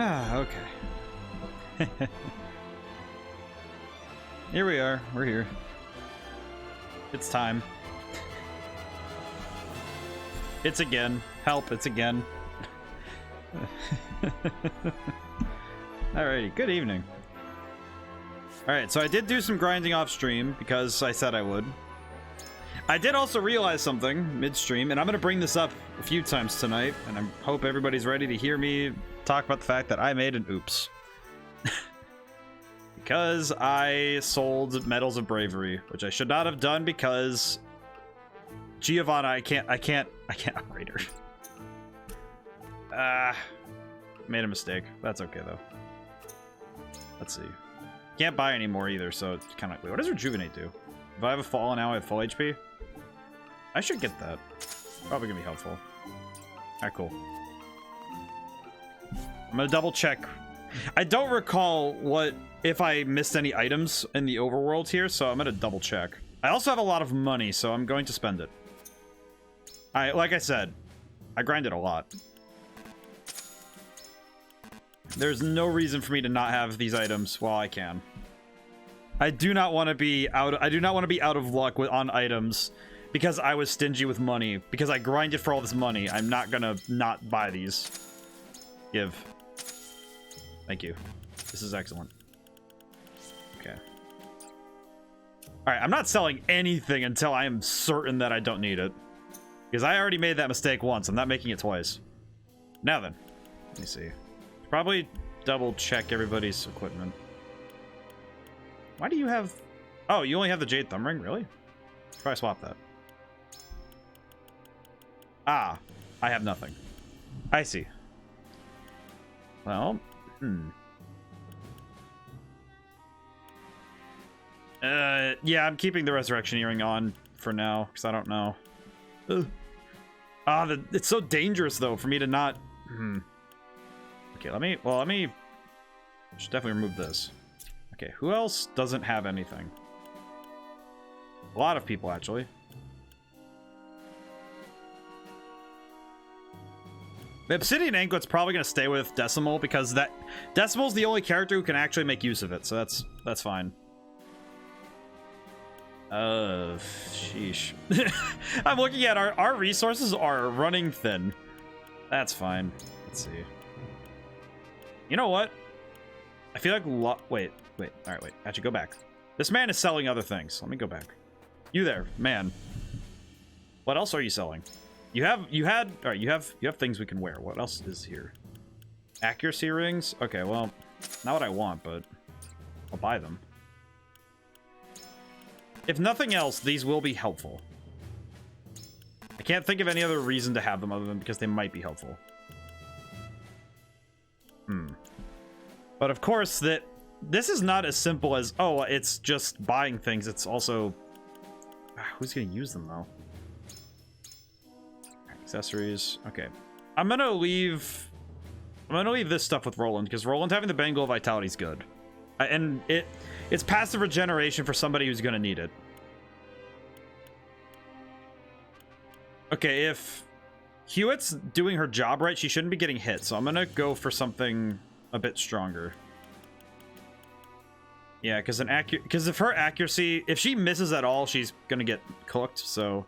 Ah, okay. Here we are. We're here. It's time. It's again. Help, it's again. Alrighty, good evening. Alright, so I did do some grinding off stream because I said I would. I did also realize something midstream, and I'm going to bring this up a few times tonight, and I hope everybody's ready to hear me talk about the fact that I made an oops. Because I sold Medals of Bravery, which I should not have done because Giovanna, I can't upgrade her. Made a mistake. That's okay though. Let's see. Can't buy any more either, so it's kind of... Wait, what does Rejuvenate do? If I have a fall now, I have full HP? I should get that. Probably gonna be helpful. Alright, cool. I'm gonna double check. I don't recall if I missed any items in the overworld here, so I'm gonna double check. I also have a lot of money, so I'm going to spend it. Like I said, I grinded a lot. There's no reason for me to not have these items while I can. I do not want to be out of luck on items because I was stingy with money. Because I grinded for all this money. I'm not gonna not buy these. Give. Thank you. This is excellent. Okay. Alright, I'm not selling anything until I am certain that I don't need it. Because I already made that mistake once. I'm not making it twice. Now then. Let me see. Probably double check everybody's equipment. Why do you have... Oh, you only have the Jade Thumb Ring? Really? Try swap that. Ah, I have nothing. I see. Well, yeah, I'm keeping the Resurrection Earring on for now, because I don't know. Ugh. Ah, it's so dangerous, though, for me to not... Okay, let me... I should definitely remove this. Okay, who else doesn't have anything? A lot of people, actually. The Obsidian Anklet's probably going to stay with Decimal, because Decimal's the only character who can actually make use of it, so that's fine. Sheesh. I'm looking at our resources are running thin. That's fine. Let's see. You know what? I feel like wait. All right, wait. Actually, go back. This man is selling other things. Let me go back. You there, man. What else are you selling? You have things we can wear. What else is here? Accuracy rings? Okay, well, not what I want, but I'll buy them. If nothing else, these will be helpful. I can't think of any other reason to have them other than because they might be helpful. But of course, this is not as simple as, oh, it's just buying things. It's also... who's going to use them, though? Accessories. Okay. I'm going to leave this stuff with Roland, because Roland having the Bangle of Vitality is good. And it's passive regeneration for somebody who's going to need it. Okay, if Hewitt's doing her job right, she shouldn't be getting hit, so I'm going to go for something a bit stronger. Yeah, because if her accuracy, if she misses at all, she's gonna get cooked. So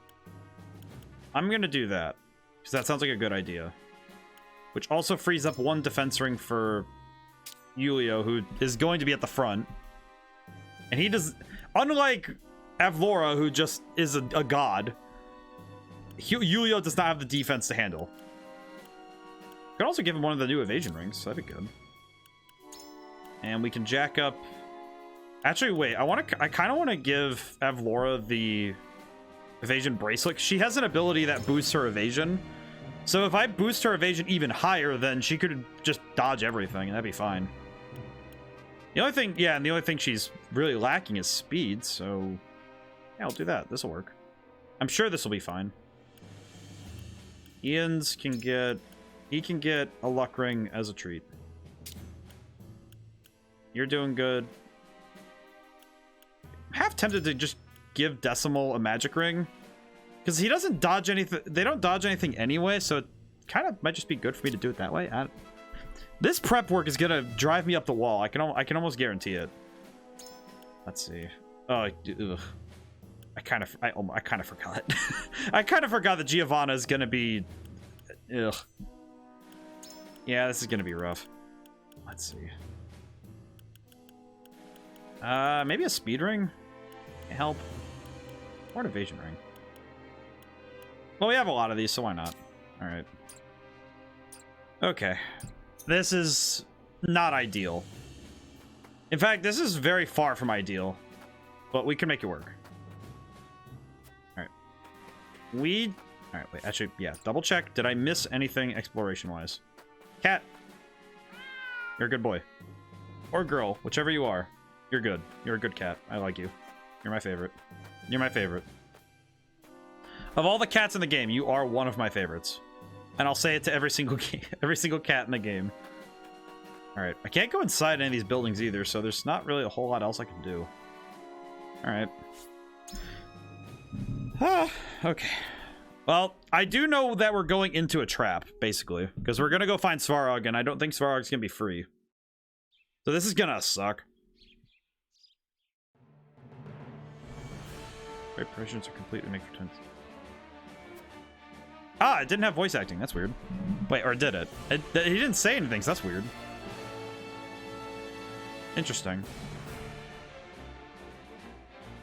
I'm gonna do that because that sounds like a good idea. Which also frees up one defense ring for Julio, who is going to be at the front, and he does. Unlike Avlora, who just is a god, Julio does not have the defense to handle. Could also give him one of the new evasion rings. So that'd be good. And we can jack up. Actually, wait. I kind of want to give Avlora the evasion bracelet. She has an ability that boosts her evasion. So if I boost her evasion even higher, then she could just dodge everything, and that'd be fine. The only thing, yeah, and the only thing she's really lacking is speed. So yeah, I'll do that. This will work. I'm sure this will be fine. Ian's can get a luck ring as a treat. You're doing good. I'm half tempted to just give Decimal a magic ring, because he doesn't dodge anything. They don't dodge anything anyway, so it kind of might just be good for me to do it that way. This prep work is gonna drive me up the wall. I can almost guarantee it. Let's see. Oh, ugh. I kind of forgot. I kind of forgot that Giovanna is gonna be. Ugh. Yeah, this is gonna be rough. Let's see. Maybe a speed ring? Help. Or an evasion ring. Well, we have a lot of these, so why not? Alright. Okay. This is not ideal. In fact, this is very far from ideal. But we can make it work. Alright. Alright, wait, actually, yeah. Double check. Did I miss anything exploration-wise? Cat. You're a good boy. Or girl, whichever you are. You're good. You're a good cat. I like you. You're my favorite. You're my favorite. Of all the cats in the game, you are one of my favorites. And I'll say it to every single cat in the game. Alright. I can't go inside any of these buildings either, so there's not really a whole lot else I can do. Alright. Okay. Well, I do know that we're going into a trap, basically. Because we're gonna go find Svarog, and I don't think Svarog's gonna be free. So this is gonna suck. Preparations are complete. We make for 10. Ah, it didn't have voice acting. That's weird. Wait, or did it? He didn't say anything, so that's weird. Interesting.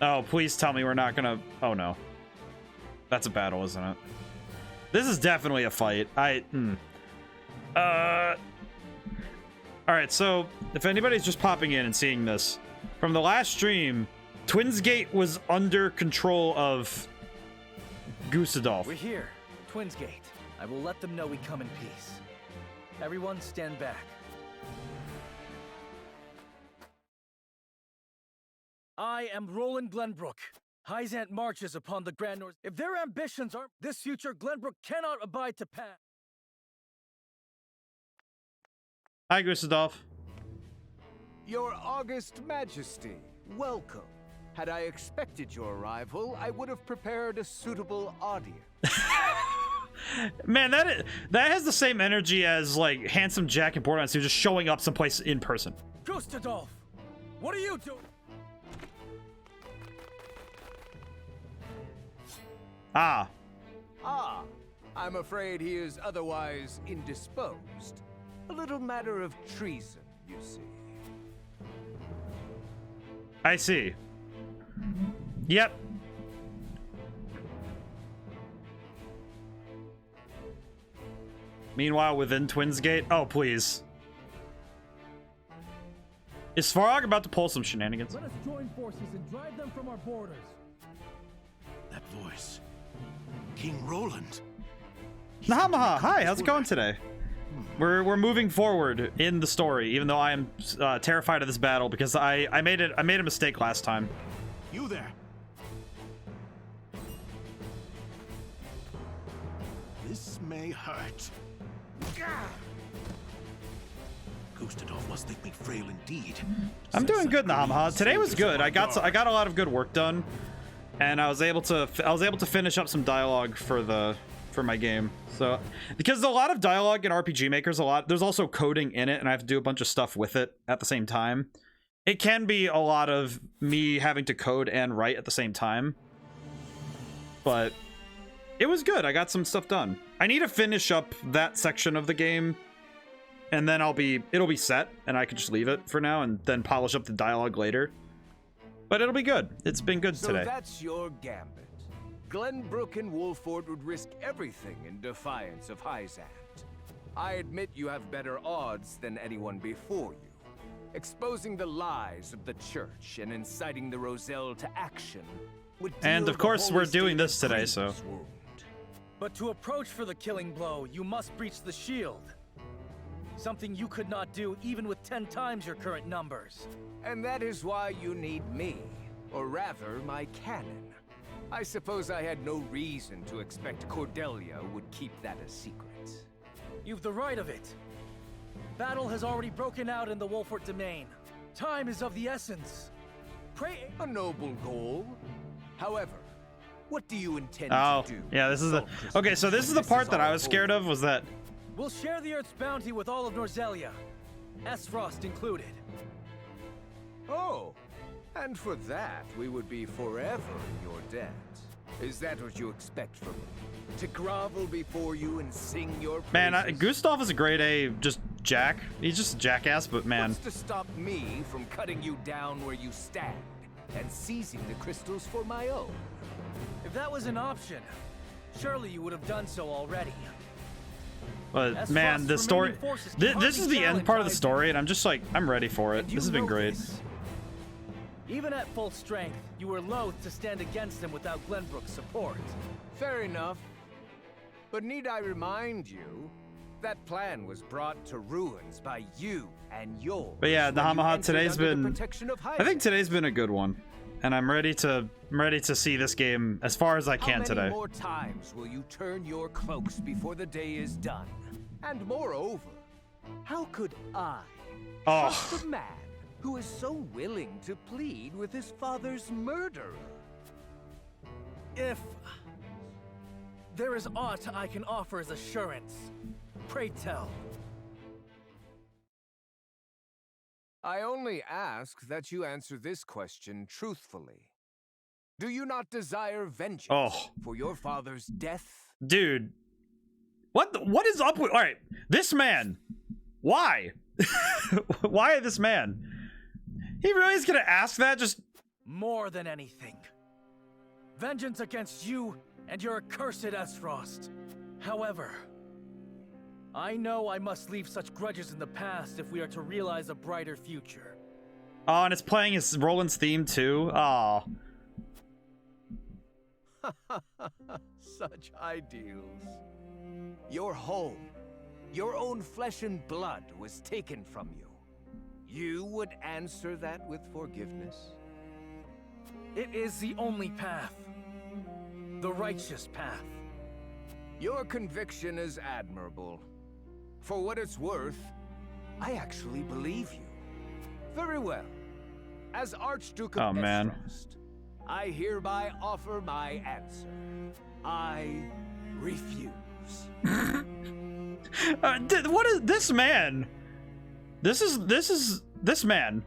Oh, please tell me we're not gonna... Oh, no. That's a battle, isn't it? This is definitely a fight. Alright, so if anybody's just popping in and seeing this, from the last stream, Twinsgate was under control of Gusadolf. We're here. Twinsgate. I will let them know we come in peace. Everyone stand back. I am Roland Glenbrook. Hyzant marches upon the Grand North. If their ambitions aren't this future, Glenbrook cannot abide to pass. Hi, Gusadolf. Your August Majesty, welcome. Had I expected your arrival, I would have prepared a suitable audience. Man, that has the same energy as, like, Handsome Jack and Borderlands 2 just showing up someplace in person. Gustadolf, what are you doing? Ah. Ah, I'm afraid he is otherwise indisposed. A little matter of treason, you see. I see. Yep. Meanwhile, within Twinsgate... Oh, please. Is Svarog about to pull some shenanigans? Let us join forces and drive them from our borders. That voice. King Roland. Nahamaha, hi, how's it going today? We're moving forward in the story, even though I am terrified of this battle because I made a mistake last time. You there? This may hurt. Gustadolf must think me frail indeed. I'm doing good, Nahamaha. Today was good. I got a lot of good work done, and I was able to finish up some dialogue for my game. So because a lot of dialogue in RPG Maker's there's also coding in it, and I have to do a bunch of stuff with it at the same time. It can be a lot of me having to code and write at the same time, but it was good. I got some stuff done. I need to finish up that section of the game, and then it'll be set, and I can just leave it for now and then polish up the dialogue later. But it'll be good. It's been good today. So that's your gambit. Glenbrook and Wolford would risk everything in defiance of Hyzant. I admit you have better odds than anyone before you. Exposing the lies of the church and inciting the Roselle to action would deal And of course we're doing this today, so. wound. But to approach for the killing blow, you must breach the shield. Something you could not do even with 10 times your current numbers. And that is why you need me, or rather my cannon. I suppose I had no reason to expect Cordelia would keep that a secret. You've the right of it. Battle has already broken out in the Wolford domain. Time is of the essence. Pray. A noble goal. However, what do you intend Oh, to do? yeah, this is the... Okay, so this is the part that I was scared of, was that... We'll share the Earth's bounty with all of Norzelia. S-Frost included. Oh, and for that, we would be forever in your debt. Is that what you expect from me? To grovel before you and sing your praises? Man, Gustav is a grade A, just jack. He's just a jackass, but man. What's to stop me from cutting you down where you stand and seizing the crystals for my own? If that was an option, surely you would have done so already. But man, the story. This is the end part of the story, and I'm just like, I'm ready for it. This has been great. Even at full strength, you were loath to stand against them without Glenbrook's support. Fair enough. But need I remind you, that plan was brought to ruins by you and yours. But yeah, the Hamaha today's been. I think Hyzant. today's been a good one, and I'm ready to see this game as far as I can How many today. more times will you turn your cloaks before the day is done? And moreover, how could I trust a man who is so willing to plead with his father's murderer? If there is aught I can offer as assurance, pray tell. I only ask that you answer this question truthfully. Do you not desire vengeance for your father's death? Dude, what is up with? All right, this man. Why? Why this man? He really is gonna ask that? Just more than anything. Vengeance against you and your accursed S-Frost. However, I know I must leave such grudges in the past if we are to realize a brighter future. Oh, and it's playing his Roland's theme too. Oh. Such ideals. Your home, your own flesh and blood was taken from you. You would answer that with forgiveness? It is the only path. The righteous path. Your conviction is admirable. For what it's worth, I actually believe you. Very well. As Archduke of Estrost, I hereby offer my answer. I refuse. What is this man? This man.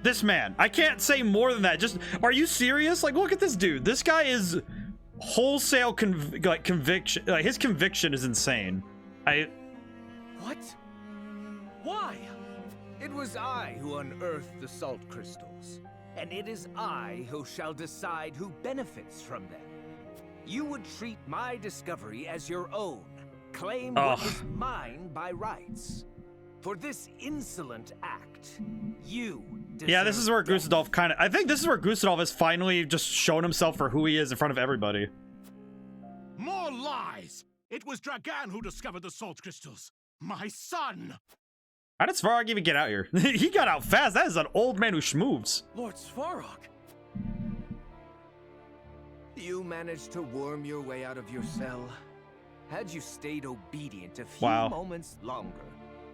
This man. I can't say more than that. Just, are you serious? Like, look at this dude. This guy is wholesale conviction. Like, his conviction is insane. What? Why? It was I who unearthed the salt crystals, and it is I who shall decide who benefits from them. You would treat my discovery as your own, claim what is mine by rights. For this insolent act, you deserve Yeah, this is where death. Gustav kind of... I think this is where Gustav has finally just shown himself for who he is in front of everybody. More lies! It was Dragan who discovered the salt crystals. My son! How did Svarog even get out here? He got out fast. That is an old man who schmoves. Lord Svarog. You managed to worm your way out of your cell. Had you stayed obedient a few Wow. moments longer,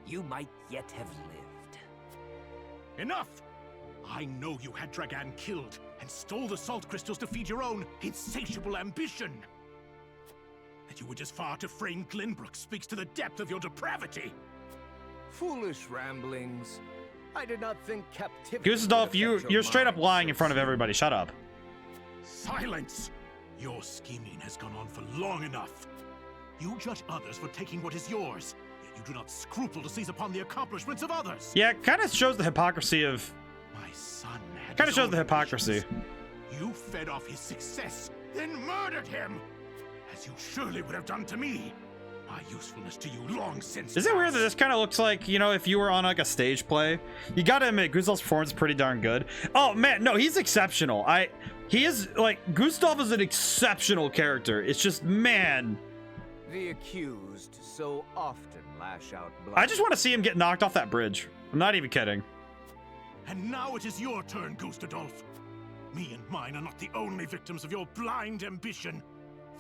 you might yet have lived. Enough! I know you had Dragan killed and stole the salt crystals to feed your own insatiable ambition. That you were just far to frame Glenbrook speaks to the depth of your depravity. Foolish ramblings. I did not think captivity. Gustav, would affect your you're straight up mind lying so in front of soon. everybody. Shut up. Silence! Your scheming has gone on for long enough. You judge others for taking what is yours, yet you do not scruple to seize upon the accomplishments of others. Yeah, it kind of shows the hypocrisy of... My son had Kind of his shows own the hypocrisy. ambitions. You fed off his success, then murdered him, as you surely would have done to me. My usefulness to you long since. Is it weird that passed. this kind of looks like, you know, if you were on like a stage play? You gotta admit, Gustav's performance is pretty darn good. Oh man, no, he's exceptional. He is, like, Gustav is an exceptional character. It's just, man. The accused so often lash out blood. I just want to see him get knocked off that bridge. I'm not even kidding. And now it is your turn, Gustadolf. Me and mine are not the only victims of your blind ambition.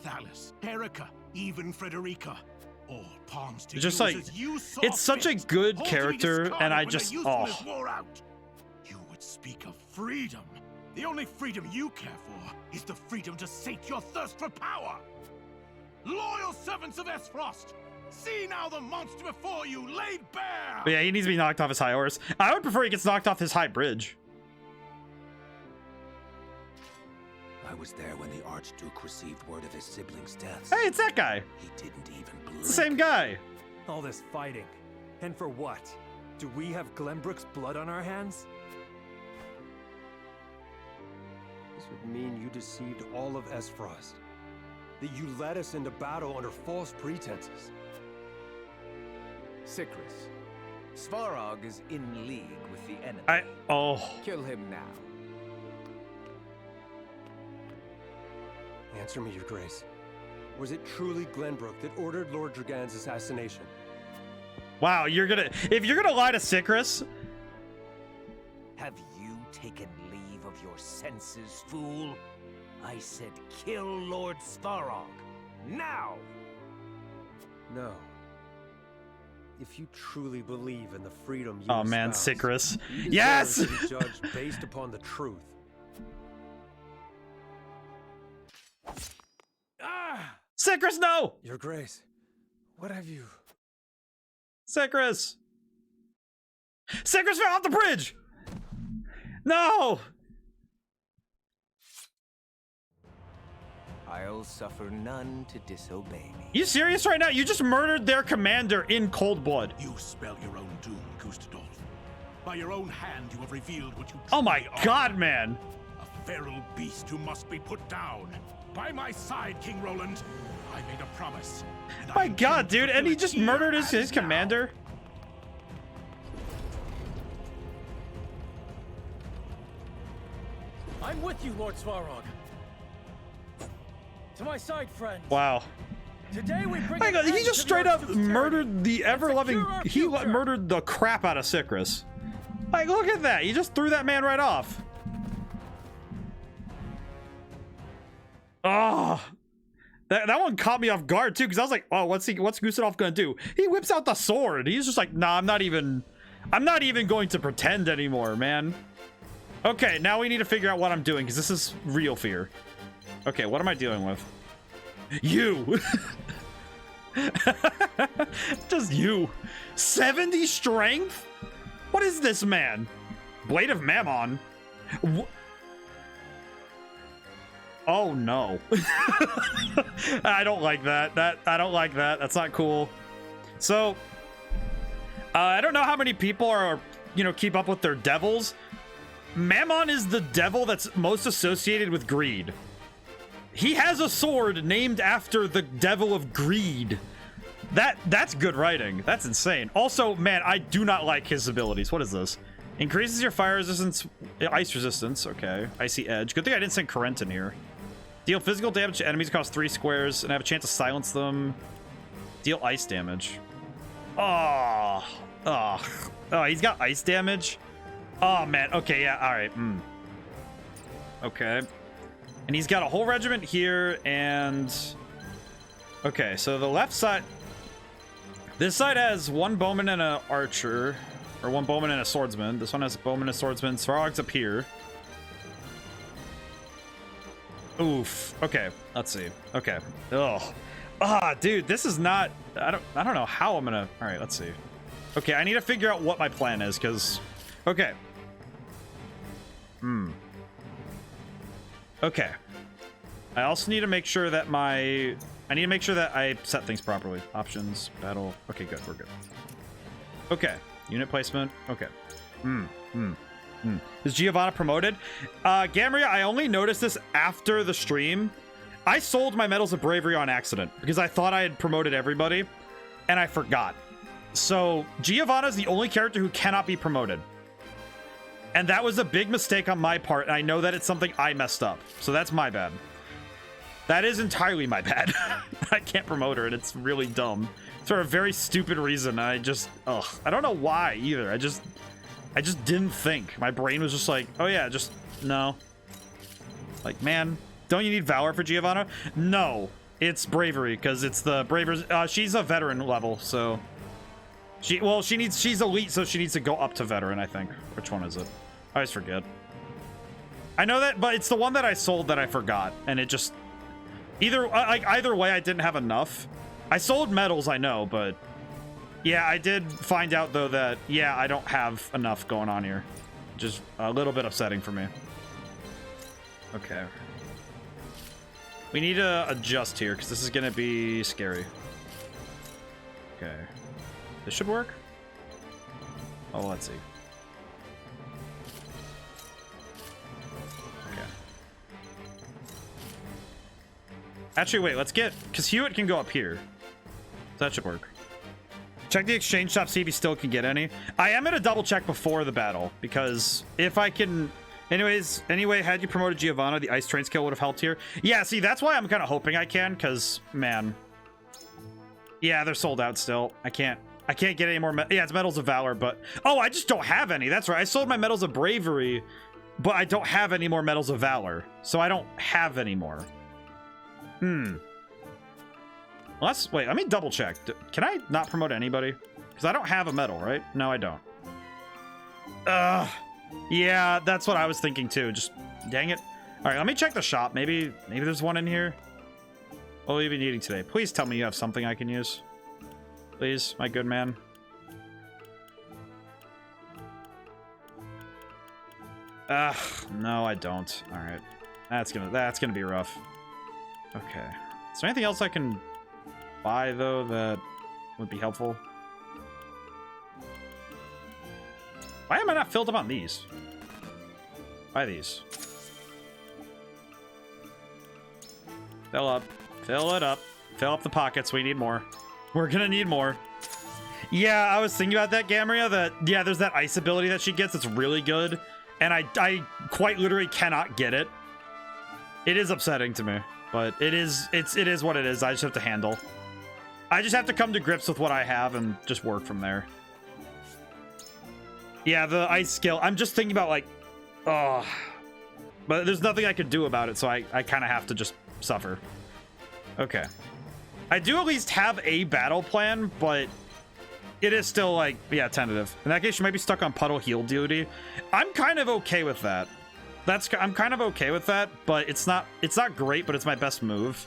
Thalis, Erica, even Frederica. All pawns to It's just use like, as you saw it's such a fit, good all to be character, discarded and I when the just, usefulness wore out. You would speak of freedom. The only freedom you care for is the freedom to sate your thirst for power. Loyal servants of Esfrost, See now the monster before you laid bare! But yeah, he needs to be knocked off his high horse. I would prefer he gets knocked off his high bridge. I was there when the Archduke received word of his siblings' deaths. Hey, it's that guy. He didn't even blink. It's the same guy. All this fighting. And for what? Do we have Glenbrook's blood on our hands? This would mean you deceived all of Esfrost. That you led us into battle under false pretenses. Sikris, Svarog is in league with the enemy. Kill him now. Answer me, Your Grace. Was it truly Glenbrook that ordered Lord Dragan's assassination? Wow, if you're gonna lie to Sikris. Have you taken leave of your senses, fool? I said kill Lord Svarog. Now! No. If you truly believe in the freedom you Oh man, espouse, Sikris. you Yes! deserve to be judged based upon the truth. Sikris, no! Your Grace, what have you... Sikris! Sikris fell off the bridge! No! I'll suffer none to disobey me. You serious right now? You just murdered their commander in cold blood. You spell your own doom, Gustadolf. By your own hand, you have revealed what you Oh my truly are. god, man. A feral beast who must be put down. By my side, King Roland. I made a promise. And I My intend god, to dude, and fulfill he it just here murdered his and now. commander? I'm with you, Lord Svarog. To my side, friends. Wow. Today we bring Hang an on, he end just to the straight up Archduke's tyranny murdered the ever-loving... secure our He future. murdered the crap out of Sikris. Like, look at that. He just threw that man right off. Oh. That one caught me off guard, too, because I was like, oh, what's Gustadolf gonna do? He whips out the sword. He's just like, nah, I'm not even going to pretend anymore, man. Okay, now we need to figure out what I'm doing, because this is real fear. Okay, what am I dealing with? You! Just you. 70 strength? What is this, man? Blade of Mammon? Oh, no. I don't like that. I don't like that. That's not cool. So, I don't know how many people are, keep up with their devils. Mammon is the devil that's most associated with greed. He has a sword named after the devil of greed. That's good writing. That's insane. Also, man, I do not like his abilities. What is this? Increases your fire resistance, ice resistance. Okay, icy edge. Good thing I didn't send Corrent in here. Deal physical damage to enemies across 3 squares and have a chance to silence them. Deal ice damage. Oh, he's got ice damage. Oh man. Okay, yeah. All right. Okay. And he's got a whole regiment here, and... Okay, so the left side... This side has 1 bowman and an archer. Or 1 bowman and a swordsman. This one has a bowman and a swordsman. Svarog's up here. Oof. Okay, let's see. Okay. Ugh. Dude, this is not... I don't know how I'm gonna... Alright, let's see. Okay, I need to figure out what my plan is, because... Okay. Okay. I also need to make sure that I need to make sure that I set things properly. Options, battle. Okay, good. We're good. Okay. Unit placement. Okay. Is Giovanna promoted? Gamria, I only noticed this after the stream. I sold my medals of bravery on accident because I thought I had promoted everybody and I forgot. So Giovanna is the only character who cannot be promoted. And that was a big mistake on my part, and I know that it's something I messed up. So that's my bad. That is entirely my bad. I can't promote her, and it's really dumb. For a very stupid reason. I don't know why either. I just didn't think. My brain was just like, oh yeah, just no. Like, man, don't you need Valor for Giovanna? No, it's Bravery, because it's the Braver. She's a veteran level, so... she's elite, so she needs to go up to veteran, I think. Which one is it? I always forget. I know that, but it's the one that I sold that I forgot, and it just either way I didn't have enough. I sold medals, I know, but yeah, I did find out though that yeah, I don't have enough going on here. Just a little bit upsetting for me. Okay. We need to adjust here because this is gonna be scary. Okay. This should work. Oh, let's see. Okay. Actually, wait, let's get, because Hewitt can go up here. So that should work. Check the exchange shop, see if you still can get any. I am gonna double check before the battle, because if I can... Anyway, had you promoted Giovanna, the ice train skill would have helped here. Yeah, see, that's why I'm kind of hoping I can, because, man. Yeah, they're sold out still. I can't get any more. Yeah, it's Medals of Valor, but... Oh, I just don't have any. That's right. I sold my Medals of Bravery, but I don't have any more Medals of Valor. So I don't have any more. Well, wait, let me double check. Can I not promote anybody? Because I don't have a medal, right? No, I don't. Yeah, that's what I was thinking too. Just dang it. All right, let me check the shop. Maybe there's one in here. What will you be needing today? Please tell me you have something I can use. Please, my good man. No, I don't. All right, that's gonna be rough. Okay. Is there anything else I can buy though that would be helpful? Why am I not filled up on these? Buy these. Fill up. Fill it up. Fill up the pockets. We need more. We're gonna need more. Yeah, I was thinking about that, Gamria, that, yeah, there's that ice ability that she gets that's really good. And I quite literally cannot get it. It is upsetting to me. But it is what it is. I just have to handle. I just have to come to grips with what I have and just work from there. Yeah, the ice skill. I'm just thinking about, like, oh. But there's nothing I could do about it, so I kind of have to just suffer. Okay. I do at least have a battle plan, but it is still, like, yeah, tentative. In that case, you might be stuck on puddle heal duty. I'm kind of okay with that. I'm kind of okay with that, but it's not great, but it's my best move.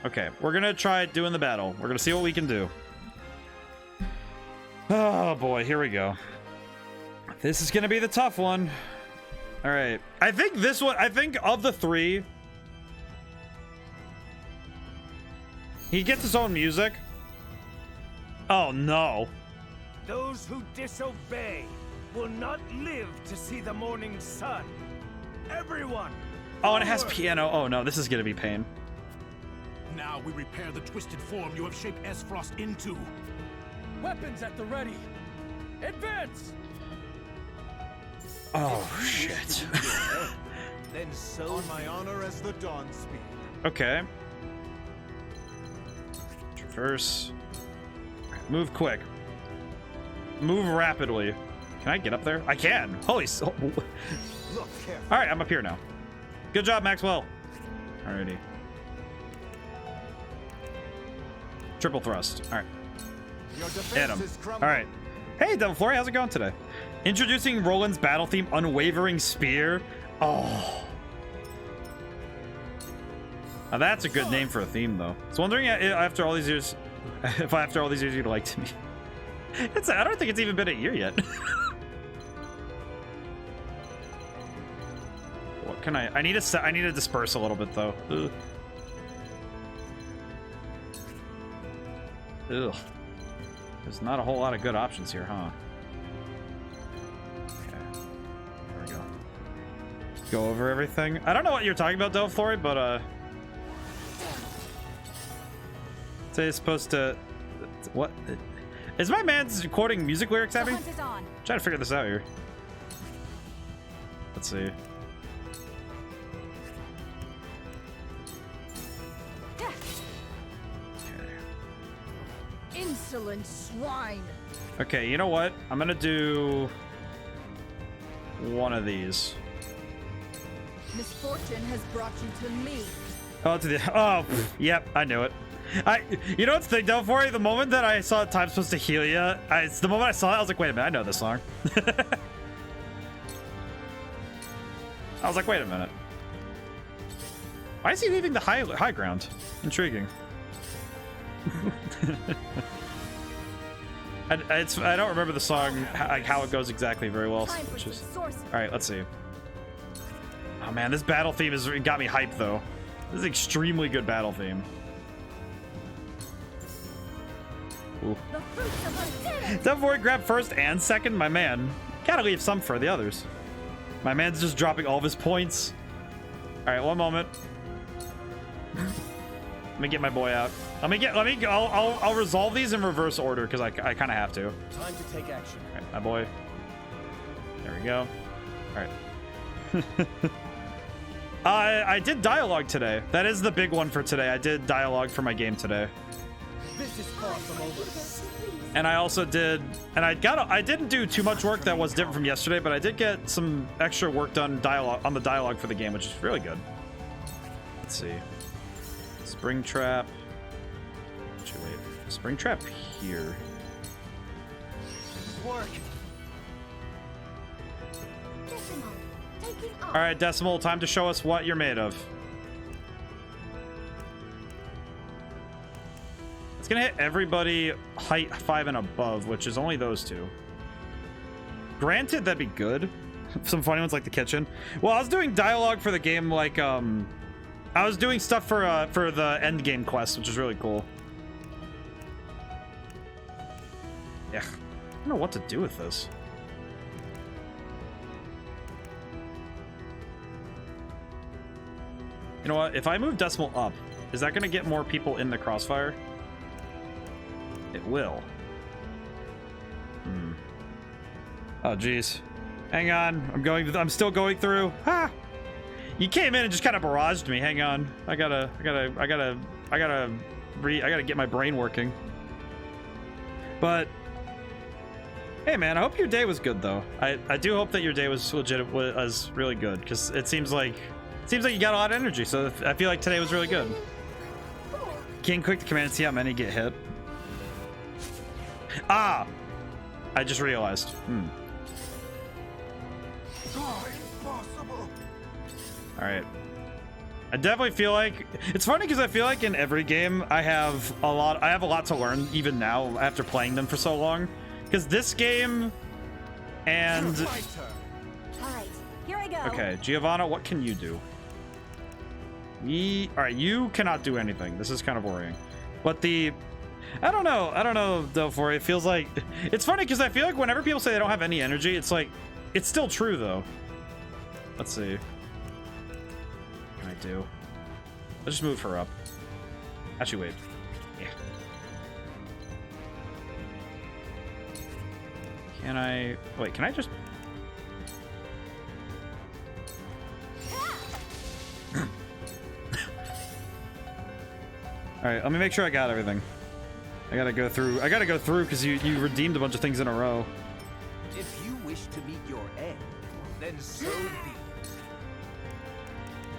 Okay, we're gonna try doing the battle. We're gonna see what we can do. Oh boy, here we go. This is gonna be the tough one. All right, I think this one. I think of the three, he gets his own music. Oh no! Those who disobey will not live to see the morning sun. Everyone! Oh, and it has piano. Oh no, this is gonna be pain. Now we repair the twisted form you have shaped S-Frost into. Weapons at the ready. Advance! Oh shit. Then so On my honor as the Dawn Speed. Okay. Traverse. Move quick. Move rapidly. Can I get up there? I can. Holy so. Look carefully. All right, I'm up here now. Good job, Maxwell. Alrighty. Triple thrust. All right. Your defense Hit him. is All crumbling. right. Hey, Devil Flurry, how's it going today? Introducing Roland's battle theme, Unwavering Spear. Oh. Now that's a good name for a theme, though. I was wondering after all these years, if after all these years you'd like to me. I don't think it's even been a year yet. What can I need to disperse a little bit though. Ugh. Ugh. There's not a whole lot of good options here, huh? Okay. There we go. Go over everything. I don't know what you're talking about, Devil Flurry, but say it's supposed to. What? Is my man quoting music lyrics at me? Trying to figure this out here. Let's see. Insolent swine. Okay, you know what? I'm gonna do one of these. Misfortune has brought you to me. Oh, to the yep, I knew it. You know what's the thing, Devil Flurry? The moment that I saw Time's supposed to heal you, it's the moment I saw it, I was like, wait a minute, I know this song. I was like, wait a minute. Why is he leaving the high ground? Intriguing. I don't remember the song, like how it goes exactly very well. Time for Which some is, sorcery. all right, let's see. Oh man, this battle theme has got me hyped though. This is extremely good battle theme. Ooh. The fruits of the dead. Is that before he grabbed first and second? My man. Gotta leave some for the others. My man's just dropping all of his points. All right, one moment. Let me get my boy out. I'll resolve these in reverse order because I kind of have to. Time to take action. All right, my boy. There we go. All right. I did dialogue today. That is the big one for today. I did dialogue for my game today. This is far from over. And I also did, and I didn't do too much work that was different from yesterday, but I did get some extra work done on the dialogue for the game, which is really good. Let's see. Spring trap. Actually, wait. Spring trap here. Work. Decimal. Taking off. All right, Decimal, time to show us what you're made of. It's gonna hit everybody height 5 and above, which is only those two. Granted, that'd be good. Some funny ones like the kitchen. Well, I was doing dialogue for the game, like I was doing stuff for the end game quest, which is really cool. Yeah, I don't know what to do with this. You know what? If I move Decimal up, is that gonna get more people in the crossfire? It will. Oh, geez. Hang on. I'm still going through. Ha! You came in and just kind of barraged me. Hang on. I gotta get my brain working. But hey, man, I hope your day was good, though. I do hope that your day was was really good, because it seems like you got a lot of energy. So I feel like today was really good. Can click the command and see how many get hit. Ah! I just realized. Alright. I definitely feel like... It's funny because I feel like in every game I have a lot to learn even now after playing them for so long. Because this game and... Alright, here I go. Okay, Giovanna, what can you do? Alright, you cannot do anything. This is kind of worrying. But the... I don't know, though, for it feels like... It's funny, because I feel like whenever people say they don't have any energy, it's like... It's still true, though. Let's see. What can I do? Let's just move her up. Actually, wait. Yeah. Can I... Wait, can I just... Alright, let me make sure I got everything. I gotta go through because you redeemed a bunch of things in a row. If you wish to meet your end, then so be it.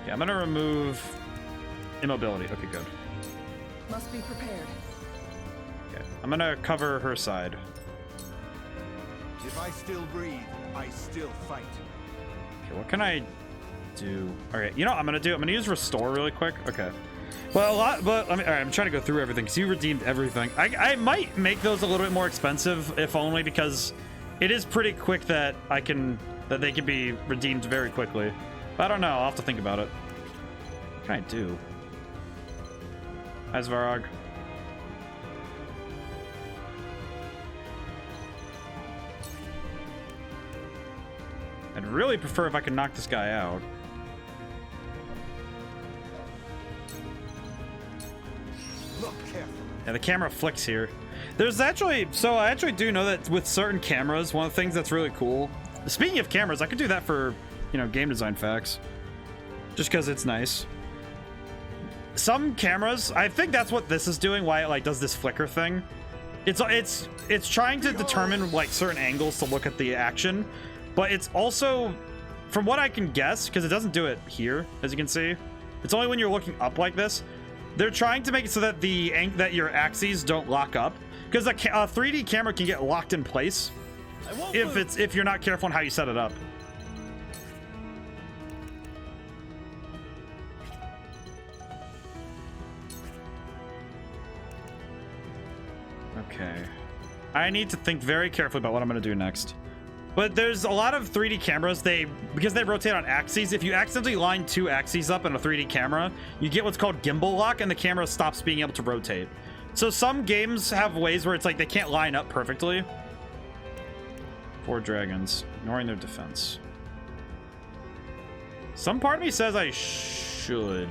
Yeah, I'm gonna remove immobility. Okay, good. Must be prepared. Okay, I'm gonna cover her side. If I still breathe, I still fight. Okay, what can I do? Okay, you know what I'm gonna do? I'm gonna use restore really quick. Okay. Well, all right, I'm trying to go through everything because you redeemed everything. I might make those a little bit more expensive, if only because it is pretty quick that they can be redeemed very quickly. But I don't know. I'll have to think about it. What can I do? Hi, Svarog. I'd really prefer if I could knock this guy out. Look carefully. Yeah, the camera flicks here. There's actually, so I actually do know that with certain cameras, one of the things that's really cool. Speaking of cameras, I could do that for, you know, game design facts. Just because it's nice. Some cameras, I think that's what this is doing, why it like does this flicker thing. It's trying to determine like certain angles to look at the action, but it's also, from what I can guess, because it doesn't do it here, as you can see. It's only when you're looking up like this. They're trying to make it so that that your axes don't lock up, because a 3D camera can get locked in place if you're not careful on how you set it up. Okay. I need to think very carefully about what I'm going to do next. But there's a lot of 3D cameras, because they rotate on axes, if you accidentally line 2 axes up in a 3D camera, you get what's called gimbal lock, and the camera stops being able to rotate. So some games have ways where it's like they can't line up perfectly. 4 dragons, ignoring their defense. Some part of me says I should.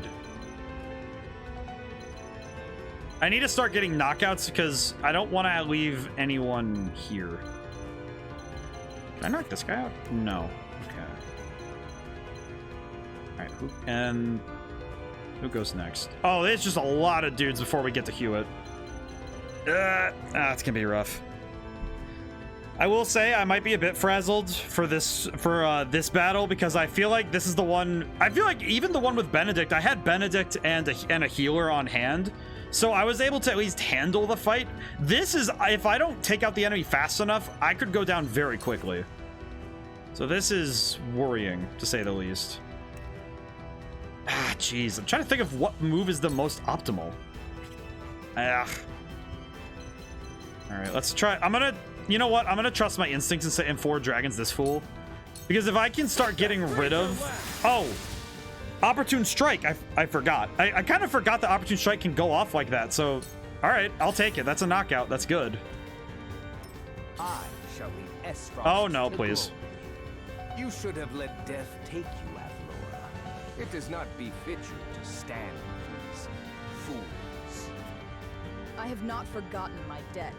I need to start getting knockouts because I don't want to leave anyone here. Can I knock this guy out? No. Okay. Alright, who goes next? Oh, there's just a lot of dudes before we get to Hewitt. It's gonna be rough. I will say I might be a bit frazzled for this battle because I feel like this is the one. I feel like even the one with Benedict, I had Benedict and a healer on hand, so I was able to at least handle the fight. This is, if I don't take out the enemy fast enough, I could go down very quickly. So this is worrying, to say the least. Jeez, I'm trying to think of what move is the most optimal. All right, let's try. You know what? I'm gonna trust my instincts and say in 4 dragons this fool. Because if I can start getting rid of... Oh! Opportune Strike! I forgot. I kind of forgot that Opportune Strike can go off like that, so... Alright, I'll take it. That's a knockout. That's good. I shall lead Esfrost. Oh no, please. Glory. You should have let death take you, Avlora. It does not befit you to stand with these fools. I have not forgotten my debt.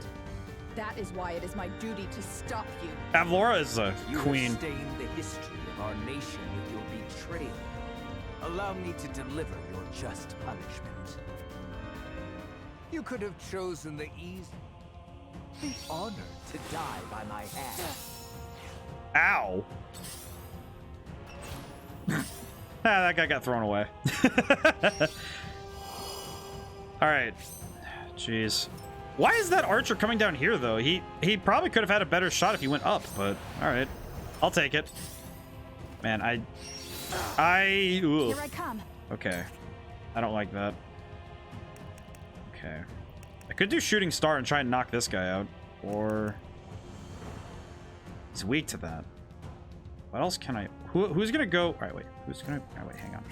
That is why it is my duty to stop you. Avlora is a queen. You have stained the history of our nation with your betrayal. Allow me to deliver your just punishment. You could have chosen the honor to die by my hand. Ow. That guy got thrown away. All right. Jeez. Why is that archer coming down here, though? He probably could have had a better shot if he went up, but all right. I'll take it. Man, ugh. Here I come. Okay. I don't like that. Okay. I could do Shooting Star and try and knock this guy out, or... He's weak to that. What else can I... Who's gonna go... All right, wait. Who's gonna... All right, wait, hang on.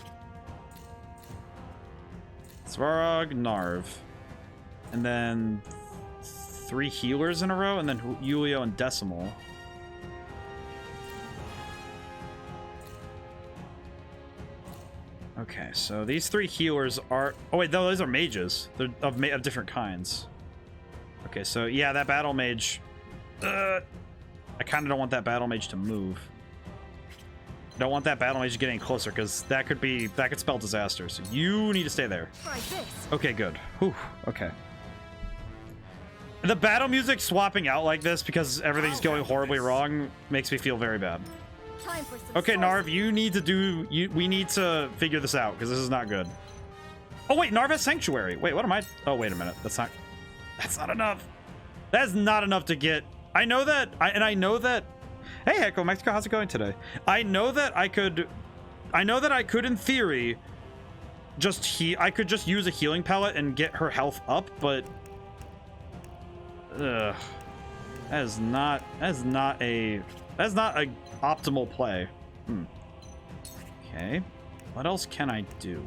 Svarog, Narv. And then 3 healers in a row, and then Julio and Decimal. Okay, so these 3 healers are... Oh, wait, no, those are mages. They're of different kinds. Okay, so yeah, that battle mage... I kind of don't want that battle mage to move. I don't want that battle mage getting closer, because that could spell disaster. So you need to stay there. Try this. Okay, good. Whew, okay. The battle music swapping out like this because everything's going horribly wrong makes me feel very bad. Time for some Okay, swords. Narv, we need to figure this out because this is not good. Oh wait, Narv has Sanctuary. Wait, what am I? Oh wait a minute. That's not enough. That's not enough to get. I know that. Hey, Echo Mexico, how's it going today? I know that I could in theory I could just use a healing pellet and get her health up, but that is not a optimal play. Okay, what else can I do?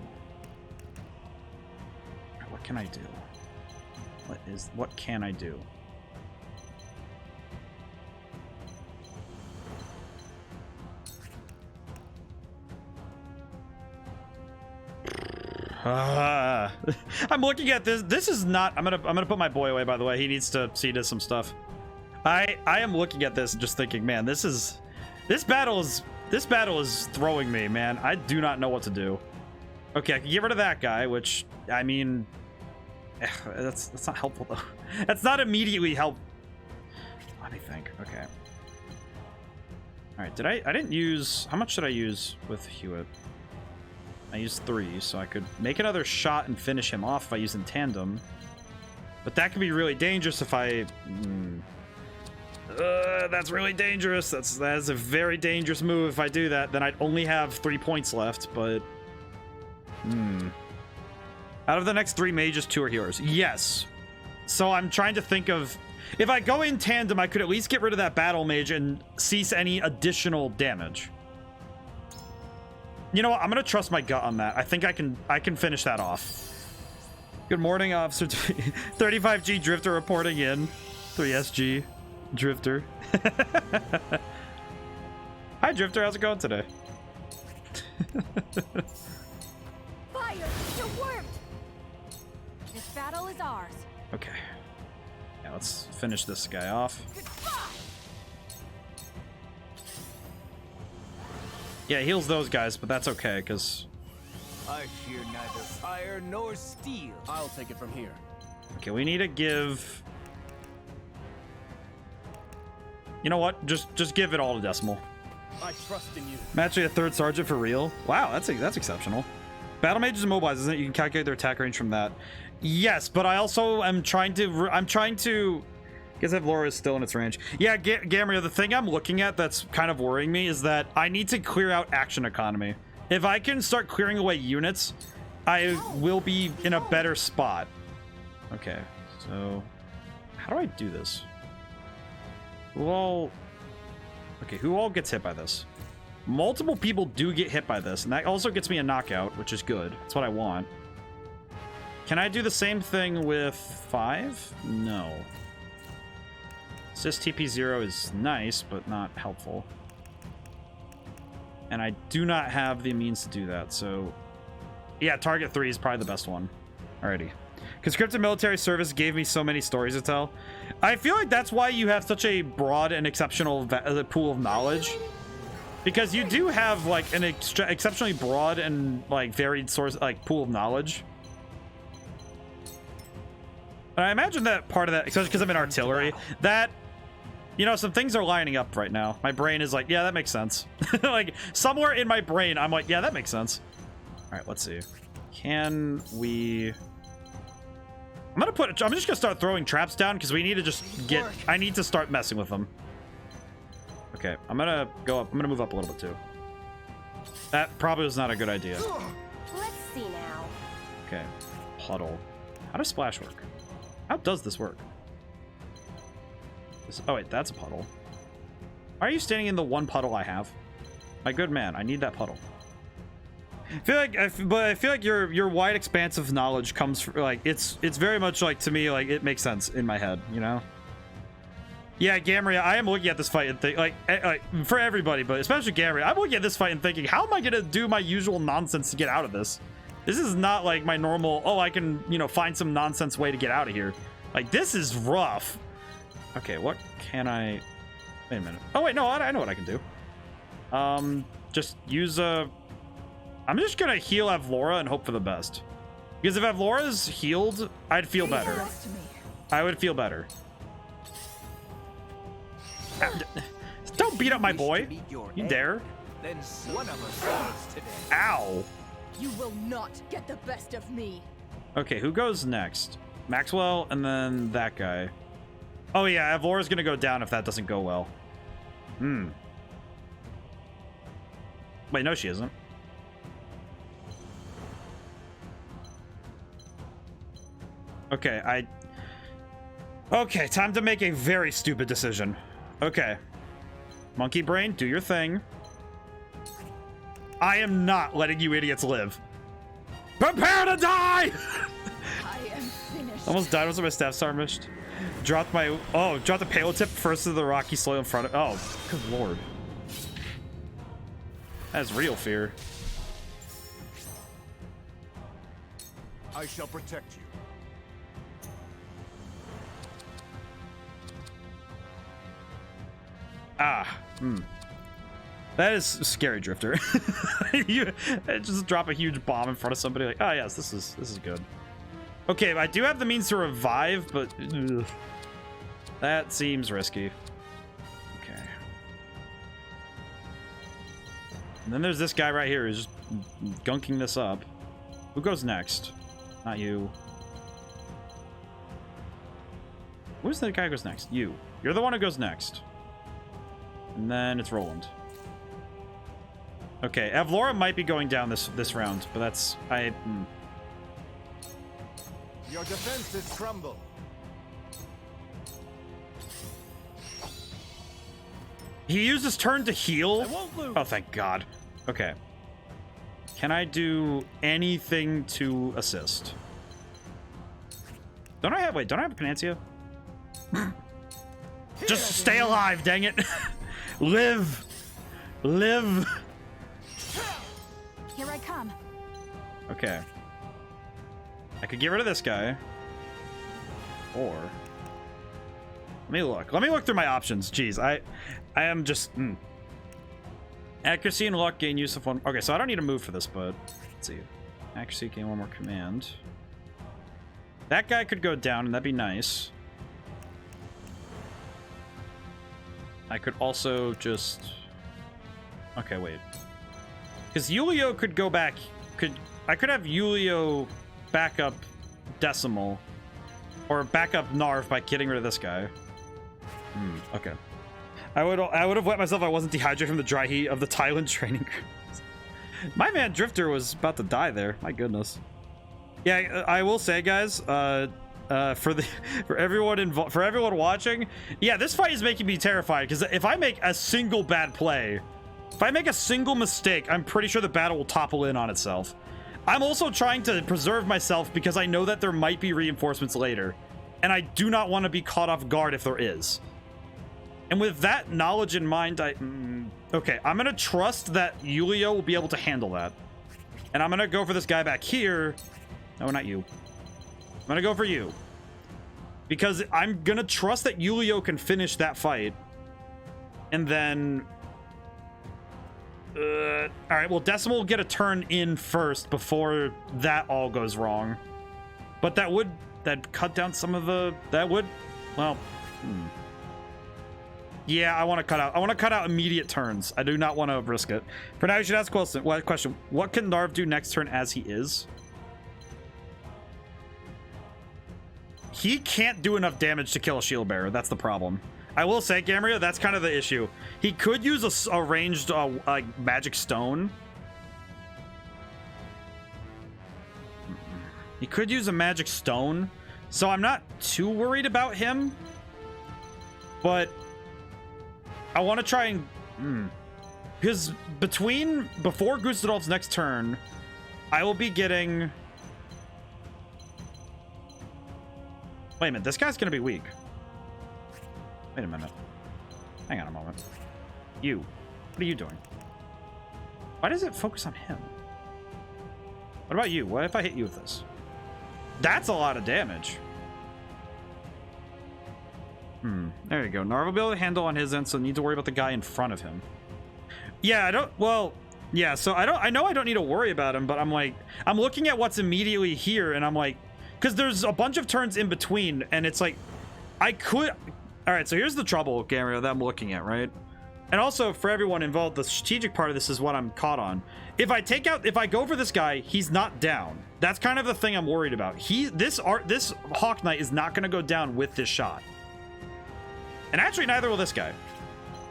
What can I do? What can I do? I'm looking at this. This is not. I'm gonna put my boy away. By the way, he needs to see to some stuff. I am looking at this and just thinking, man, this battle is throwing me, man. I do not know what to do. Okay, I can get rid of that guy, which I mean, that's not helpful though. That's not immediately help. Let me think. Okay. All right. I didn't use. How much did I use with Hewitt? I used 3, so I could make another shot and finish him off by using Tandem. But that could be really dangerous if I... that's really dangerous. That is a very dangerous move. If I do that, then I'd only have 3 points left, but... Out of the next 3 mages, 2 are healers. Yes. So I'm trying to think of, if I go in tandem, I could at least get rid of that battle mage and cease any additional damage. You know what? I'm gonna trust my gut on that. I think I can finish that off. Good morning, officer. 35G Drifter reporting in. 3SG Drifter. Hi, Drifter. How's it going today? Fire! It worked! This battle is ours. Okay. Yeah, let's finish this guy off. Yeah, it heals those guys, but that's okay, because... I fear neither fire nor steel. I'll take it from here. Okay, we need to give... You know what? Just give it all to Decimal. I trust in you. I'm actually a third sergeant for real. Wow, that's exceptional. Battle mages immobilized, isn't it? You can calculate their attack range from that. Yes, but I also am trying to... I guess Laura is still in its range. Yeah, Gamria, the thing I'm looking at that's kind of worrying me is that I need to clear out action economy. If I can start clearing away units, I will be in a better spot. Okay, so... How do I do this? Who all gets hit by this? Multiple people do get hit by this, and that also gets me a knockout, which is good. That's what I want. Can I do the same thing with 5? No. Sys TP0 is nice, but not helpful. And I do not have the means to do that, so... Yeah, target 3 is probably the best one. Alrighty. Conscripted military service gave me so many stories to tell. I feel like that's why you have such a broad and exceptional pool of knowledge. Because you do have, like, an exceptionally broad and, like, varied source, like, pool of knowledge. And I imagine that part of that, especially because I'm in artillery, that... You know, some things are lining up right now. My brain is like, yeah, that makes sense. Like, somewhere in my brain, I'm like, yeah, that makes sense. All right, let's see. Can we... I'm just gonna start throwing traps down because we need to just get... I need to start messing with them. Okay, I'm gonna go up. I'm gonna move up a little bit too. That probably was not a good idea. Let's see now. Okay, puddle. How does splash work? How does this work? Oh wait, that's a puddle. Why are you standing in the one puddle I have? My good man, I need that puddle. I feel like your wide expanse of knowledge comes from, like, it's very much like, to me, like, it makes sense in my head, you know? Yeah, Gamria, I am looking at this fight and think, like for everybody, but especially Gamria, I'm looking at this fight and thinking, how am I gonna do my usual nonsense to get out of this? This is not like my normal, oh, I can, you know, find some nonsense way to get out of here. Like, this is rough. Okay, what can I... Wait a minute. Oh, wait, no, I know what I can do. Just use a... I'm just gonna heal Avlora and hope for the best. Because if Avlora's healed, I'd feel better. I would feel better. Don't beat up my boy. You dare? Then one of us falls today. Ow. You will not get the best of me. Okay, who goes next? Maxwell and then that guy. Oh yeah, Avlora's gonna go down if that doesn't go well. Wait, no she isn't. Okay, Okay, time to make a very stupid decision. Okay. Monkey brain, do your thing. I am not letting you idiots live. Prepare to die! I am finished. Almost died. Was my staff sarmished? Dropped the payload tip first to the rocky soil in front of... Oh, good lord. That's real fear. I shall protect you. That is scary, Drifter. You just drop a huge bomb in front of somebody like, oh yes, this is good. Okay, I do have the means to revive, but ugh, that seems risky. Okay. And then there's this guy right here who's just gunking this up. Who goes next? Not you. Who's the guy who goes next? You. You're the one who goes next. And then it's Roland. Okay, Avlora might be going down this round, but that's... Your defenses crumble. He used his turn to heal. I won't lose. Oh, thank God. Okay. Can I do anything to assist? Don't I have a Panacea? Just stay alive, dang it. Live. Live. Here I come. Okay. I could get rid of this guy. Or let me look. Let me look through my options. Jeez, I am just accuracy and luck gain use of one. Okay, so I don't need to move for this, but let's see. Accuracy gain one more command. That guy could go down, and that'd be nice. I could also just... Okay, wait. Because Yulio could go back... I could have Yulio back up Decimal. Or back up Narv by getting rid of this guy. Okay. I would have wet myself if I wasn't dehydrated from the dry heat of the Thailand training grounds. My man Drifter was about to die there. My goodness. Yeah, I will say, guys, for everyone watching, yeah, this fight is making me terrified because if I make a single bad play, if I make a single mistake, I'm pretty sure the battle will topple in on itself. I'm also trying to preserve myself because I know that there might be reinforcements later, and I do not want to be caught off guard if there is. And with that knowledge in mind, okay, I'm gonna trust that Yulio will be able to handle that, and I'm gonna go for this guy back here. No, not you. I'm gonna go for you. Because I'm gonna trust that Yulio can finish that fight. And then... Alright, well, Decimal will get a turn in first before that all goes wrong. But that'd cut down some of the... That would... Well... Yeah, I want to cut out immediate turns. I do not want to risk it. For now, you should ask question. What can Narv do next turn as he is? He can't do enough damage to kill a shield bearer. That's the problem. I will say, Gamria, that's kind of the issue. He could use a ranged magic stone. He could use a magic stone. So I'm not too worried about him. But I want to try and... Because before Gustadolf's next turn, I will be getting... Wait a minute, this guy's gonna be weak. Wait a minute. Hang on a moment. You. What are you doing? Why does it focus on him? What about you? What if I hit you with this? That's a lot of damage. There you go. Narv will be able to handle on his end, so need to worry about the guy in front of him. Yeah, so I know I don't need to worry about him, but I'm looking at what's immediately here, and I'm like, because there's a bunch of turns in between, and it's like, I could... Alright, so here's the trouble, Gamera, that I'm looking at, right? And also, for everyone involved, the strategic part of this is what I'm caught on. If I go for this guy, he's not down. That's kind of the thing I'm worried about. This Hawk Knight is not going to go down with this shot. And actually, neither will this guy.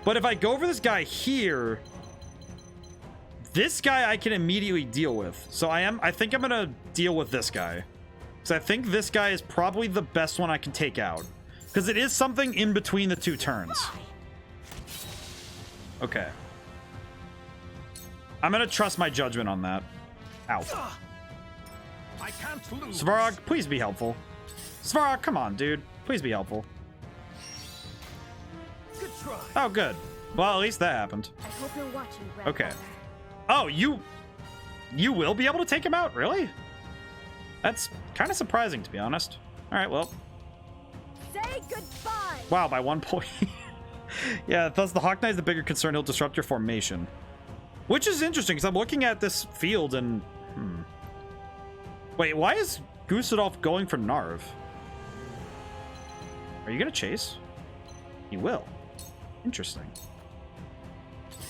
But if I go for this guy here... This guy I can immediately deal with. So I think I'm going to deal with this guy. So I think this guy is probably the best one I can take out. Because it is something in between the two turns. Okay. I'm going to trust my judgment on that. Ow. I can't lose. Svarog, please be helpful. Svarog, come on, dude. Please be helpful. Good try. Oh, good. Well, at least that happened. I hope you're watching, Okay. grandfather. Oh, you will be able to take him out? Really? That's kind of surprising, to be honest. All right, well. Say goodbye. Wow, by 1 point. Yeah, thus the Hawk Knight is the bigger concern. He'll disrupt your formation. Which is interesting, because I'm looking at this field and... Wait, why is Gustadolf going for Narv? Are you going to chase? He will. Interesting.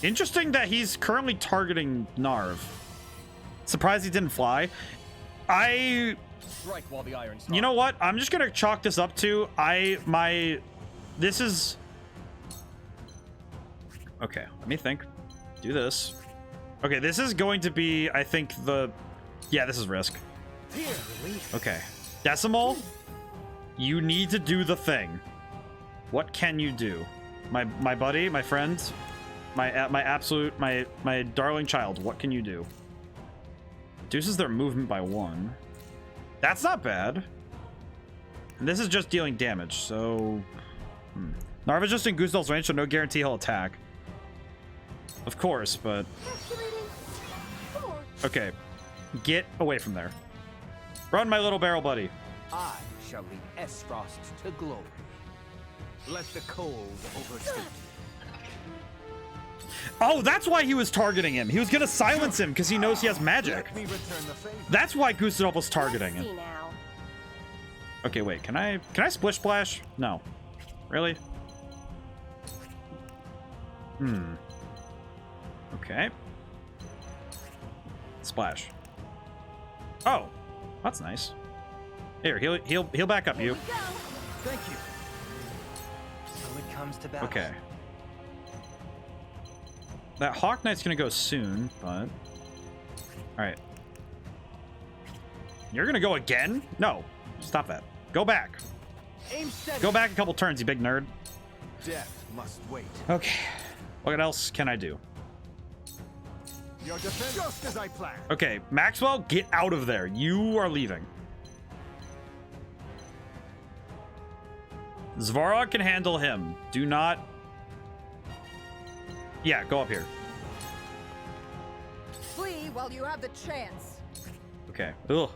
Interesting that he's currently targeting Narv. Surprised he didn't fly. Strike while the iron's You know what? I'm just gonna chalk this up to this is okay. Let me think. Do this. Okay, this is going to be, I think, this is risk. Here, Okay, Decimal, you need to do the thing. What can you do? My buddy, my friend, my absolute, my darling child. What can you do? Reduces their movement by 1. That's not bad. And this is just dealing damage, so... Narva's just in Gustaf's range, so no guarantee he'll attack. Of course, but... Okay. Get away from there. Run, my little barrel buddy. I shall lead Esfrost to glory. Let the cold overtake you. Oh, that's why he was targeting him. He was gonna silence him because he knows he has magic. Let me return the favor. That's why Gustaf was targeting Let's see him. now. Okay, wait. Can I splish splash? No. Really? Okay. Splash. Oh, that's nice. Here, he'll back up Here you. we go. Thank you. So it comes to battle. Okay. That Hawk Knight's gonna go soon, but... Alright. You're gonna go again? No. Stop that. Go back. Aim steady. Go back a couple turns, you big nerd. Death must wait. Okay. What else can I do? Your defense just as I planned. Okay, Maxwell, get out of there. You are leaving. Svarog can handle him. Do not... Yeah, go up here. Flee while you have the chance. Okay. Ugh.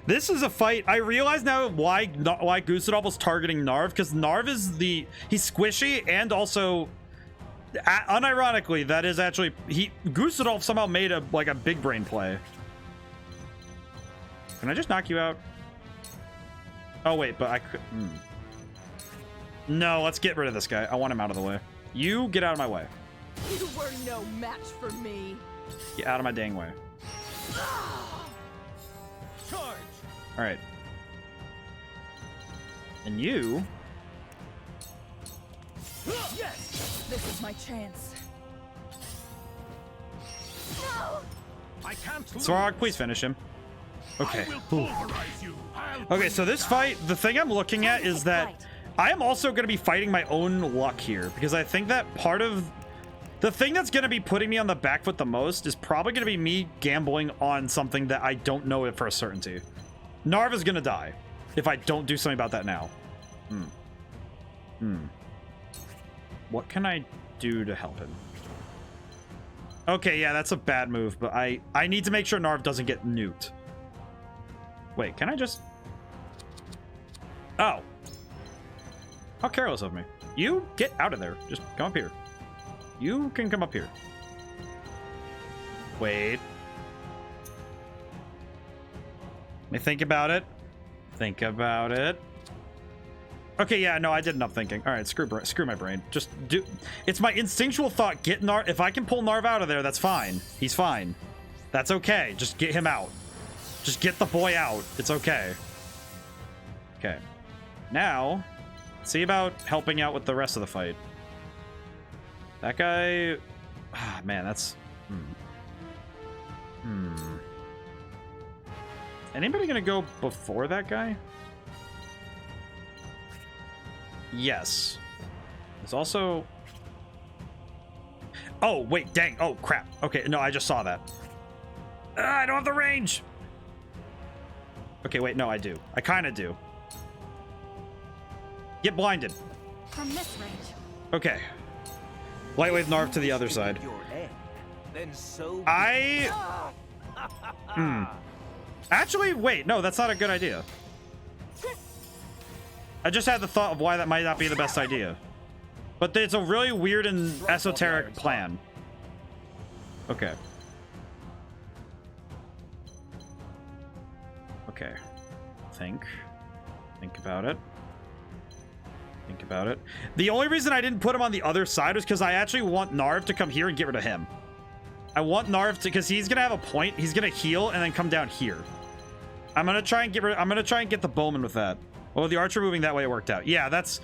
This is a fight. I realize now why Gustaf was targeting Narv, because Narv is he's squishy, and also unironically that is actually Gustaf somehow made a big brain play. Can I just knock you out? Oh wait, but I could. No, let's get rid of this guy. I want him out of the way. You get out of my way. You were no match for me. Get out of my dang way. Charge! All right. And you. Yes! This is my chance. No! I can't lose. Svarog, please finish him. Okay. I will pulverize you. I'll Okay, bring so you this down. fight, the thing I'm looking at is that I am also going to be fighting my own luck here, because I think that part of the thing that's going to be putting me on the back foot the most is probably going to be me gambling on something that I don't know it for a certainty. Narv is going to die if I don't do something about that now. What can I do to help him? Okay, yeah, that's a bad move, but I need to make sure Narv doesn't get nuked. Wait, can I just... Oh. How careless of me. You get out of there. Just come up here. You can come up here. Wait. Let me think about it. Think about it. Okay, yeah, no, I did enough thinking. All right, screw my brain. Just do... It's my instinctual thought. Get Narv... If I can pull Narv out of there, that's fine. He's fine. That's okay. Just get him out. Just get the boy out. It's okay. Okay. Now, see about helping out with the rest of the fight. That guy... Ah, man, that's... Anybody gonna go before that guy? Yes. There's also... Oh, wait, dang. Oh, crap. Okay, no, I just saw that. I don't have the range! Okay, wait, no, I do. I kind of do. Get blinded. From this range. Okay. Lightweight Narv to the other side. Your end. Then so Actually, wait, no, that's not a good idea. I just had the thought of why that might not be the best idea. But it's a really weird and esoteric plan. Okay. Okay. Think about it. Think about it. The only reason I didn't put him on the other side was because I actually want Narv to come here and get rid of him. I want Narv to, because he's gonna have a point. He's gonna heal and then come down here. I'm gonna try and get the bowman with that. Well, the archer moving that way worked out. Yeah, that's...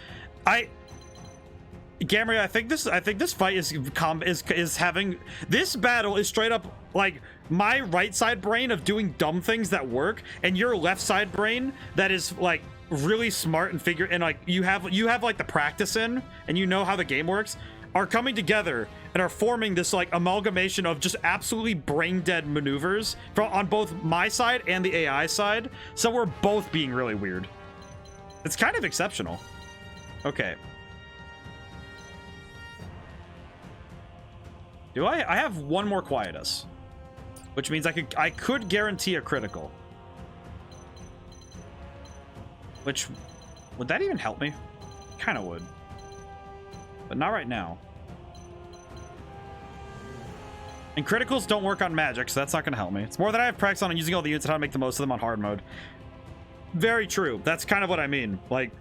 Gamera, I think this fight is having, this battle is straight up like my right side brain of doing dumb things that work, and your left side brain that is like really smart and like you have like the practice in, and you know how the game works, are coming together and are forming this like amalgamation of just absolutely brain dead maneuvers on both my side and the AI side. So we're both being really weird. It's kind of exceptional. Okay. Do I have one more quietus, which means I could guarantee a critical. Which, would that even help me? Kind of would, but not right now. And criticals don't work on magic, so that's not going to help me. It's more that I have practice on using all the units and how to make the most of them on hard mode. Very true. That's kind of what I mean. Like,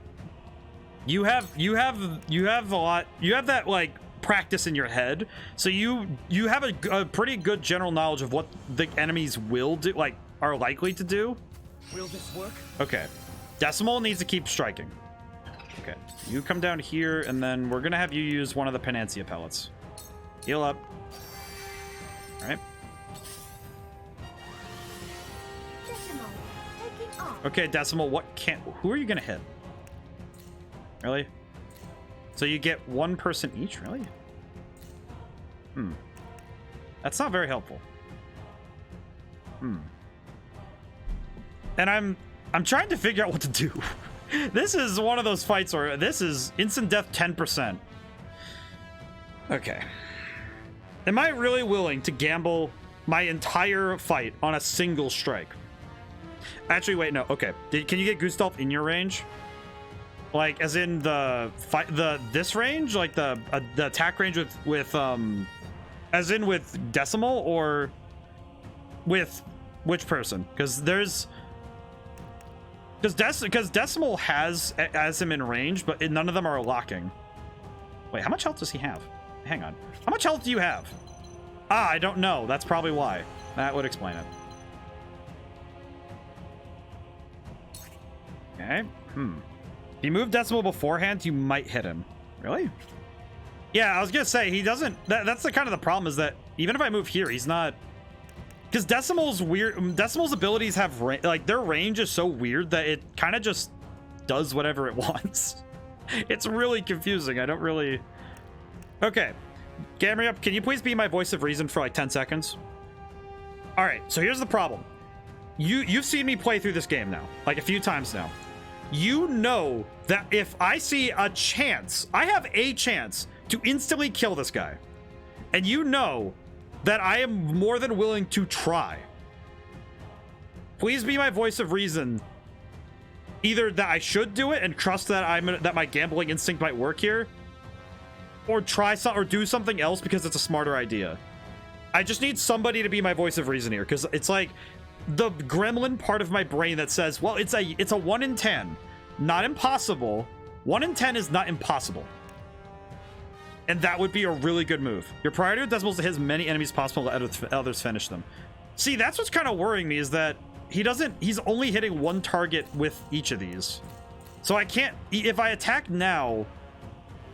you have a lot. You have that like practice in your head, so you have a pretty good general knowledge of what the enemies will do, like are likely to do. Will this work? Okay, Decimal needs to keep striking. Okay, you come down here, and then we're gonna have you use one of the Panacea pellets. Heal up. All right. Decimal, taking off. Okay, Decimal. Who are you gonna hit? Really? So you get one person each, really? That's not very helpful. And I'm trying to figure out what to do. This is one of those fights where this is instant death 10%. Okay. Am I really willing to gamble my entire fight on a single strike? Actually, wait, no. Okay. Can you get Gustave in your range? Like, as in this range, like the attack range with as in with Decimal, or with which person? Because Decimal has him in range, but none of them are locking. Wait, how much health does he have? Hang on. How much health do you have? Ah, I don't know. That's probably why. That would explain it. Okay. If you move Decimal beforehand, you might hit him. Really? Yeah, I was gonna say, he doesn't... That's the kind of the problem, is that even if I move here, he's not... Because Decimal's weird... Decimal's abilities have... Like, their range is so weird that it kind of just does whatever it wants. It's really confusing. I don't really... Okay. Gamera, can you please be my voice of reason for like 10 seconds? Alright, so here's the problem. You've seen me play through this game now. Like, a few times now. You know that if I see a chance, I have a chance to instantly kill this guy. And you know that I am more than willing to try. Please be my voice of reason. Either that I should do it and trust that that my gambling instinct might work here, or do something else because it's a smarter idea. I just need somebody to be my voice of reason here, because it's like the gremlin part of my brain that says, well, it's a 1 in 10, not impossible. 1 in 10 is not impossible, and that would be a really good move. Your priority with Decimal is to hit as many enemies as possible, let others finish them. See, that's what's kind of worrying me, is that he's only hitting one target with each of these, so I can't. If I attack now,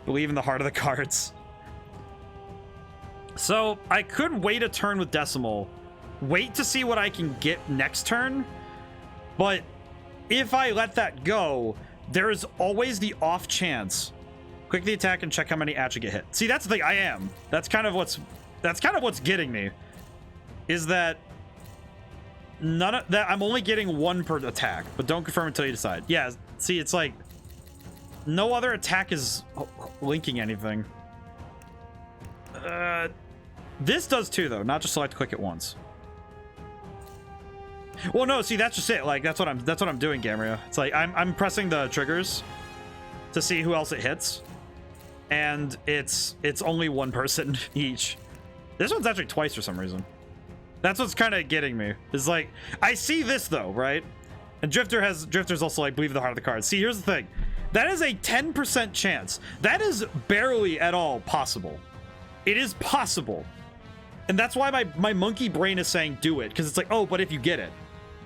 believe in the heart of the cards. So I could wait a turn with Decimal, wait to see what I can get next turn, but if I let that go, there is always the off chance. Click the attack and check how many actually get hit. See, that's the thing. That's kind of what's getting me, is that none of that. I'm only getting one per attack, but don't confirm until you decide. Yeah, see, it's like no other attack is linking anything. This does too, though. Not just select click it once. Well, no, see, that's just it. Like, that's what I'm doing, Gamera. It's like I'm pressing the triggers to see who else it hits, and it's only one person each. This one's actually twice for some reason. That's what's kind of getting me. Is like, I see this though, right? And Drifter's also like, believe in the heart of the cards. See, here's the thing. That is a 10% chance. That is barely at all possible. It is possible. And that's why my monkey brain is saying do it, because it's like, oh, but if you get it,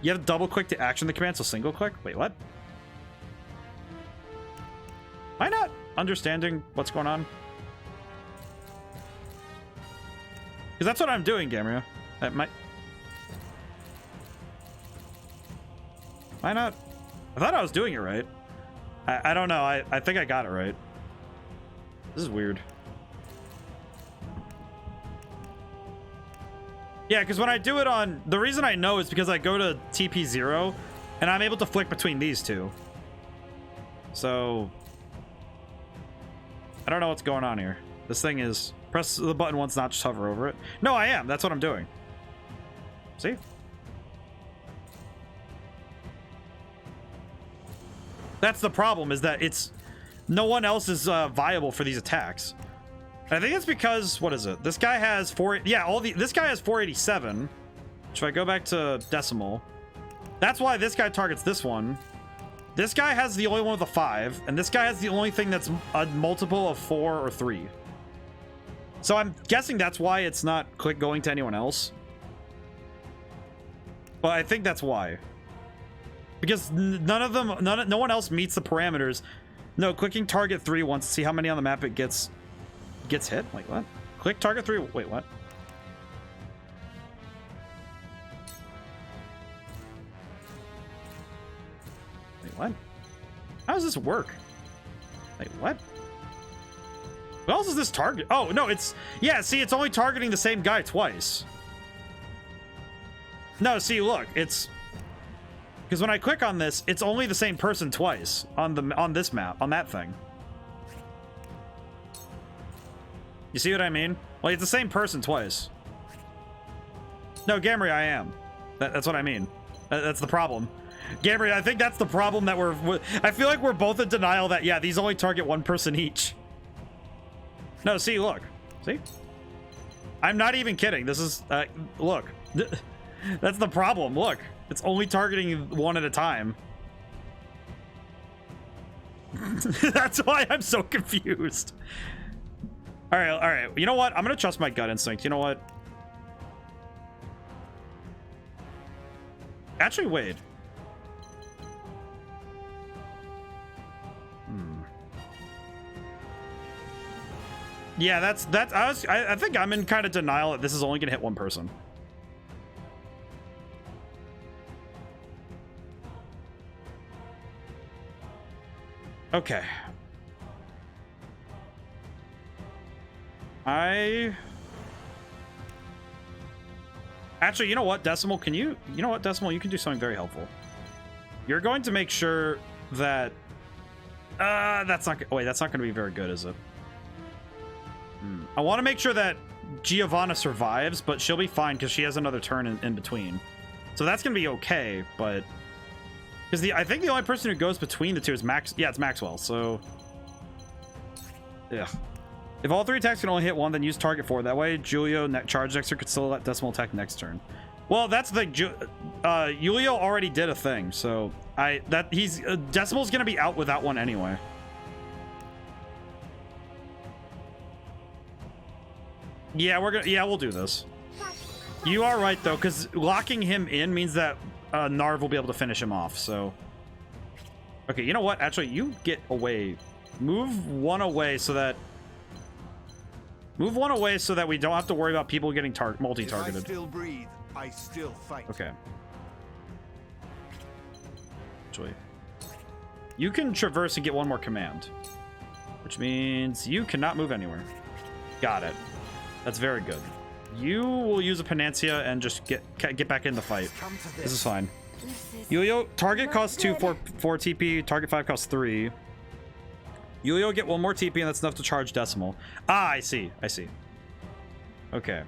you have to double click to action the command, so single click. Wait, what? Am I not understanding what's going on? Because that's what I'm doing, Gamera. That might... Why not? I thought I was doing it right. I don't know. I think I got it right. This is weird. Yeah, because when I do it on... The reason I know is because I go to TP0 and I'm able to flick between these two. So... I don't know what's going on here. This thing is... Press the button once, not just hover over it. No, I am. That's what I'm doing. See? That's the problem, is that it's... No one else is viable for these attacks. I think it's because, what is it? This guy has this guy has 487. If I go back to decimal, that's why this guy targets this one. This guy has the only one with a 5, and this guy has the only thing that's a multiple of 4 or 3. So I'm guessing that's why it's not going to anyone else. But I think that's why. Because no one else meets the parameters. No, clicking target 3 once to see how many on the map it gets hit. Wait, what? Click target 3. Wait, what? Wait, what? How does this work? Wait, what? What else is this target? Oh, no, it's... Yeah, see, it's only targeting the same guy twice. No, see, look, it's... Because when I click on this, it's only the same person twice on this map, on that thing. You see what I mean? Like, it's the same person twice. No, Gamry, I am. That's what I mean. That's the problem. Gamry, I think that's the problem that I feel like we're both in denial that, yeah, these only target one person each. No, see, look. See? I'm not even kidding. This is, look. That's the problem. Look. It's only targeting one at a time. That's why I'm so confused. All right. You know what? I'm going to trust my gut instinct. You know what? Actually, wait. Yeah, that's I think I'm in kind of denial that this is only going to hit one person. Okay. Actually, you know what, Decimal, you know what, Decimal, you can do something very helpful. You're going to make sure that... that's not going to be very good, is it? I want to make sure that Giovanna survives, but she'll be fine because she has another turn in between. So that's going to be okay, but... Because I think the only person who goes between the two is Max. Yeah, it's Maxwell, so... Yeah. If all 3 attacks can only hit one, then use target 4. That way, Julio charge next turn could still let Decimal attack next turn. Well, that's the... Julio already did a thing, so... Decimal's gonna be out with that one anyway. Yeah, we'll do this. You are right, though, because locking him in means that Narv will be able to finish him off, so... Okay, you know what? Actually, you get away. Move one away so that... Move one away so that we don't have to worry about people getting multi-targeted. If I still breathe, I still fight. Okay. Actually, you can traverse and get one more command, which means you cannot move anywhere. Got it. That's very good. You will use a Panancia and just get back in the fight. This is fine. Yo-Yo, target costs 2 for 4 TP, target 5 costs 3. Yo-Yo get 1 more TP and that's enough to charge Decimal. Ah, I see. Okay.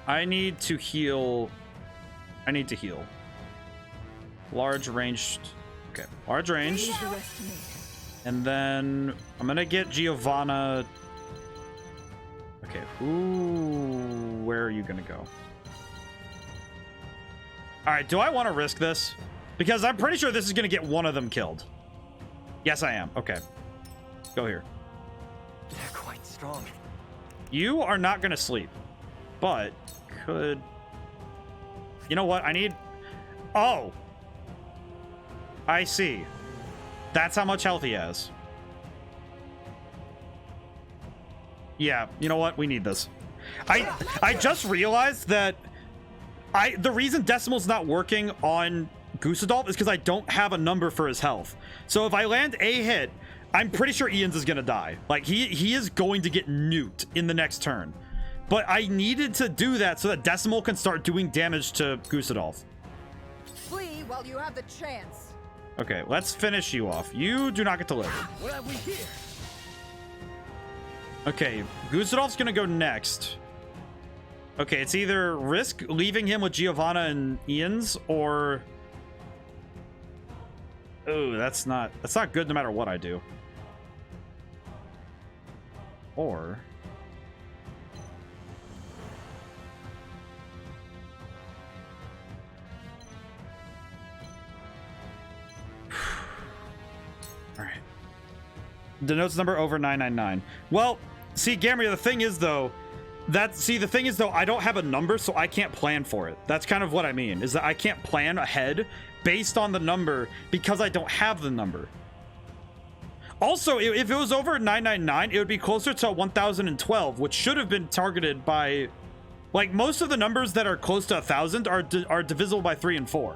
I need to heal. Large ranged. Okay, large ranged. And then I'm gonna get Giovanna. Okay, where are you gonna go? All right, do I want to risk this? Because I'm pretty sure this is gonna get one of them killed. Yes, I am. Okay, go here. They're quite strong. You are not gonna sleep, but could... You know what? I need... Oh! I see. That's how much health he has. Yeah, you know what? We need this. I just realized that the reason Decimal's not working on Goosadolf is because I don't have a number for his health. So if I land a hit, I'm pretty sure Ian's is gonna die. Like he is going to get nuked in the next turn. But I needed to do that so that Decimal can start doing damage to Goosadolf. Flee while you have the chance. Okay, let's finish you off. You do not get to live. What have we here? Okay, Goosadolf's gonna go next. Okay, it's either risk leaving him with Giovanna and Ian's, or... Oh, that's not good no matter what I do. Or... Alright. Denotes number over 999. Well, see, Gamriel, the thing is, though, I don't have a number, so I can't plan for it. That's kind of what I mean, is that I can't plan ahead based on the number because I don't have the number. Also, if it was over 999, it would be closer to 1012, which should have been targeted by... Like, most of the numbers that are close to 1000 are divisible by 3 and 4.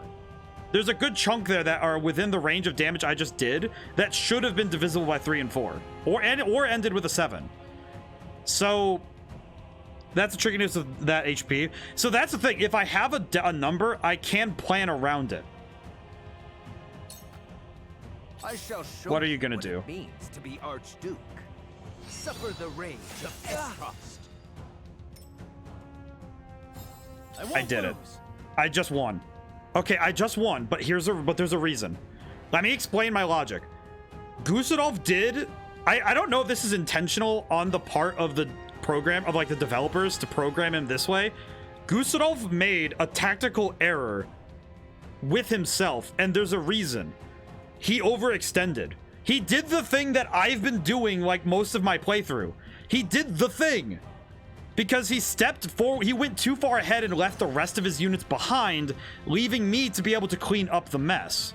There's a good chunk there that are within the range of damage I just did that should have been divisible by 3 and 4. Or ended with a 7. So... That's the trickiness of that HP. So that's the thing. If I have a number, I can plan around it. I shall show What are you gonna what do? It means to be Archduke. Suffer the rage of Esfrost. I did it. I just won. Okay, I just won, but there's a reason. Let me explain my logic. Goosadolf did... I don't know if this is intentional on the part of the program, of like the developers to program him this way. Goosadolf made a tactical error with himself, and there's a reason. He overextended. He did the thing that I've been doing like most of my playthrough. He did the thing. Because he stepped forward, he went too far ahead and left the rest of his units behind, leaving me to be able to clean up the mess.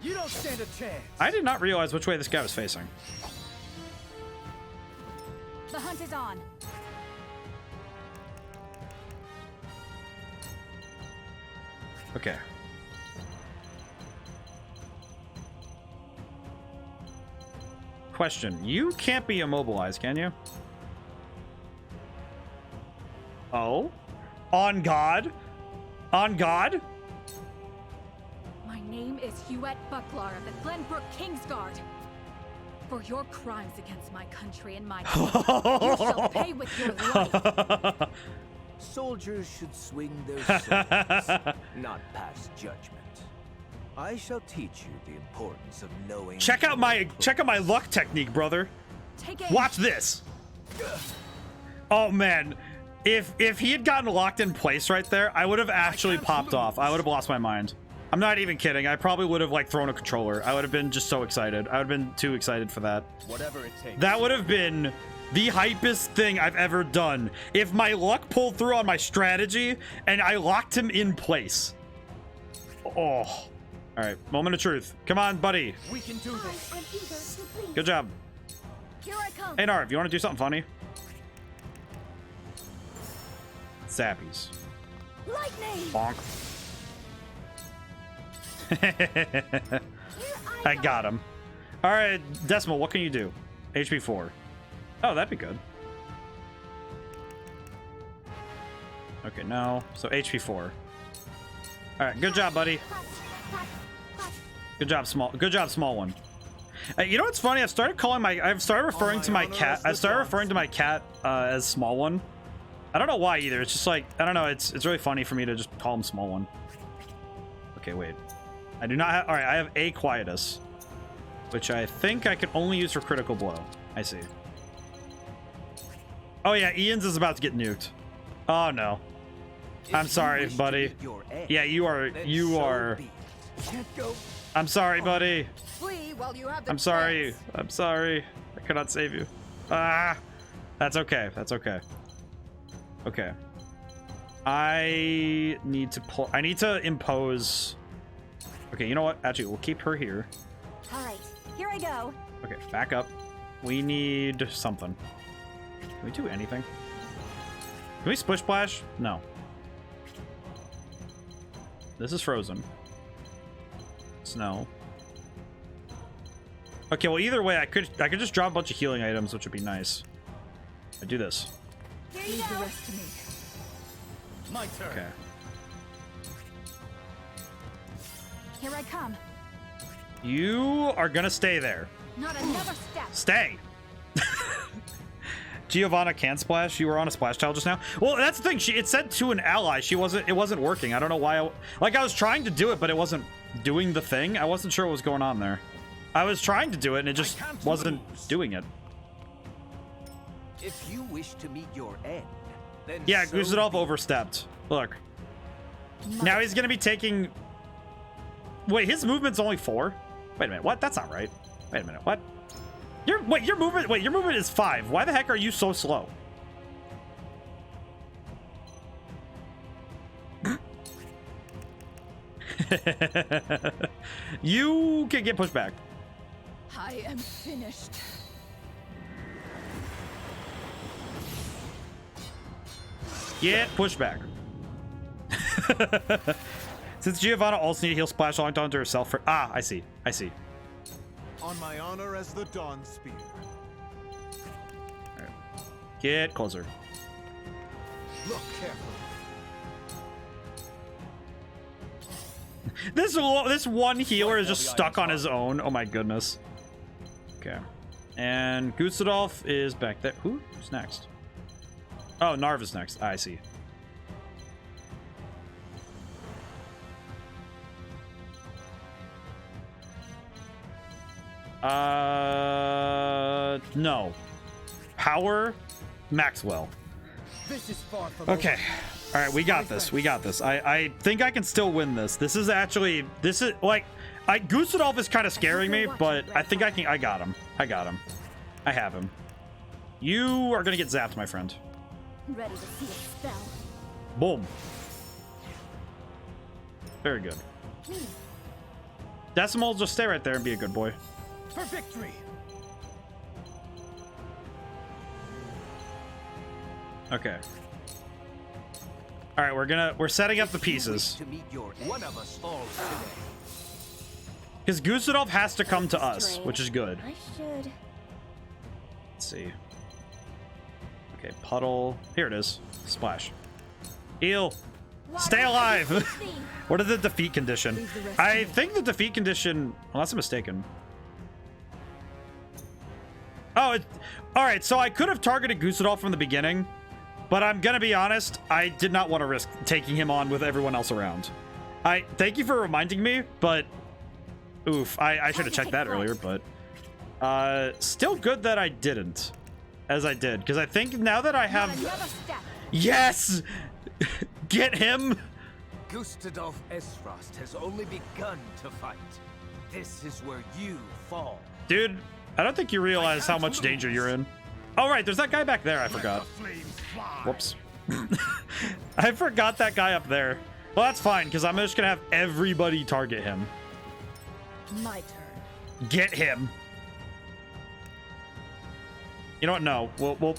You don't stand a chance. I did not realize which way this guy was facing. The hunt is on. Okay. Question. You can't be immobilized, can you? Oh? On God? On God? My name is Huette Bucklar of the Glenbrook Kingsguard. For your crimes against my country and my people, you shall pay with your life. Soldiers should swing their swords, not pass judgment. I shall teach you the importance of knowing. Check out my luck technique, brother. Watch this. Oh man, if he had gotten locked in place right there, I would have actually popped off. I would have lost my mind. I'm not even kidding. I probably would have like thrown a controller. I would have been just so excited. I would have been too excited for that. Whatever it takes. That would have been the hypest thing I've ever done. If my luck pulled through on my strategy and I locked him in place. Oh. All right, moment of truth. Come on, buddy. We can do this. I am eager to please. Good job. Here I come. Hey, Narv, you want to do something funny? Zappies. Lightning. Bonk. I got him. All right, Decimal, what can you do? HP 4. Oh, that'd be good. Okay, no. So HP 4. All right, good job, buddy. Good job, small one. You know what's funny? I've started referring to my cat. I started referring to my cat as small one. I don't know why either. It's just like, I don't know. It's really funny for me to just call him small one. Okay, wait. I do not have. All right, I have a quietus, which I think I can only use for critical blow. I see. Oh yeah, Ian's is about to get nuked. Oh no. I'm sorry, buddy. Yeah, you are. Can't go. I'm sorry, buddy. Flee while you have the I'm sorry. chance. I'm sorry. I cannot save you. Ah, that's okay. That's okay. Okay. I need to impose. Okay, you know what? Actually, we'll keep her here. All right, here I go. Okay, back up. We need something. Can we do anything? Can we splish splash? No. This is frozen. Snow. Okay, well either way, I could just drop a bunch of healing items, which would be nice. I do this. Leave the rest to me. My turn. Okay. Here I come. You are gonna stay there. Not another step. Stay. Giovanna can splash. You were on a splash tile just now. Well, that's the thing. It said to an ally. It wasn't working. I don't know why. I was trying to do it, but it wasn't doing the thing. I wasn't sure what was going on there. I was trying to do it, and it just wasn't doing it. If you wish to meet your end, then Yeah, so Guzidov be it. overstepped. Look. Now he's gonna be taking. Wait, his movement's only 4. Wait a minute. What? That's not right. Wait a minute. What? Your movement is 5. Why the heck are you so slow? You can get pushed back. I am finished. Get pushed back. Since Giovanna also needed heal splash locked onto herself for I see. On my honor as the Dawn Spear. All right. Get closer. Look carefully. This one healer is just stuck on his own. Oh my goodness. Okay. And Gustadolf is back there. Who's next? Oh, Narv is next. I see. No. Power, Maxwell. This is far from Okay. All right, we got this. We got this. I think I can still win this. This is like, Gustadolf is kind of scaring me, but I think I got him. I have him. You are gonna get zapped, my friend. Ready to see a spell. Boom. Very good. Decimal, just stay right there and be a good boy. for victory. Okay. All right, we're setting up the pieces. To meet your one of us falls today. Because Gustadolf has to come to us, which is good. I should. Let's see. Okay, puddle. Here it is. Splash. Eel. Stay alive. What is the defeat condition? I think the defeat condition, unless I'm mistaken. Oh, all right. So I could have targeted Gustadolf from the beginning, but I'm gonna be honest. I did not want to risk taking him on with everyone else around. I thank you for reminding me, but oof, I should have checked that earlier. But still good that I didn't, as I did, because I think now that I have, yes, get him. Gustadolf Esfrost has only begun to fight. This is where you fall. Dude, I don't think you realize how much danger you're in. Oh, right, there's that guy back there. I forgot. Whoops. I forgot that guy up there. Well, that's fine, because I'm just going to have everybody target him. My turn. Get him. You know what? No.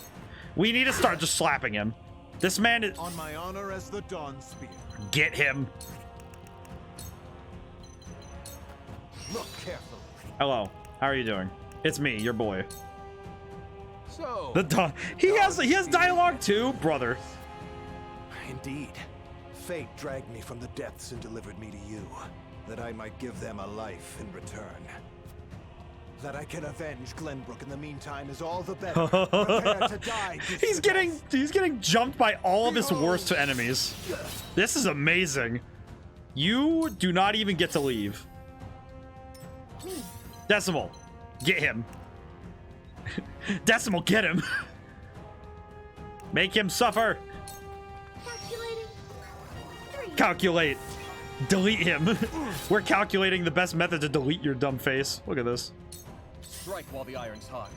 We need to start just slapping him. This man is... On my honor as the Dawn Spear. Get him. Look carefully. Hello. How are you doing? It's me, your boy. So, The Dawn. He has dialogue too, brother. Indeed. Fate dragged me from the depths and delivered me to you, that I might give them a life in return. That I can avenge Glenbrook in the meantime is all the better. Prepare to die. He's getting jumped by all of his worst enemies. This is amazing. You do not even get to leave. Decimal, get him. Decimal, get him. Make him suffer. Calculate. Delete him. We're calculating the best method to delete your dumb face. Look at this. Strike while the iron's hot.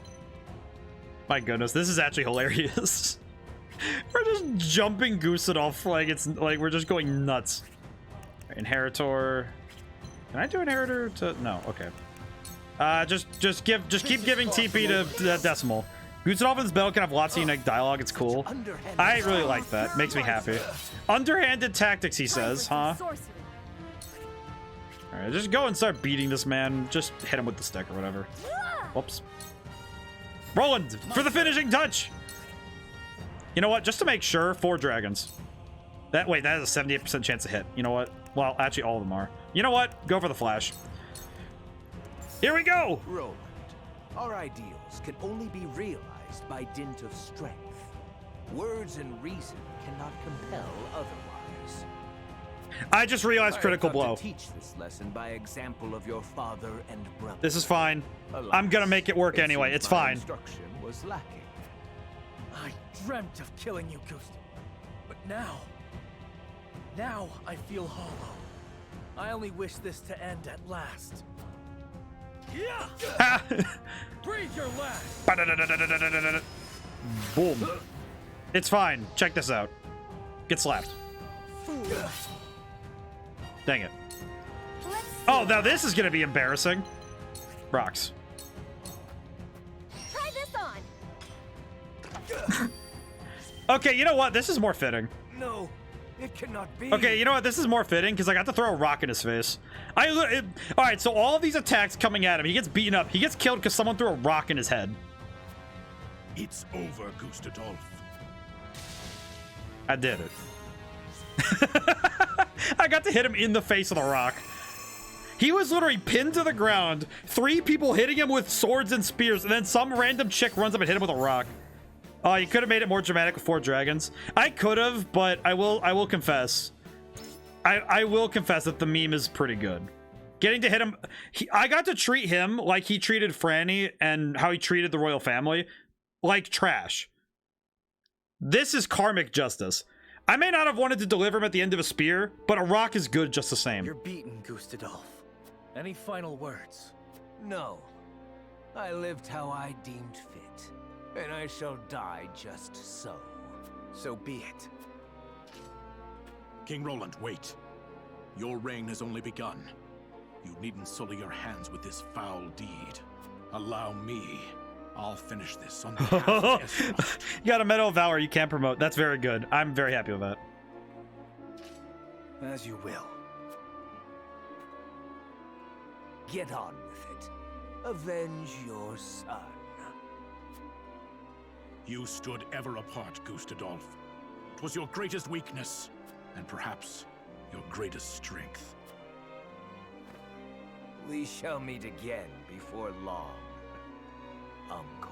My goodness, this is actually hilarious. We're just jumping Gustadolf like we're just going nuts. Inheritor. Can I do Inheritor to... No, okay. Just keep giving TP to Decimal. Gustadolfin's battle can have lots of unique dialogue. It's cool. I really like that. Makes me happy. Underhanded tactics, he says, huh? Alright, just go and start beating this man. Just hit him with the stick or whatever. Whoops. Roland, for the finishing touch! You know what? Just to make sure, 4 dragons. Wait, that is a 78% chance to hit. You know what? Well, actually, all of them are. You know what? Go for the flash. Here we go! Roland, our ideals can only be realized by dint of strength. Words and reason cannot compel otherwise. I just realized critical blow. To teach this lesson by example of your father and brother. This is fine. I'm gonna make it work anyway. It's fine. Instruction was lacking. I dreamt of killing you, Gust. But now I feel hollow. I only wish this to end at last. Yeah! Breathe your last! Boom. It's fine. Check this out. Get slapped. Dang it. Oh, now this is gonna be embarrassing. Rocks. Try this on. Okay, you know what? This is more fitting. No, it cannot be. Okay, you know what? This is more fitting because I got to throw a rock in his face. All right, so all of these attacks coming at him, he gets beaten up. He gets killed because someone threw a rock in his head. It's over, Gustadolf. I did it. I got to hit him in the face with a rock. He was literally pinned to the ground, 3 people hitting him with swords and spears, and then some random chick runs up and hit him with a rock. Oh, you could have made it more dramatic with 4 dragons. I could have, but I will confess. I will confess that the meme is pretty good. Getting to hit him, I got to treat him like he treated Franny and how he treated the royal family, like trash. This is karmic justice. I may not have wanted to deliver him at the end of a spear, but a rock is good just the same. You're beaten, Gustadolf. Any final words? No. I lived how I deemed fit, and I shall die just so. So be it. King Roland, wait. Your reign has only begun. You needn't sully your hands with this foul deed. Allow me. I'll finish this on behalf of Esrost. You got a Medal of Valor you can't promote. That's very good. I'm very happy with that. As you will. Get on with it. Avenge your son. You stood ever apart, Gustadolf. It was your greatest weakness, and perhaps your greatest strength. We shall meet again before long, Uncle.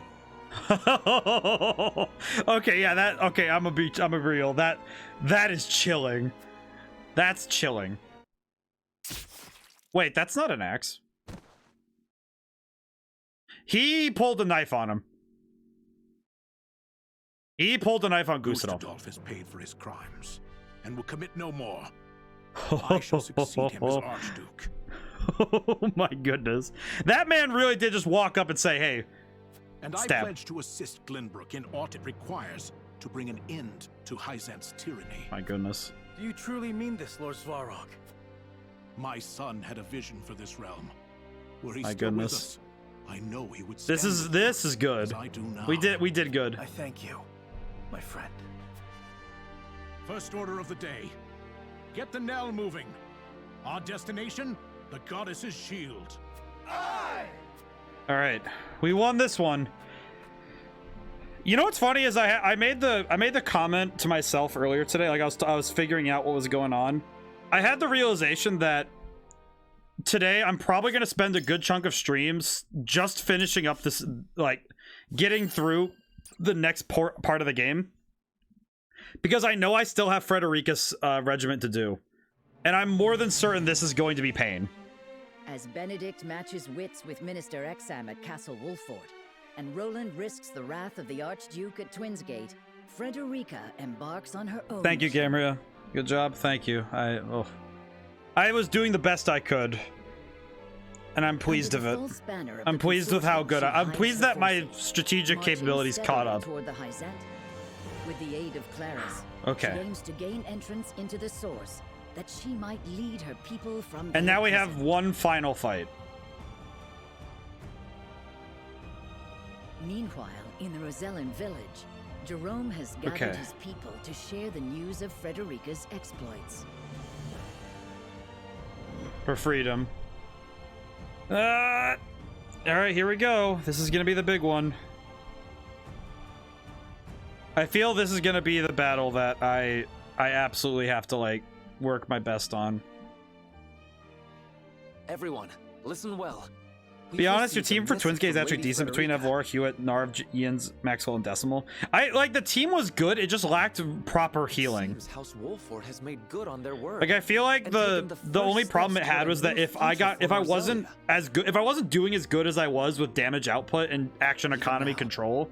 Okay, yeah, I'm a real. That is chilling. That's chilling. Wait, that's not an axe. He pulled a knife on him. He pulled a knife on Gustadolf. Gustadolf has paid for his crimes, and will commit no more. I shall succeed him as Archduke. Oh my goodness. That man really did just walk up and say, hey, and I stab. pledge to assist Glenbrook in aught it requires to bring an end to Hyzant's tyranny. My goodness. Do you truly mean this, Lord Svarog? My son had a vision for this realm. Were he My still goodness. with us, I know he would This is good. as I do now. We did good. I thank you, my friend. First order of the day. Get the knell moving. Our destination, the goddess's shield. All right, we won this one. You know what's funny is I made the comment to myself earlier today. Like I was figuring out what was going on. I had the realization that today I'm probably gonna spend a good chunk of streams just finishing up this, like getting through the next part of the game, because I know I still have Frederica's regiment to do, and I'm more than certain this is going to be pain. As Benedict matches wits with Minister Exam at Castle Wolford, and Roland risks the wrath of the Archduke at Twinsgate, Frederica embarks on her own. Thank you, Gamria. Good job. Thank you. I was doing the best I could, and I'm pleased of it. I'm pleased with how good I'm pleased that my strategic capabilities caught up. Toward the Hyzant. With the aid of Claris, Okay. she aims to gain entrance into the source, that she might lead her people from. And now we have one final fight. Meanwhile, in the Rosellan village, Jerome has gathered Okay. his people to share the news of Frederica's exploits. For freedom. Alright, here we go. This is gonna be the big one. I feel this is gonna be the battle that I absolutely have to, like, work my best on. Everyone, listen well. Be honest, your team for Twins Gate is actually decent between Evlora, Hewitt, Narv, Ian's, Maxwell, and Decimal. The team was good, it just lacked proper healing. Seems House Wolford has made good on their word. Like, I feel like the only problem it had was that if I wasn't doing as good as I was with damage output and action economy control,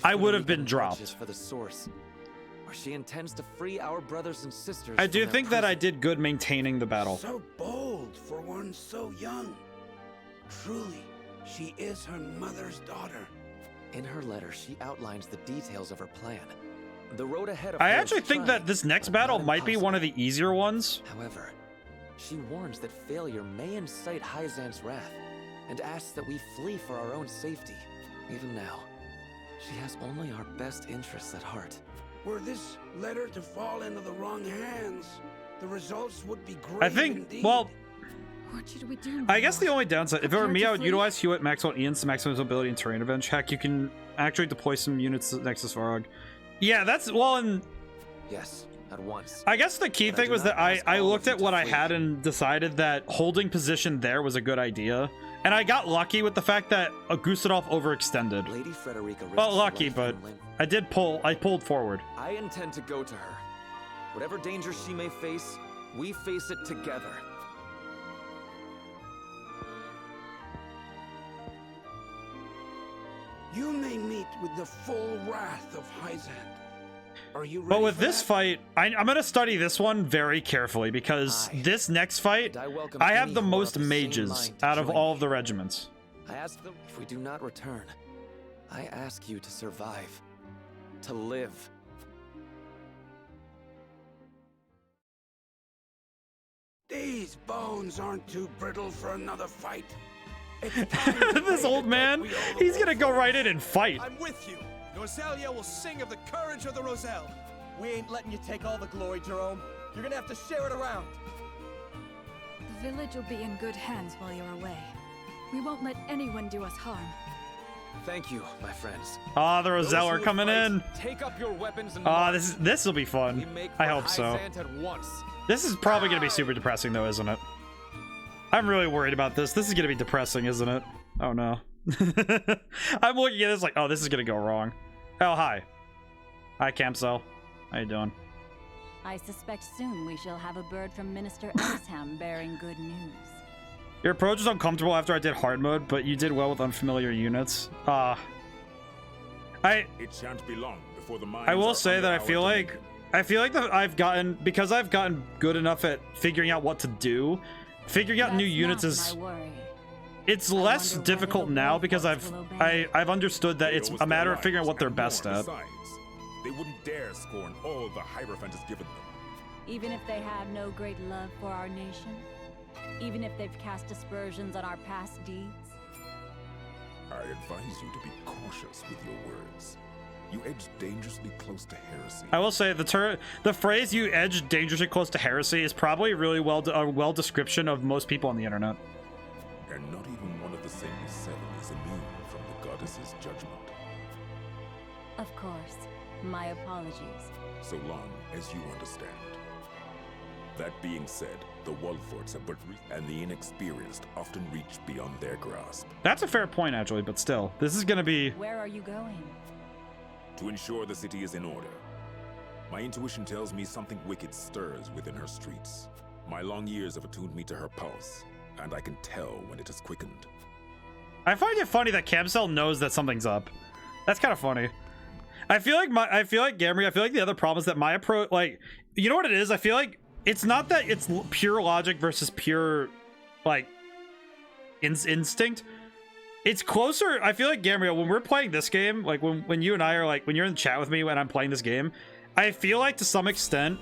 I would have been dropped. For the source, where she intends to free our brothers and sisters. I do think that I did good maintaining the battle. So bold for one so young. Truly, she is her mother's daughter. In her letter, she outlines the details of her plan. The road ahead of I her actually is think that trying, this next but battle not might be one of impossible. the easier ones. However, she warns that failure may incite Hyzan's wrath, and asks that we flee for our own safety. Even now, she has only our best interests at heart. Were this letter to fall into the wrong hands, the results would be great. I think, indeed. well, What should we do? I guess the only downside, if it were me, I would Prepare to utilize Hewitt, Maxwell, and Ian's to maximize mobility and terrain advantage. Heck, you can actually deploy some units next to Svarog. Yeah, that's, well, and Yes, at once. I guess the key But I thing do was not that ask I all looked of you at to what I flee. had and decided that holding position there was a good idea. And I got lucky with the fact that Gustavov overextended. Lady Frederica risks Well, lucky, life but and limb. I pulled forward. I intend to go to her. Whatever danger she may face, we face it together. You may meet with the full wrath of Hyzan. Are you ready But with for this that? fight, I'm going to study this one very carefully because Aye. this next fight, And I welcome I have any the who are most of the same mages mind to out of join all me. of the regiments. I ask them, if we do not return, I ask you to survive, to live. These bones aren't too brittle for another fight. It's time to This pay old the man, debt we owe the he's going to go Wolford. right in and fight. I'm with you. Nozelia will sing of the courage of the Roselle. We ain't letting you take all the glory, Jerome. You're gonna have to share it around. The village will be in good hands while you're away. We won't let anyone do us harm. Thank you, my friends. Ah, the Those Roselle who are would coming fight, in. Take up your weapons and Ah, march. this will be We fun. make I for hope so. Hyzant at once. This is probably going to be super depressing though, isn't it? I'm really worried about this. This is going to be depressing, isn't it? Oh no. I'm looking at this like, oh, this is going to go wrong. Oh, hi. Hi, Camcel. How you doing? I suspect soon we shall have a bird from Minister Elsham bearing good news. Your approach was uncomfortable after I did hard mode, but you did well with unfamiliar units. It shan't be long before the mines I will are say under that our dominion. I feel like that I've gotten good enough at figuring out what to do. Figuring out new units is it's less difficult now because I've understood that it's a matter of figuring out what they're best at. Besides, they wouldn't dare scorn all the Hierophant has given them. Even if they have no great love for our nation? Even if they've cast aspersions on our past deeds? I advise you to be cautious with your words. You edge dangerously close to heresy. I will say the phrase "you edge dangerously close to heresy" is probably really a well description of most people on the internet. And not even one of the Saintly Seven is immune from the goddess's judgment. Of course. My apologies. So long as you understand. That being said, the Wolfords have but and the inexperienced often reach beyond their grasp. That's a fair point, actually, but still, this is gonna be. Where are you going? To ensure the city is in order. My intuition tells me something wicked stirs within her streets. My long years have attuned me to her pulse, and I can tell when it has quickened. I find it funny that Camcel knows that something's up. That's kind of funny. I feel like Gamry, I feel like the other problem is that my approach, like, you know what it is? I feel like it's not that it's pure logic versus pure, like, instinct. It's closer. I feel like Gamriel, when we're playing this game, like when you and I are like, when you're in the chat with me when I'm playing this game, I feel like to some extent,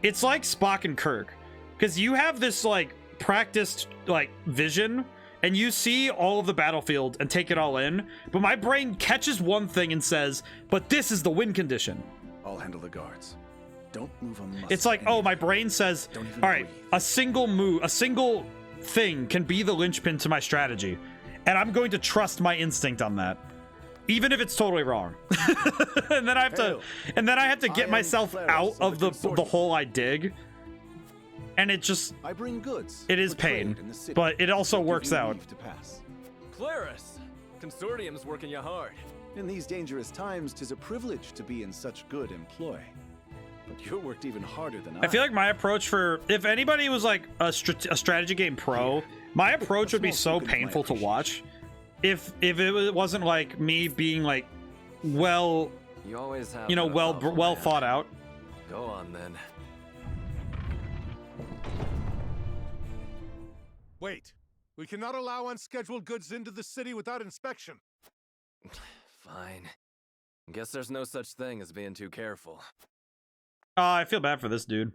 it's like Spock and Kirk. Because you have this like practiced like vision and you see all of the battlefield and take it all in, but my brain catches one thing and says, but this is the win condition. I'll handle the guards. Don't move a muscle. It's like, oh, my brain says, all right, a single move, a single thing can be the linchpin to my strategy, and I'm going to trust my instinct on that, even if it's totally wrong. And then I have to get myself out of the hole I dig, and it just, I bring goods. it is pain, but it also works out. Claris, Consortium's working you hard. In these dangerous times, 'tis a privilege to be in such good employ. But you worked even harder than I feel like my approach for, if anybody was like a strategy game pro, my approach would be so painful to watch if it wasn't like me being like, well, You always have, you know, well thought out. Go on then. Wait, we cannot allow unscheduled goods into the city without inspection. Fine. Guess there's no such thing as being too careful. I feel bad for this dude.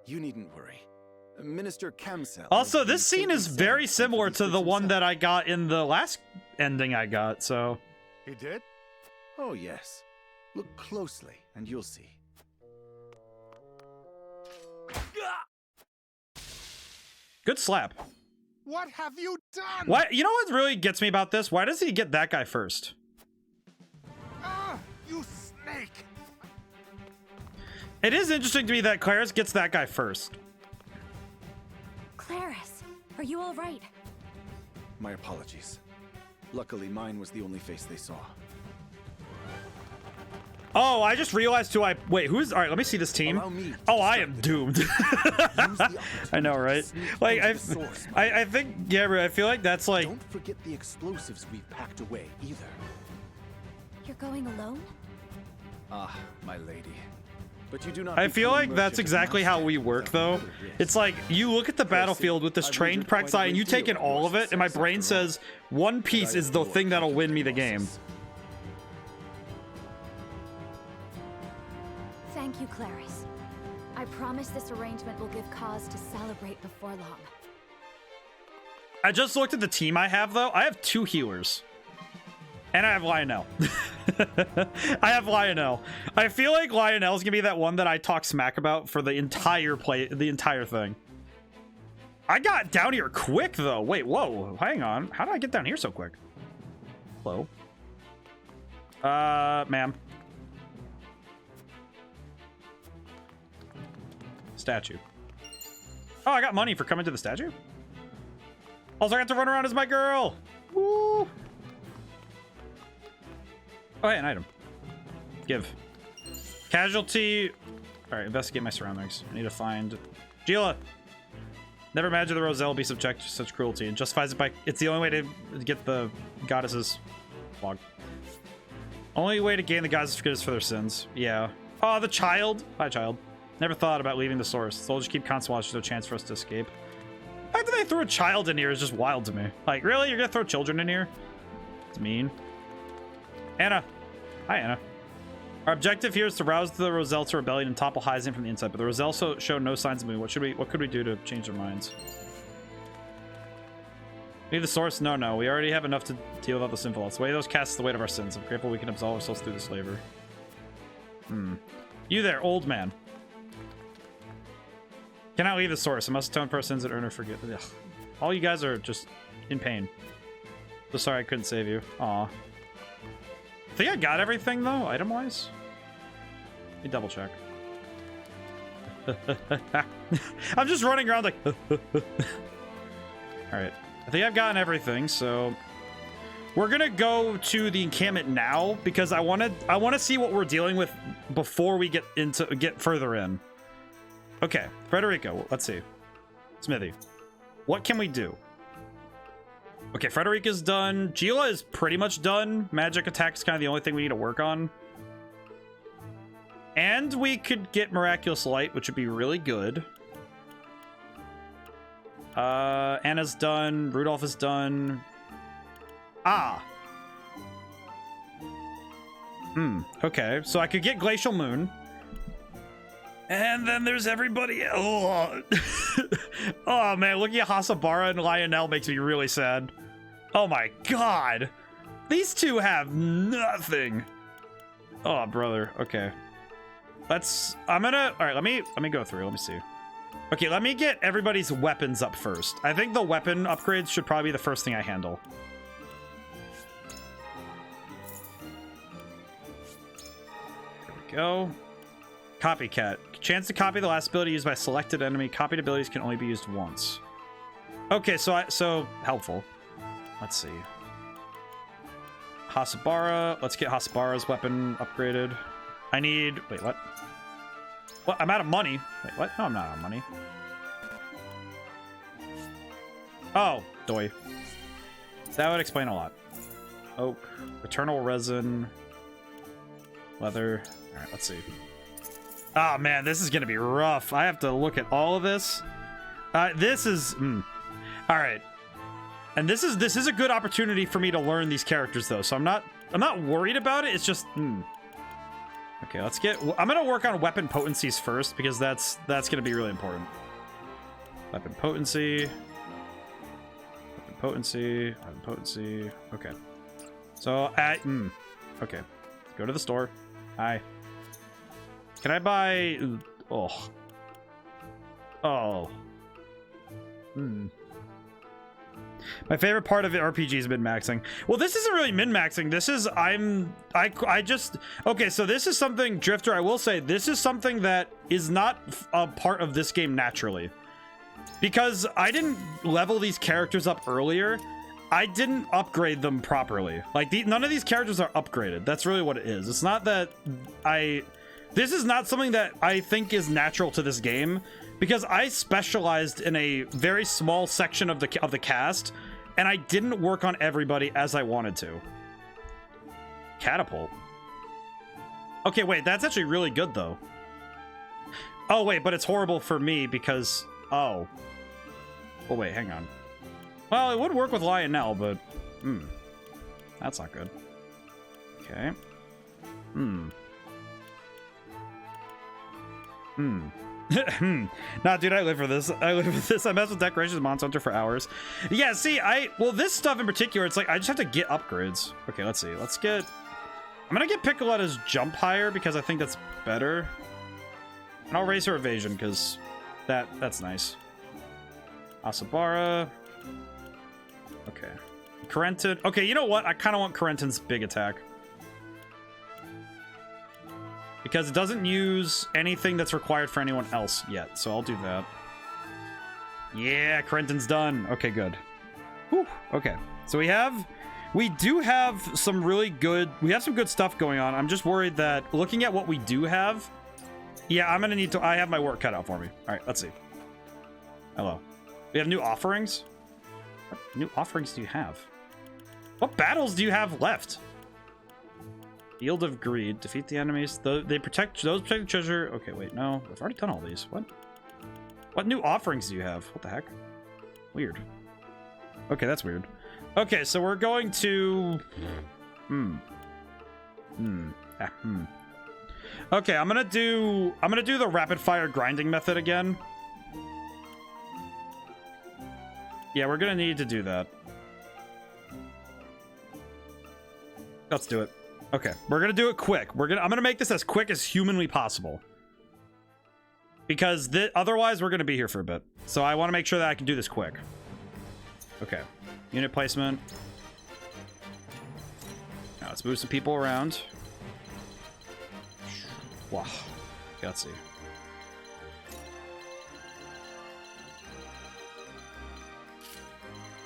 You needn't worry. Minister Kamsel. Also, this scene is very similar to the one that I got in the last ending I got, so. He did? Oh, yes. Look closely, and you'll see. Good slap. What have you done? What? You know what really gets me about this? Why does he get that guy first? Ah, you snake! It is interesting to me that Claris gets that guy first. Claris, are you all right? My apologies. Luckily, mine was the only face they saw. Oh, I just realized who I... Wait, who's... All right, let me see this team. Oh, I am doomed. I know, right? Like, I think... Yeah, I feel like that's like... Don't forget the explosives we've packed away, either. You're going alone? Ah, my lady. But you do not... I feel like that's exactly how we work, though. It's like, you look at the battlefield with this trained Praxi, and you take in all of it, and my brain says, one piece is the thing that'll win me the game. Thank you, Claris. I promise this arrangement will give cause to celebrate before long. I just looked at the team I have, though. I have 2 healers. And I have Lionel. I have Lionel. I feel like Lionel's gonna be that one that I talk smack about for the entire thing. I got down here quick, though. Wait, whoa. Hang on. How did I get down here so quick? Hello? Ma'am. Statue. Oh, I got money for coming to the statue? Also, I got to run around as my girl. Woo! Oh, hey, an item. Give. Casualty. All right, investigate my surroundings. I need to find Gila. Never imagined the Roselle be subject to such cruelty. It justifies it by... It's the only way to get the goddesses... Log. Only way to gain the goddesses' forgiveness for their sins. Yeah. Oh, the child. Hi, child. Never thought about leaving the source. Soldiers keep constant watch. There's no chance for us to escape. The fact that they threw a child in here is just wild to me. Like, really? You're gonna throw children in here? It's mean. Anna. Hi, Anna. Our objective here is to rouse the Roselle to rebellion and topple Hyzan from the inside, but the Roselle show no signs of moving. What could we do to change their minds? Need the source? No. We already have enough to deal with all the sinful. Let's weigh those casts the weight of our sins. I'm grateful we can absolve ourselves through this labor. You there, old man. Cannot leave the source. I must atone for our sins and earn her forgiveness. All you guys are just in pain. So sorry I couldn't save you. Aw. I think I got everything, though, item-wise. Let me double check. I'm just running around like... Alright. I think I've gotten everything, so... We're gonna go to the encampment now, because I want to see what we're dealing with before we get further in. Okay, Frederica, let's see. Smithy. What can we do? Okay, Frederica's done. Gila is pretty much done. Magic attack is kind of the only thing we need to work on. And we could get Miraculous Light, which would be really good. Anna's done. Rudolph is done. Ah. Okay, so I could get Glacial Moon. And then there's everybody. Oh, oh man, looking at Hasabara and Lionel makes me really sad. Oh my god. These two have nothing. Oh, brother. Okay. All right, let me go through. Let me see. Okay, let me get everybody's weapons up first. I think the weapon upgrades should probably be the first thing I handle. There we go. Copycat. Chance to copy the last ability used by selected enemy. Copied abilities can only be used once. Okay, so helpful. Let's see. Hasabara. Let's get Hasabara's weapon upgraded. I need... Wait, what? What? I'm out of money. Wait, what? No, I'm not out of money. Oh, doy. That would explain a lot. Oak. Eternal resin. Leather. All right, let's see. Oh, man, this is going to be rough. I have to look at all of this. This is... All right. And this is a good opportunity for me to learn these characters, though. So I'm not worried about it. It's just... Okay, let's get... I'm going to work on weapon potencies first, because that's going to be really important. Weapon potency. Weapon potency. Weapon potency. Okay. So, okay. Go to the store. Hi. Can I buy... Oh. Oh. My favorite part of the RPG is min-maxing. Well, this isn't really min-maxing. This is... I just... Okay, so this is something... Drifter, I will say, this is something that is not a part of this game naturally. Because I didn't level these characters up earlier. I didn't upgrade them properly. Like, none of these characters are upgraded. That's really what it is. It's not that This is not something that I think is natural to this game, because I specialized in a very small section of the cast, and I didn't work on everybody as I wanted to. Catapult. Okay, wait, that's actually really good, though. Oh, wait, but it's horrible for me because... Oh. Oh, wait, hang on. Well, it would work with Lionel, but... That's not good. Okay. Nah, dude, I live for this. I live for this. I mess with decorations and Monster Hunter for hours. Yeah, see, well, this stuff in particular, it's like, I just have to get upgrades. Okay, let's see. Let's get... I'm gonna get Piccoletta's jump higher because I think that's better. And I'll raise her evasion because that's nice. Asabara. Okay. Corentin. Okay, you know what? I kind of want Corentin's big attack. Because it doesn't use anything that's required for anyone else yet. So I'll do that. Yeah, Corentin's done. Okay, good. Whew. Okay. So we do have some really good... We have some good stuff going on. I'm just worried that looking at what we do have... Yeah, I'm going to need to... I have my work cut out for me. All right, let's see. Hello. We have new offerings? What new offerings do you have? What battles do you have left? Field of Greed. Defeat the enemies. They protect... Those protect the treasure. Okay, wait, no. We've already done all these. What new offerings do you have? What the heck? Weird. Okay, that's weird. Okay, so we're going to... Okay, I'm gonna do the rapid fire grinding method again. Yeah, we're gonna need to do that. Let's do it. Okay, we're gonna do it quick. I'm gonna make this as quick as humanly possible. Because otherwise we're gonna be here for a bit. So I want to make sure that I can do this quick. Okay. Unit placement. Now let's move some people around. Wow. Okay, let's see.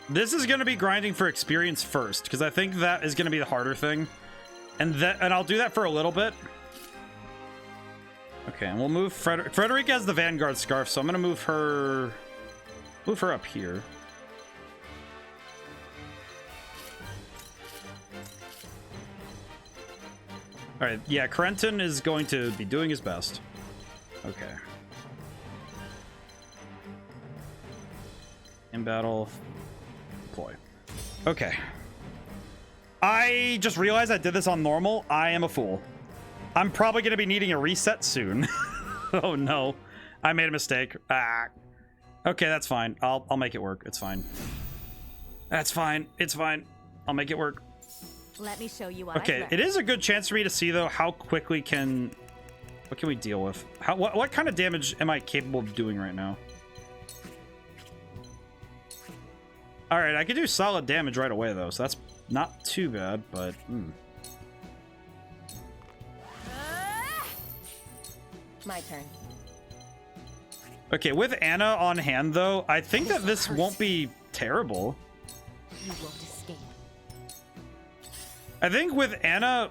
This is going to be grinding for experience first, because I think that is going to be the harder thing. And I'll do that for a little bit. Okay, and we'll move Frederica has the Vanguard Scarf, so I'm going to move her up here. All right, yeah, Corentin is going to be doing his best. Okay. In battle. Deploy. Okay. I just realized I did this on normal. I am a fool. I'm probably going to be needing a reset soon. Oh no, I made a mistake. Ah. Okay, that's fine. I'll make it work. It's fine. That's fine. It's fine. I'll make it work. Let me show you what Okay, it is a good chance for me to see though how quickly what can we deal with? What kind of damage am I capable of doing right now? All right, I can do solid damage right away though, so that's not too bad, but My turn. Okay, with Anna on hand though, I think that this won't be terrible. You won't escape. I think with Anna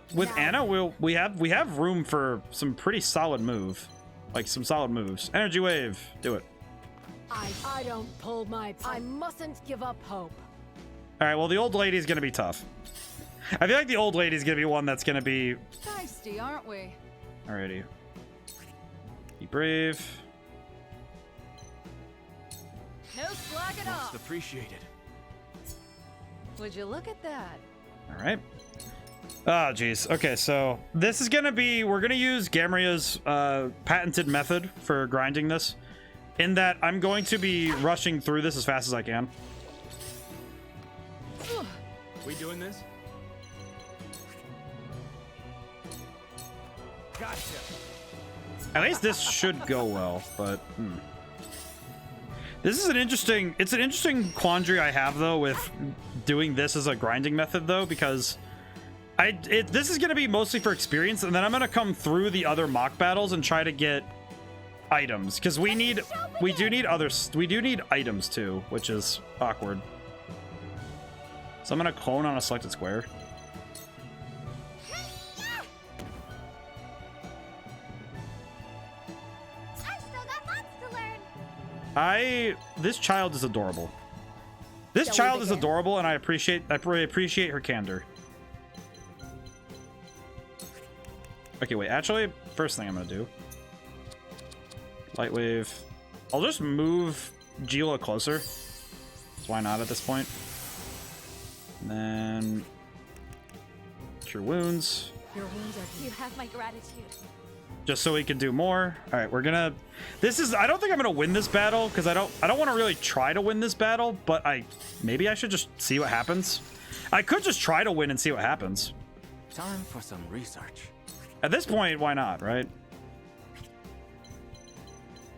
we have room for some pretty solid move. Like some solid moves. Energy wave, do it. I don't pull my... I mustn't give up hope. Alright, well the old lady's gonna be tough. I feel like the old lady's gonna be one that's gonna be... Feisty, aren't we? Alrighty. Be brave. No slagging off. Most appreciated. Would you look at that? Alright. Oh, jeez. Okay, so this is gonna be... We're gonna use Gamria's patented method for grinding this. In that I'm going to be rushing through this as fast as I can. We doing this? Gotcha. At least this should go well, but this is an interesting... It's an interesting quandary I have though with doing this as a grinding method though, because this is going to be mostly for experience, and then I'm going to come through the other mock battles and try to get items, because we do need items too, which is awkward. So I'm gonna clone on a selected square. I still got lots to learn. This child is adorable. This child is adorable, and I really appreciate her candor. Okay, wait, actually, first thing I'm gonna do, light wave. I'll just move Gila closer. Why not at this point? And then cure wounds. Your wounds are... You have my gratitude. Just so we can do more. All right, we're gonna... This is... I don't think I'm gonna win this battle, because I don't want to really try to win this battle, but maybe I should just see what happens. I could just try to win and see what happens. Time for some research. At this point, why not, right?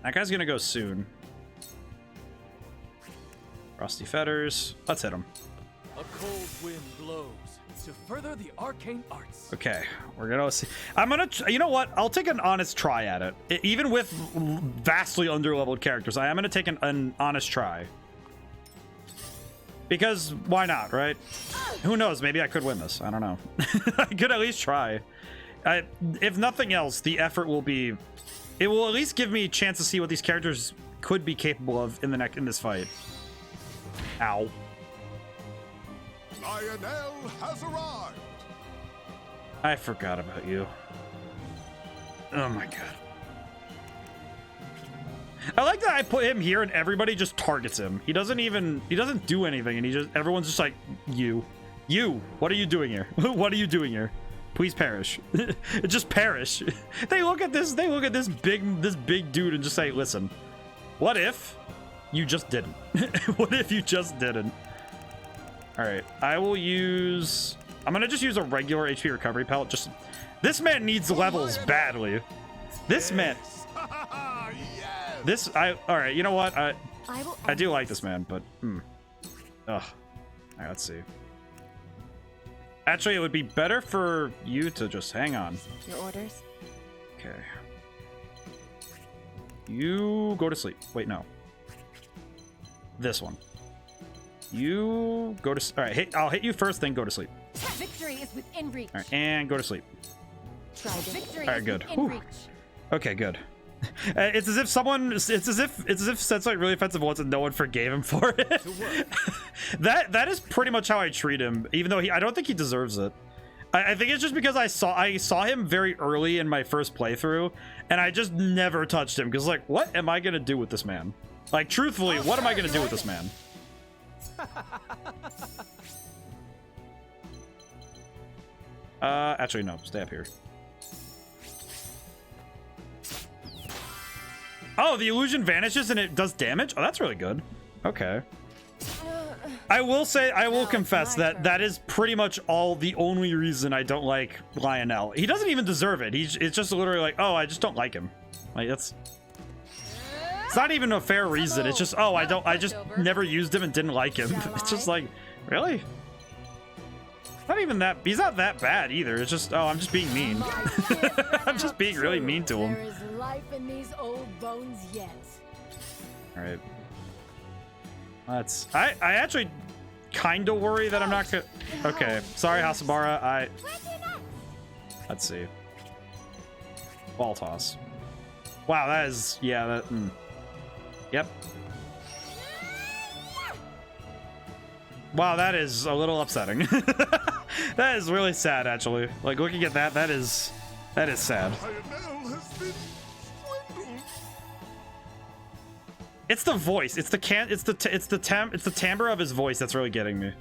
That guy's gonna go soon. Rusty fetters. Let's hit him. A cold wind blows to further the arcane arts. Okay, we're gonna see. I'm gonna... You know what? I'll take an honest try at it. Even with vastly underleveled characters, I am gonna take an honest try. Because why not, right? Who knows? Maybe I could win this. I don't know. I could at least try. If nothing else, the effort will be... It will at least give me a chance to see what these characters could be capable of in this fight. Ow. Lionel has arrived. I forgot about you. Oh my god. I like that I put him here and everybody just targets him. He doesn't do anything, and everyone's just like, you, what are you doing here? What are you doing here? Please perish. Just perish. They look at this big dude and just say, listen, what if you just didn't? What if you just didn't? All right, I'm gonna just use a regular HP recovery pellet. This man needs levels badly. This man. All right, you know what? I do like this man, but Ugh. All right, let's see. Actually, it would be better for you to just hang on. Your orders? Okay. You go to sleep. Wait, no. This one. You go to... All right, I'll hit you first, then go to sleep. Victory is within reach. All right, and go to sleep. Victory all right, good. Okay, good. It's as if Sensei really offensive once and no one forgave him for it. that is pretty much how I treat him, even though I don't think he deserves it. I think it's just because I saw him very early in my first playthrough, and I just never touched him because, like, what am I gonna do with this man? Like, truthfully, what am I gonna do with this man? Actually, no. Stay up here. Oh, the illusion vanishes and it does damage? Oh, that's really good. Okay. I will say, I will confess that that is pretty much the only reason I don't like Lionel. He doesn't even deserve it. It's just literally like, oh, I just don't like him. Like, it's not even a fair reason. It's just, oh, I just never used him and didn't like him. It's just like, really? Not even that, he's not that bad either. It's just, oh, I'm just being mean. I'm just being really mean to him. There is life in these old bones yet. All right. I actually kind of worry that I'm not gonna. Okay, sorry, Hasabara. Let's see. Ball toss. Wow, that is, yeah, that. Yep. Wow, that is a little upsetting. That is really sad, actually. Like, looking at that, that is sad. It's the voice. It's the timbre of his voice that's really getting me.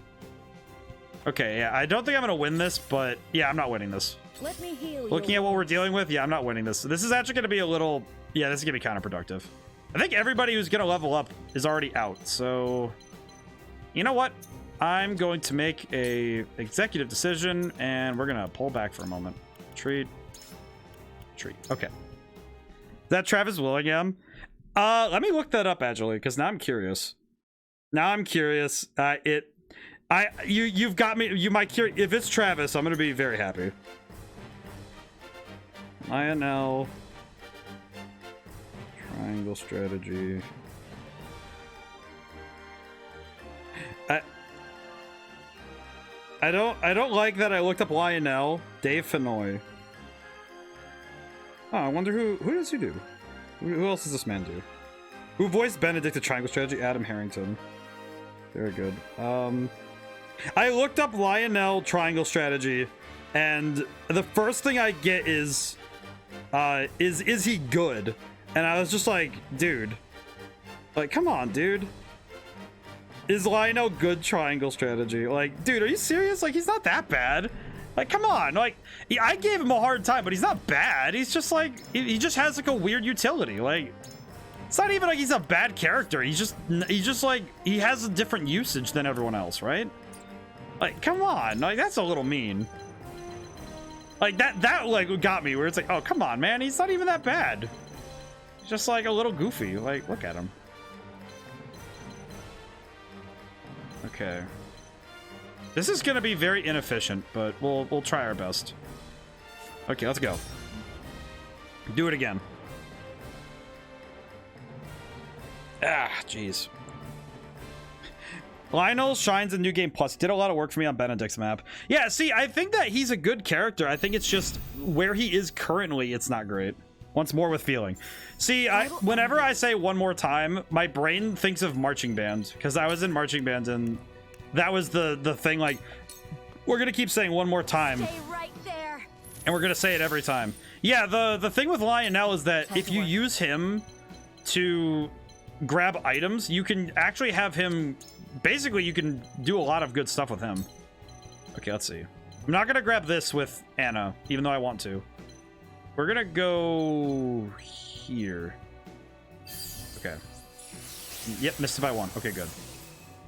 Okay, yeah, I don't think I'm gonna win this, but yeah, I'm not winning this. Let me heal. Looking at what we're dealing with, yeah, I'm not winning this. This is actually gonna be a little, yeah, this is gonna be counterproductive. I think everybody who's gonna level up is already out, so you know what? I'm going to make a executive decision, and we're gonna pull back for a moment. Treat. Okay. Is that Travis Willingham? Let me look that up actually, because now I'm curious. You've got me. You might curious. If it's Travis, I'm gonna be very happy. Lionel. Triangle strategy. I don't like that I looked up Lionel. Dave Fenoy. Oh, I wonder who does he do? Who else does this man do? Who voiced Benedict the Triangle Strategy? Adam Harrington. Very good. I looked up Lionel Triangle Strategy, and the first thing I get is he good? And I was just like, dude. Like, come on, dude. Is Lionel good Triangle Strategy? Like, dude, are you serious? Like, he's not that bad. Like, come on. Like, I gave him a hard time, but he's not bad. He's just like, he just has like a weird utility. Like, it's not even like he's a bad character. He's just like, he has a different usage than everyone else, right? Like, come on. Like, that's a little mean. Like, that like got me where it's like, oh, come on, man. He's not even that bad. He's just like a little goofy. Like, look at him. Okay. This is gonna be very inefficient, but we'll try our best. Okay, let's go. Do it again. Ah, jeez. Lionel shines in New Game Plus. Did a lot of work for me on Benedict's map. Yeah, see, I think that he's a good character. I think it's just where he is currently, it's not great. Once more with feeling. See, whenever I say one more time, my brain thinks of marching band, because I was in marching band and that was the thing. Like, we're gonna keep saying one more time. Stay right there. And we're gonna say it every time. Yeah, the thing with Lionel is that if you use him to grab items, you can actually have him, basically you can do a lot of good stuff with him. Okay, let's see. I'm not gonna grab this with Anna, even though I want to. We're gonna go here. Okay. Yep, missed it by one. Okay, good.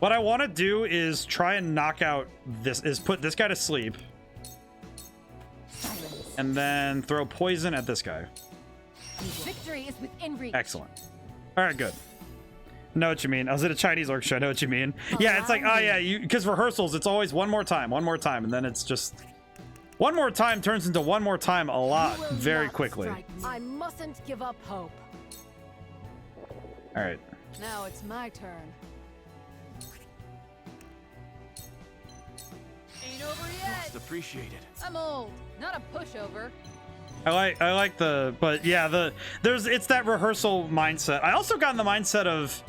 What I want to do is try and knock out this, put this guy to sleep. And then throw poison at this guy. Victory is within reach. Excellent. All right, good. Know what you mean. I was at a Chinese orchestra. I know what you mean. Yeah, it's like, oh yeah, because rehearsals, it's always one more time, and then it's just one more time turns into one more time a lot very quickly. I mustn't give up hope. All right. Now it's my turn. Ain't over yet. Most appreciated. I'm old, not a pushover. I like but yeah, it's that rehearsal mindset. I also got in the mindset of,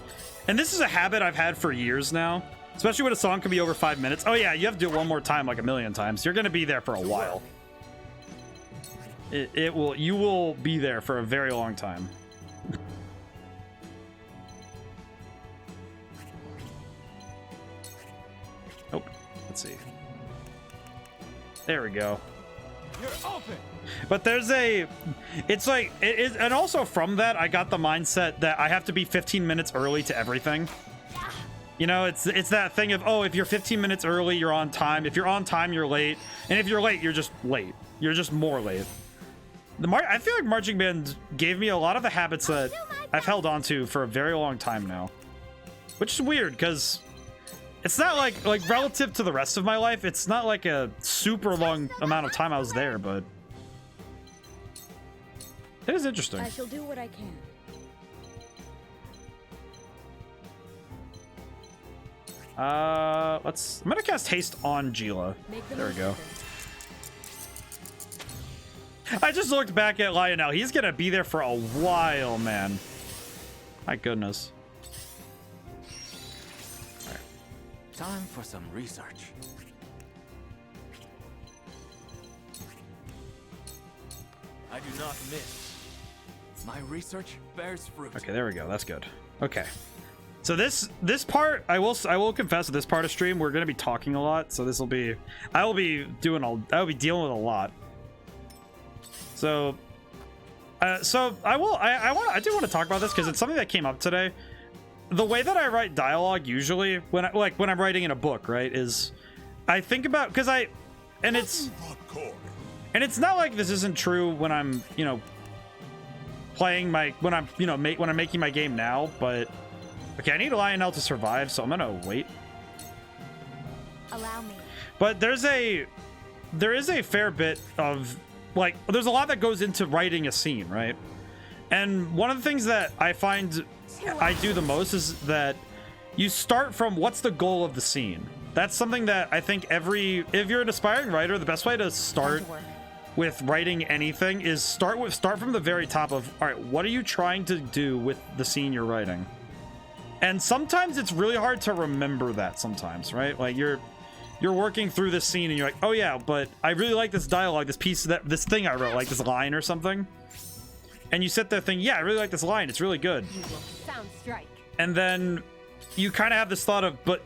and this is a habit I've had for years now, especially when a song can be over 5 minutes. Oh yeah, you have to do it one more time like a million times. You're gonna be there for a while. You will be there for a very long time. Oh, let's see. There we go. But there's it's like, and also from that, I got the mindset that I have to be 15 minutes early to everything. You know, it's that thing of, oh, if you're 15 minutes early, you're on time. If you're on time, you're late. And if you're late, you're just late. You're just more late. I feel like marching band gave me a lot of the habits that I've held on to for a very long time now. Which is weird, because it's not like relative to the rest of my life, it's not like a super long amount of time I was there, but it is interesting. I shall do what I can. I'm gonna cast haste on Gila. There we go. I just looked back at Lionel. He's gonna be there for a while, man. My goodness. All right. Time for some research. I do not miss. My research bears fruit. Okay, there we go. That's good. Okay. So this part, I will confess, this part of stream we're gonna be talking a lot. So this will be, I will be dealing with a lot. So, I do want to talk about this because it's something that came up today. The way that I write dialogue usually when I'm writing in a book, right, is I think about, and it's not like this isn't true when I'm, you know, playing when I'm making my game now, but okay, I need Lionel to survive, so I'm gonna wait. Allow me. But there is a fair bit of, like, there's a lot that goes into writing a scene, right? And one of the things that I find I do the most is that you start from what's the goal of the scene. That's something that I think if you're an aspiring writer, the best way to start with writing anything is start from the very top of, all right, what are you trying to do with the scene you're writing? And sometimes it's really hard to remember that sometimes, right? Like you're working through this scene and you're like, oh yeah, but I really like this dialogue, this thing I wrote, like this line or something. And you sit there thinking, yeah, I really like this line. It's really good. Sound strike. And then you kind of have this thought of, but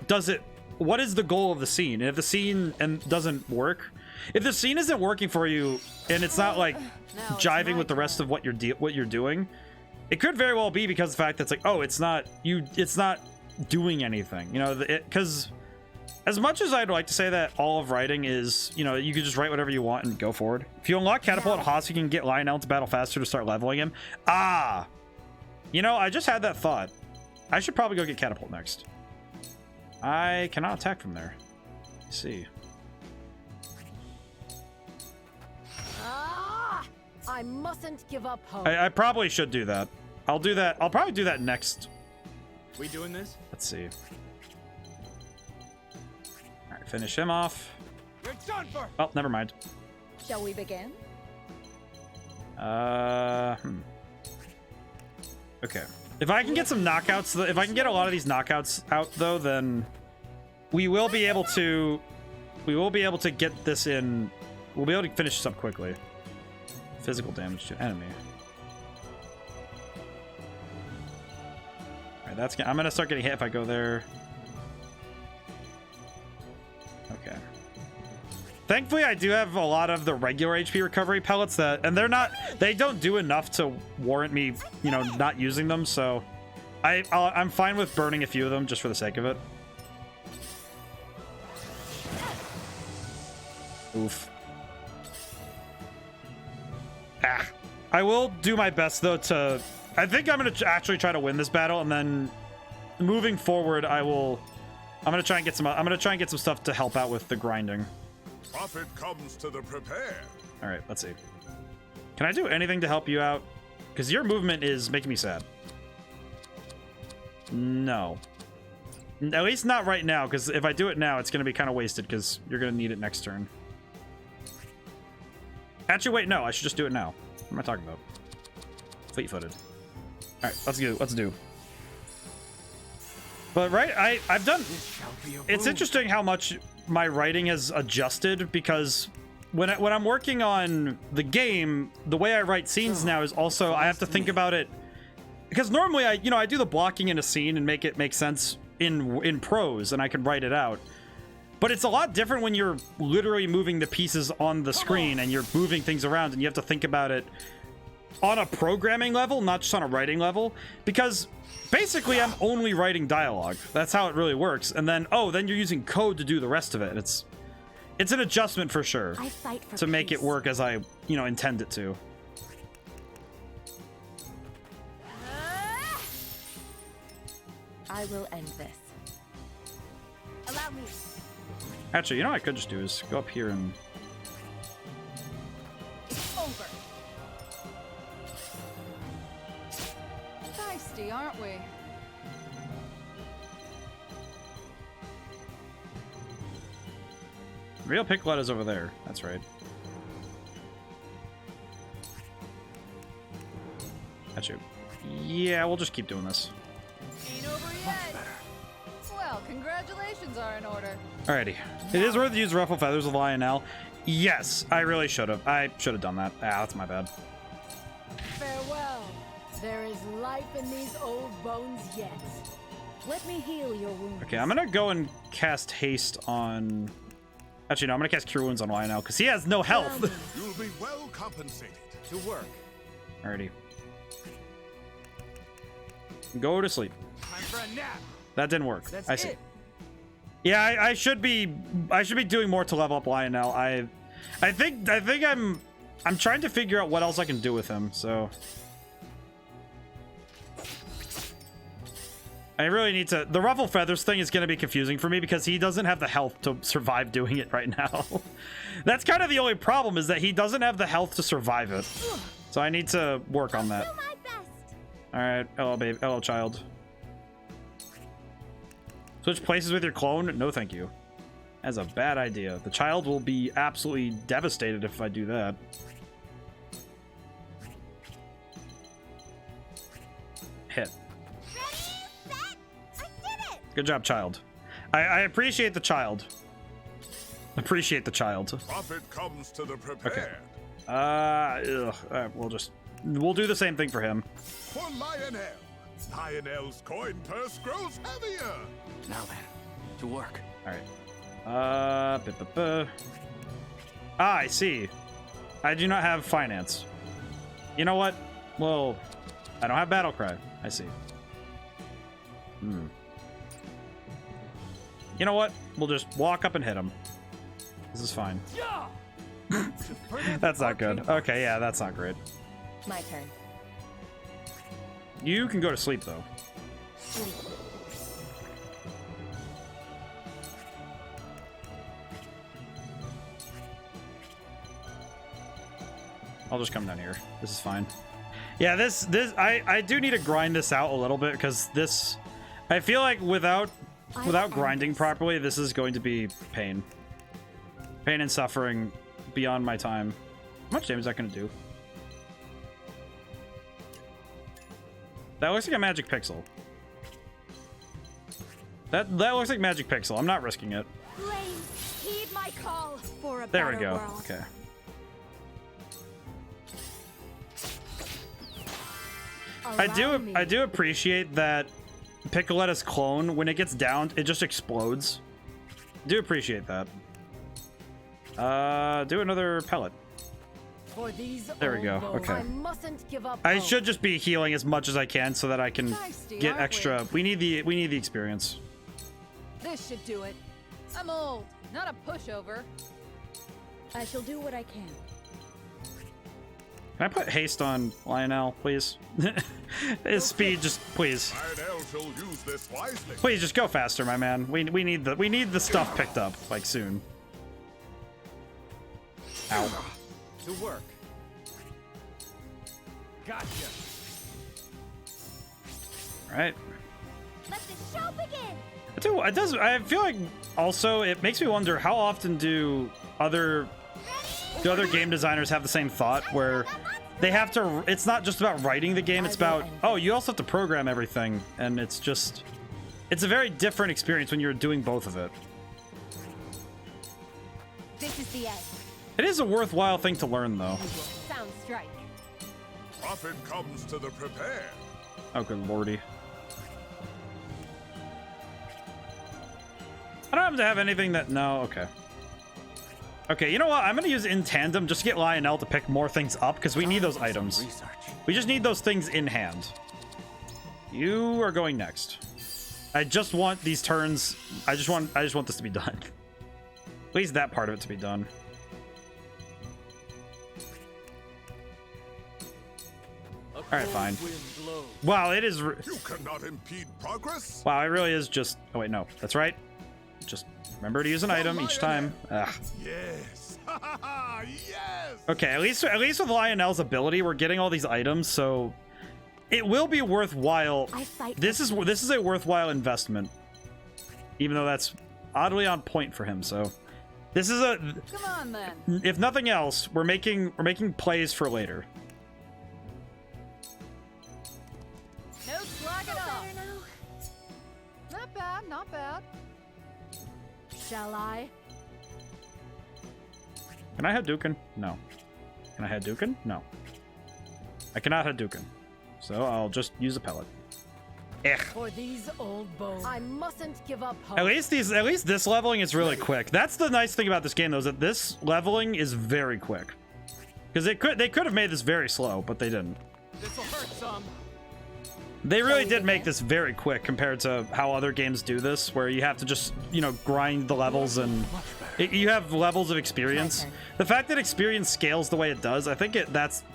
what is the goal of the scene? And if the scene doesn't work, if the scene isn't working for you and it's not like jiving with the rest of what you're doing, it could very well be because of the fact that it's like, oh, it's not doing anything, you know, because as much as I'd like to say that all of writing is, you know, you can just write whatever you want and go forward. If you unlock Catapult and Haas, you can get Lionel into battle faster to start leveling him. You know, I just had that thought. I should probably go get Catapult next. I cannot attack from there. Let's see. I mustn't give up hope. I probably should do that. I'll do that. I'll probably do that next. We doing this? Let's see. All right, finish him off. You're done for. Oh, never mind. Shall we begin? Okay. If I can get some knockouts, if I can get a lot of these knockouts out, though, then we will be able to get this in. We'll be able to finish this up quickly. Physical damage to enemy. All right, I'm gonna start getting hit if I go there. Okay. Thankfully, I do have a lot of the regular HP recovery pellets and they don't do enough to warrant me, you know, not using them. So I'm fine with burning a few of them just for the sake of it. Oof. I will do my best though I think I'm gonna actually try to win this battle, and then moving forward I'm gonna try and get some stuff to help out with the grinding. Profit comes to the prepared. All right, let's see. Can I do anything to help you out? Because your movement is making me sad. No. At least not right now, because if I do it now, it's going to be kind of wasted, because you're going to need it next turn. Actually, wait, no, I should just do it now. What am I talking about? Fleet-footed. All right, let's do. But right, I've done. It's interesting how much my writing has adjusted, because when I'm working on the game, the way I write scenes now is also I have to think about it, because normally I do the blocking in a scene and make it make sense in prose, and I can write it out. But it's a lot different when you're literally moving the pieces on the screen and you're moving things around and you have to think about it on a programming level, not just on a writing level, because basically I'm only writing dialogue. That's how it really works. And then, oh, then you're using code to do the rest of it. It's an adjustment for sure to make it work as I, you know, intend it to. I will end this. Allow me. Actually, you know what I could just do is go up here and... It's over. Feisty, aren't we? Real Picoletta's over there. That's right. Actually, yeah, we'll just keep doing this. Ain't over yet. Well, congratulations are in order. Alrighty. It is worth to use Ruffle Feathers with Lionel. Yes, I really should have. I should have done that. Ah, that's my bad. Farewell. There is life in these old bones yet. Let me heal your wounds. Okay, I'm gonna go and cast Haste on... Actually, no, I'm gonna cast Cure Wounds on Lionel, because he has no health. You'll be well compensated. To work. Alrighty. Go to sleep. Time for a nap. That didn't work. That's I see. it. Yeah, I should be doing more to level up Lionel. I think I'm trying to figure out what else I can do with him, so I really need to... The Ruffle Feathers thing is going to be confusing for me because he doesn't have the health to survive doing it right now. That's kind of the only problem, is that he doesn't have the health to survive it. So I need to work on that. Alright, hello babe, hello child. Switch places with your clone? No thank you. That's a bad idea. The child will be absolutely devastated if I do that. Hit. Good job, child. I appreciate the child. Appreciate the child. Profit comes to the prepared. Okay. We'll do the same thing for him. For Lionel. Lionel's coin purse grows heavier. Now then, to work. All right. I see. I do not have finance. You know what? Well, I don't have battle cry. I see. You know what? We'll just walk up and hit him. This is fine. That's not good. Okay, yeah, that's not great. My turn. You can go to sleep, though. Sleep. I'll just come down here. This is fine. Yeah, I do need to grind this out a little bit, because this... I feel like without grinding properly, this is going to be pain. Pain and suffering beyond my time. How much damage is that going to do? That looks like a magic pixel. That looks like magic pixel. I'm not risking it. Please heed my call for a There we better go. world. Okay. I do appreciate that Picoletta's clone, when it gets downed, it just explodes. Do appreciate that. Do another pellet. For these There we go. old bones, Okay. I mustn't give up I hope. should just be healing as much as I can so that I can Feisty, get aren't extra. We need the experience. This should do it. I'm old, not a pushover. I shall do what I can. Can I put haste on Lionel, please? His speed, just please. Lionel shall use this wisely. Please just go faster, my man. We need the stuff picked up like soon. Ow. To work. Gotcha. All right. Let the show begin. I feel like also it makes me wonder how often do other game designers have the same thought where they have to, it's not just about writing the game, it's about, oh, you also have to program everything, and it's a very different experience when you're doing both of it. This is the end. It is a worthwhile thing to learn, though. Sound strike. Profit comes to the prepared. Oh, good lordy. I don't have to have anything that... No, okay. Okay, you know what? I'm going to use in tandem just to get Lionel to pick more things up because we need those items. We just need those things in hand. You are going next. I just want these turns. I just want this to be done. At least that part of it to be done. All right, fine. Wow, it is. You cannot impede progress. Wow, it really is just. Oh wait, no, that's right. Just remember to use an item each time. Ugh. Yes. Yes. Okay, at least with Lionel's ability, we're getting all these items, so it will be worthwhile. This is a worthwhile investment, even though that's oddly on point for him. So this is a. Come on then. If nothing else, we're making plays for later. No slacking off. Not bad, not bad. Shall I? Can I Hadouken? No. Can I Hadouken? No. I cannot Hadouken. So I'll just use a pellet. For these old bones, I mustn't give up hope. At least this leveling is really quick. That's the nice thing about this game, though, is that this leveling is very quick. Because they could have made this very slow, but they didn't. This'll hurt some. They really did make this very quick compared to how other games do this, where you have to just, you know, grind the levels and you have levels of experience. The fact that experience scales the way it does, I think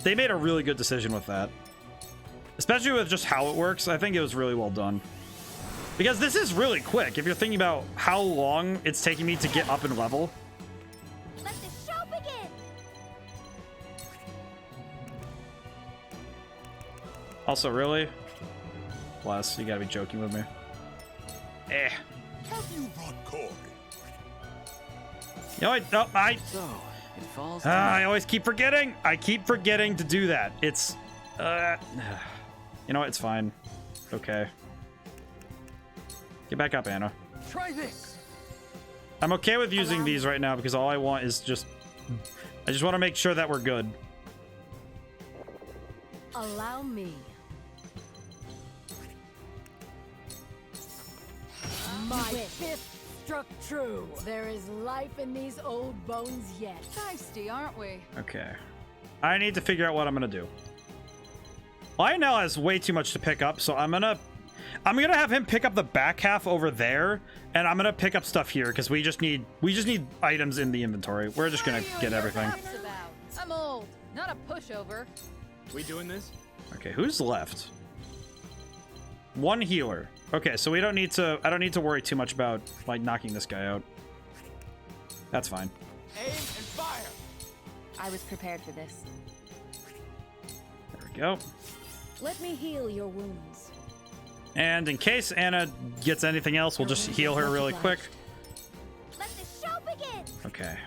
they made a really good decision with that. Especially with just how it works, I think it was really well done. Because this is really quick. If you're thinking about how long it's taking me to get up in level. Let the show begin. Also, really? Bless, you gotta be joking with me. Eh. Have you brought Corey? You know, I always keep forgetting. I keep forgetting to do that. It's, you know what? It's fine. Okay. Get back up, Anna. Try this. I'm okay with using these right now because all I want is just... I just want to make sure that we're good. Allow me. My fifth struck true. There is life in these old bones yet. Feisty, aren't we? Okay. I need to figure out what I'm gonna do. Lionel has way too much to pick up, so I'm gonna have him pick up the back half over there, and I'm gonna pick up stuff here because we just need items in the inventory. We're just gonna get everything. I'm old, not a pushover. We doing this? Okay, who's left? One healer. Okay, so I don't need to worry too much about like knocking this guy out. That's fine. Aim and fire. I was prepared for this. There we go. Let me heal your wounds. And in case Anna gets anything else, we'll just heal her really quick. Let the show begin. Okay.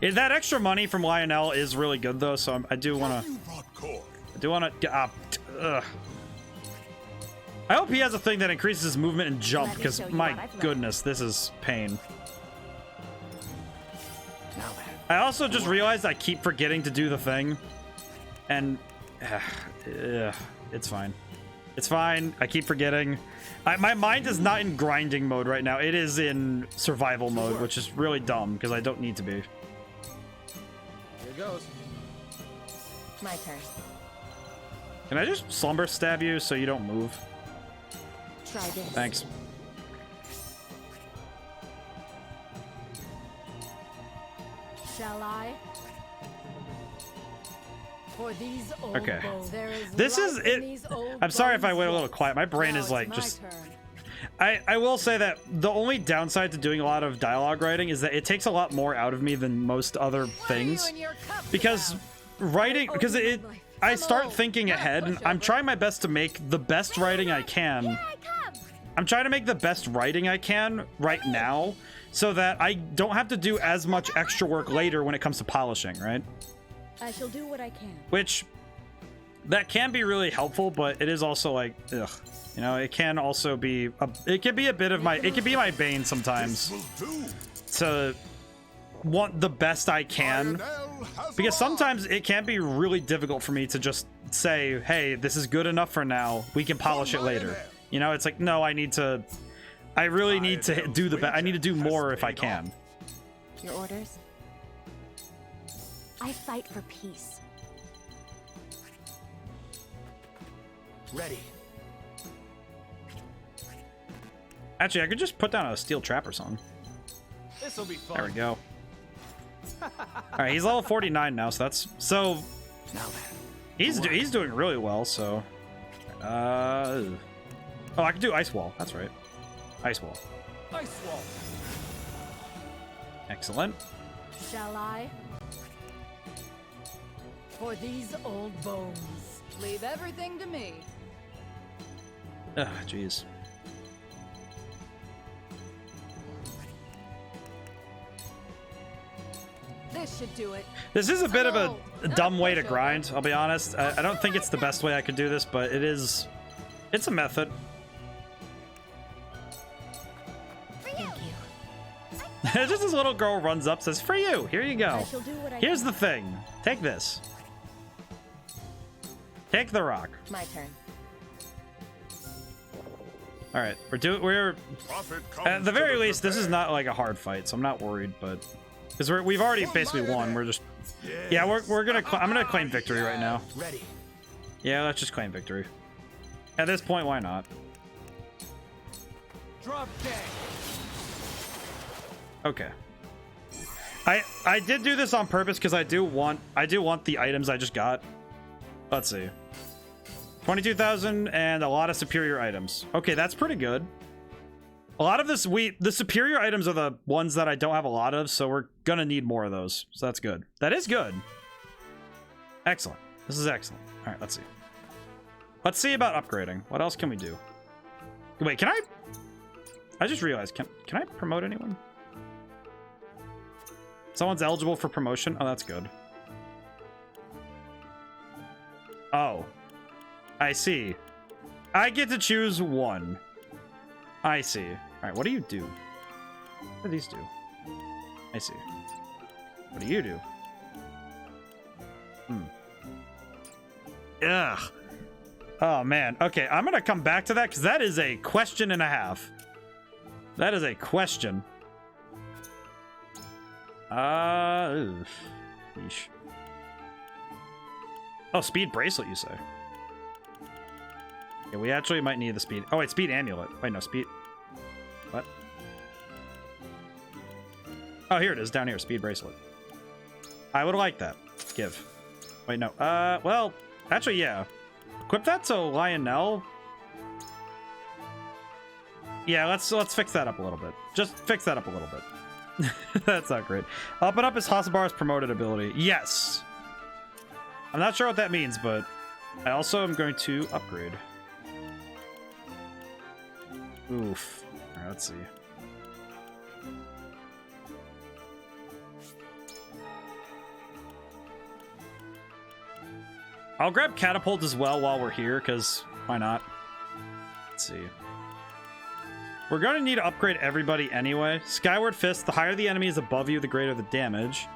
That extra money from Lionel is really good though, so I do want to. I hope he has a thing that increases his movement and jump, because my goodness, this is pain. I also just realized I keep forgetting to do the thing, and it's fine. It's fine. I keep forgetting. My mind is not in grinding mode right now. It is in survival mode, which is really dumb because I don't need to be. Here goes. My turn. Can I just slumber stab you so you don't move? Try this. Thanks. Shall I? For these old Okay. bones, there is This is life in it. these old I'm sorry if I bones went a yet. little quiet. My brain Now is it's like my just. turn. I will say that the only downside to doing a lot of dialogue writing is that it takes a lot more out of me than most other things. Because writing, because I start thinking ahead, and I'm trying my best to make the best writing I can. I'm trying to make the best writing I can right now, so that I don't have to do as much extra work later when it comes to polishing, right? I shall do what I can. Which, that can be really helpful, but it is also like, ugh. You know, it can also be, it can be a bit of my, it can be my bane sometimes to want the best I can. Because sometimes it can be really difficult for me to just say, hey, this is good enough for now. We can polish it later. You know, it's like, no, I need to I really need to do I need to do more if I can. Your orders? I fight for peace. Ready. Actually, I could just put down a steel trap or something. This'll be fun. There we go. All right, he's level 49 now, so that's he's doing really well. So, oh, I can do ice wall. That's right, ice wall. Ice wall. Excellent. Shall I? For these old bones. Leave everything to me. Ugh, jeez. This should do it. This is a bit of a dumb way to grind, I'll be honest. I don't think it's the best way I could do this, but it's a method. Just this little girl runs up, says, "For you, here you go. Here's the thing. Take this. Take the rock." My turn. All right, we're at the very least, this is not like a hard fight, so I'm not worried, but because we've already basically won. We're just I'm gonna claim victory right now. Ready. Yeah, let's just claim victory. At this point, why not? Drop dead. Okay. I did do this on purpose because I do want the items I just got. Let's see. 22,000 and a lot of superior items. Okay, that's pretty good. A lot of this, the superior items are the ones that I don't have a lot of, so we're gonna need more of those. So that's good. That is good. Excellent. This is excellent. All right, let's see. Let's see about upgrading. What else can we do? Wait, can I just realized, can I promote anyone? Someone's eligible for promotion? Oh, that's good. Oh. I see. I get to choose one. I see. All right, what do you do? What do these do? I see. What do you do? Ugh. Oh, man. Okay, I'm going to come back to that because that is a question and a half. That is a question. Yeesh. Oh, speed bracelet, you say? Yeah, we actually might need the speed. Oh, wait, speed amulet. Wait, no, speed. What? Oh, here it is, down here, speed bracelet. I would like that. Give. Wait, no. Well, actually, yeah. Equip that to Lionel. Yeah, let's fix that up a little bit. Just fix that up a little bit. That's not great. Up and up is Hasabara's promoted ability. Yes. I'm not sure what that means, but I also am going to upgrade. Oof. All right, let's see. I'll grab catapult as well while we're here, because why not? Let's see. We're going to need to upgrade everybody anyway. Skyward Fist, the higher the enemy is above you, the greater the damage.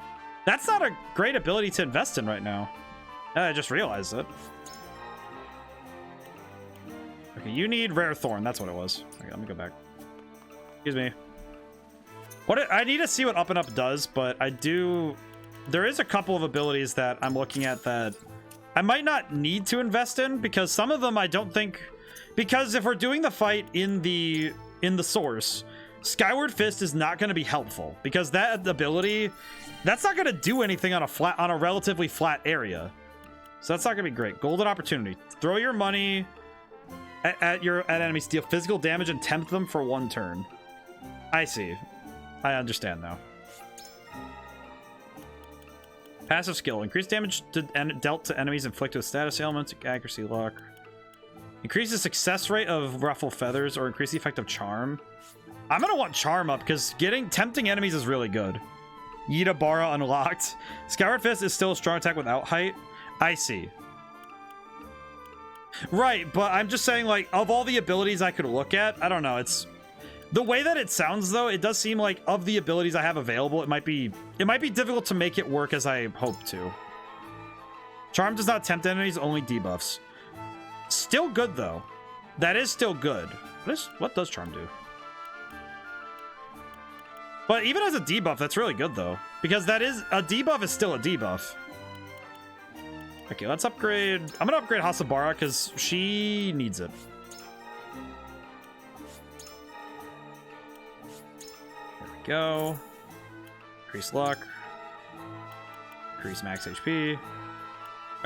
That's not a great ability to invest in right now. I just realized it. Okay, you need Rare Thorn. That's what it was. Okay, let me go back. Excuse me. I need to see what Up and Up does, but I do... There is a couple of abilities that I'm looking at that I might not need to invest in, because some of them I don't think... Because if we're doing the fight in the source, Skyward Fist is not going to be helpful, because that ability, that's not going to do anything on a relatively flat area. So that's not going to be great. Golden Opportunity. Throw your money at enemies, deal physical damage and tempt them for 1 turn. I see. I understand now. Passive skill. Increase damage dealt to enemies inflicted with status ailments, accuracy, luck. Increase the success rate of Ruffle Feathers or increase the effect of Charm. I'm going to want Charm up because tempting enemies is really good. Yidabara unlocked. Skyward Fist is still a strong attack without height. I see. Right, but I'm just saying, like, of all the abilities I could look at, I don't know, it's... The way that it sounds, though, it does seem like of the abilities I have available, it might be difficult to make it work as I hope to. Charm does not tempt enemies, only debuffs. Still good, though. That is still good. What does Charm do? But even as a debuff, that's really good though, because that is a debuff is still a debuff. Okay, let's upgrade. I'm gonna upgrade Hasabara because she needs it. There we go. Increase luck. Increase max HP.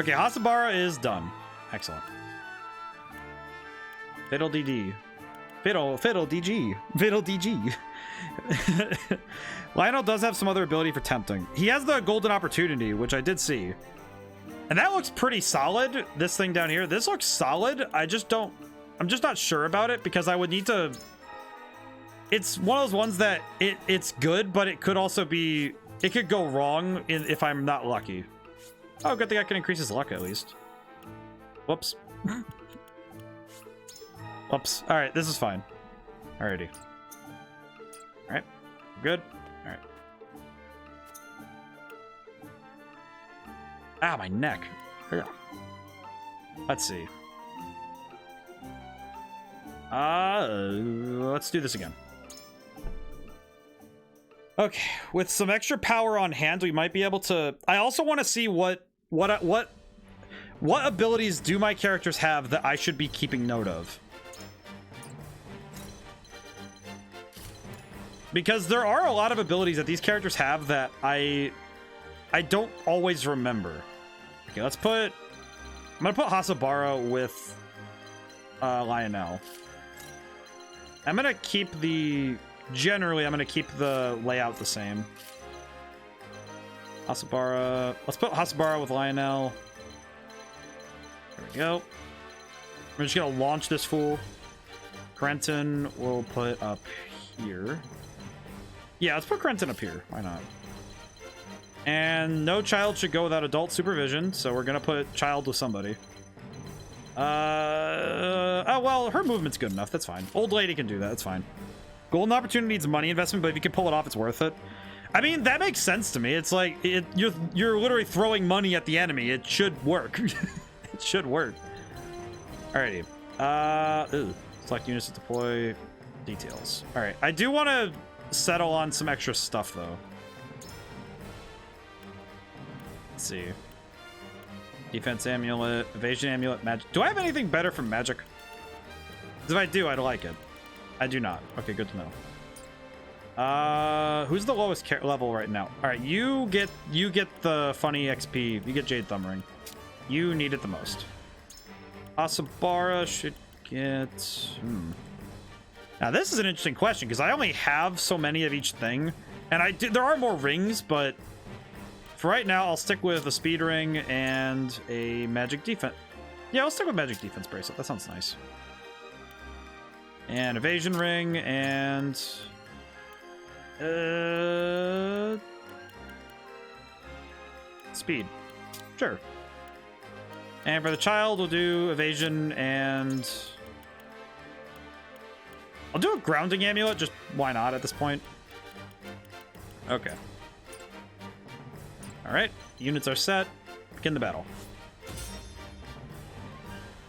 Okay, Hasabara is done. Excellent. Fatal DD. Fatal DG. Fatal DG. Lionel does have some other ability for tempting. He has the golden opportunity, which I did see. And that looks pretty solid. This thing down here. This looks solid. I'm just not sure about it because I would need to... It's one of those ones that it's good, but it could also be... It could go wrong if I'm not lucky. Oh, good thing I can increase his luck at least. Whoops. Whoops. Alright, this is fine. Alrighty. Alright. Good. Alright. Ah, my neck. Let's see. Let's do this again. Okay, with some extra power on hand, we might be able to... I also want to see what abilities do my characters have that I should be keeping note of. Because there are a lot of abilities that these characters have that I don't always remember. Okay, let's put... I'm gonna put Hasabara with Lionel. I'm gonna keep the... Generally, I'm gonna keep the layout the same. Hasabara... Let's put Hasabara with Lionel. There we go. We're just gonna launch this fool. Krenton we'll put up here. Yeah, let's put Krenton up here. Why not? And no child should go without adult supervision, so we're gonna put child with somebody. Oh, well, her movement's good enough. That's fine. Old lady can do that. That's fine. Golden opportunity needs money investment, but if you can pull it off, it's worth it. I mean, that makes sense to me. It's like you're literally throwing money at the enemy. It should work. It should work. Alrighty. Select units to deploy. Details. All right. I do want to settle on some extra stuff though. Let's see. Defense amulet, evasion amulet, magic. Do I have anything better from magic? Because if I do, I'd like it. I do not. Okay, good to know. Who's the lowest level right now? All right, you get the funny XP. You get Jade Thumb Ring. You need it the most. Asabara should get... Now, this is an interesting question, because I only have so many of each thing. And there are more rings, but for right now, I'll stick with a speed ring and a magic defense. Yeah, I'll stick with magic defense bracelet. That sounds nice. And evasion ring and... speed. Sure. And for the child, we'll do evasion and... I'll do a grounding amulet, just why not at this point? Okay. Alright, units are set. Begin the battle.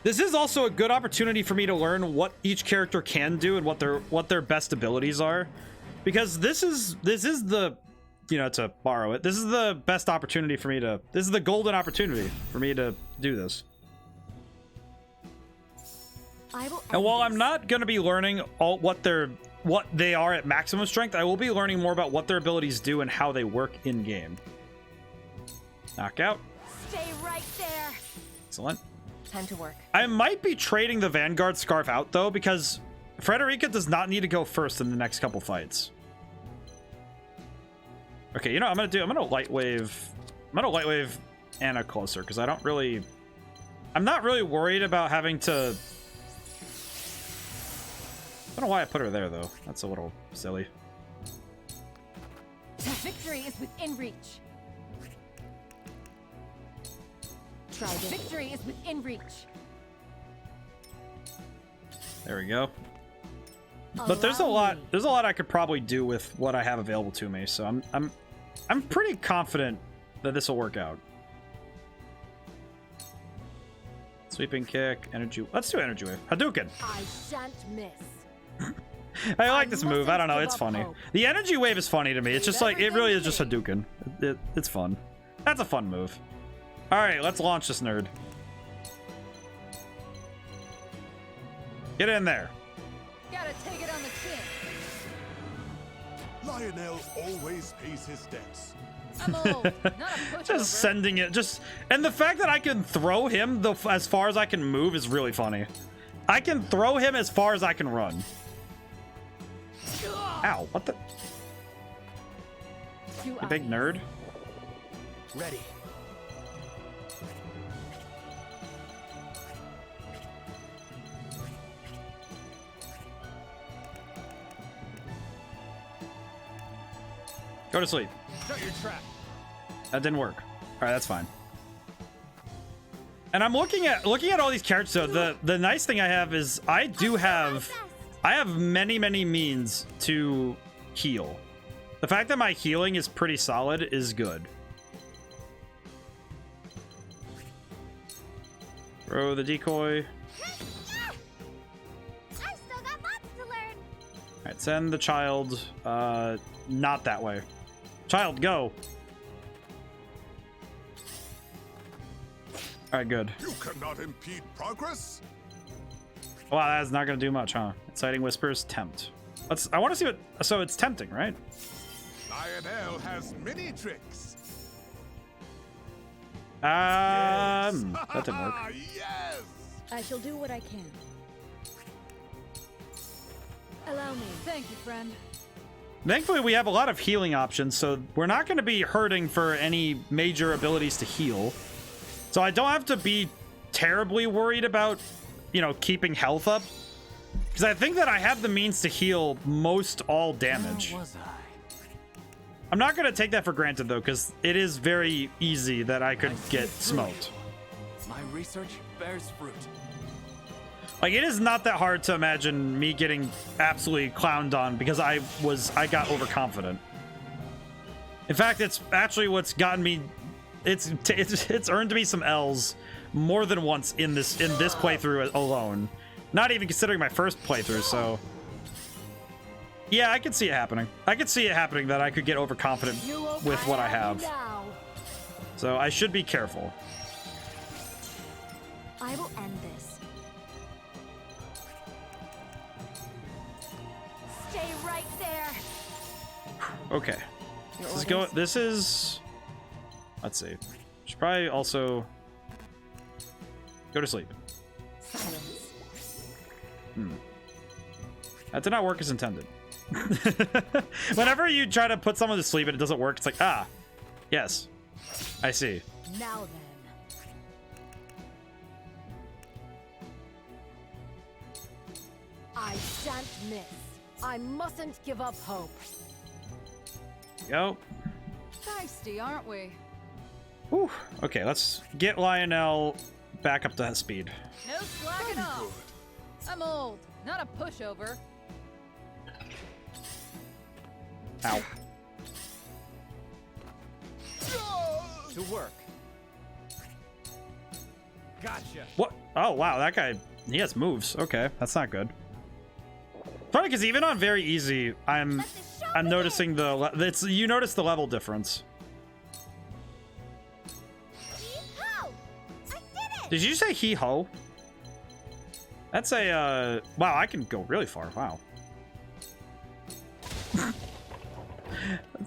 This is also a good opportunity for me to learn what each character can do and what their best abilities are. Because this is the, you know, to borrow it, this is the best opportunity for me to, this is the golden opportunity for me to do this. And while I'm not going to be learning what they are at maximum strength, I will be learning more about what their abilities do and how they work in game. Knockout. Stay right there. Excellent. Time to work. I might be trading the Vanguard Scarf out though, because Frederica does not need to go first in the next couple fights. Okay, you know what I'm gonna light wave Anna closer, because I'm not really worried about having to. I don't know why I put her there though. That's a little silly. Victory is within reach. Try this. Victory is within reach. There we go. But there's a lot I could probably do with what I have available to me, so I'm pretty confident that this will work out. Sweeping kick, energy. Let's do energy wave. Hadouken. I shan't miss. I like this move. I don't know. It's funny. The energy wave is funny to me. It's just like, it really is just Hadouken. It's fun. That's a fun move. All right, let's launch this nerd. Get in there. Gotta take it on the chin. Lionel always pays his debts. I'm old, not a pushover. Just sending it. And the fact that I can throw him as far as I can move is really funny. I can throw him as far as I can run. Ow, what the? You big nerd. Ready. Go to sleep. Shut your trap. That didn't work. All right, that's fine. And I'm looking at all these characters. So the nice thing I have is I have many means to heal. The fact that my healing is pretty solid is good. Throw the decoy. I still got lots to learn. All right, send the child not that way. Child, go. All right, good. You cannot impede progress. Wow, that's not gonna do much, huh? Exciting whispers, tempt. I want to see what. So it's tempting, right? Lionel has many tricks. That didn't work. Yes. I shall do what I can. Allow me. Thank you, friend. Thankfully, we have a lot of healing options, so we're not going to be hurting for any major abilities to heal. So I don't have to be terribly worried about, you know, keeping health up. Because I think that I have the means to heal most all damage. Where was I? I'm not going to take that for granted, though, because it is very easy that I could get smoked. My research bears fruit. Like, it is not that hard to imagine me getting absolutely clowned on because I got overconfident. In fact, it's actually what's gotten me. It's earned me some L's more than once in this playthrough alone. Not even considering my first playthrough. So, yeah, I could see it happening. I could see it happening that I could get overconfident with what I have. So I should be careful. I will end this. Stay right there. Okay. This is. Let's see. Should probably also go to sleep. Silence. That did not work as intended. Whenever you try to put someone to sleep and it doesn't work, it's like, ah, yes, I see. Now then. I shan't miss. I mustn't give up hope. Go. Feisty, aren't we? Whew. Okay, let's get Lionel back up to speed. No slacking off. I'm old, not a pushover. Ow. To work. Gotcha. What? Oh, wow, that guy, he has moves. Okay, that's not good. Funny, because even on very easy, I'm noticing you notice the level difference. Did you say hee-ho? That's a, wow, I can go really far. Wow.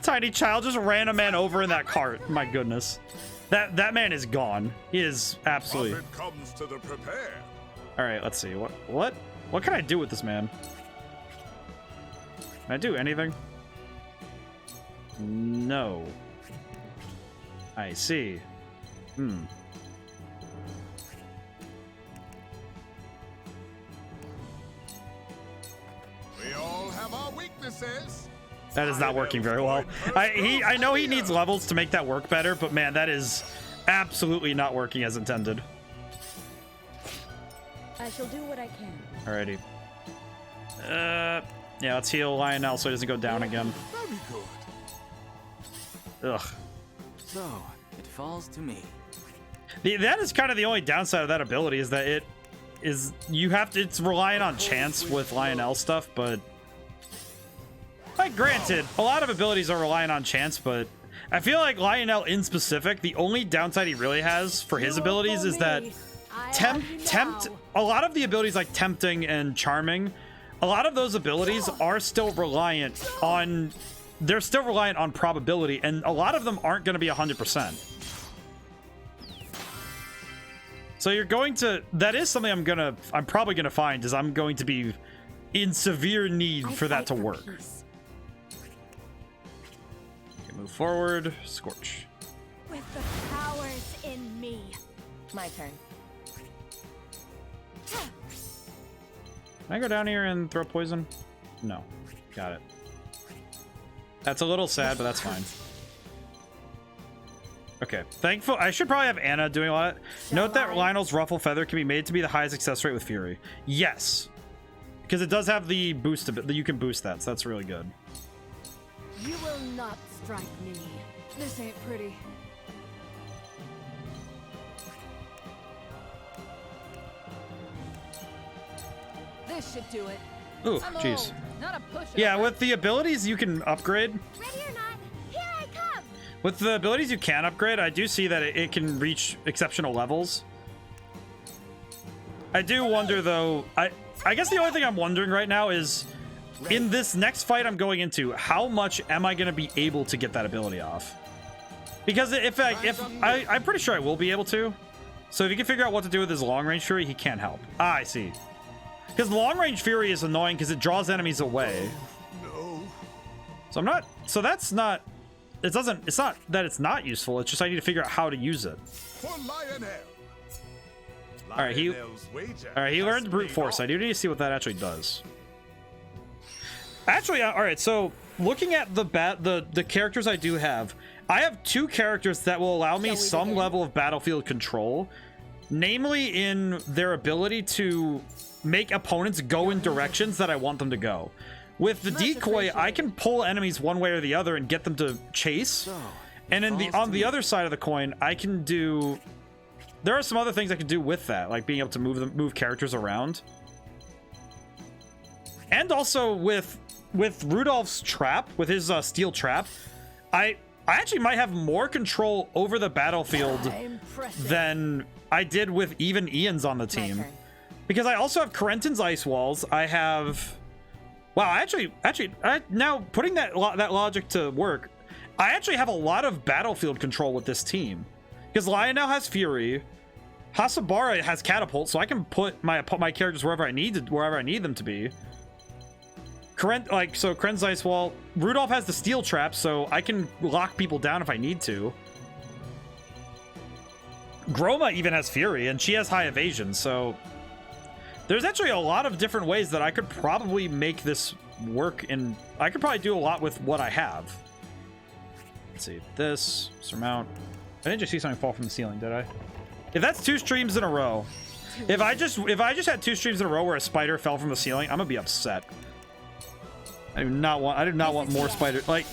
Tiny child just ran a man over in that cart. My goodness. That man is gone. He is absolutely... Profit comes to the prepared. All right, let's see. What can I do with this man? Can I do anything? No. I see. We all have our weaknesses. That is not working very well. I know he needs levels to make that work better, but man, that is absolutely not working as intended. I shall do what I can. Alrighty. Yeah, let's heal Lionel so he doesn't go down again. Very good. Ugh. So, it falls to me. That is kind of the only downside of that ability is that it's reliant on chance with Lionel stuff, but like, granted, a lot of abilities are relying on chance, but I feel like Lionel in specific, the only downside he really has for his abilities is that tempt. A lot of the abilities like tempting and charming, a lot of those abilities are still reliant on. They're still reliant on probability, and a lot of them aren't going to be 100%. So you're going to. That is something I'm probably gonna find, is I'm going to be in severe need for that to work. Okay, move forward. Scorch. With the powers in me. My turn. Can I go down here and throw poison? No. Got it. That's a little sad, but that's fine. Okay. Thankful. I should probably have Anna doing a lot. Note that Lionel's ruffle feather can be made to be the highest success rate with Fury. Yes. Because it does have the boost of it, that you can boost that, so that's really good. You will not strike me. This ain't pretty. This should do it. Ooh, jeez. Not a push. Yeah, with the abilities you can upgrade. Ready or not, here I come. With the abilities you can upgrade, I do see that it can reach exceptional levels. I do wonder, though, I guess the only thing I'm wondering right now is, in this next fight I'm going into, how much am I going to be able to get that ability off? Because I'm pretty sure I will be able to. So if you can figure out what to do with his long-range Fury, he can't help. Ah, I see. Because long-range Fury is annoying because it draws enemies away. So I'm not... So that's not... It doesn't... It's not that it's not useful. It's just I need to figure out how to use it. Alright, he learned brute force. I do need to see what that actually does. Actually, alright, so looking at the characters I do have, I have 2 characters that will allow me some level of battlefield control, namely in their ability to make opponents go in directions that I want them to go. With the decoy, I can pull enemies one way or the other and get them to chase. And on the other side of the coin, I can do... There are some other things I can do with that, like being able to move characters around. And also with Rudolph's trap, with his steel trap, I actually might have more control over the battlefield than I did with even Ian's on the team. Because I also have Corentin's ice walls. I have... Wow, actually, now putting that logic to work, I actually have a lot of battlefield control with this team. Because Lionel has Fury, Hasabara has Catapult, so I can put my characters wherever I need them to be. Koren's ice wall. Rudolph has the steel trap, so I can lock people down if I need to. Groma even has Fury, and she has high evasion, so there's actually a lot of different ways that I could probably make this work, and I could probably do a lot with what I have. Let's see, this, surmount. I didn't just see something fall from the ceiling, did I? If that's 2 streams in a row, if I just had 2 streams in a row where a spider fell from the ceiling, I'm gonna be upset. I do not want more spiders. Like,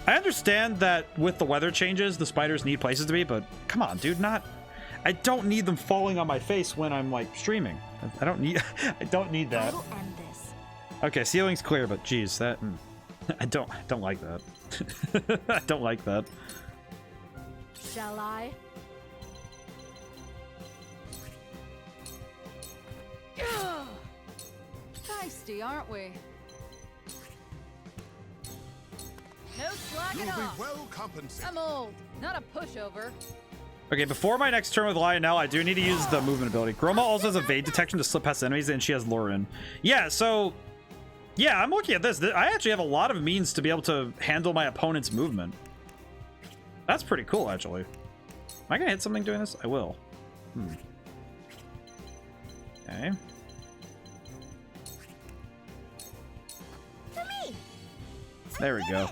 I understand that with the weather changes, the spiders need places to be, but come on, dude, I don't need them falling on my face when I'm like streaming. I don't need that. Okay, ceiling's clear, but geez, that I don't like that. I don't like that. Shall I? Feisty, aren't we? No slacking off. Well compensated. I'm old, not a pushover. Okay, before my next turn with Lionel, I do need to use the movement ability. Groma also has evade detection to slip past enemies, and she has Lurin. Yeah, so... Yeah, I'm looking at this. I actually have a lot of means to be able to handle my opponent's movement. That's pretty cool, actually. Am I gonna hit something doing this? I will. Okay. There we go.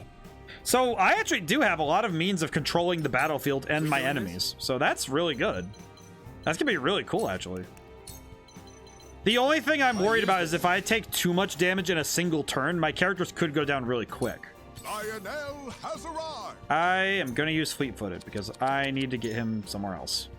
So I actually do have a lot of means of controlling the battlefield and my enemies. So that's really good. That's gonna be really cool, actually. The only thing I'm worried about is if I take too much damage in a single turn, my characters could go down really quick. Lionel has arrived. I am gonna use fleet-footed because I need to get him somewhere else.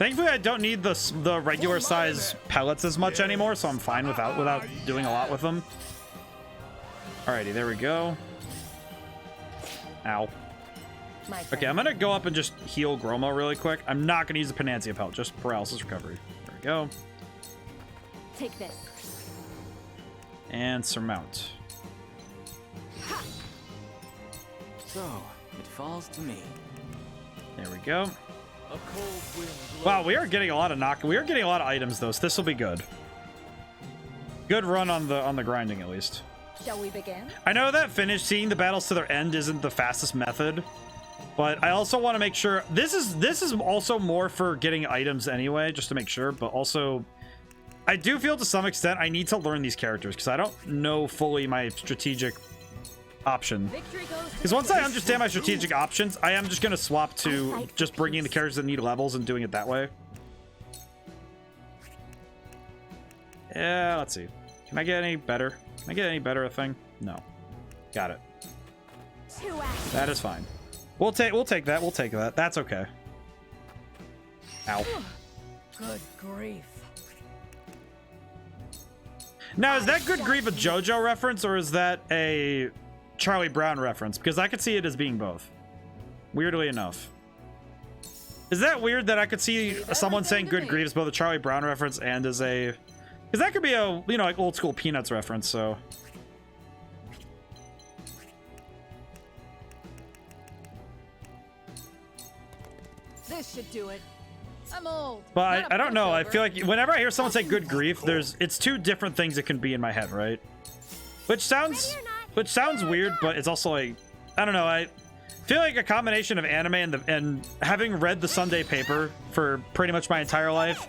Thankfully, I don't need the regular size pellets as much anymore, so I'm fine without doing a lot with them. Alrighty, there we go. Ow. Okay, I'm gonna go up and just heal Groma really quick. I'm not gonna use the Panacea pellet, just paralysis recovery. There we go. Take this. And surmount. So, it falls to me. There we go. A cold wind blows. Wow, we are getting a lot of we are getting a lot of items though, so this will be good. Good run on the grinding at least. Shall we begin? I know that seeing the battles to their end isn't the fastest method, but I also want to make sure this is also more for getting items anyway, just to make sure, but also I do feel to some extent I need to learn these characters because I don't know fully my strategic option. Because once I understand my strategic options, I am just going to swap to just bringing the characters that need levels and doing it that way. Yeah, let's see. Can I get any better? Can I get any better a thing? No. Got it. That is fine. We'll take that. We'll take that. That's okay. Ow. Good grief. Now, is that Good Grief a JoJo reference or is that a Charlie Brown reference? Because I could see it as being both. Weirdly enough. Is that weird that I could see someone saying Good Grief as both a Charlie Brown reference and as a... Because that could be a, you know, like old school Peanuts reference, so... This should do it. I'm old. But I don't know. I feel like whenever I hear someone say Good Grief, it's two different things it can be in my head, right? Which sounds weird, but it's also like, I don't know. I feel like a combination of anime and having read the Sunday paper for pretty much my entire life.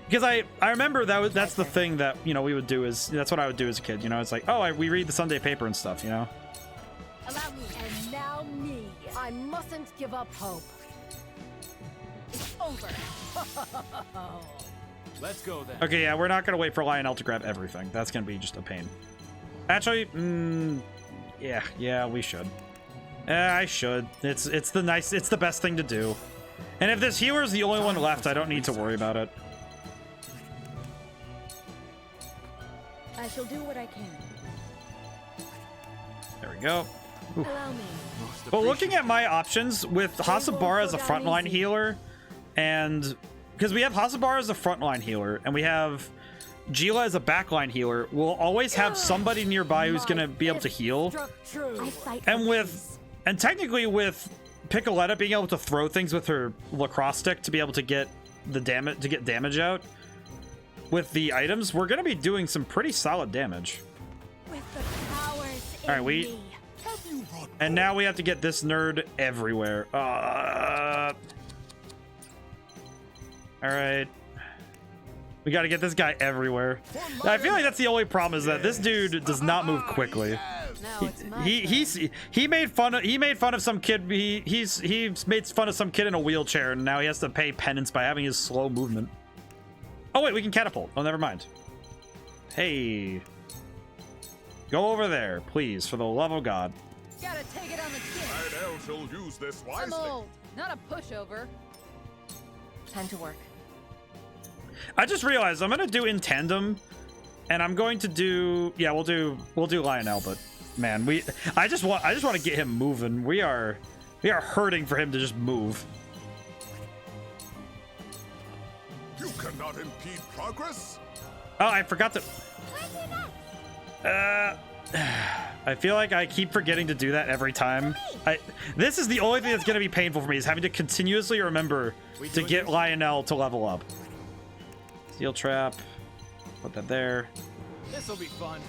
Because I remember that's the thing that, you know, we would do that's what I would do as a kid. You know, it's like, oh, we read the Sunday paper and stuff, you know? Allow me. And now me. I mustn't give up hope. It's over. Let's go then. Okay, yeah, we're not going to wait for Lionel to grab everything. That's going to be just a pain. Actually, yeah, we should. I should. It's the best thing to do. And if this healer's the only one left, I don't need to worry about it. I shall do what I can. There we go. Ooh. Allow me. But looking at my options with Hasabara as a frontline healer, and because we have Hasabara as a frontline healer, and we have Gila as a backline healer, we'll always have somebody nearby who's gonna be able to heal. And technically with Piccoletta being able to throw things with her lacrosse stick to be able to get the damage out with the items, we're gonna be doing some pretty solid damage. All right, and now we have to get this nerd everywhere. All right. We got to get this guy everywhere. I feel like that's the only problem is that this dude does not move quickly. He made fun of some kid. He made fun of some kid in a wheelchair, and now he has to pay penance by having his slow movement. Oh wait, we can catapult. Oh, never mind. Hey, go over there, please, for the love of God. Gotta take it on the chin. Lionel shall use this wisely. I'm old, not a pushover. Time to work. I just realized I'm gonna do in tandem, and I'm going to do we'll do Lionel, but man, I just want to get him moving. We are hurting for him to just move. You cannot impede progress. Oh, I forgot to. I feel like I keep forgetting to do that every time. This is the only thing that's gonna be painful for me is having to continuously remember to get Lionel to level up. Steel trap. Put that there. This'll be fun.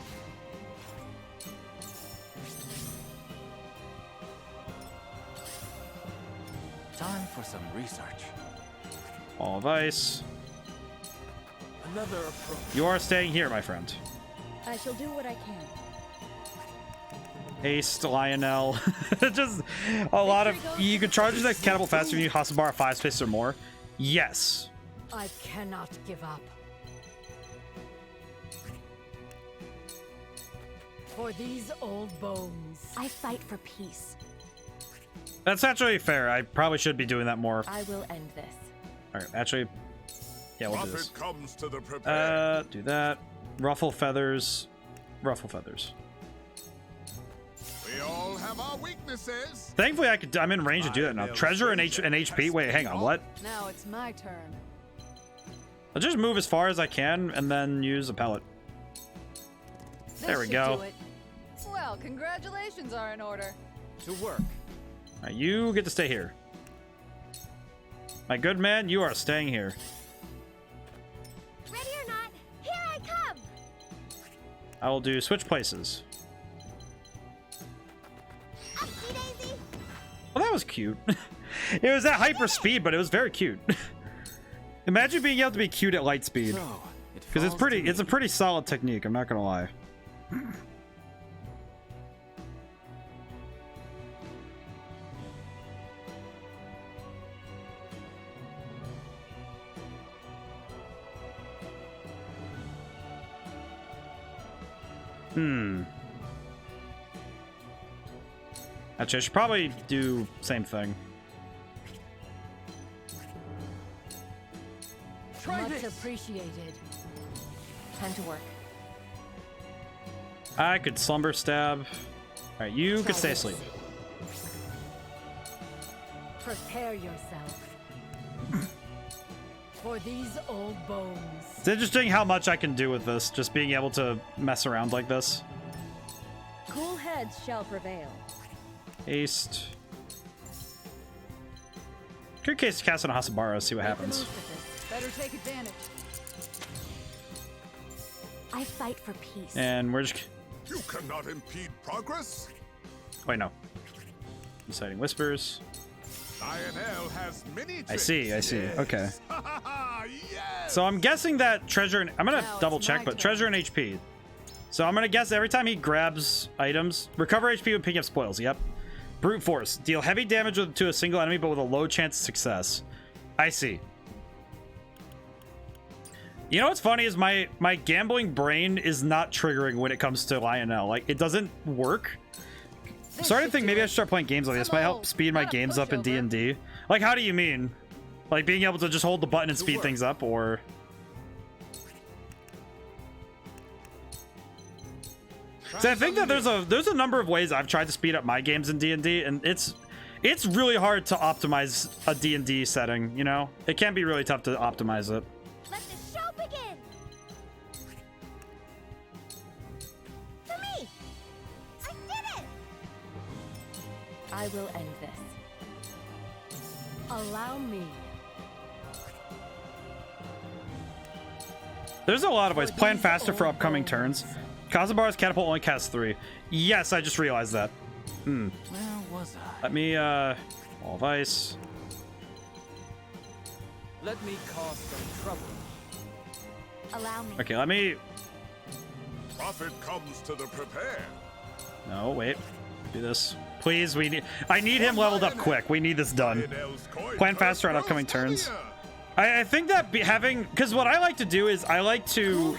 Time for some research. All of ice. Another approach. You are staying here, my friend. I shall do what I can. Haste, Lionel. Just a lot of... You can charge the next catapult faster if you Hasabara 5 spaces or more. Yes. I cannot give up. For these old bones. I fight for peace. That's actually fair. I probably should be doing that more. I will end this. right, actually, yeah, we'll do this. Comes to the Do that. Ruffle feathers. Ruffle feathers. We all have our weaknesses. Thankfully, I'm in range to do that now. Treasure and HP. Wait, hang on. What? Now it's my turn. I'll just move as far as I can and then use a pellet. There we go. Well, congratulations are in order. To work. All right, you get to stay here. My good man, you are staying here. Ready or not, here I come. I will do switch places. Well, that was cute. It was at hyper speed, but it was very cute. Imagine being able to be cute at light speed. Because it's a pretty solid technique, I'm not gonna lie. Actually, I should probably do same thing. Much appreciated. Time to work. I could slumber stab. All right, you could stay asleep. Prepare yourself for these old bones. It's interesting how much I can do with this, just being able to mess around like this. Cool heads shall prevail. Haste. Good case to cast on Hasabara, see what happens. Better take advantage. I fight for peace. And we're just... You cannot impede progress. Wait, no. Inciting Whispers. Lionel has many tricks. I see. Yes. Okay. Yes. So I'm guessing that treasure... I'm gonna double check, but treasure and HP. So I'm gonna guess every time he grabs items, recover HP when picking up spoils. Yep. Brute Force. Deal heavy damage to a single enemy, but with a low chance of success. I see. You know what's funny is my gambling brain is not triggering when it comes to Lionel. Like, it doesn't work. I'm starting to think maybe I should start playing games like this. Might help speed my games up in D&D. Like, how do you mean? Like, being able to just hold the button and speed things up, or... So I think that there's a number of ways I've tried to speed up my games in D&D, and it's really hard to optimize a D&D setting, you know? It can be really tough to optimize it. Let the show begin. For me. I did it. I will end this. Allow me. There's a lot of ways. Plan faster for upcoming turns. Kazabara's catapult only casts 3. Yes, I just realized that. Where was I? Let me, Wall of Ice. Let me cause some trouble. Allow me. Okay, let me... Profit comes to the prepared. No, wait. Do this. Please, I need him leveled up quick. We need this done. Plan faster on upcoming turns. I think that because what I like to do is I like to,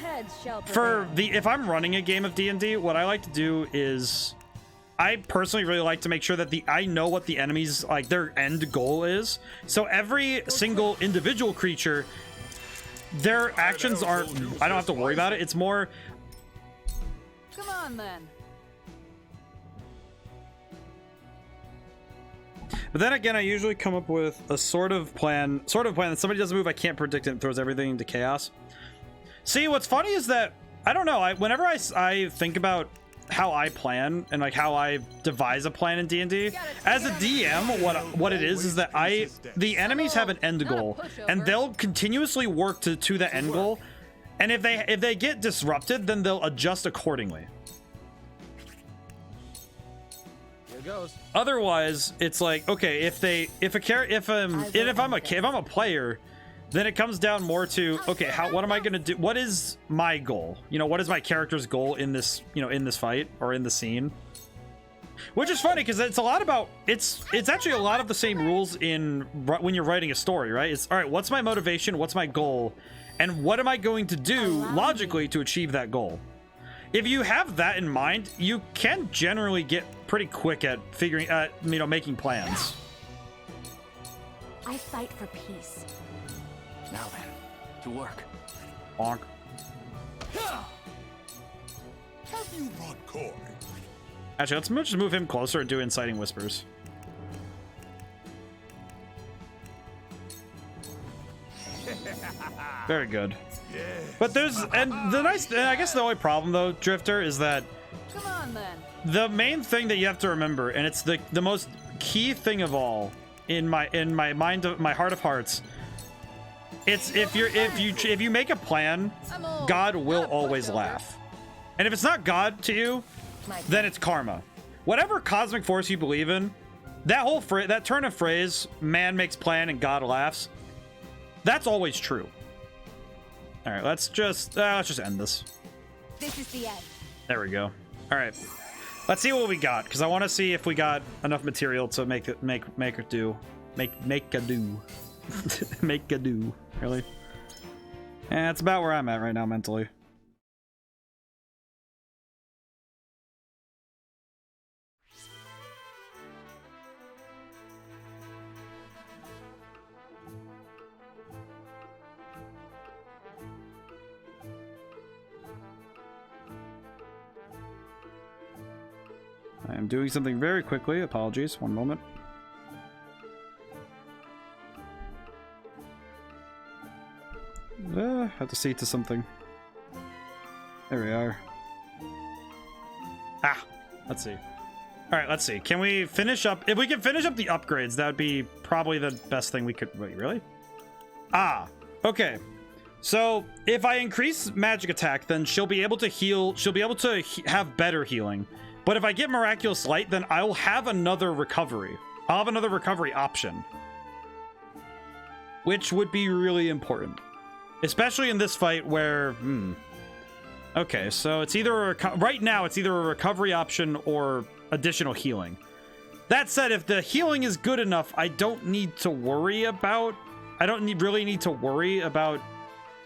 if I'm running a game of D&D, what I like to do is I personally really like to make sure that I know what the enemy's, like, their end goal is. So every single individual creature, their actions aren't, I don't have to worry about it. It's more... Come on, then. But then again, I usually come up with a sort of plan that somebody does a move I can't predict and throws everything into chaos. See, what's funny is that, I don't know, whenever I think about how I plan and like how I devise a plan in D&D, as a DM, what it is that the enemies have an end goal, and they'll continuously work to the end goal, and if they get disrupted, then they'll adjust accordingly. Goes. Otherwise, it's like, okay, if I'm a player, then it comes down more to, okay, what am I gonna do? What is my goal? You know, what is my character's goal in this, in this fight or in the scene? Which is funny because it's a lot about it's actually a lot of the same rules when you're writing a story, right? It's all right. What's my motivation? What's my goal? And what am I going to do logically to achieve that goal? If you have that in mind, you can generally get pretty quick at making plans. I fight for peace. Now then, to work. Bonk. Have you brought coin? Actually, let's just move him closer and do inciting whispers. Very good. But there's, and I guess the only problem though, Drifter, is that Come on then. the main thing that you have to remember, and it's the most key thing of all in my mind, my heart of hearts, it's if you make a plan, God will always laugh. And if it's not God to you, then it's karma. Whatever cosmic force you believe in, that whole that turn of phrase, man makes plan and God laughs, that's always true. All right, let's just end this. This is the end. There we go. All right, let's see what we got, because I want to see if we got enough material to make a do. Really? Yeah, that's about where I'm at right now mentally. I am doing something very quickly. Apologies. One moment. Have to see to something. There we are. Ah, let's see. All right, let's see. Can we finish up? If we can finish up the upgrades, that would be probably the best thing we could. Wait, really? Ah, okay. So if I increase magic attack, then she'll be able to heal. She'll be able to have better healing. But if I get Miraculous Light, then I'll have another recovery. I'll have another recovery option, which would be really important. Especially in this fight where, okay, so it's either right now it's either a recovery option or additional healing. That said, if the healing is good enough, I don't need to worry about. Really need to worry about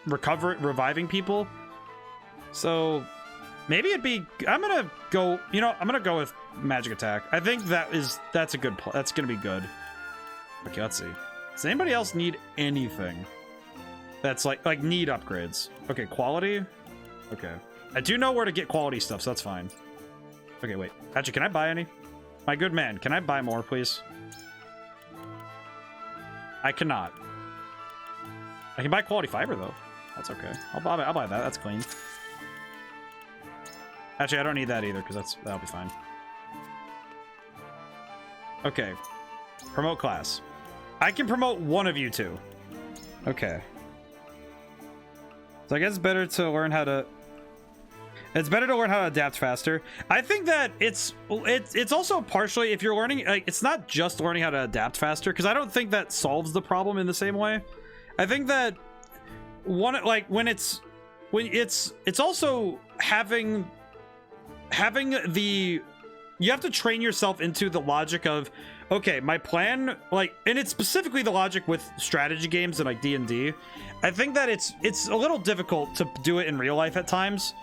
reviving people. So maybe it'd be. I'm gonna go. You know, I'm gonna go with magic attack. I think that's a good. That's gonna be good. Okay, let's see. Does anybody else need anything? That's like need upgrades. Okay, quality. Okay, I do know where to get quality stuff, so that's fine. Okay, wait. Actually, can I buy any? My good man, can I buy more, please? I cannot. I can buy quality fiber though. That's okay. I'll buy that. That's clean. Actually, I don't need that either because that'll be fine. Okay. Promote class. I can promote one of you two. Okay. So I guess it's better to learn how to. It's better to learn how to adapt faster. I think that it's also partially if you're learning, like, it's not just learning how to adapt faster, because I don't think that solves the problem in the same way. I think that it's also having the, you have to train yourself into the logic of, okay, my plan, like, and it's specifically the logic with strategy games and like D&D. I think that it's a little difficult to do it in real life at times,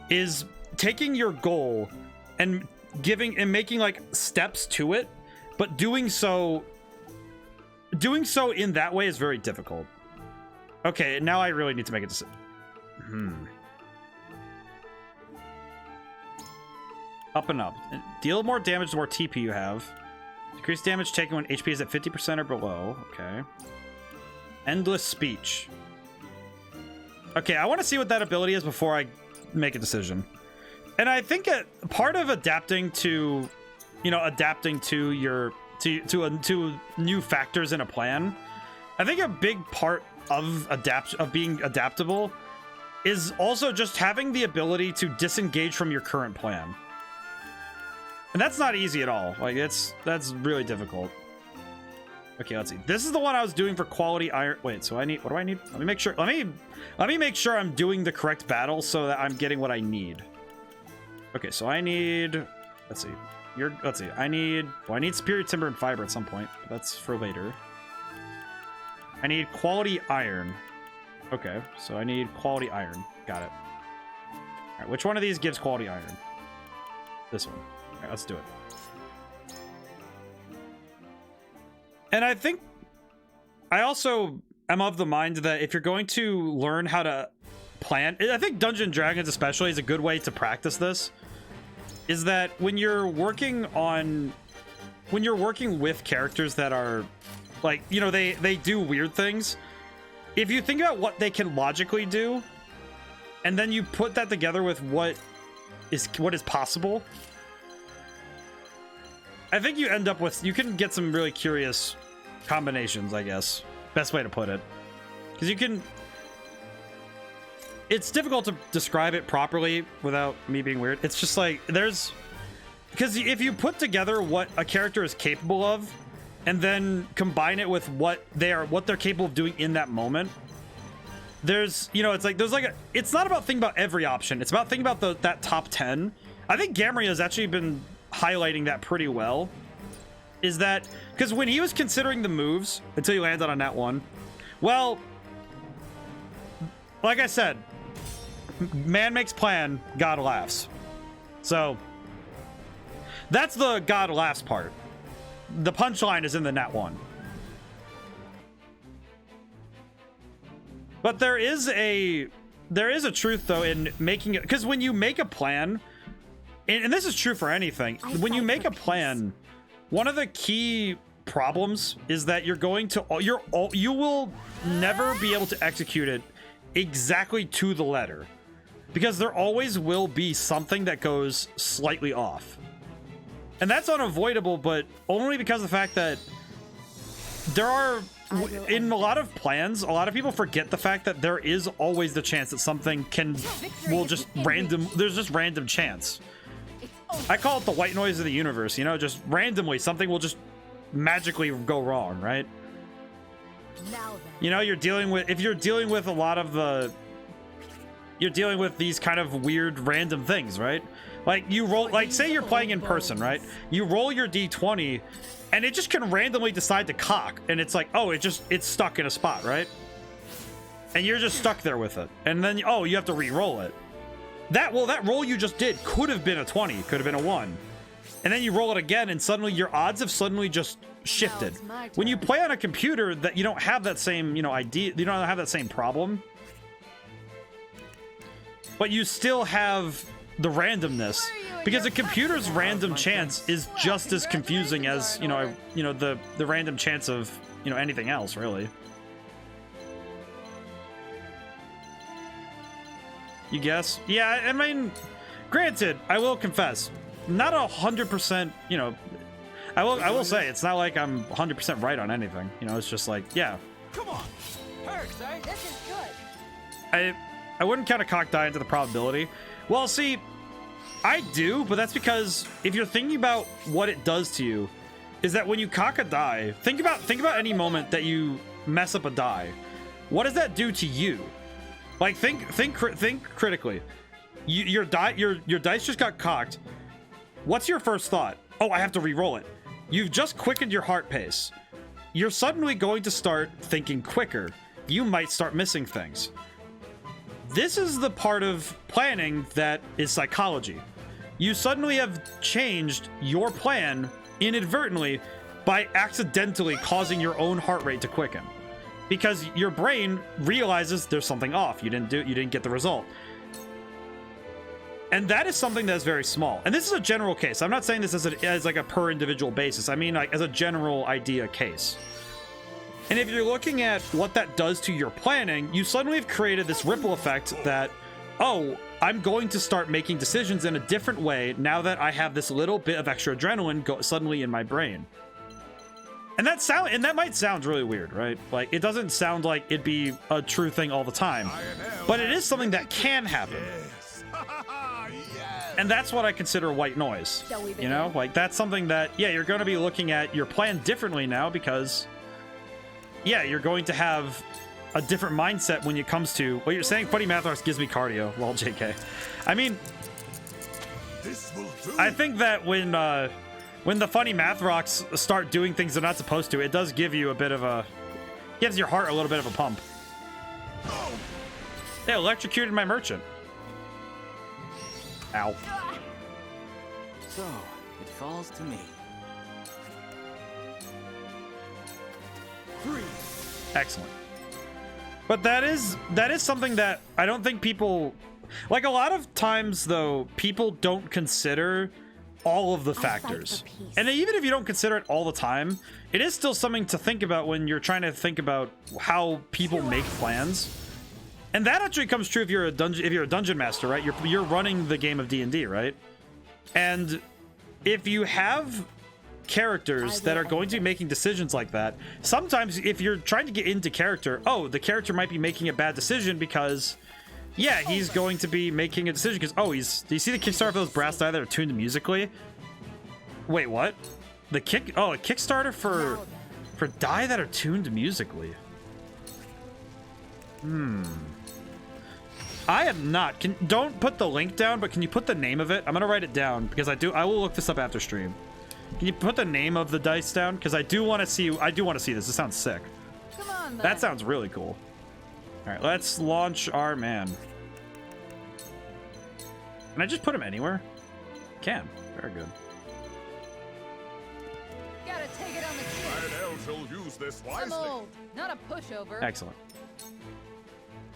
is taking your goal and making like steps to it, but doing so in that way is very difficult. Okay, now I really need to make a decision. Up and up. Deal more damage the more TP you have. Decrease damage taken when HP is at 50% or below. Okay. Endless speech. Okay, I want to see what that ability is before I make a decision. And I think part of adapting to, to new factors in a plan, I think a big part of being adaptable is also just having the ability to disengage from your current plan. And that's not easy at all. Like, that's really difficult. Okay, let's see. This is the one I was doing for quality iron. Wait, so what do I need? Let me make sure. Let me make sure I'm doing the correct battle so that I'm getting what I need. Okay, so I need, let's see. I need superior timber and fiber at some point, but that's for later. I need quality iron. Okay, so I need quality iron. Got it. All right, which one of these gives quality iron? This one. All right, let's do it. And I think I also am of the mind that if you're going to learn how to plan, I think Dungeons and Dragons especially is a good way to practice this, is that when you're working with characters that are like, you know, they do weird things, if you think about what they can logically do and then you put that together with what is possible, I think you end up with, you can get some really curious combinations, I guess. Best way to put it. Because you can, it's difficult to describe it properly without me being weird. It's just like, because if you put together what a character is capable of and then combine it with what they're capable of doing in that moment, there's, you know, it's like, it's not about thinking about every option. It's about thinking about that top 10. I think Gamria has actually been highlighting that pretty well, is that because when he was considering the moves until he landed on that one, well, like I said, man makes plan, God laughs. So that's the God laughs part. The punchline is in the nat one. But there is a truth though in making it, because when you make a plan, and this is true for anything, when you make a plan, one of the key problems is that you will never be able to execute it exactly to the letter, because there always will be something that goes slightly off. And that's unavoidable, but only because of the fact that there are, in a lot of plans, a lot of people forget the fact that there is always the chance that something will just random, there's just random chance. I call it the white noise of the universe, you know, just randomly something will just magically go wrong, right? You know, if you're dealing with a lot of you're dealing with these kind of weird random things, right? Like you roll, like say you're playing in person, right? You roll your D20 and it just can randomly decide to cock, and it's like, oh, it's stuck in a spot, right? And you're just stuck there with it. And then, oh, you have to re-roll it. That roll you just did could have been a 20, could have been a 1. And then you roll it again, and suddenly your odds have suddenly just shifted. When you play on a computer, that you don't have that same, you know, idea, you don't have that same problem. But you still have the randomness, because a computer's random chance is just as confusing as, you know, the random chance of, you know, anything else, really. You guess? Yeah, I mean, granted, I will confess, not 100%, you know, I will say, it's not like I'm 100% right on anything. You know, it's just like, yeah. Come on. Perks, eh? This is good. I wouldn't count a cock die into the probability. Well, see, I do, but that's because if you're thinking about what it does to you, is that when you cock a die, think about any moment that you mess up a die. What does that do to you? Like, think critically. Your dice just got cocked. What's your first thought? Oh, I have to re-roll it. You've just quickened your heart pace. You're suddenly going to start thinking quicker. You might start missing things. This is the part of planning that is psychology. You suddenly have changed your plan inadvertently by accidentally causing your own heart rate to quicken, because your brain realizes there's something off. You didn't get the result. And that is something that is very small. And this is a general case. I'm not saying this as like a per individual basis. I mean, like as a general idea case. And if you're looking at what that does to your planning, you suddenly have created this ripple effect that, oh, I'm going to start making decisions in a different way now that I have this little bit of extra adrenaline suddenly in my brain. And that might sound really weird, right? Like, it doesn't sound like it'd be a true thing all the time, but it is something that can happen. And that's what I consider white noise. You know, like that's something that, yeah, you're going to be looking at your plan differently now because, yeah, you're going to have a different mindset when it comes to what you're saying. Funny math arts gives me cardio. Well, JK. I mean, I think that when the funny math rocks start doing things they're not supposed to, it does give you a bit of a, gives your heart a little bit of a pump. They electrocuted my merchant. Ow. So, it falls to me. 3. Excellent. But that is something that I don't think people, like, a lot of times though, people don't consider all of the factors. And even if you don't consider it all the time, it is still something to think about when you're trying to think about how people make plans. And that actually comes true if you're a dungeon master, right? You're running the game of D&D, right? And if you have characters that are going to be making decisions like that, sometimes if you're trying to get into character, oh, the character might be making a bad decision because, yeah, he's going to be making a decision because, oh, do you see the Kickstarter for those brass die that are tuned musically? Wait, what? A Kickstarter for die that are tuned musically. I am not. Don't put the link down, but can you put the name of it? I'm gonna write it down because I will look this up after stream. Can you put the name of the dice down? Because I do want to see this. This sounds sick. Come on, that sounds really cool. All right, let's launch our man. Can I just put him anywhere? Can. Very good. Gotta take it on the chin. Shall use this wisely. I'm old, not a pushover. Excellent.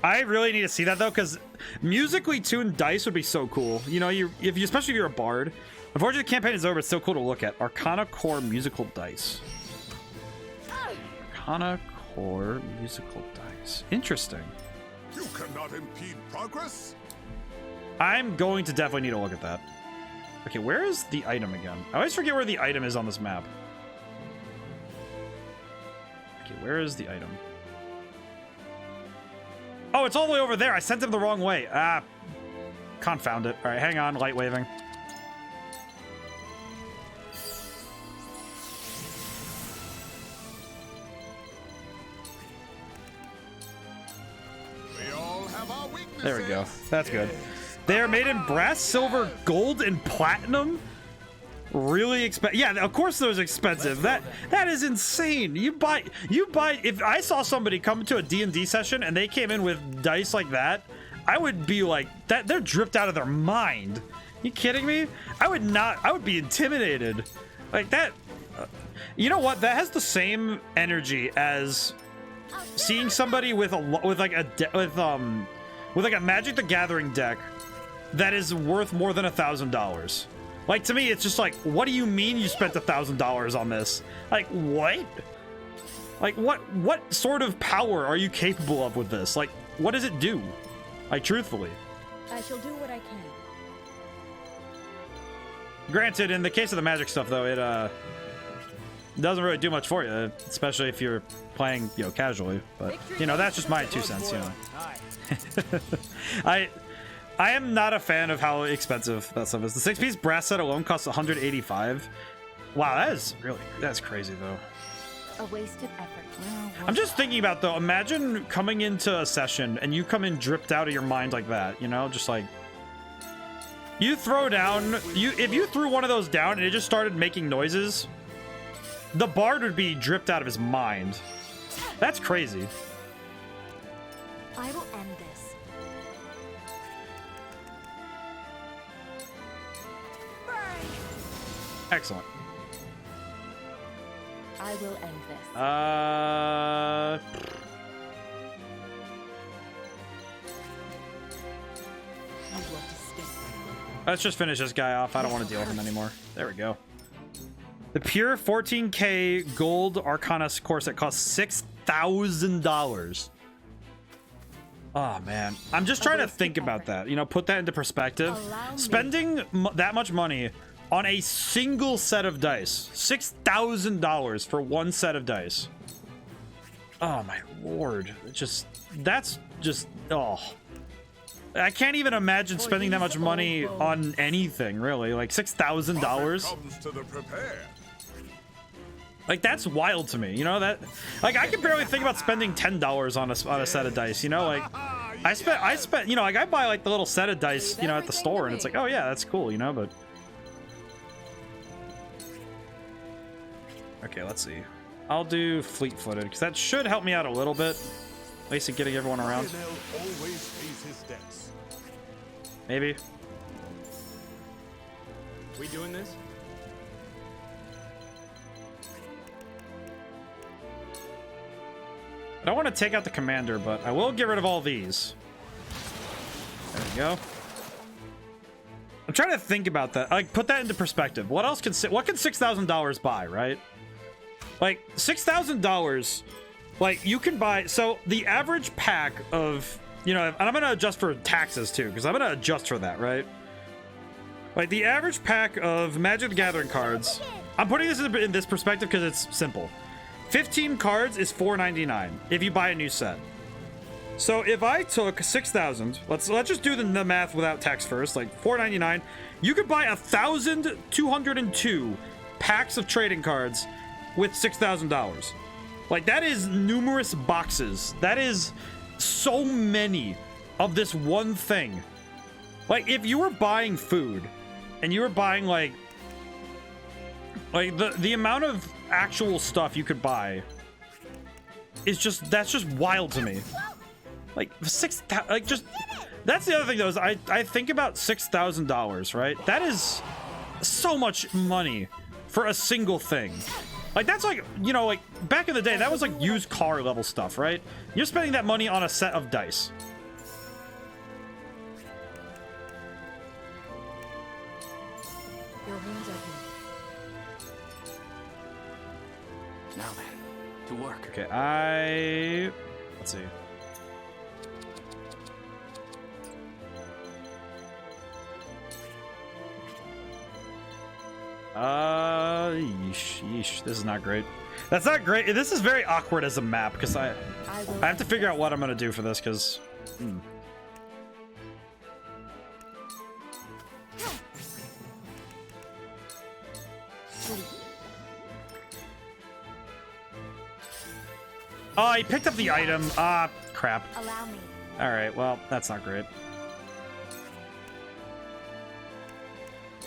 I really need to see that though, because musically tuned dice would be so cool. You know, especially if you're a bard. Unfortunately, the campaign is over. It's still cool to look at. Arcana Core musical dice. Arcana Core musical dice. Interesting. You cannot impede progress. I'm going to definitely need to look at that. Okay, where is the item again? I always forget where the item is on this map. Okay, where is the item? Oh, it's all the way over there. I sent him the wrong way. Ah, confound it. All right, hang on. Light waving. There we go. That's good. They are made in brass, silver, gold, and platinum. Really expensive. Yeah, of course those expensive. That is insane. You buy. If I saw somebody come to a D&D session and they came in with dice like that, I would be like, that they're dripped out of their mind. You kidding me? I would not. I would be intimidated. Like that. You know what? That has the same energy as seeing somebody with like a Magic the Gathering deck that is worth more than $1,000. Like, to me, it's just like, what do you mean you spent $1,000 on this? Like, what? Like, what sort of power are you capable of with this? Like, what does it do? Like, truthfully. I shall do what I can. Granted, in the case of the magic stuff, though, it doesn't really do much for you, especially if you're playing, casually. But, that's just my 2 cents, I am not a fan of how expensive that stuff is. The 6-piece brass set alone costs $185. Wow, that's crazy, though. A wasted effort. I'm just thinking about, though, imagine coming into a session and you come in dripped out of your mind like that, just like, you throw down, if you threw one of those down and it just started making noises, the bard would be dripped out of his mind. That's crazy. I will end this. Excellent. I will end this. Let's just finish this guy off. I don't want to deal with him anymore. There we go. The pure 14K gold Arcana core set costs $6,000. Oh, man. I'm just trying to think about that. Put that into perspective. Spending that much money on a single set of dice. $6,000 for one set of dice. Oh, my lord. That's just, oh. I can't even imagine spending that much money on anything, really. Like, $6,000. Like, that's wild to me, that, like, I can barely think about spending $10 on a set of dice, like, I spent, like, I buy, like, the little set of dice, at the store, and it's like, oh, yeah, that's cool, but. Okay, let's see. I'll do fleet-footed, because that should help me out a little bit, at least in getting everyone around. Maybe. We doing this? don't want to take out the commander, but I will get rid of all these. There we go. I'm trying to think about that. Like, put that into perspective. What else can $6,000 buy, right? Like, $6,000, like, you can buy... So, the average pack of... You know, and I'm going to adjust for taxes, too, because I'm going to adjust for that, right? Like, the average pack of Magic the Gathering cards... I'm putting this in this perspective because it's simple. 15 cards is $4.99 if you buy a new set. So if I took 6,000, let's just do the math without tax first, like $4.99, you could buy 1,202 packs of trading cards with $6,000. Like, that is numerous boxes. That is so many of this one thing. Like, if you were buying food and you were buying like the amount of actual stuff you could buy is just, that's just wild to me. Like, that's the other thing though, is I think about $6,000, right? That is so much money for a single thing. Like, that's like, you know, like back in the day, that was like used car level stuff, right? You're spending that money on a set of dice. Your wounds are healed. Now then, to work. Okay, let's see. Yeesh, this is not great. That's not great. This is very awkward as a map because I have to figure out what I'm gonna do for this because. Oh, he picked up the item. Ah, crap. Allow me. All right, well, that's not great.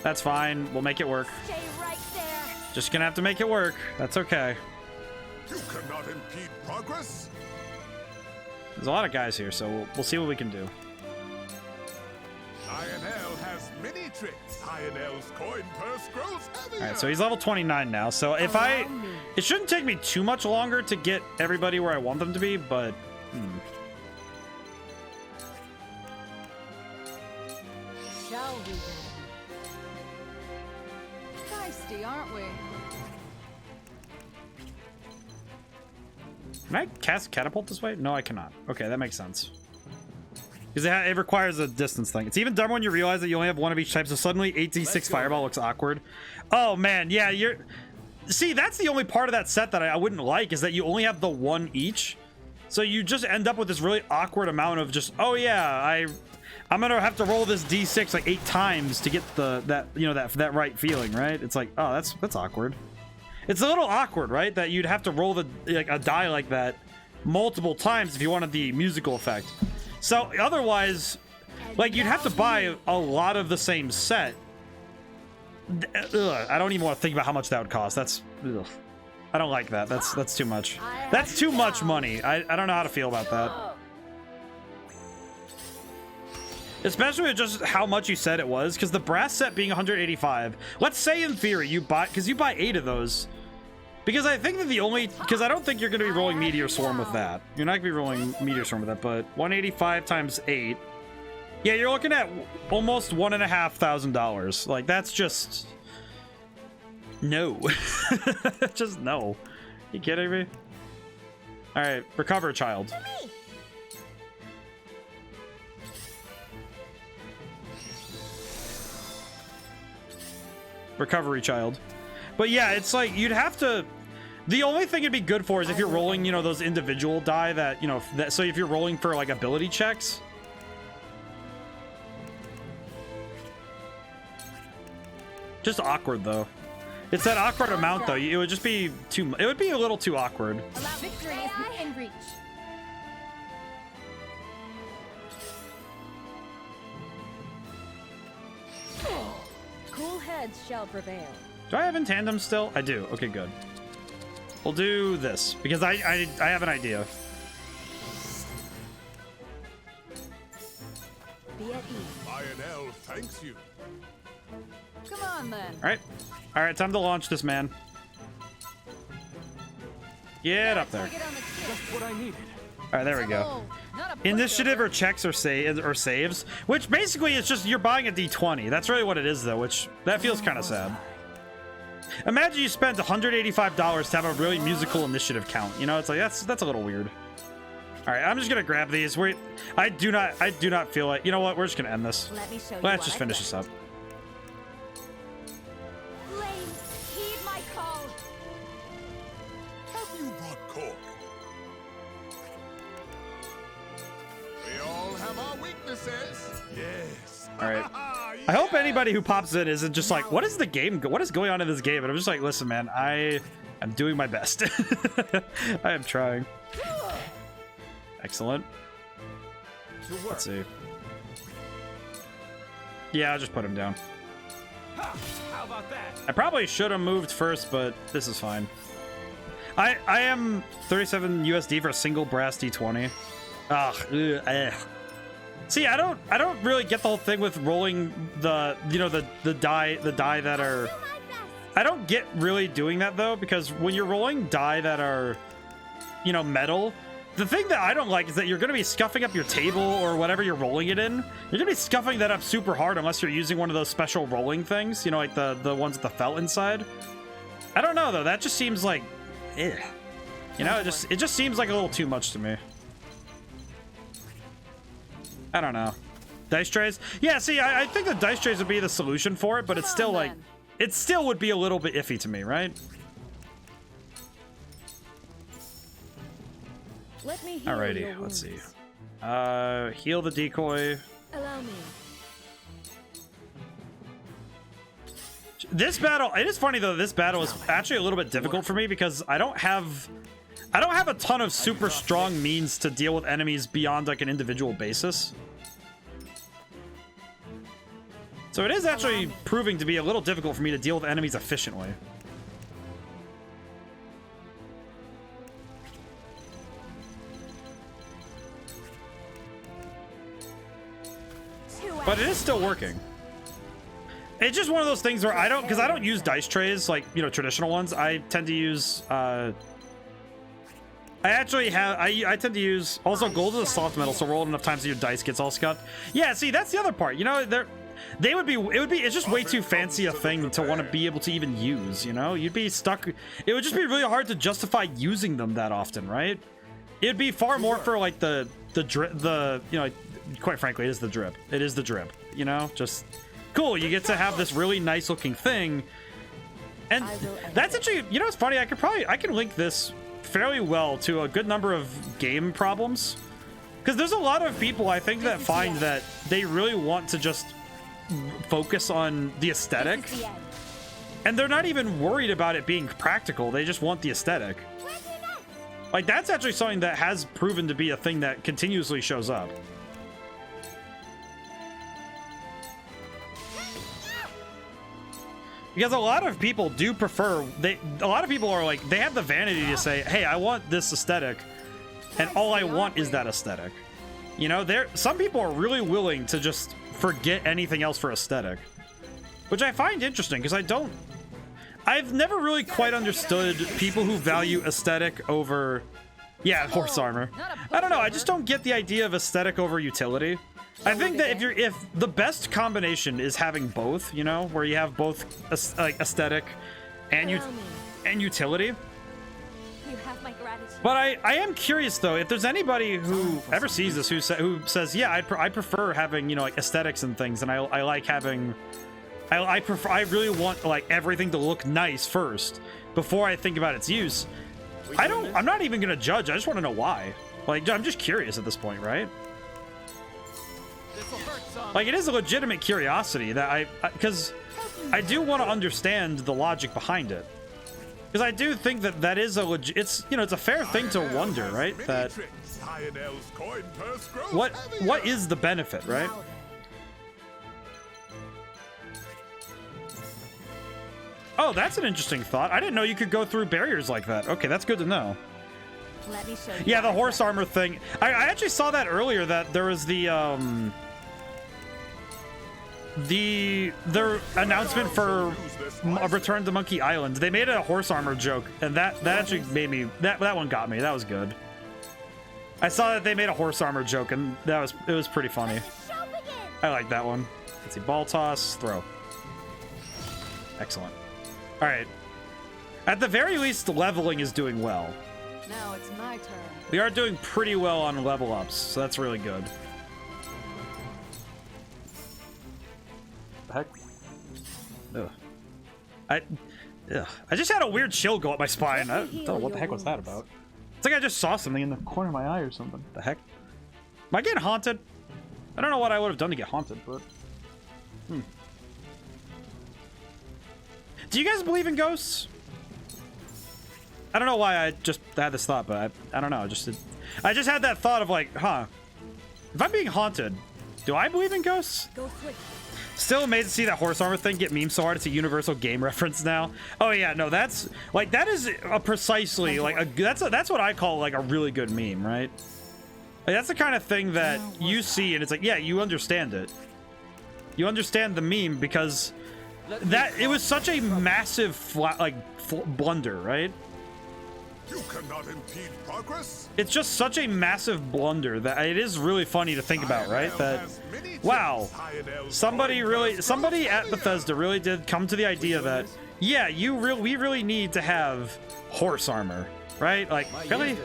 That's fine. We'll make it work. Stay right there. Just gonna have to make it work. That's okay. You cannot impede progress. There's a lot of guys here, so we'll see what we can do. Lionel has many tricks. Lionel's coin purse grows heavier. All right, so he's level 29 now. So if it shouldn't take me too much longer to get everybody where I want them to be, but Shall we then? Feisty, aren't we? Can I cast catapult this way? No, I cannot. Okay, that makes sense. Because it requires a distance thing. It's even dumber when you realize that you only have one of each type, so suddenly 8d6 fireball looks awkward. Oh man, yeah, see, that's the only part of that set that I wouldn't like, is that you only have the one each. So you just end up with this really awkward amount of just, oh yeah, I'm gonna have to roll this d6 like 8 times to get that right feeling, right? It's like, oh, that's awkward. It's a little awkward, right? That you'd have to roll a die like that multiple times if you wanted the musical effect. So otherwise, like, you'd have to buy a lot of the same set. Ugh, I don't even want to think about how much that would cost. That's, ugh. I don't like that. That's too much. That's too much money. I don't know how to feel about that. Especially with just how much you said it was, because the brass set being 185. Let's say in theory you buy 8 of those. Because I think that because I don't think you're going to be rolling Meteor Swarm with that. You're not going to be rolling Meteor Swarm with that, but 185 times 8. Yeah, you're looking at almost $1,500. Like, that's just... No. Just no. You kidding me? Alright, recover, child. Recovery, child. But yeah, it's like, you'd have to... The only thing it'd be good for is if you're rolling, those individual die that, so if you're rolling for, like, ability checks. Just awkward, though. It's that awkward amount, though. It would just be it would be a little too awkward. Victory is within reach. Cool heads shall prevail. Do I have in tandem still? I do. Okay, good. We'll do this because I have an idea. Be at ease. Lionel thanks you. Come on then. All right, time to launch this man. Get up there. Just what I needed. right, there we go. Initiative or checks or saves, which basically it's just you're buying a D20. That's really what it is, though, which that feels kind of sad. Imagine you spent $185 to have a really musical initiative count. You know, it's like that's a little weird. All right, I'm just gonna grab these. I do not feel like, you know what? We're just gonna end this. Let's just finish this up. Flames, heed my call. Have you brought cork? We all have our weaknesses. Yes. All right. I hope anybody who pops in isn't just like, what is the game? What is going on in this game? And I'm just like, listen, man, I am doing my best. I am trying. Excellent. Let's see. Yeah, I'll just put him down. How about that? I probably should have moved first, but this is fine. I am 37 USD for a single brass D20. Ugh. See, I don't really get the whole thing with rolling the die that are. I don't get really doing that though, because when you're rolling die that are, metal, the thing that I don't like is that you're going to be scuffing up your table or whatever you're rolling it in. You're going to be scuffing that up super hard unless you're using one of those special rolling things, like the ones with the felt inside. I don't know though. That just seems like, it just seems like a little too much to me. I don't know. Dice trays? Yeah, see, I think the dice trays would be the solution for it, but it's still like, it still would be a little bit iffy to me, right? Let me heal Alrighty, your let's see. wounds. Heal the decoy. Allow me. This battle, it is funny though, this battle is actually a little bit difficult for me because I don't have a ton of super strong means to deal with enemies beyond like an individual basis. So it is actually proving to be a little difficult for me to deal with enemies efficiently. But it is still working. It's just one of those things where I don't use dice trays like, traditional ones. I tend to use, I tend to use, also gold is a soft metal, so roll it enough times that your dice gets all scuffed. Yeah, see, that's the other part. It's just way too fancy a thing to want to be able to even use, You'd be stuck. It would just be really hard to justify using them that often, right? It'd be far more for like quite frankly, it is the drip. It is the drip, just cool. You get to have this really nice looking thing. And that's actually, it's funny. I can link this fairly well to a good number of game problems. Because there's a lot of people, I think, that find that they really want to just focus on the aesthetic. And they're not even worried about it being practical. They just want the aesthetic. Like, that's actually something that has proven to be a thing that continuously shows up. Because a lot of people do prefer, a lot of people are like, they have the vanity to say, hey, I want this aesthetic, and all I want is that aesthetic. Some people are really willing to just forget anything else for aesthetic, which I find interesting, because I've never really quite understood people who value aesthetic over, horse armor. I don't know, I just don't get the idea of aesthetic over utility. I think that if the best combination is having both, where you have both aesthetic and utility. You have my gratitude. But I am curious though, if there's anybody who ever sees this who says, yeah, I prefer having like aesthetics and things, and I like having, I really want like everything to look nice first before I think about its use. I'm not even gonna judge. I just want to know why. Like, I'm just curious at this point, right? Like, it is a legitimate curiosity that because I do want to understand the logic behind it. Because I do think that is it's a fair thing to wonder, right? That what is the benefit, right? Oh, that's an interesting thought. I didn't know you could go through barriers like that. Okay, that's good to know. Let me show you. Yeah, the horse armor thing. I actually saw that earlier, that there was the announcement for a Return to Monkey Island. They made a horse armor joke, and that actually made me, that one got me. That was good. I saw that they made a horse armor joke, and it was pretty funny. I like that one. Let's see, ball toss, throw. Excellent. All right. At the very least, leveling is doing well. Now it's my turn. We are doing pretty well on level ups, so that's really good. The heck? Ugh. I just had a weird chill go up my spine. I don't know what the heck was that about. It's like I just saw something in the corner of my eye or something. The heck? Am I getting haunted? I don't know what I would have done to get haunted, but... Do you guys believe in ghosts? I don't know why I just had this thought, but I don't know. I just had that thought of like, huh. If I'm being haunted, do I believe in ghosts? Still amazed to see that horse armor thing get memed so hard. It's a universal game reference now. Oh yeah, no, that's like that is a precisely like a that's what I call like a really good meme, right? Like, that's the kind of thing that you see and it's like, yeah, you understand it. You understand the meme because that it was such a massive blunder, right? You cannot impede progress. It's just such a massive blunder that it is really funny to think about, right? That wow, somebody at Bethesda really did come to the idea that yeah, we really need to have horse armor, right? Like really?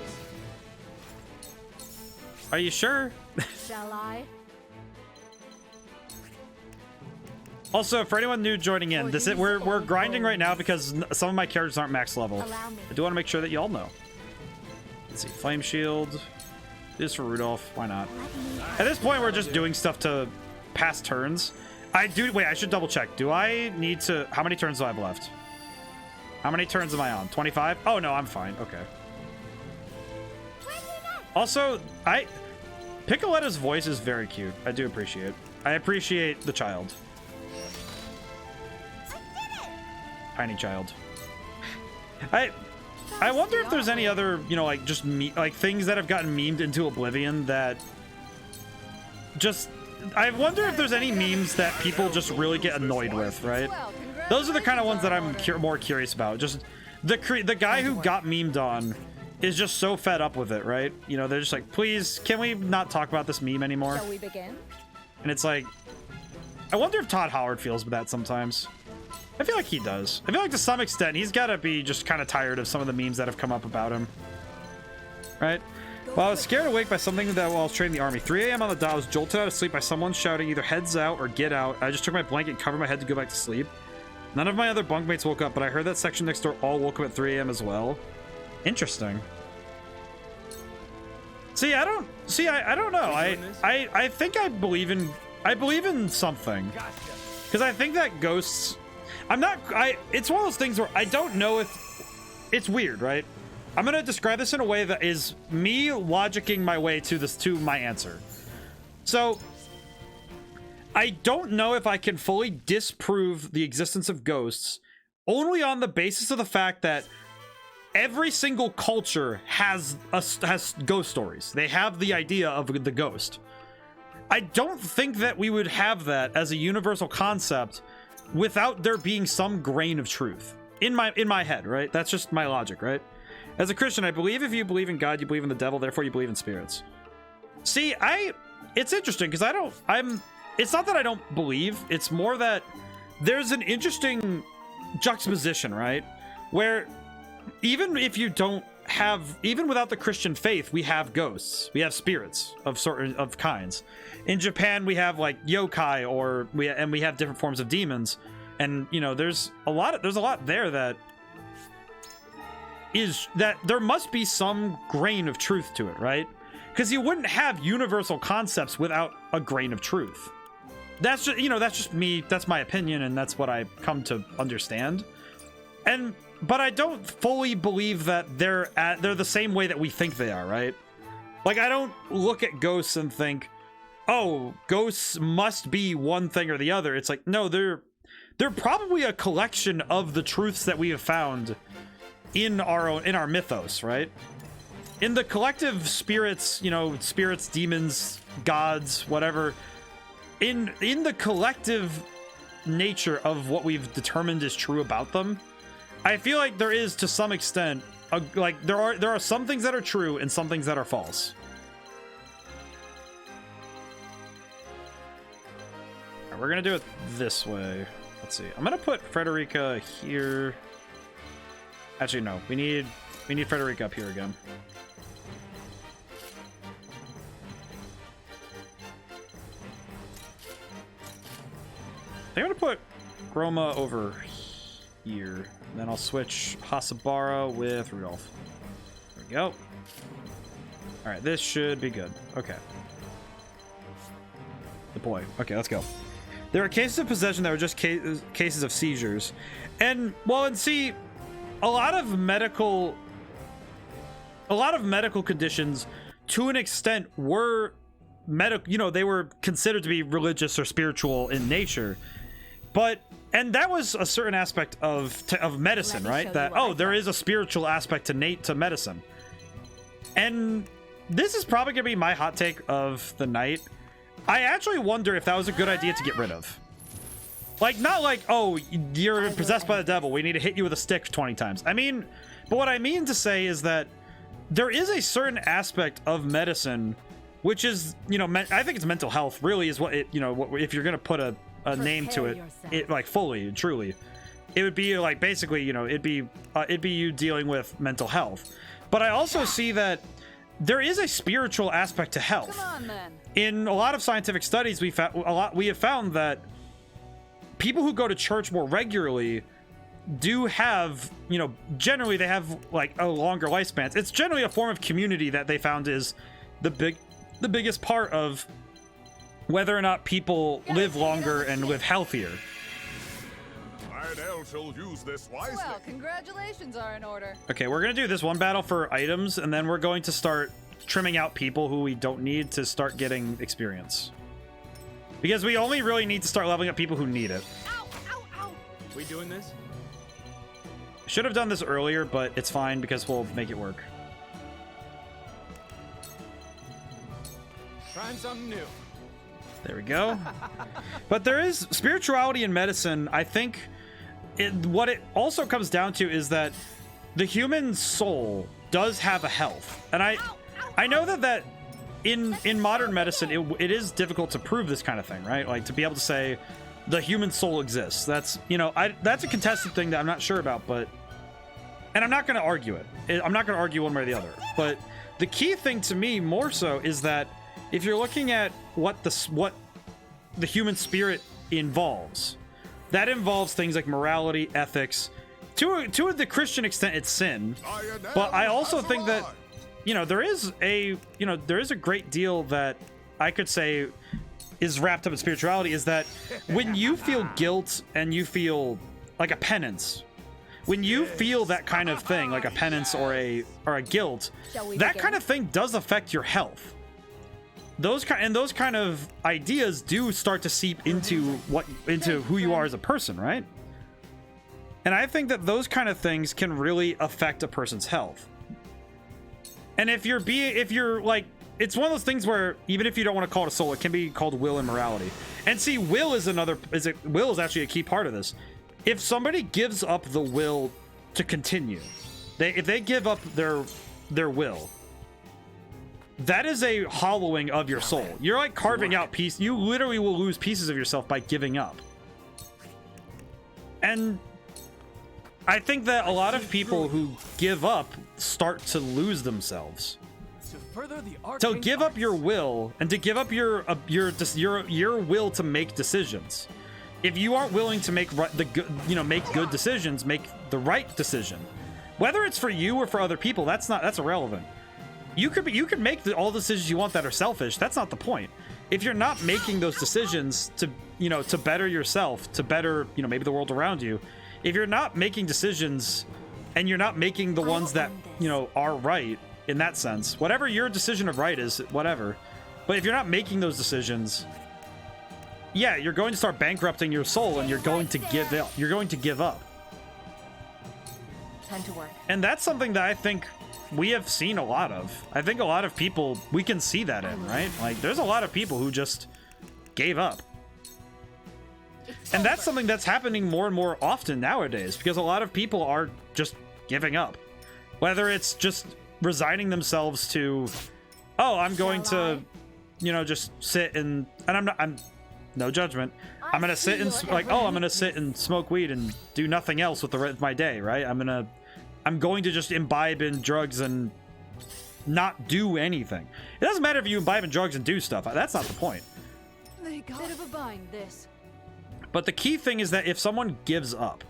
Are you sure? Shall I? Also, for anyone new joining in, we're grinding right now because some of my characters aren't max level. I do want to make sure that you all know. Let's see, flame shield. This for Rudolph. Why not? At this point, we're just doing stuff to pass turns. Wait, I should double check. Do I need to? How many turns do I have left? How many turns am I on? 25? Oh no, I'm fine. Okay. Also, Piccoletta's voice is very cute. I do appreciate. I appreciate the child. Tiny child. I wonder if there's any other, you know, like just things that have gotten memed into oblivion that just I wonder if there's any memes that people just really get annoyed with, right? Those are the kind of ones that I'm more curious about. Just the guy who got memed on is just so fed up with it, right? You know, they're just like, please, can we not talk about this meme anymore? Shall we begin? And it's like, I wonder if Todd Howard feels with that sometimes. I feel like he does. I feel like to some extent, he's got to be just kind of tired of some of the memes that have come up about him. Right? Well, I was scared awake by something that while I was training the army. 3 a.m. on the dot, I was jolted out of sleep by someone shouting either heads out or get out. I just took my blanket and covered my head to go back to sleep. None of my other bunkmates woke up, but I heard that section next door all woke up at 3 a.m. as well. Interesting. See, I don't know. I think I believe in something. Because I think that ghosts... it's one of those things where I don't know if it's weird, right? I'm going to describe this in a way that is me logicking my way to my answer. So I don't know if I can fully disprove the existence of ghosts only on the basis of the fact that every single culture has ghost stories. They have the idea of the ghost. I don't think that we would have that as a universal concept without there being some grain of truth in my head, right? That's just my logic, right? As a Christian, I believe if you believe in God, you believe in the devil, therefore you believe in spirits. See, it's interesting because it's not that I don't believe, it's more that there's an interesting juxtaposition, right? Where even if you don't have, even without the Christian faith, we have ghosts, we have spirits of kinds. In Japan, we have like yokai, we have different forms of demons, and you know, there's a lot there that there must be some grain of truth to it, right? Because you wouldn't have universal concepts without a grain of truth. That's just me. That's my opinion, and that's what I come to understand. But I don't fully believe that they're the same way that we think they are, right? Like, I don't look at ghosts and think, oh, ghosts must be one thing or the other. It's like, no, they're probably a collection of the truths that we have found in our mythos, right? In the collective spirits, spirits, demons, gods, whatever, in the collective nature of what we've determined is true about them, I feel like there is, to some extent, there are some things that are true and some things that are false. we're gonna do it this way. Let's see. I'm gonna put Frederica here. Actually, no. We need Frederica up here again. I'm gonna put Groma over here. And then I'll switch Hasabara with Rudolph. There we go. Alright, this should be good. Okay. The boy. Okay, let's go. There are cases of possession that were just cases of seizures. And, well, and see, a lot of medical conditions, to an extent, were medical, you know, they were considered to be religious or spiritual in nature. But, and that was a certain aspect of medicine, right? That, oh, there is a spiritual aspect to medicine. And this is probably going to be my hot take of the night. I actually wonder if that was a good idea to get rid of. Like, not like, oh, you're possessed by the devil, we need to hit you with a stick 20 times. I mean, but what I mean to say is that there is a certain aspect of medicine, which is, you know, I think it's mental health, really, is what it, you know, what, if you're going to put a name to it, it, like, fully, truly, it would be, like, basically, you know, it'd be you dealing with mental health. But I also see that there is a spiritual aspect to health. Come on, then. In a lot of scientific studies, we have found that people who go to church more regularly do have, you know, generally they have like a longer lifespan. It's generally a form of community that they found is the biggest part of whether or not people live longer and live healthier. Lionel shall use this wisely. Well, congratulations are in order. Okay, we're gonna do this one battle for items, and then we're going to start trimming out people who we don't need to start getting experience. Because we only really need to start leveling up people who need it. Ow, ow, ow. We doing this? Should have done this earlier, but it's fine because we'll make it work. Trying something new. There we go. But there is spirituality in medicine. I think what it also comes down to is that the human soul does have a health. And I know that in modern medicine, it is difficult to prove this kind of thing, right? Like to be able to say the human soul exists. That's, you know, that's a contested thing that I'm not sure about, but, and I'm not going to argue it. I'm not going to argue one way or the other. But the key thing to me more so is that if you're looking at what the human spirit involves, that involves things like morality, ethics. To the Christian extent, it's sin. But I also think that, you know, there is a great deal that I could say is wrapped up in spirituality, is that when you feel guilt and you feel like a penance, when you feel that kind of thing, like a penance or a guilt, that kind of thing does affect your health. Those kind of ideas do start to seep into who you are as a person, right? And I think that those kind of things can really affect a person's health. And if you're like, it's one of those things where even if you don't want to call it a soul, it can be called will and morality. And see, will is actually a key part of this. If somebody gives up the will to continue, if they give up their will, that is a hollowing of your soul. You're like carving out pieces. You literally will lose pieces of yourself by giving up. And I think that a lot of people who give up start to lose themselves. To give up your will and to give up your will to make decisions. If you aren't willing to make make good decisions, make the right decision, whether it's for you or for other people, that's irrelevant. You could make all the decisions you want that are selfish. That's not the point. If you're not making those decisions to better yourself, to better, maybe the world around you, if you're not making decisions and you're not making the ones that, are right in that sense, whatever your decision of right is, whatever. But if you're not making those decisions, yeah, you're going to start bankrupting your soul and you're going to give up. You're going to give up. Time to work. And that's something that I think we have seen a lot of. I think a lot of people, we can see that in, right? Like, there's a lot of people who just gave up. And that's something that's happening more and more often nowadays, because a lot of people are just giving up. Whether it's just resigning themselves to, oh, I'm going to, just sit and I'm no judgment. I'm gonna sit and like, oh, I'm gonna sit and smoke weed and do nothing else with the rest of my day, right? I'm going to just imbibe in drugs and not do anything. It doesn't matter if you imbibe in drugs and do stuff. That's not the point. They got bit of a bind, this. But the key thing is that if someone gives up,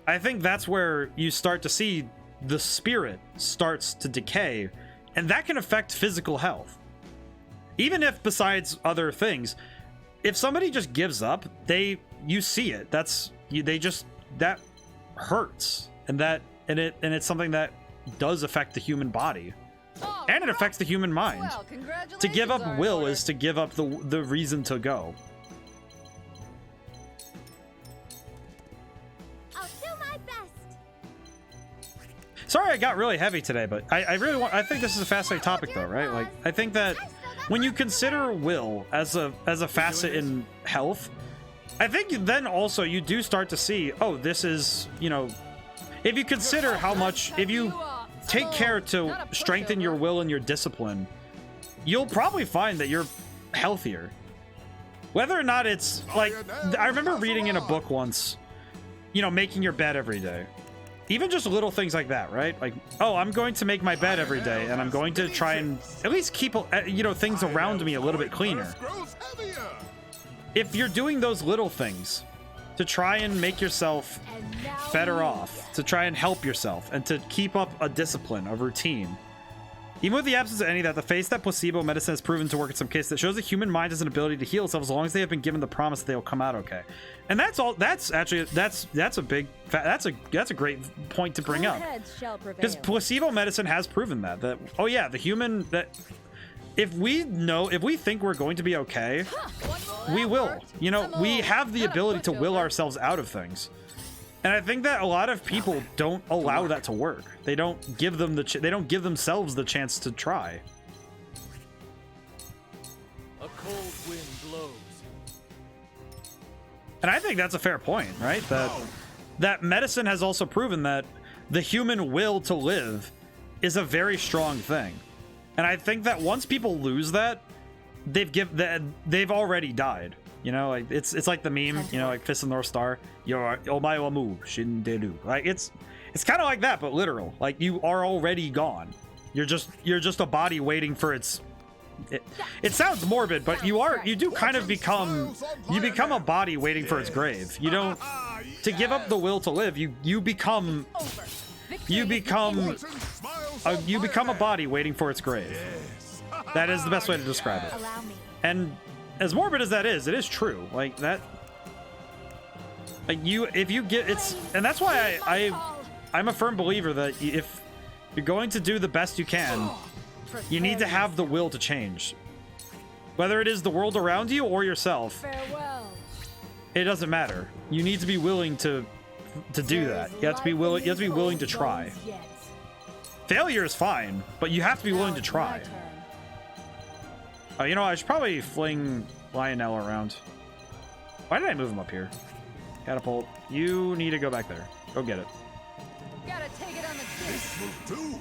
I think that's where you start to see the spirit starts to decay, and that can affect physical health. Even if besides other things, if somebody just gives up, you see it. That hurts, and it's something that does affect the human body. And it affects the human mind. Well, to give up will is to give up the reason to go. I'll do my best. Sorry I got really heavy today, but I think this is a fascinating topic though, right? Like, I think that when you consider will as a facet in health, I think then also you do start to see, oh, this is, if you consider how much, if you take care to strengthen your will and your discipline, you'll probably find that you're healthier. Whether or not it's like, I remember reading in a book once, making your bed every day. Even just little things like that, right? Like, oh, I'm going to make my bed every day, and I'm going to try and at least keep, things around me a little bit cleaner. If you're doing those little things to try and make yourself better off, to try and help yourself, and to keep up a discipline, a routine. Even with the absence of any of that, the face that placebo medicine has proven to work in some cases that shows the human mind has an ability to heal itself as long as they have been given the promise that they will come out okay. And that's all. That's actually that's a great point to bring up, because placebo medicine has proven that oh yeah, the human, that if we think we're going to be okay, we will. We have the ability to will ourselves out of things. And I think that a lot of people don't allow that to work. They don't give them they don't give themselves the chance to try. A cold wind blows. And I think that's a fair point, right? That medicine has also proven that the human will to live is a very strong thing. And I think that once people lose that, they've already died. Like it's like the meme, like Fist of the North Star. You're omae wa mu shinderu. Like it's kind of like that, but literal. Like you are already gone. You're just a body waiting for its. It sounds morbid, but you do kind of become a body waiting for its grave. You don't, to give up the will to live. You become a body waiting for its grave. That is the best way to describe it. And as morbid as that is, it is true. Like that. Like if you get it's, and that's why I'm a firm believer that if you're going to do the best you can, you need to have the will to change. Whether it is the world around you or yourself, it doesn't matter. You need to be willing to do that. You have to be willing. You have to be willing to try. Failure is fine, but you have to be willing to try. Oh, I should probably fling Lionel around. Why did I move him up here? Catapult. You need to go back there. Go get it. Gotta take it on the chin.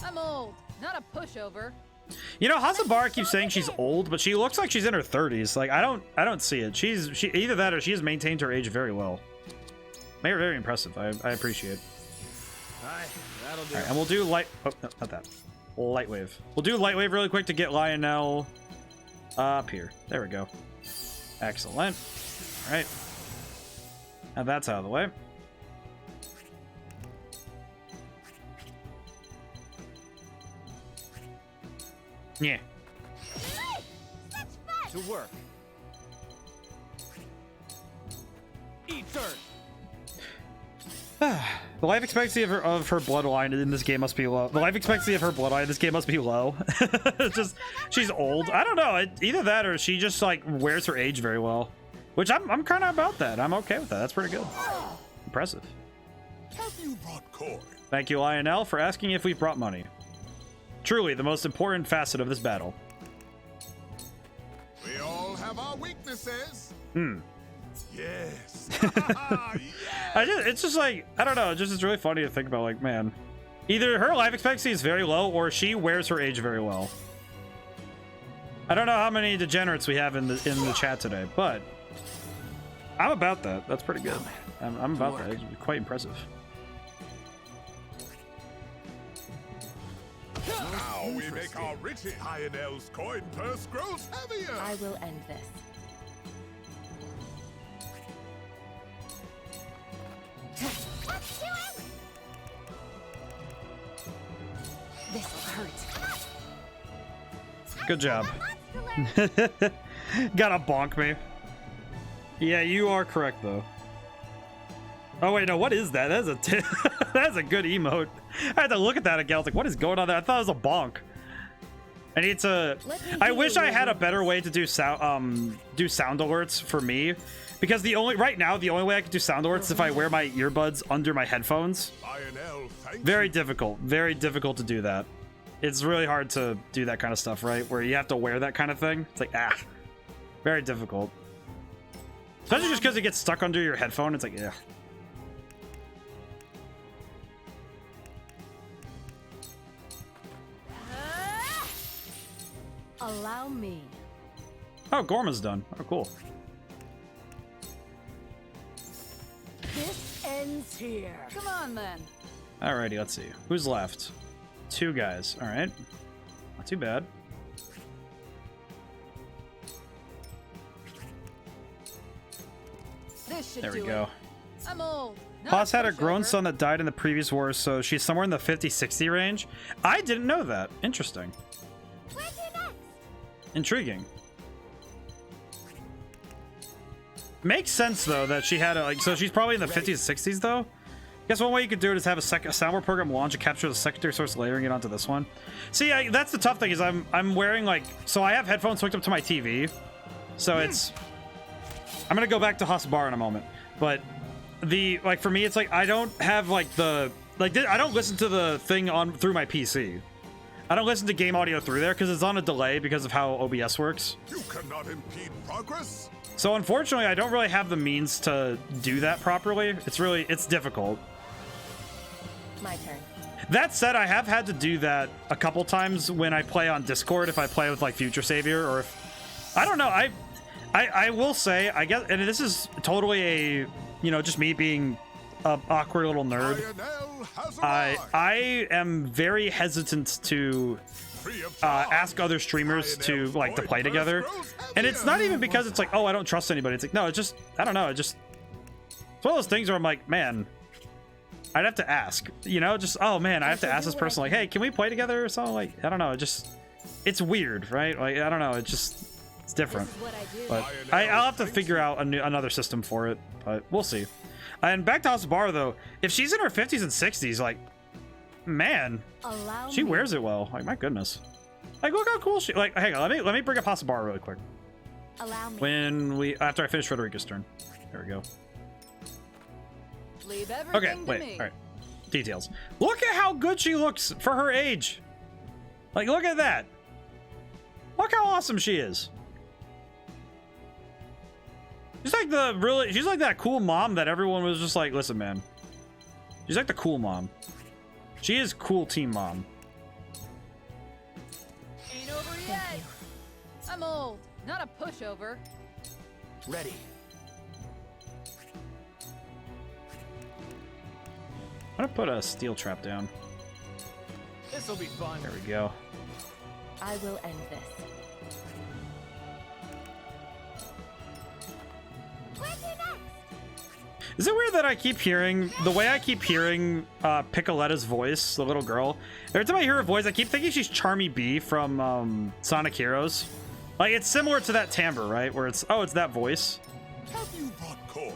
I'm old, not a pushover. Hasabar keeps saying she's old, but she looks like she's in her 30s. Like I don't see it. She either that or she has maintained her age very well. Very, very impressive. I appreciate. That'll do. All right, and we'll do light. Oh, no, not that. Light wave. We'll do light wave really quick to get Lionel up here. There we go. Excellent. All right. Now that's out of the way. Yeah. To work. Eat dirt. The life expectancy of her bloodline in this game must be low. The life expectancy of her bloodline in this game must be low. It's just, she's old. I don't know. Either that or she just like wears her age very well. Which I'm kind of about that. I'm okay with that. That's pretty good. Impressive. Have you brought coin? Thank you, Lionel, for asking if we brought money. Truly, the most important facet of this battle. We all have our weaknesses. Yes. It's just like, I don't know. It's really funny to think about. Like, man, either her life expectancy is very low or she wears her age very well. I don't know how many degenerates we have in the chat today, but I'm about that. That's pretty good. I'm about that. It's quite impressive. Now we make our riches. Lionel's coin purse grows heavier. I will end this. Let's do it! This'll hurt. Good job. Gotta bonk me. Yeah, you are correct though. Oh wait, no, what is that? That's a that's a good emote. I had to look at that again. I was like, what is going on there? I thought it was a bonk. I need to. I wish I had a better way to do sound alerts for me, because right now the only way I can do sound alerts is if I wear my earbuds under my headphones. Lionel, very difficult to do that. It's really hard to do that kind of stuff, right? Where you have to wear that kind of thing. It's like very difficult. Especially just because it gets stuck under your headphone. It's like Allow me. Oh, Gorma's done. Oh, cool. This ends here. Come on, then. Alrighty, let's see. Who's left? 2 guys. All right. Not too bad. This should There we do go. it. I'm old. Haas had a grown son that died in the previous war, so she's somewhere in the 50-60 range. I didn't know that. Interesting. Intriguing. Makes sense though that she had so she's probably in the 50s, 60s though. I guess one way you could do it is have a soundboard program launch and capture the secondary source, layering it onto this one. See, that's the tough thing is I'm wearing so I have headphones hooked up to my TV, so it's. I'm gonna go back to Hasbar in a moment, but for me it's I don't have I don't listen to the thing through my PC. I don't listen to game audio through there because it's on a delay because of how OBS works. You cannot impede progress. So unfortunately, I don't really have the means to do that properly. It's difficult. My turn. That said, I have had to do that a couple times when I play on Discord, if I play with Future Savior, or if I don't know. I will say, I guess, and this is totally a just me being an awkward little nerd. I am very hesitant to ask other streamers to play together, and it's not even because it's oh, I don't trust anybody. It's no, it's just I don't know. It's one of those things where I'm like, man, I'd have to ask, just oh man, I have to ask this person hey, can we play together or something? I don't know. It's weird, right? I don't know. It's different. But I'll have to figure out another system for it. But we'll see. And back to Hasbar though, if she's in her 50s and 60s, man, she wears it well. My goodness. Look how cool she. Hang on, let me bring up Hasbar really quick. Allow me. After I finish Frederica's turn. There we go. Leave everything to me. All right. Details. Look at how good she looks for her age. Look at that. Look how awesome she is. She's she's like that cool mom that everyone was just listen, man. She's like the cool mom. She is cool team mom. Ain't over yet. I'm old, not a pushover. Ready. I'm gonna put a steel trap down. This'll be fun. There we go. I will end this. Is it weird that I keep hearing the way I keep hearing Picoletta's voice, the little girl? Every time I hear her voice, I keep thinking she's Charmy B from Sonic Heroes. It's similar to that timbre, right? Where it's that voice. Have you brought coin?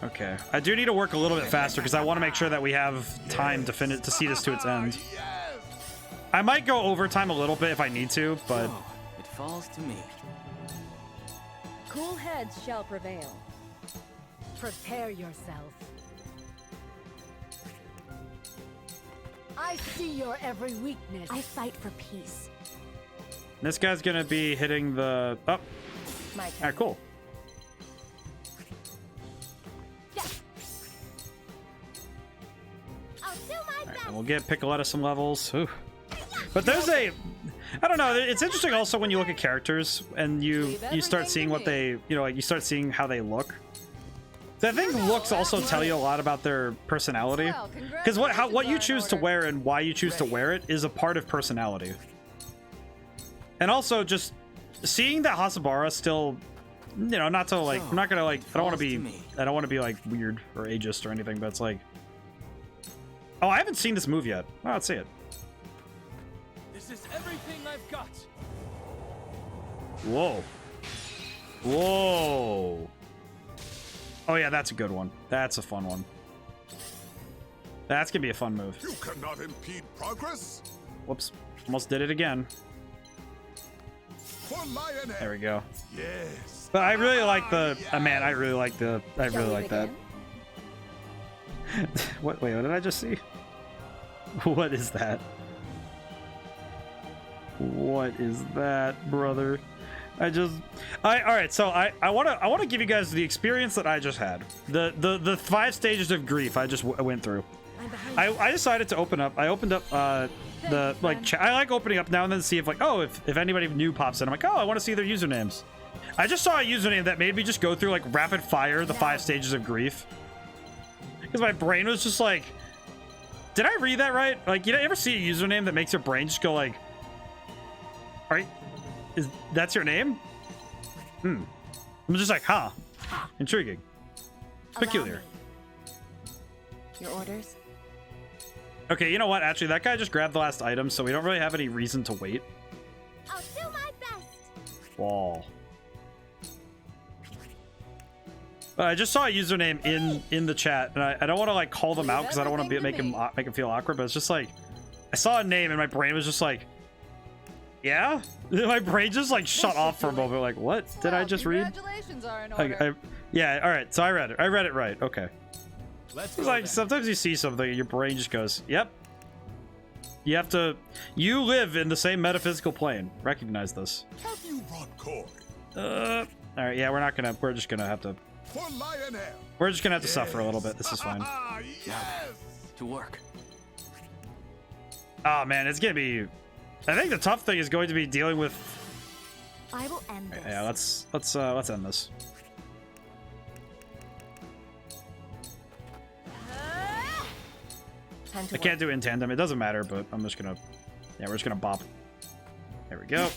Okay, I do need to work a little bit faster because I want to make sure that we have time to see this to its end. I might go overtime a little bit if I need to, but it falls to me. Cool heads shall prevail. Prepare yourself. I see your every weakness. I fight for peace. this guy's gonna be hitting the. Oh, my turn. All right, cool. I'll do my best. And we'll get Picoletta some levels. Ooh. But there's I don't know. It's interesting also when you look at characters and you start seeing what they, you know, like you start seeing how they look. So I think looks also tell you a lot about their personality, because what you choose to wear and why you choose to wear it is a part of personality. And also just seeing that Hasabara still, you know, not to like, I'm not gonna like, I don't want to be like weird or ageist or anything, but it's like, oh, I haven't seen this move yet. Oh, let's see it. This is everything I've got. Whoa. Whoa. Oh yeah, that's a good one. That's a fun one. That's gonna be a fun move. You cannot impede progress. Whoops. Almost did it again. For Lionhead. There we go. Yes. But I really like the man, I really like that. Wait, what did I just see? What is that? What is that, brother? All right, so I want to give you guys the experience that I just had. The 5 stages of grief I just went through. I decided to open up. I opened up I like opening up now and then to see if like, oh, if anybody new pops in. I'm like, oh, I want to see their usernames. I just saw a username that made me just go through like rapid fire the 5 stages of grief. Because my brain was just like, did I read that right? Like, you ever see a username that makes your brain just go like, all right, that's your name? I'm just like, huh. Intriguing. Peculiar. Your orders? Okay, you know what? Actually, that guy just grabbed the last item, so we don't really have any reason to wait. I'll do my best. Wall. But I just saw a username in the chat, and I don't want to like call them out because I don't want to make him feel awkward. But it's just like I saw a name and my brain was just like, yeah. My brain just like shut off for a moment. Like, what did I just read? Congratulations are in order. Yeah. All right. So I read it. I read it right. Okay. It's like sometimes you see something and your brain just goes, yep. You live in the same metaphysical plane. Recognize this. Have you brought coin? All right, yeah, we're just gonna have to For Lionhead. We're just gonna have to suffer a little bit. This is fine. Yes. To work. Oh man, it's gonna be, I think the tough thing is going to be dealing with, I will end this. yeah, let's end this. I can't do it in tandem. It doesn't matter, but I'm just gonna... Yeah, we're just gonna bop. There we go.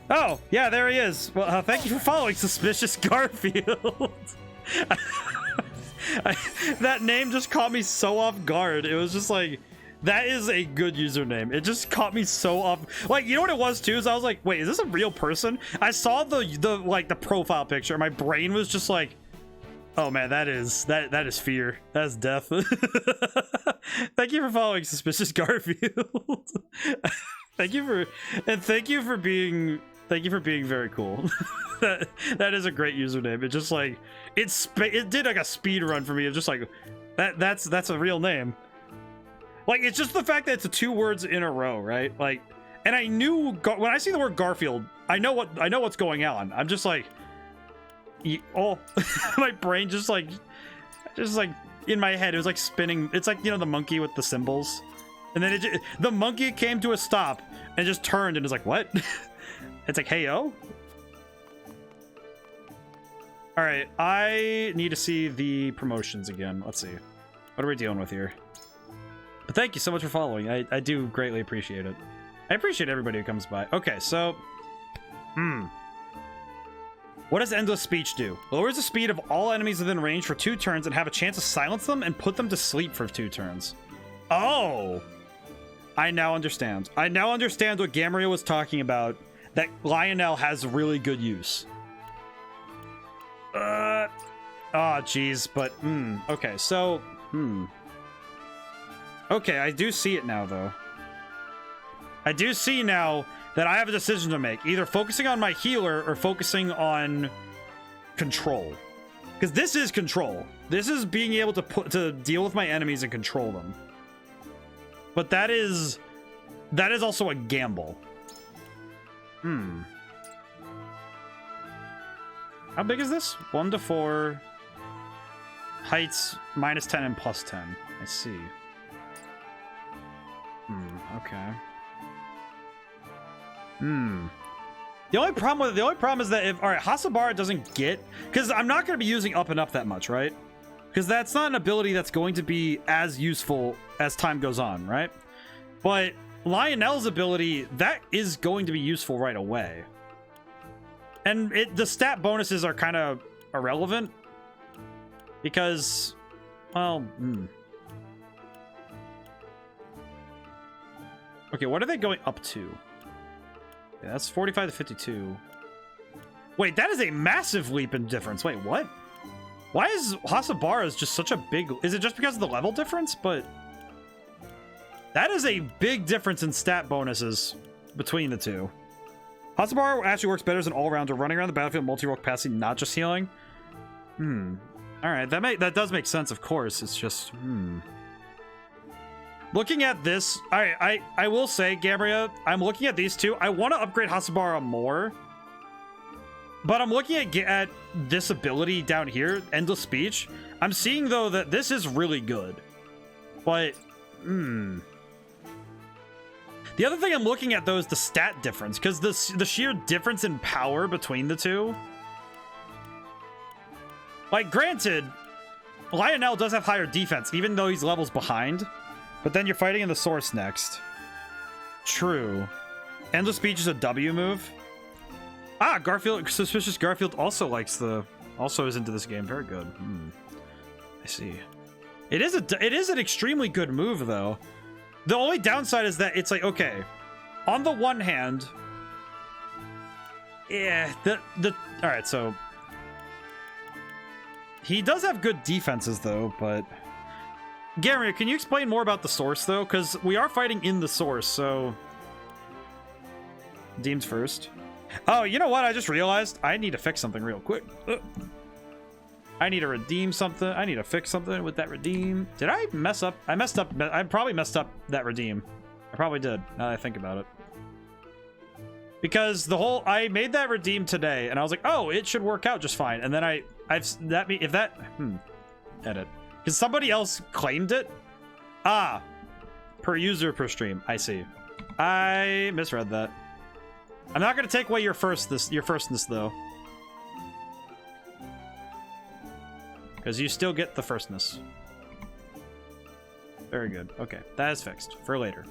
Oh, yeah, there he is. Well, thank you for following Suspicious Garfield. That name just caught me so off guard. It was just like... That is a good username. It just caught me so off... Like, you know what it was, too? Is I was like, wait, is this a real person? I saw the profile picture. My brain was just like... Oh man, that is fear. That's death. Thank you for following Suspicious Garfield. thank you for being very cool. that is a great username. It just like it did like a speed run for me. It's just like that's a real name. Like it's just the fact that it's 2 words in a row, right? Like, and I knew when I see the word Garfield, I know what's going on. I'm just like. Oh, my brain just like in my head, it was like spinning. It's like, you know, the monkey with the symbols, and then the monkey came to a stop and just turned and was like, what? It's like, hey yo. All right, I need to see the promotions again. Let's see, what are we dealing with here? But thank you so much for following. I do greatly appreciate it. I appreciate everybody who comes by. Okay, so what does Endless Speech do? Lowers the speed of all enemies within range for 2 turns and have a chance to silence them and put them to sleep for 2 turns. Oh! I now understand. I now understand what Gamriel was talking about, that Lionel has really good use. Oh, jeez, but, okay, so, Okay, I do see it now, though. I do see now that I have a decision to make, either focusing on my healer or focusing on control. Because this is control. This is being able to deal with my enemies and control them. But that is also a gamble. How big is this? 1 to 4. Heights -10 and +10. I see. Okay. The only problem is that if Hasabara doesn't get, because I'm not going to be using up and up that much, right? Because that's not an ability that's going to be as useful as time goes on, right? But Lionel's ability, that is going to be useful right away. And the stat bonuses are kind of irrelevant because, well, okay, what are they going up to? Yeah, that's 45 to 52. Wait, that is a massive leap in difference. Wait, what? Why is Hasabara's just such a big... Is it just because of the level difference? But that is a big difference in stat bonuses between the two. Hasabara actually works better as an all-rounder, running around the battlefield, multi-role capacity, not just healing. Alright, that does make sense, of course. It's just, Looking at this, I will say, Gabrielle, I'm looking at these two. I want to upgrade Hasabara more. But I'm looking at this ability down here, Endless Speech. I'm seeing, though, that this is really good. But, the other thing I'm looking at, though, is the stat difference. Because the sheer difference in power between the two. Like, granted, Lionel does have higher defense, even though he's levels behind. But then you're fighting in the source next. True. Endless Speech is a W move. Ah, Garfield, Suspicious Garfield also is into this game. Very good. I see. It is an extremely good move, though. The only downside is that it's like, okay, on the one hand, yeah, all right, so he does have good defenses, though, but Gary, can you explain more about the source, though? Because we are fighting in the source, so Deems first. Oh, you know what? I just realized I need to fix something real quick. I need to redeem something. I need to fix something with that redeem. Did I mess up? I messed up. I probably messed up that redeem. I probably did, now that I think about it. Because I made that redeem today, and I was like, oh, it should work out just fine. And then edit. Because somebody else claimed it? Ah, per user per stream. I see. I misread that. I'm not going to take away your firstness, though. Because you still get the firstness. Very good. Okay, that is fixed for later.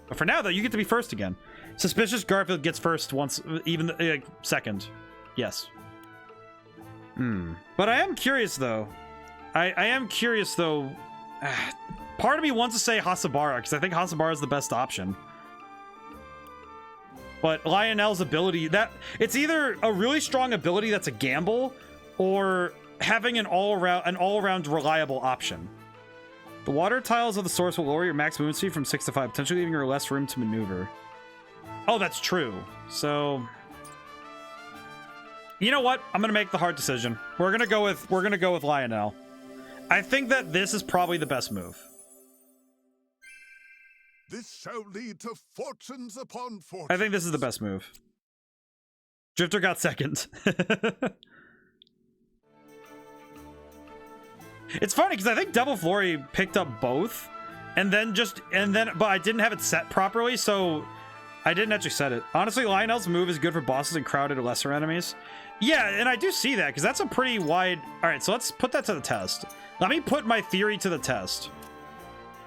But for now, though, you get to be first again. Suspicious Garfield gets first once, even second. Yes. But I am curious, though. I am curious, though. Part of me wants to say Hasabara, because I think Hasabara is the best option. But Lionel's ability, it's either a really strong ability that's a gamble, or having an all-around reliable option. The water tiles of the source will lower your max movement speed from 6 to 5, potentially giving you less room to maneuver. Oh, that's true. So, you know what? I'm gonna make the hard decision. We're gonna go with Lionel. I think that this is probably the best move. This shall lead to fortunes upon fortunes. I think this is the best move. Drifter got second. It's funny because I think Devil Flurry picked up both, but I didn't have it set properly, so I didn't actually set it. Honestly, Lionel's move is good for bosses and crowded or lesser enemies. Yeah, and I do see that because that's a pretty wide. All right, so let's put that to the test. Let me put my theory to the test.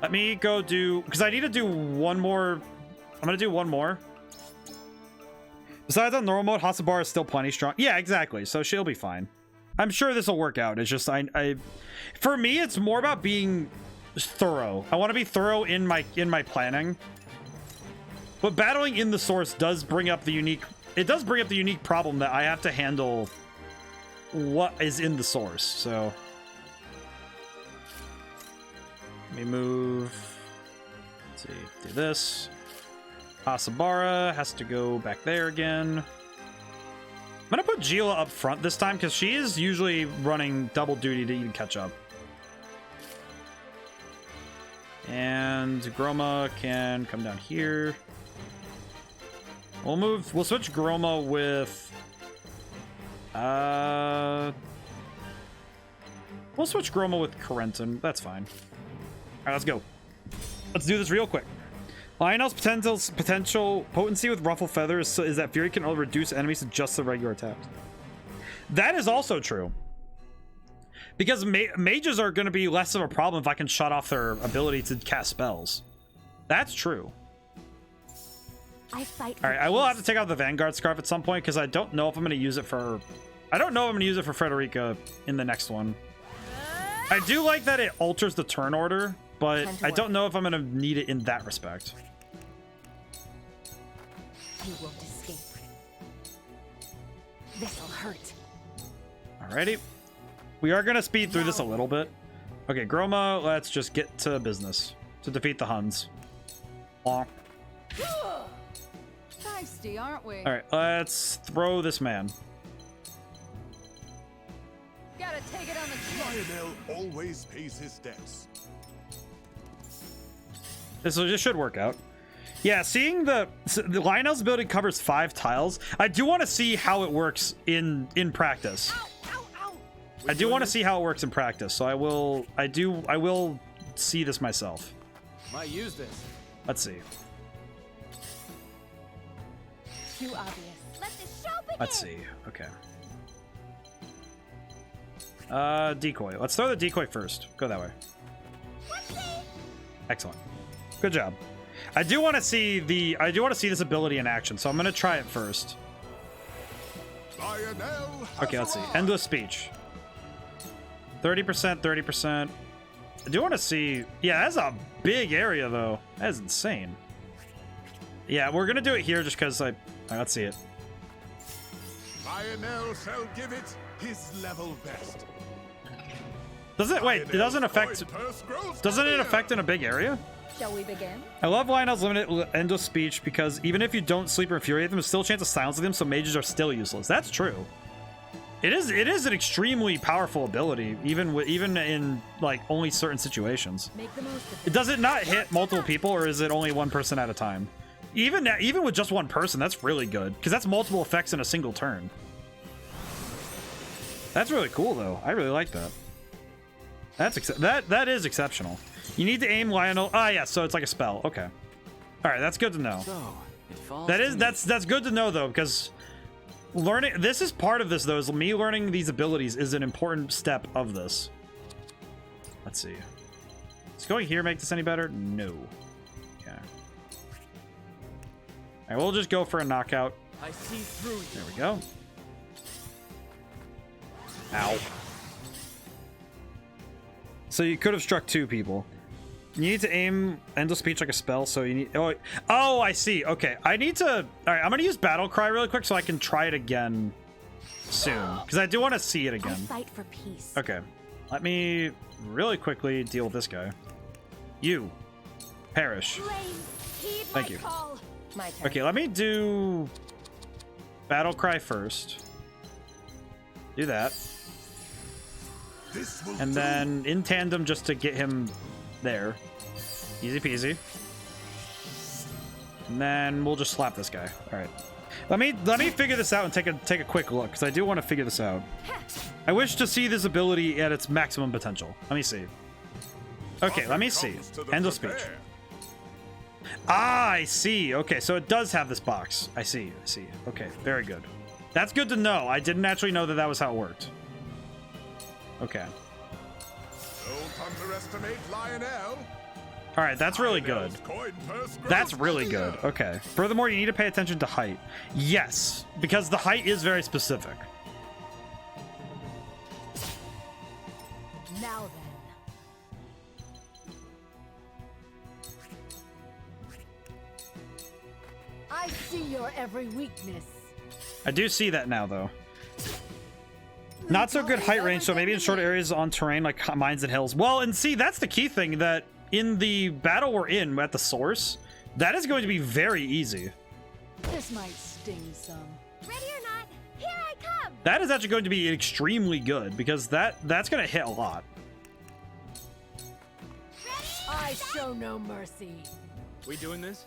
Let me go do, because I need to do one more. I'm gonna do one more. Besides on normal mode, Hasabara is still plenty strong. Yeah, exactly. So she'll be fine. I'm sure this will work out. It's just for me, it's more about being thorough. I want to be thorough in my planning. But battling in the source does bring up the unique. It does bring up the unique problem that I have to handle what is in the source. So let me move. Let's see. Do this. Hasabara has to go back there again. I'm gonna put Gila up front this time because she is usually running double duty to even catch up. And Groma can come down here. We'll switch Groma with we'll switch Groma with Corentin. That's fine. Alright, let's go. Let's do this real quick. Lionel's potential potency with ruffle feathers is that Fury can only reduce enemies to just the regular attacks. That is also true. Because mages are going to be less of a problem if I can shut off their ability to cast spells. That's true. I fight. All right, I will have to take out the Vanguard Scarf at some point because I don't know if I'm going to use it for... I don't know if I'm going to use it for Frederica in the next one. I do like that it alters the turn order, but I don't know if I'm going to need it in that respect. You won't escape. This'll hurt. Alrighty. We are going to speed through this a little bit. Okay, Groma, let's just get to business to defeat the Huns. All Feisty, aren't we? right, let's throw this man. Gotta take it on the chin. Lionel always pays his debts. This should work out. Yeah, seeing the Lionel's ability covers 5 tiles. I do want to see how it works in practice. I do want to see how it works in practice, so I will see this myself. Might use this. Let's see. Too obvious. Let the show begin. Let's see. Okay. Decoy. Let's throw the decoy first. Go that way. Excellent. Good job. I do want to see this ability in action, so I'm going to try it first. Okay, let's see. Endless speech. 30%, 30%. I do want to see... Yeah, that's a big area, though. That is insane. Yeah, we're going to do it here just because I... Right, let's see it. Lionel shall give it his level best. Does it... Wait, it doesn't affect... Doesn't it affect in a big area? Shall we begin? I love Lionel's limited endless speech because even if you don't sleep or infuriate them, there's still a chance of silencing them, so mages are still useless. That's true. It is an extremely powerful ability, even in like only certain situations. Make the most of it. Does it not hit multiple people, or is it only one person at a time? Even with just one person, that's really good because that's multiple effects in a single turn. That's really cool, though. I really like that. That is exceptional. You need to aim Lionel. Ah, yeah. So it's like a spell. Okay. All right, that's good to know. So it falls That's good to know though, because learning this is part of this though. Is me learning these abilities is an important step of this. Let's see. Does going here make this any better? No. Okay. All right, we'll just go for a knockout. I see through you. There we go. Ow. So you could have struck 2 people. You need to aim endless speech like a spell, so you need... Oh, I see. Okay, I need to... All right, I'm going to use Battle Cry really quick so I can try it again soon. Because I do want to see it again. I fight for peace. Okay. Let me really quickly deal with this guy. You. Perish. Thank you. My turn. Okay, let me do... Battle Cry first. Do that. And then in tandem just to get him there. Easy peasy. And then we'll just slap this guy. All right. Let me figure this out and take a quick look because I do want to figure this out. I wish to see this ability at its maximum potential. Let me see. Okay, let me see. Endless speech. Ah, I see. Okay, so it does have this box. I see. Okay, very good. That's good to know. I didn't actually know that was how it worked. Okay. Don't underestimate Lionel. All right, that's really good. That's really good. Okay. Furthermore, you need to pay attention to height. Yes, because the height is very specific. Now then. I see your every weakness. I do see that now, though. Not so good height range, so maybe in short areas on terrain like mines and hills. Well, and see, that's the key thing, that in the battle we're in at the source, that is going to be very easy. This might sting some. Ready or not, here I come. That is actually going to be extremely good, because that's going to hit a lot. I show no mercy. We doing this?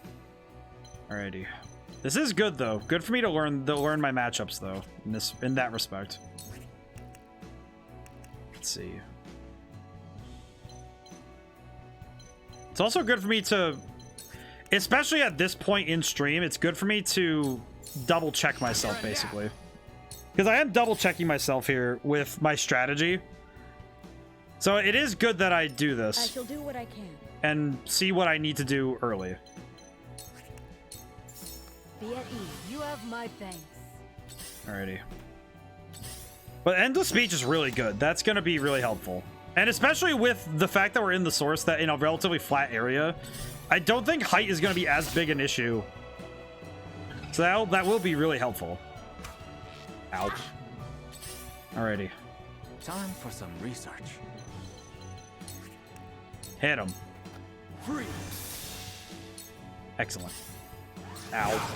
Alrighty. This is good, though. Good for me to learn my matchups, though, in that respect. Let's see. It's also good for me to... especially at this point in stream, it's good for me to double check myself, basically. Because I am double checking myself here with my strategy. So it is good that I do I this shall do what I can. and see what I need to do early. Be at ease. You have my thanks. Alrighty. But endless speech is really good. That's going to be really helpful. And especially with the fact that we're in the source, that in a relatively flat area, I don't think height is going to be as big an issue. So that will be really helpful. Ouch. Alrighty. Time for some research. Hit him. Free. Excellent. Ow.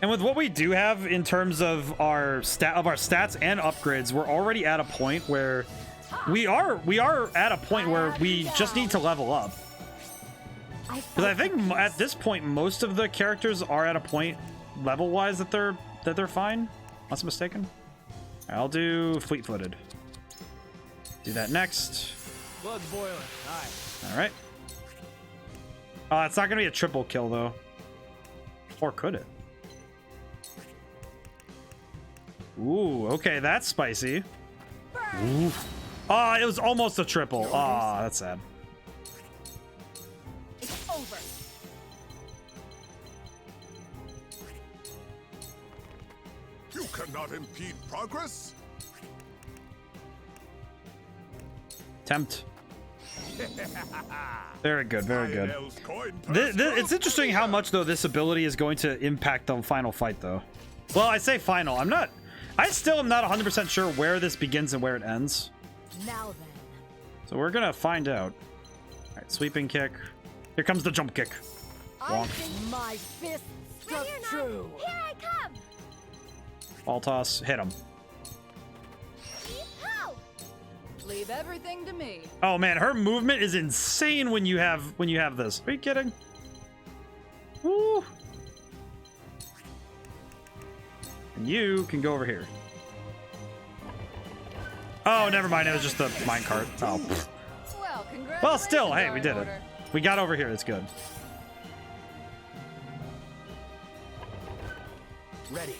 And with what we do have in terms of our stats and upgrades, we're already at a point where we are at a point where we just need to level up. Because I think at this point most of the characters are at a point level-wise that they're fine. Unless I'm mistaken. I'll do fleet-footed. Do that next. Blood boiling. Aye. All right. It's not gonna be a triple kill though, or could it? Ooh, okay, that's spicy. Ooh. It was almost a triple. That's sad. It's over. You cannot impede progress. Tempt. Very good, very good. It's interesting how much though this ability is going to impact the final fight though. Well, I say final. I still am not 100% sure where this begins and where it ends. Now then. So we're gonna find out. All right, sweeping kick. Here comes the jump kick. I think my fist struck true. Here I come. Ball toss. Hit him. Leave everything to me. Oh man, her movement is insane when you have this. Are you kidding? Woo! And you can go over here. Oh, never mind. It was just the minecart. Oh. Well, Well, still, hey, we did it. We got over here. It's good. Ready.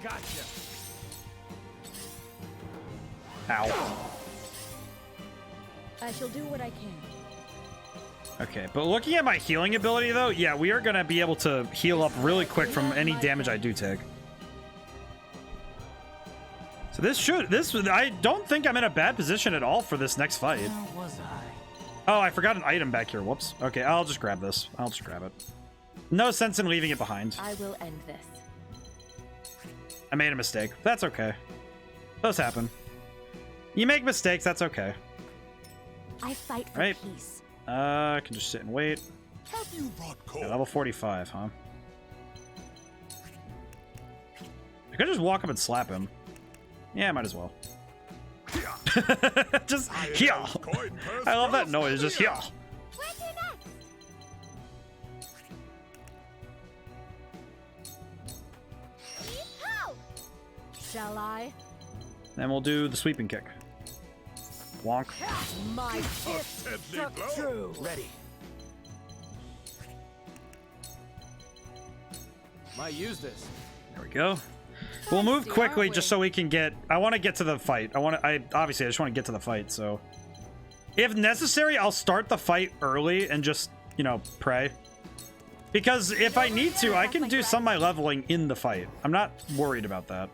Gotcha. Ow. I shall do what I can. Okay, but looking at my healing ability, though, yeah, we are going to be able to heal up really quick from any damage I do take. So I don't think I'm in a bad position at all for this next fight. Where was I? Oh, I forgot an item back here. Whoops. Okay, I'll just grab this. I'll just grab it. No sense in leaving it behind. I will end this. I made a mistake. That's okay. Those happen. You make mistakes, that's okay. I fight for Right. peace. I can just sit and wait. Have you brought coal? Yeah, level 45, huh? I could just walk up and slap him. Yeah, might as well. Just heal. I love that noise. Just heal. Shall I? Then we'll do the sweeping kick. Wonk. My fist struck true. Ready. Might use this. There we go. We'll move quickly just so we can get... I want to get to the fight. Obviously, I just want to get to the fight, so... If necessary, I'll start the fight early and just, you know, pray. Because if I need to, I can do some of my leveling in the fight. I'm not worried about that.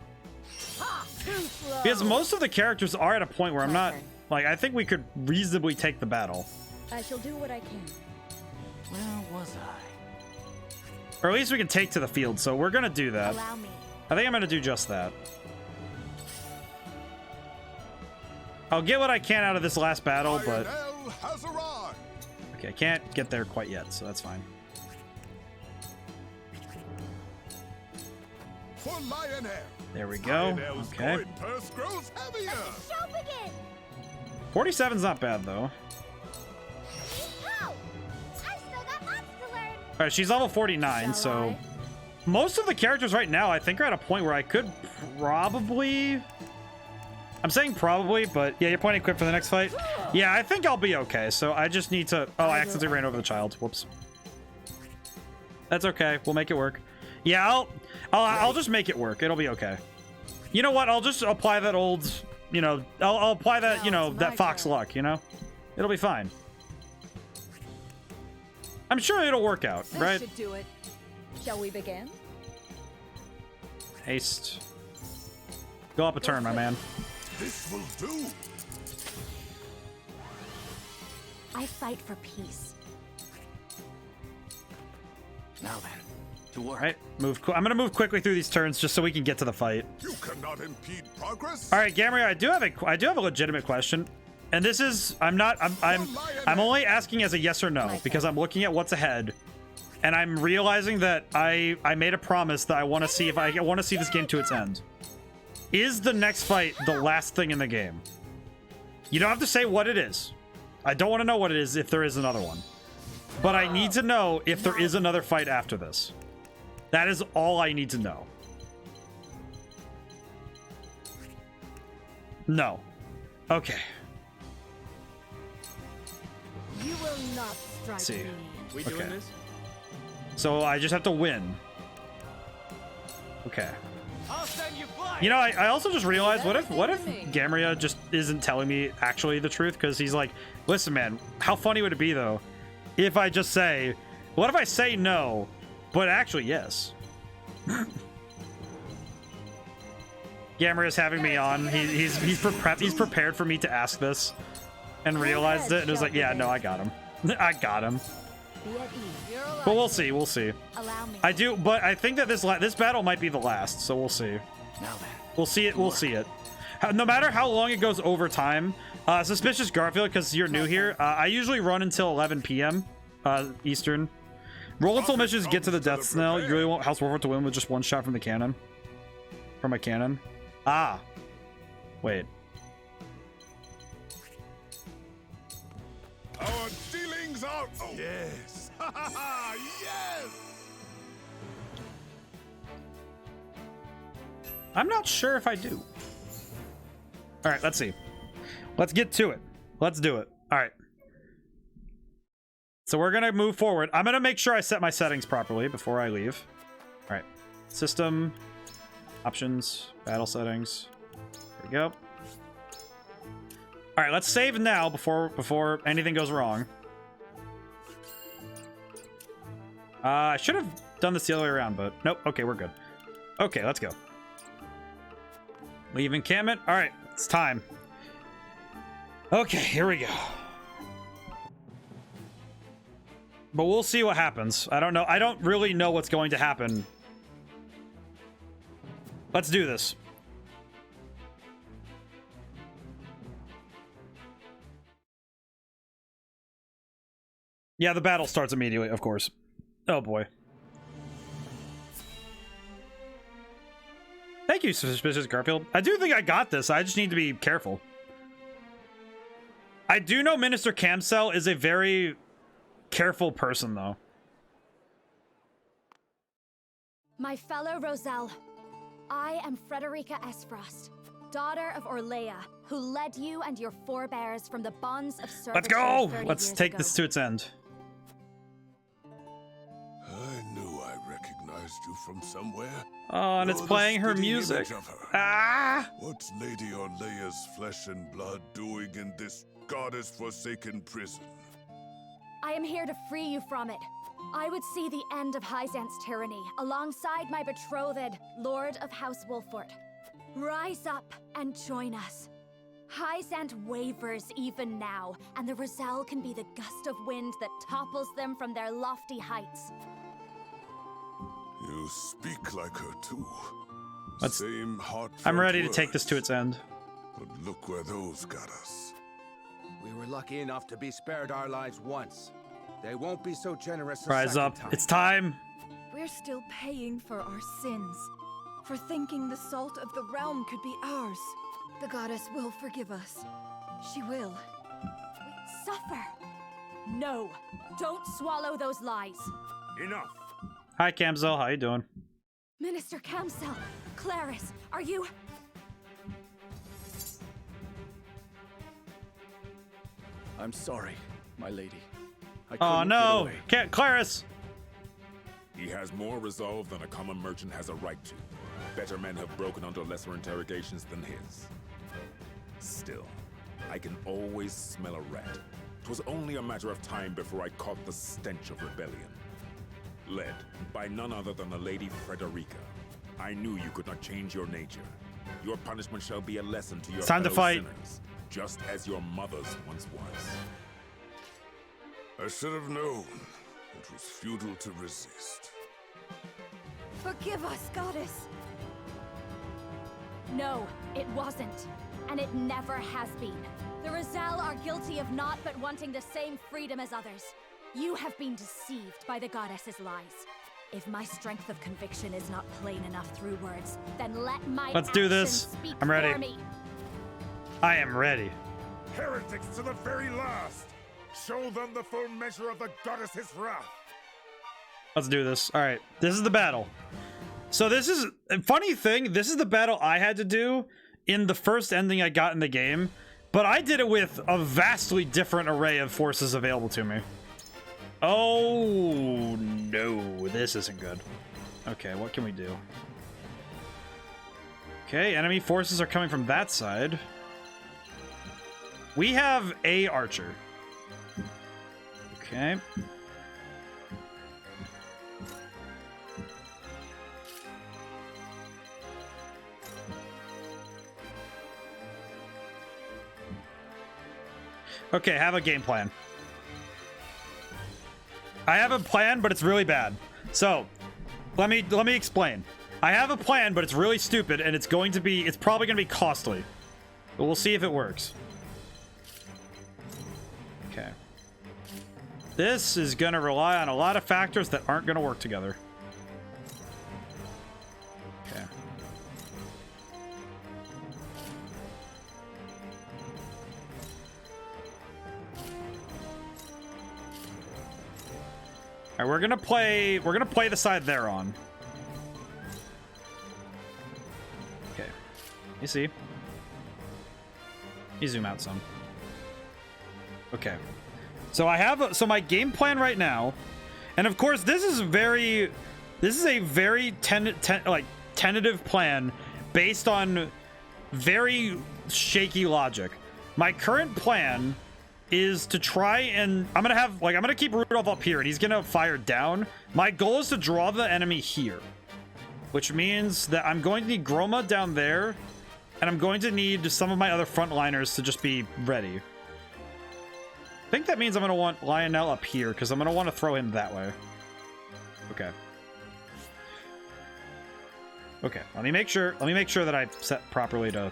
Because most of the characters are at a point where I'm not... Like, I think we could reasonably take the battle. I shall do what I can. Where was I? Or at least we can take to the field, so we're gonna do that. Allow me. I think I'm gonna do just that. I'll get what I can out of this last battle, but... Okay, I can't get there quite yet, so that's fine. For Lion Air. There we go. Okay. Coin purse grows heavier. Show begin. 47's not bad, though. I've still got lots to learn. Alright, she's level 49, so... Most of the characters right now, I think, are at a point where I could probably I'm saying probably, but yeah, you're pointing quick for the next fight. Yeah, I think I'll be okay. So I just need to... Oh, I accidentally ran over the child. Whoops. That's okay. We'll make it work. Yeah, I'll just make it work. It'll be okay. You know what? I'll just apply that old, you know, I'll apply that, you know, that fox luck, you know? It'll be fine. I'm sure it'll work out, right? Should do it. Shall we begin? Haste. Go up a turn, my man. This will do. I fight for peace. Now then, to work. All right, I'm gonna move quickly through these turns just so we can get to the fight. You cannot impede progress. All right, Gamera, I do have a legitimate question, and this is I'm only asking as a yes or no because I'm looking at what's ahead, and I'm realizing that I made a promise that I want to see if I want to see this game to its end. Is the next fight the last thing in the game? You don't have to say what it is. I don't want to know what it is if there is another one. But I need to know if there is another fight after this. That is all I need to know. No. Okay. You will not strike See. me. We doing this? So I just have to win. Okay. I'll send you flying. You know, I also just realized, what if Gamera just isn't telling me actually the truth? Because he's like, listen, man, how funny would it be, though, if I just say, what if I say no, but actually yes? Gamera is having me on. He's prepared for me to ask this and realized it and was like, yeah, no, I got him. I got him. But we'll see. We'll see. I do, but I think that this battle might be the last, so we'll see. We'll see it. We'll see it. No matter how long it goes over time, Suspicious Garfield, because you're new here, I usually run until 11 p.m. Eastern. Roll until missions get to the death snail. You really want House Wolford to win with just one shot from the cannon? From a cannon? Ah. Wait. Our dealings are... Oh. Yes. Yes. I'm not sure if I do. All right, let's see. Let's get to it. Let's do it. All right. So we're going to move forward. I'm going to make sure I set my settings properly before I leave. All right. System, options, battle settings. There we go. All right, let's save now before anything goes wrong. I should have done this the other way around, but nope. Okay, we're good. Okay, let's go. Leave encampment. All right, it's time. Okay, here we go. But we'll see what happens. I don't know. I don't really know what's going to happen. Let's do this. Yeah, the battle starts immediately, of course. Oh boy. Thank you, Suspicious Garfield. I do think I got this. I just need to be careful. I do know Minister Camcel is a very careful person, though. My fellow Roselle, I am Frederica Esfrost, daughter of Orlea, who led you and your forebears from the bonds of servitude. Let's go! Let's take this to its end. I knew I recognized you from somewhere. Oh, and it's playing her music. Ah! What's Lady Orlea's flesh and blood doing in this goddess-forsaken prison? I am here to free you from it. I would see the end of Hyzant's tyranny alongside my betrothed, Lord of House Wolford. Rise up and join us. Hyzant wavers even now, and the Roselle can be the gust of wind that topples them from their lofty heights. You speak like her too. Same I'm ready to take this to its end. But look where those got us. We were lucky enough to be spared our lives once. They won't be so generous. Rise up. It's time. We're still paying for our sins. For thinking the salt of the realm could be ours. The goddess will forgive us. She will. Suffer. No. Don't swallow those lies. Enough. Hi, Camzel. How you doing? Minister Camcel, Clarice, are you... I'm sorry, my lady. I Oh couldn't no! get away. Can't, Claris! He has more resolve than a common merchant has a right to. Better men have broken under lesser interrogations than his. Still, I can always smell a rat. 'Twas only a matter of time before I caught the stench of rebellion. Led by none other than the Lady Frederica. I knew you could not change your nature. Your punishment shall be a lesson to your It's time to fellow fight. sinners, just as your mother's once was. I should have known. It was futile to resist. Forgive us, goddess. No, it wasn't. And it never has been. The Roselle are guilty of naught but wanting the same freedom as others. You have been deceived by the goddess's lies. If my strength of conviction is not plain enough through words, then let my Let's do actions this. speak I'm ready. for me. I am ready. Heretics to the very last! Show them the full measure of the goddess's wrath! Let's do this. All right, this is the battle. So this is a funny thing. This is the battle I had to do in the first ending I got in the game, but I did it with a vastly different array of forces available to me. Oh no, this isn't good. Okay, what can we do? Okay, enemy forces are coming from that side. We have a archer. Okay. Okay, have a game plan. I have a plan, but it's really bad. So, let me explain. I have a plan, but it's really stupid, and it's probably gonna be costly. But we'll see if it works. Okay. This is gonna rely on a lot of factors that aren't gonna work together. Okay. All right, we're gonna play the side they're on. Okay. You see? You zoom out some. Okay. So so my game plan right now, and of course this is a very tentative plan based on very shaky logic. My current plan is to try and I'm gonna keep Rudolph up here and he's gonna fire down. My goal is to draw the enemy here, which means that I'm going to need Groma down there, and I'm going to need some of my other frontliners to just be ready. I think that means I'm gonna want Lionel up here because I'm gonna want to throw him that way. Okay. Okay. Let me make sure that I set properly to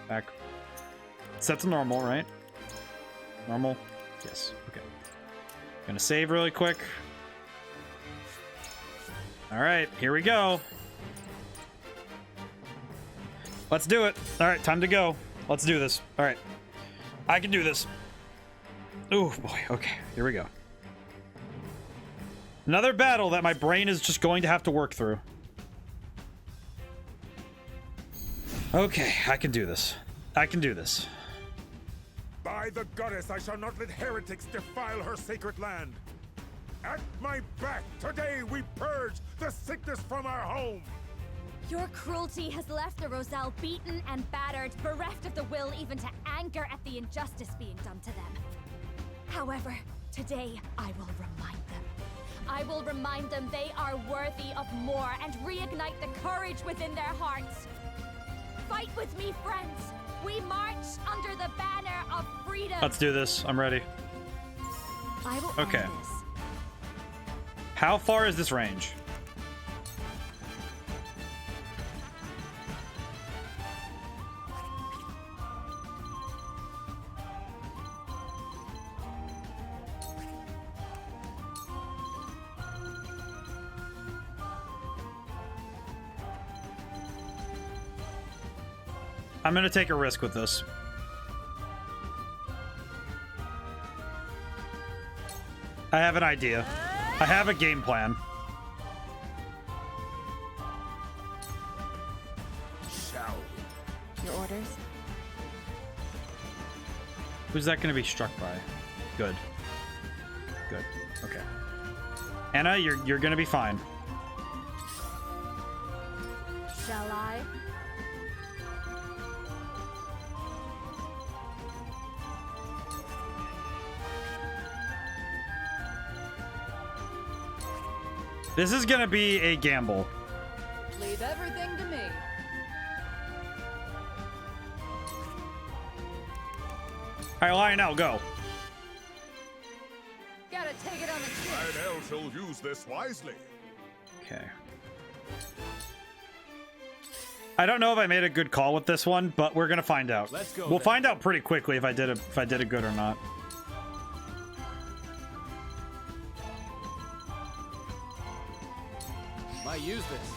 back. Set to normal, right? Normal? Yes. Okay. Gonna save really quick. All right, here we go. Let's do it. All right, time to go. Let's do this. All right. I can do this. Oh boy. Okay, here we go. Another battle that my brain is just going to have to work through. Okay, I can do this. I can do this. By the goddess, I shall not let heretics defile her sacred land. At my back, today we purge the sickness from our home. Your cruelty has left the Roselle beaten and battered, bereft of the will even to anger at the injustice being done to them. However, today I will remind them. I will remind them they are worthy of more and reignite the courage within their hearts. Fight with me, friends. We march under the banner of freedom. Let's do this. I'm ready. I will Okay. end this. How far is this range? I'm gonna take a risk with this. I have an idea. I have a game plan. Your orders? Who's that going to be struck by? Good. Good. Okay. Anna, you're going to be fine. Shall I? This is going to be a gamble. Leave everything to me. All right, Lionel, go. Gotta take it on the chin. Lionel shall use this wisely. Okay. I don't know if I made a good call with this one, but we're gonna find out. Let's go. We'll find out pretty quickly if I did it good or not. Might use this.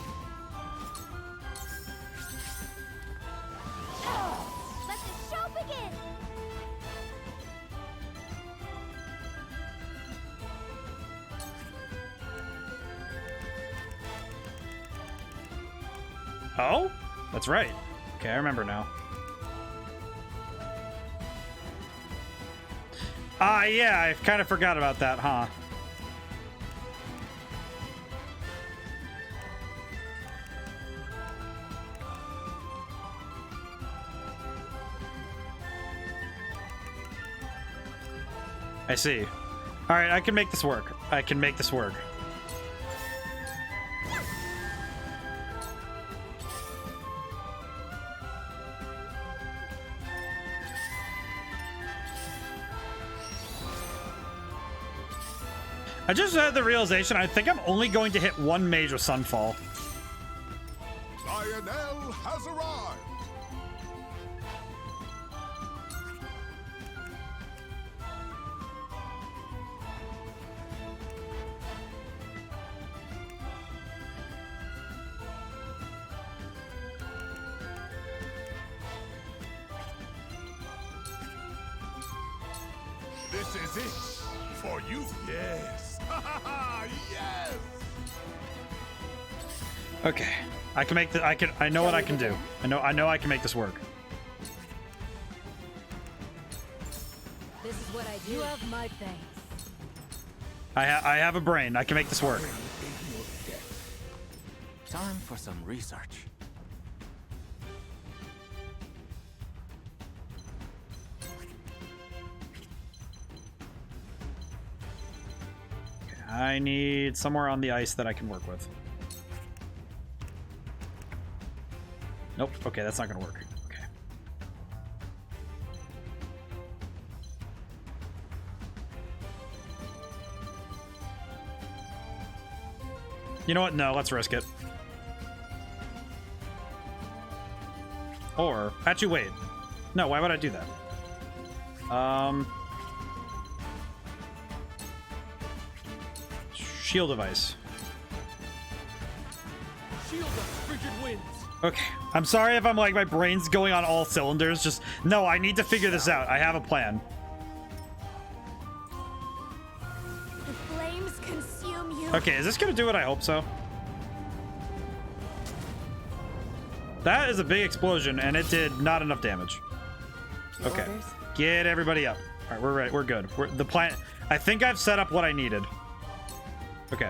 Let the show begin! Oh, that's right. Okay, I remember now. Ah, yeah, I kind of forgot about that, huh? I see. All right, I can make this work. I can make this work. I just had the realization I think I'm only going to hit one mage with Sunfall. Lionel has arrived. This is it for you. Yes. Yes. Okay, I can make the. I know what I can do. I know I can make this work. This is what I do. You have my thanks. I have a brain. I can make this work. Time for some research. I need somewhere on the ice that I can work with. Nope. Okay, that's not gonna work. Okay. You know what? No, let's risk it. Or, actually, wait. No, why would I do that? Shield device. Shield of frigid winds. Okay, I'm sorry if I'm like my brain's going on all cylinders. Just no, I need to figure this out. I have a plan. The flames consume you. Okay, is this gonna do what I hope so? That is a big explosion, and it did not enough damage. Okay, get everybody up. All right, we're ready. We're good. The plan. I think I've set up what I needed. Okay,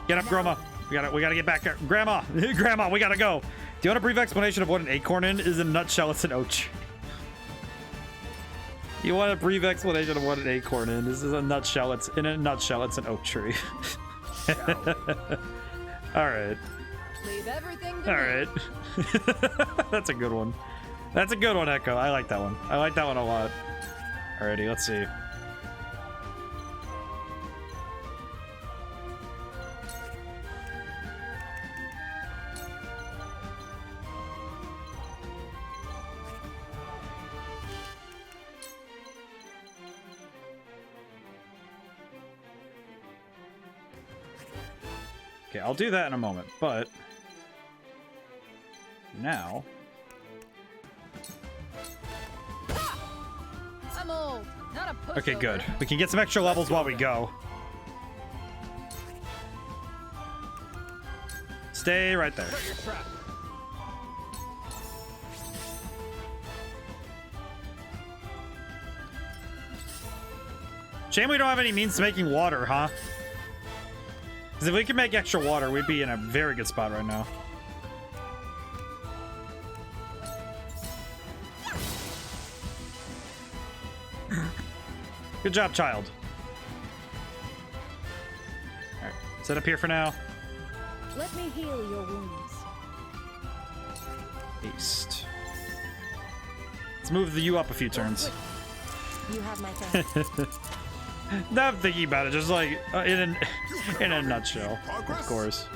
get up, Grandma. We gotta get back there. Grandma, Grandma, we gotta go. Do you want a brief explanation of what an acorn is? In a nutshell, it's an oak. You want a brief explanation of what an acorn is? This is a nutshell. It's in a nutshell. It's an oak tree. All right. Leave everything to All me. right. That's a good one. That's a good one, Echo. I like that one. I like that one a lot. Alrighty, let's see. Okay, I'll do that in a moment, but now I'm old, not a pushover. okay, good. We can get some extra levels while we go. Stay right there. Shame we don't have any means to making water, huh? Because if we could make extra water, we'd be in a very good spot right now. Good job, child. Alright, set up here for now. Let me heal your wounds. Haste. Let's move you up a few turns. You have my thanks. Not thinking about it, just like in a nutshell, of course.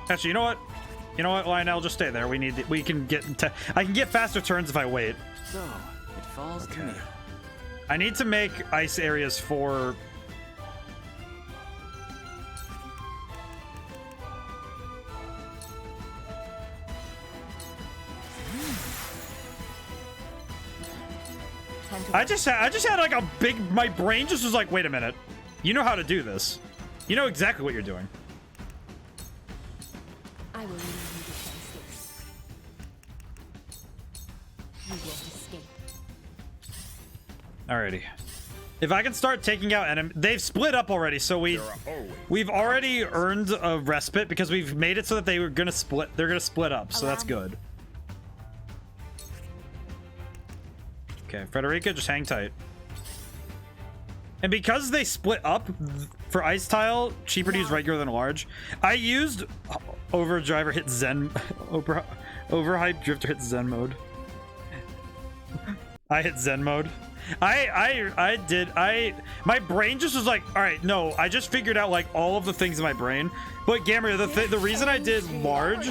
Actually, you know what? You know what, Lionel? Just stay there. We can get. I can get faster turns if I wait. So it falls to me. I need to make ice areas for. I just had like a big. My brain just was like, wait a minute. You know how to do this. You know exactly what you're doing. I will leave you defenseless. You won't escape. Alrighty. If I can start taking out enemies, they've split up already, so we've already earned a respite because we've made it so that they were gonna split. They're gonna split up, so that's good. Okay, Frederica, just hang tight. And because they split up for ice tile, cheaper to use regular than large. I used overdrive or hit Zen, overhype drift or hit Zen mode. I hit Zen mode. My brain just was like, all right, no, I just figured out like all of the things in my brain. But Gamera, the reason I did large,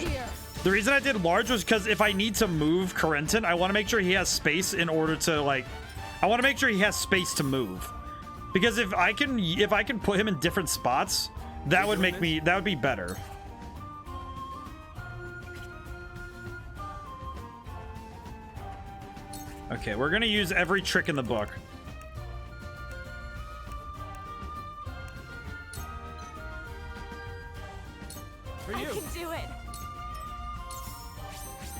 was because if I need to move Corentin, I want to make sure he has space in order to like, I want to make sure he has space to move. Because if I can put him in different spots, that would be better. Okay, we're gonna use every trick in the book. I can do it.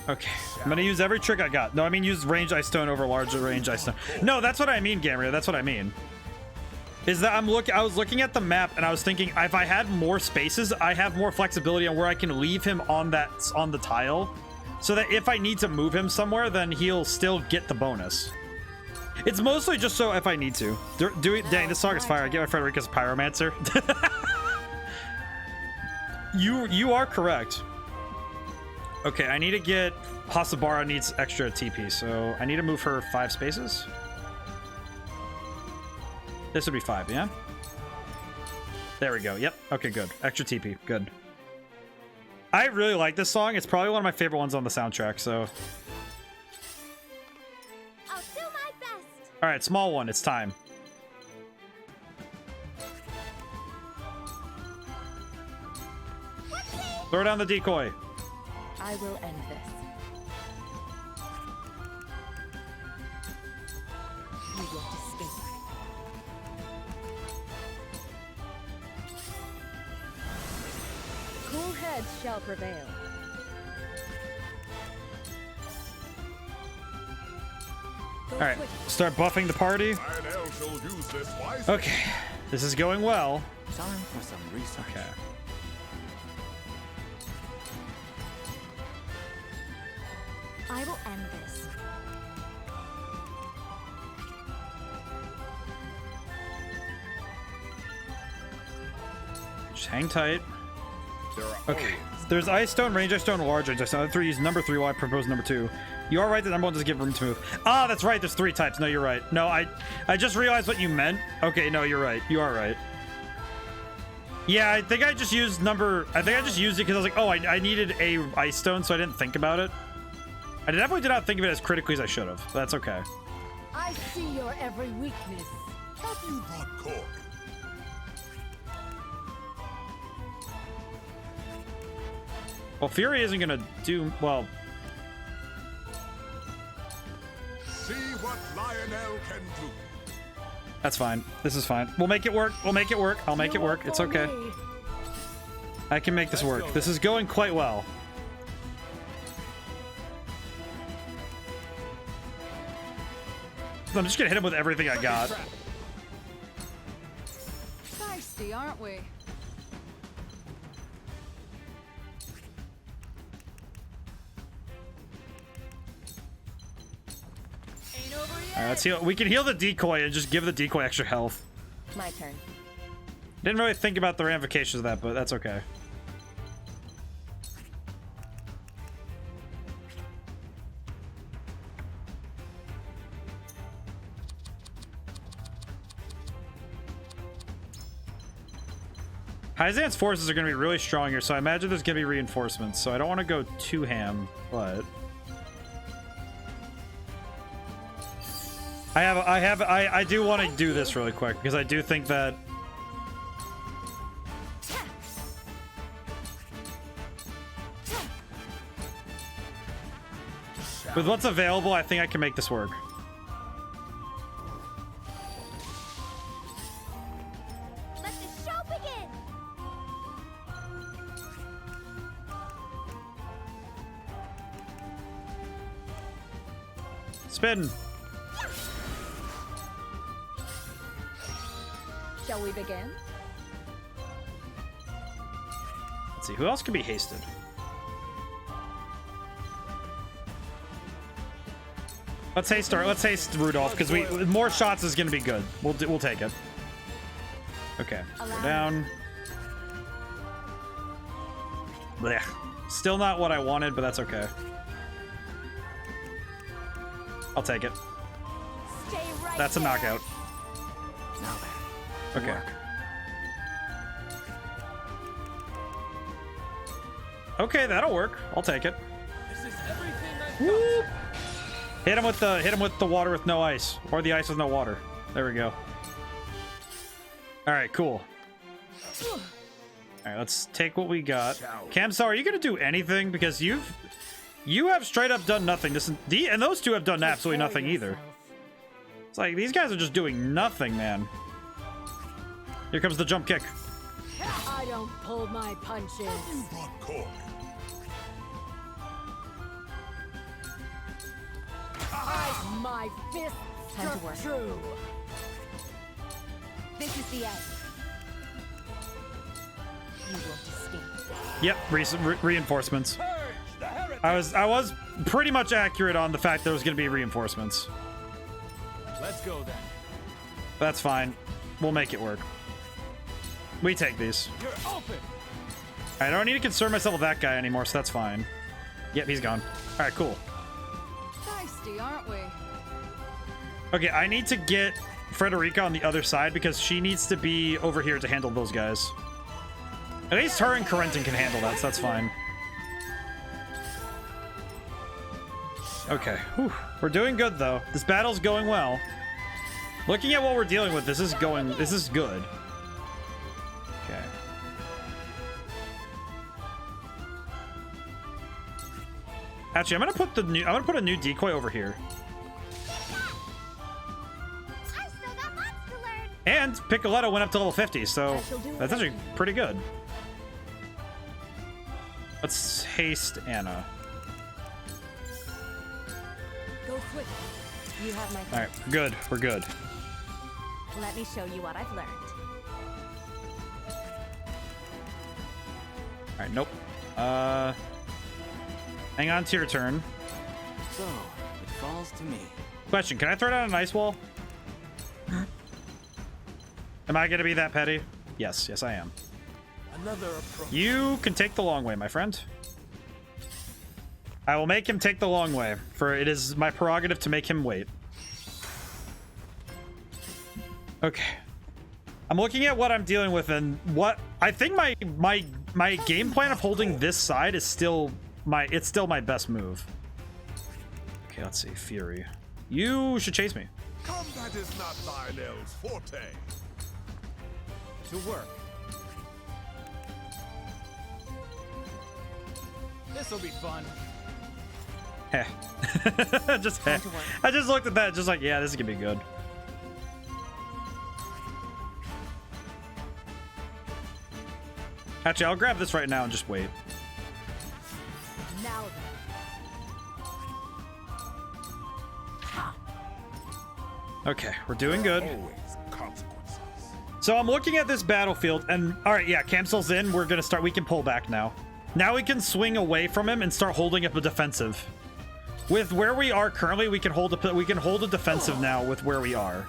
Okay, I'm gonna use every trick I got. No, I mean use range ice stone over large range ice stone. No, that's what I mean, Gamera. That's what I mean. Is that I was looking at the map and I was thinking if I had more spaces, I have more flexibility on where I can leave him on the tile, so that if I need to move him somewhere, then he'll still get the bonus. It's mostly just so if I need to. Dang, this song is fire. I get my Frederica's Pyromancer. You are correct. Okay, I need to get Hasabara needs extra TP, so I need to move her 5 spaces. This would be 5, yeah? There we go. Yep. Okay, good. Extra TP. Good. I really like this song. It's probably one of my favorite ones on the soundtrack, so. I'll do my best. All right, small one. It's time. Throw down the decoy. I will end this. You won't escape. Cool heads shall prevail. All right, start buffing the party. Okay, this is going well. Time for some research. Okay. I will end this. Just hang tight. Okay. There's ice stone, range ice stone, large ice stone. Number 3 while I propose number 2. You are right that number 1 does give room to move. Ah, that's right. There's 3 types. No, you're right. No, I just realized what you meant. Okay, no, you're right. You are right. Yeah, I think I just used I just used it because I was like, oh, I needed a ice stone, so I didn't think about it. I definitely did not think of it as critically as I should have. That's okay. I see your every weakness. Have you brought cork? Well, Fury isn't gonna do well. See what Lionel can do. That's fine. This is fine. We'll make it work. We'll make it work. I'll make it work. It's okay. I can make this work. This is going quite well. I'm just gonna hit him with everything I got. Feisty, aren't we? Alright, let's heal. We can heal the decoy and just give the decoy extra health. My turn. Didn't really think about the ramifications of that, but that's okay. Hyzant's forces are going to be really strong here, so I imagine there's going to be reinforcements. So I don't want to go too ham, but I do want to do this really quick because I do think that with what's available, I think I can make this work. Let the show begin! Spin. Shall we begin? Let's see, who else can be hasted? Let's haste Rudolph because more shots is gonna be good. We'll take it. Okay, go down. Blech. Still not what I wanted, but that's okay. I'll take it. Stay right That's a there. knockout. Now then. Okay. Okay, that'll work. I'll take it. This is everything I've Woo! Hit him with the water with no ice, or the ice with no water. There we go. All right, cool. All right, let's take what we got. Kamsa, are you gonna do anything? Because you have straight up done nothing. And those two have done absolutely nothing either. It's like these guys are just doing nothing, man. Here comes the jump kick. I don't pull my punches. My fists Time to work. true. This is the end. You won't escape. Yep, reinforcements. I was pretty much accurate on the fact there was going to be reinforcements. Let's go then. That's fine. We'll make it work. We take these. You're open. I don't need to concern myself with that guy anymore, so that's fine. Yep, he's gone. All right, cool. Feisty, aren't we? Okay, I need to get Frederica on the other side because she needs to be over here to handle those guys. At least her and Corentin can handle that, so that's fine. Okay, whew. We're doing good though. This battle's going well. Looking at what we're dealing with, this is good. Okay. Actually, I'm gonna put a new decoy over here. And Piccoletto went up to level 50, so that's actually pretty good. Let's haste Anna. Go quick. You have my. All right, good. We're good. Let me show you what I've learned. All right, nope. Hang on to your turn. So, it falls to me. Question, can I throw down an ice wall? Am I gonna be that petty? Yes, I am. Another approach. You can take the long way, my friend. I will make him take the long way, for it is my prerogative to make him wait. Okay. I'm looking at what I'm dealing with, and what I think my game plan of holding this side is still my best move. Okay, let's see. Fury. You should chase me. Combat is not Lionel's forte. To work. This'll be fun. Heh. Just heh. I just looked at that, just like, yeah, this is gonna be good. Actually, I'll grab this right now and just wait. Now Okay, we're doing good. So I'm looking at this battlefield, and all right, yeah, Camsel's in. We're gonna start. We can pull back now. Now we can swing away from him and start holding up a defensive. With where we are currently, we can hold a defensive now with where we are.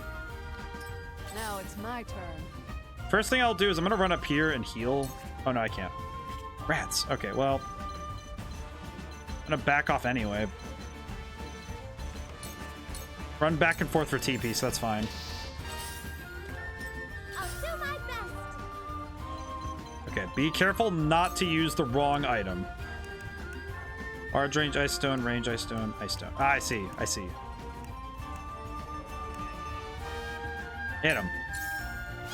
Now it's my turn. First thing I'll do is I'm gonna run up here and heal. Oh no, I can't. Rats. Okay, well, I'm gonna back off anyway. Run back and forth for TP, so that's fine. I'll do my best. Okay, be careful not to use the wrong item. Large range ice stone, range ice stone, ice stone. Ah, I see, I see. Hit him.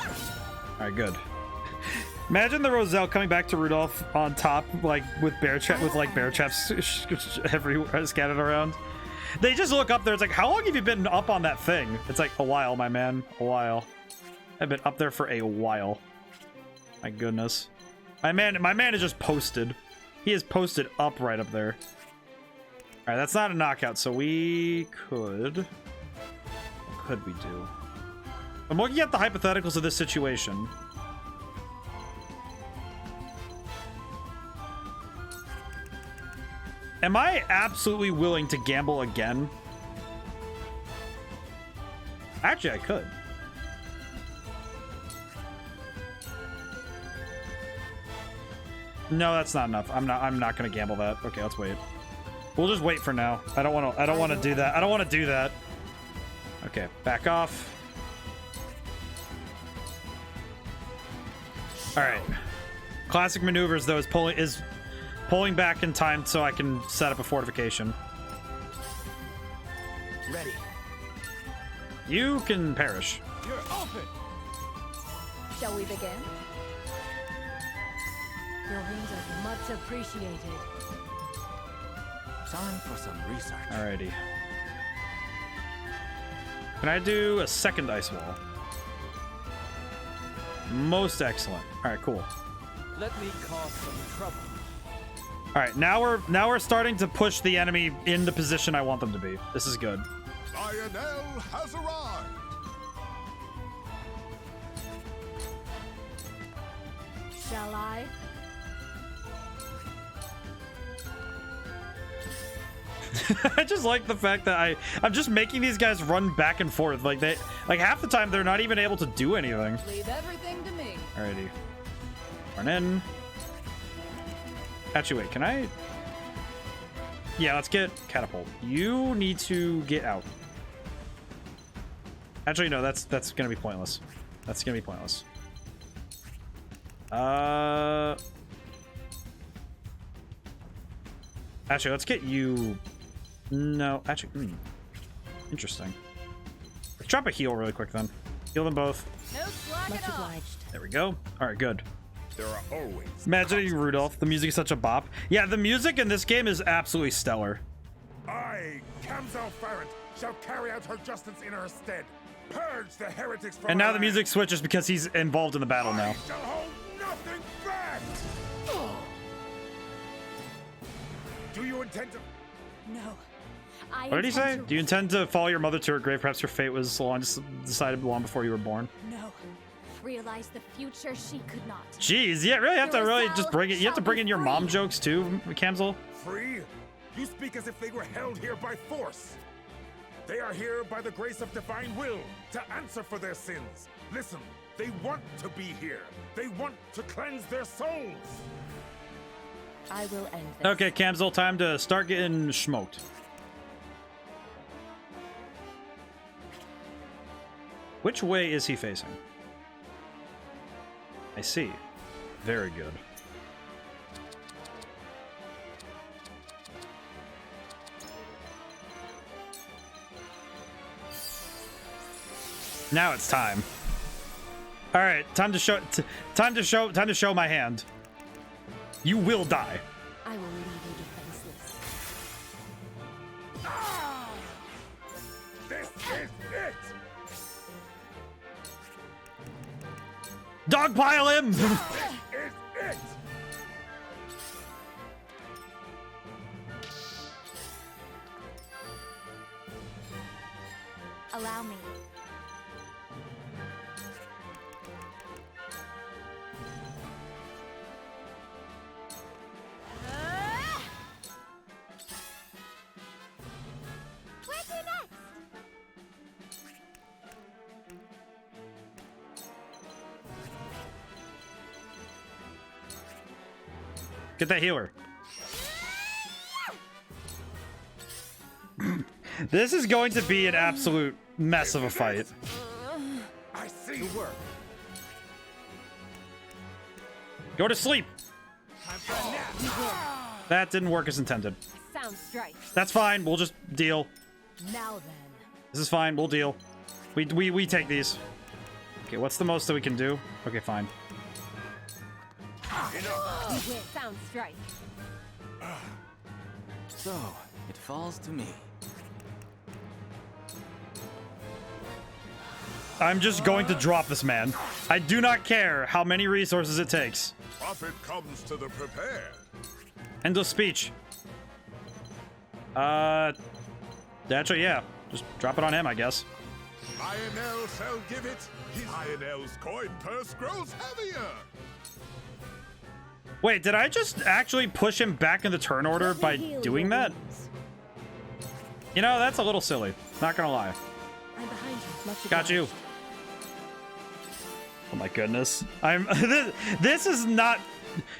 All right, good. Imagine the Roselle coming back to Rudolph on top, like with bear traps everywhere scattered around. They just look up there. It's like, how long have you been up on that thing? It's like, a while, my man. A while. I've been up there for a while. My goodness. My man is just posted. He is posted up right up there. All right, that's not a knockout, so we could... What could we do? I'm looking at the hypotheticals of this situation. Am I absolutely willing to gamble again? Actually, I could. No, that's not enough. I'm not gonna gamble that. Okay, let's wait. We'll just wait for now. I don't want to do that. I don't want to do that. Okay, back off. All right. Classic maneuvers though is pulling back in time so I can set up a fortification. Ready. You can perish. You're open. Shall we begin? Your rings are much appreciated. Time for some research. Alrighty. Can I do a second ice wall? Most excellent. All right, cool. Let me cause some trouble. All right, now we're starting to push the enemy in the position I want them to be. This is good. Lionel has arrived. Shall I? I just like the fact that I'm just making these guys run back and forth. Like half the time they're not even able to do anything. Leave everything to me. Alrighty. Run in. Actually, wait, can I? Yeah, let's get catapult. You need to get out. Actually, no, that's gonna be pointless. That's gonna be pointless. Actually, let's get you. No, actually, interesting. Let's drop a heal really quick then. Heal them both. No slack at all. There we go. All right, good. There are always. Imagining Rudolph. The music is such a bop. Yeah, the music in this game is absolutely stellar. I, Kamzal Farrant, shall carry out her justice in her stead. Purge the heretics from And now our the land. music switches because he's involved in the battle now. I shall hold nothing back. Do you intend to? No. What did he say? Do you intend to follow your mother to her grave? Perhaps her fate was decided long before you were born. No. Realize the future she could not. Jeez, yeah, really have to really just bring it. You have to bring in your mom jokes too, Kamzel. Free? You speak as if they were held here by force. They are here by the grace of divine will to answer for their sins. Listen, they want to be here. They want to cleanse their souls. I will end this. Okay, Kamzel, time to start getting smoked. Which way is he facing? I see. Very good. Now it's time. All right, time to show my hand. You will die. I will leave you to Dogpile him! Allow me. Where to next? Get that healer. This is going to be an absolute mess of a fight. I see work. Go to sleep. That didn't work as intended. Sound strike. That's fine. We'll just deal. Now then. This is fine. We'll deal. We take these. Okay, what's the most that we can do? Okay, fine. You win. Sound strike. So, it falls to me. I'm just going to drop this man. I do not care how many resources it takes. Profit comes to the prepared. End of speech. Actually, yeah. Just drop it on him, I guess. Lionel shall give it. Lionel's coin purse grows heavier. Wait, did I just actually push him back in the turn order by doing that? You know, that's a little silly. Not gonna lie. I'm behind you. Much Got you. Oh my goodness. This is not.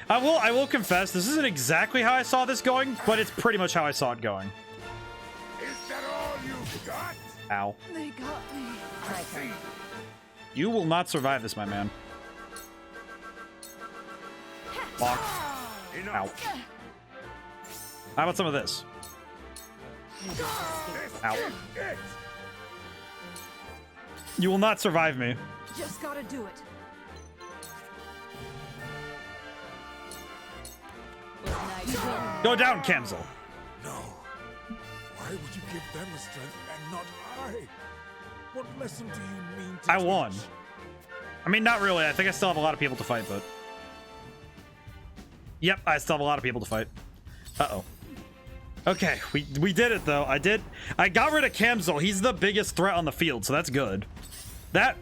I will confess, this isn't exactly how I saw this going, but it's pretty much how I saw it going. Is that all you've got? Ow. They got me. I see. You will not survive this, my man. Bonk. Ow. How about some of this? Ow. You will not survive me. Just gotta do it. Go down, Kenzel. No. Why would you give them the strength and not I? What lesson do you mean to I won. teach? I mean, not really. I think I still have a lot of people to fight, but... Yep, I still have a lot of people to fight. Uh-oh. Okay, we did it, though. I got rid of Kamzel. He's the biggest threat on the field, so that's good. That...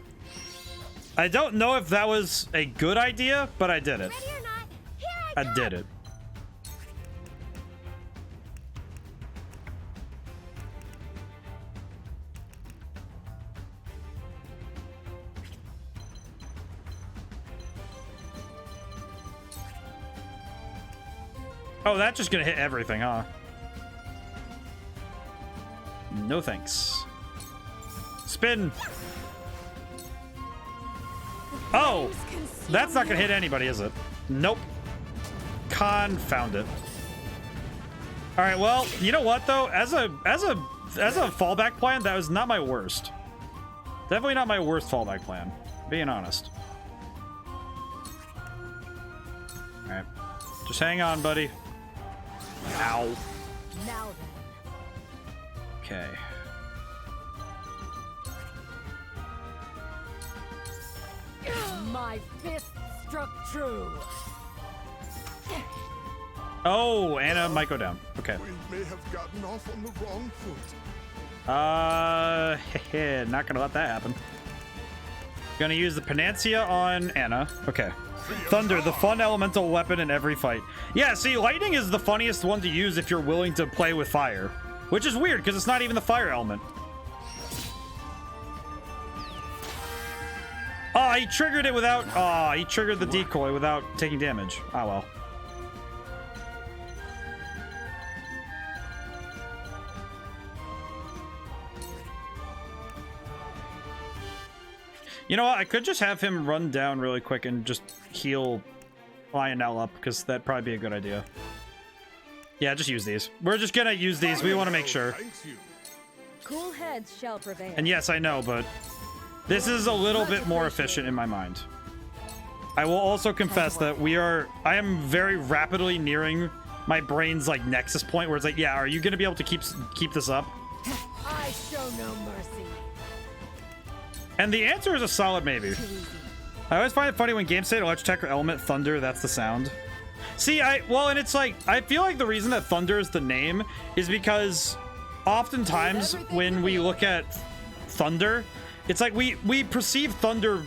I don't know if that was a good idea, but I did it. I did it. Oh, that's just gonna hit everything, huh? No thanks. Spin. Oh, that's not gonna hit anybody, is it? Nope. Confound it. All right, well, you know what though? As a fallback plan, that was not my worst. Definitely not my worst fallback plan, being honest. All right, just hang on, buddy. Ow. Now then. Okay. My fist struck true. Oh, Anna might go down. Okay. We may have gotten off on the wrong foot. Not gonna let that happen. Gonna use the Panacea on Anna. Okay. Thunder, the fun elemental weapon in every fight. Yeah, see, lightning is the funniest one to use if you're willing to play with fire. Which is weird, because it's not even the fire element. Oh, he triggered it without... Oh, he triggered the decoy without taking damage. Oh, well. You know what? I could just have him run down really quick and just heal Lionel up, because that'd probably be a good idea. Yeah, just use these. We're just gonna use these. We want to make sure. Cool heads shall prevail. And yes, I know, but this is a little bit more efficient in my mind. I will also confess that I am very rapidly nearing my brain's like nexus point where it's like, yeah, are you gonna be able to keep this up? I show no mercy. And the answer is a solid maybe. I always find it funny when games say Electrotech or Element Thunder, that's the sound. See, and it's like, I feel like the reason that Thunder is the name is because oftentimes when we look at Thunder, it's like we perceive Thunder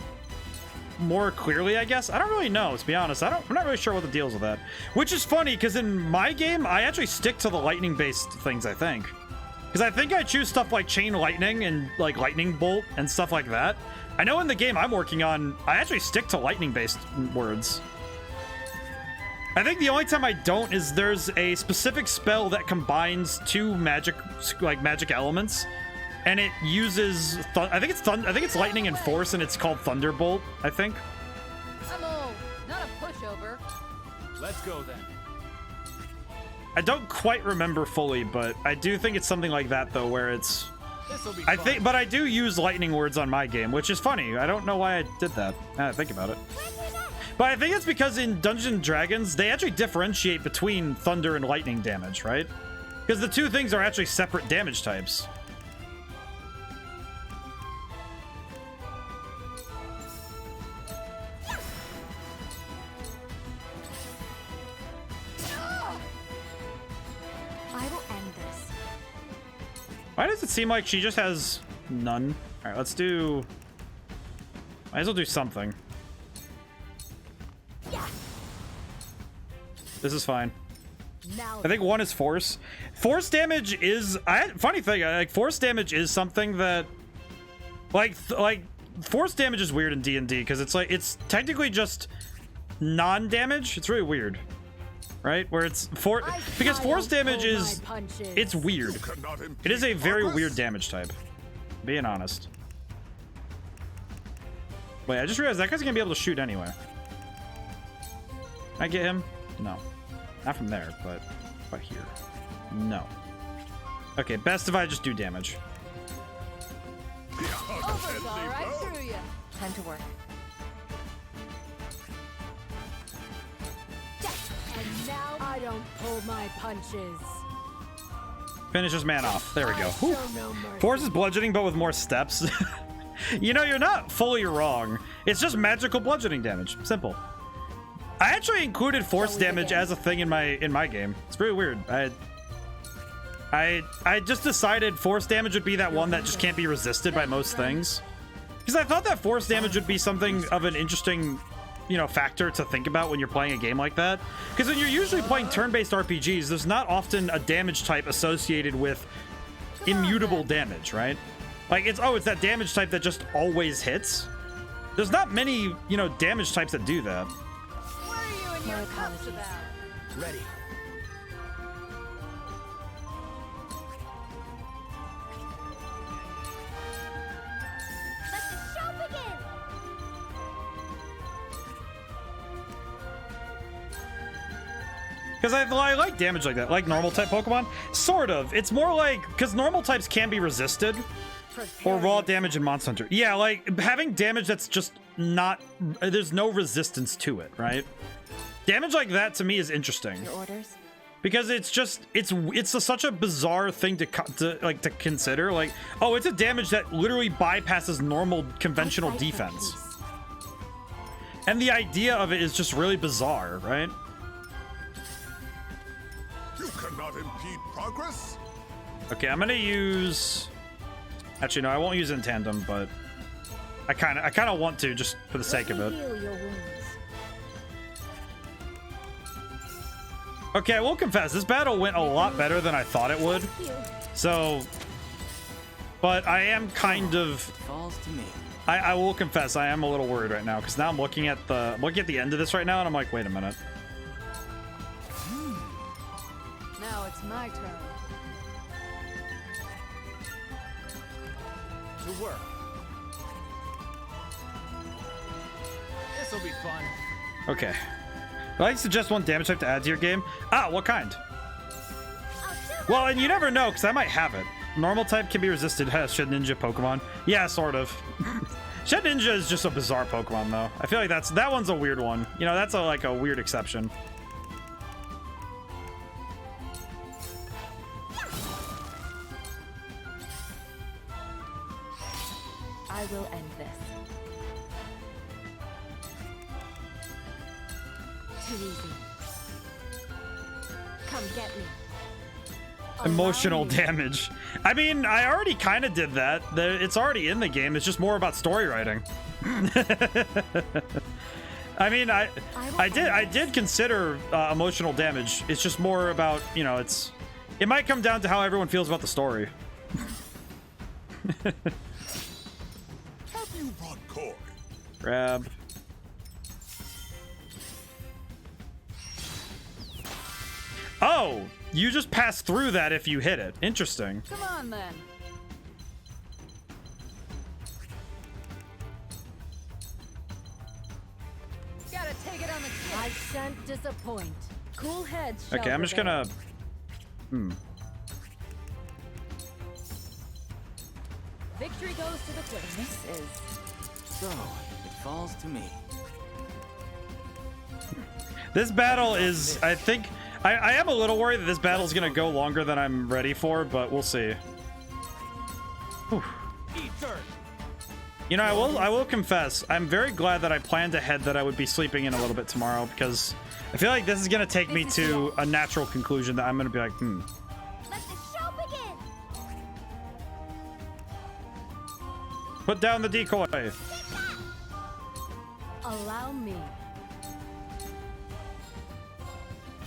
more clearly, I guess. I don't really know, to be honest. I'm not really sure what the deal is with that. Which is funny, because in my game, I actually stick to the lightning-based things, I think. Because I think I choose stuff like Chain Lightning and like Lightning Bolt and stuff like that. I know in the game I'm working on, I actually stick to lightning-based words. I think the only time I don't is there's a specific spell that combines two magic elements, and it uses I think it's lightning and force, and it's called Thunderbolt, I think. I'm old, not a pushover. Let's go then. I don't quite remember fully, but I do think it's something like that though, where it's but I do use lightning words on my game, which is funny. I don't know why I did that. Now I think about it. But I think it's because in Dungeons & Dragons, they actually differentiate between thunder and lightning damage, right? Because the two things are actually separate damage types. I will end this. Why does it seem like she just has none? All right, let's do... Might as well do something. This is fine. I think one is force. Force damage is... funny thing, like force damage is something that... Like force damage is weird in D&D because it's like, it's technically just non-damage. It's really weird. Right? Where it's... because force damage is... It's weird. It is a very weird damage type. Being honest. Wait, I just realized that guy's gonna be able to shoot anyway. Can I get him? No. Not from there, but here. No. Okay, best if I just do damage. Time to work. And now I don't pull my punches. Finish this man off. There we go. Force is bludgeoning, but with more steps. You know, you're not fully wrong. It's just magical bludgeoning damage. Simple. I actually included force damage as a thing in my game. It's really weird. I just decided force damage would be that one that just can't be resisted by most things. Because I thought that force damage would be something of an interesting, you know, factor to think about when you're playing a game like that. Because when you're usually playing turn-based RPGs, there's not often a damage type associated with immutable damage, right? Like, it's that damage type that just always hits. There's not many, you know, damage types that do that. Your cups about. Ready. Let the show begin. Because I like damage like that, like normal type Pokemon. Sort of. It's more like, because normal types can be resisted, or raw damage in Monster Hunter. Yeah, like having damage that's just not, there's no resistance to it, right? Damage like that to me is interesting. Your orders? Because it's just, it's such a bizarre thing to consider. Like, oh, it's a damage that literally bypasses normal conventional defense. And the idea of it is just really bizarre, right? You cannot impede progress. Okay, I'm gonna use... Actually, no, I won't use it in tandem, but I kind of want to, just for the sake of it. Okay, I will confess, this battle went a lot better than I thought it would. So, but I am kind of... Falls to me. I will confess, I am a little worried right now, because now I'm looking at the end of this right now, and I'm like, wait a minute. Now it's my turn. To work. This'll be fun. Okay. I'd like to suggest one damage type to add to your game. Ah, what kind? Well, and you never know, because I might have it. Normal type can be resisted. Shed Ninja Pokemon. Yeah, sort of. Shed Ninja is just a bizarre Pokemon, though. I feel like that one's a weird one. You know, that's like a weird exception. I will end this. too easy. Come get me. Emotional damage. I mean, I already kind of did that. It's already in the game. It's just more about story writing. I mean, I did consider emotional damage. It's just more about, you know, it might come down to how everyone feels about the story. Have you brought Koi? Grab. Oh, you just pass through that if you hit it. Interesting. Come on, then. Gotta take it on the chin. I shan't disappoint. Cool heads shall Okay, I'm just gonna... Victory goes to the quick. This is... So, it falls to me. This battle is, I think... I am a little worried that this battle is going to go longer than I'm ready for, but we'll see. Whew. You know, I will confess, I'm very glad that I planned ahead that I would be sleeping in a little bit tomorrow, because I feel like this is going to take me to a natural conclusion that I'm going to be like, Let the show begin. Put down the decoy. Allow me.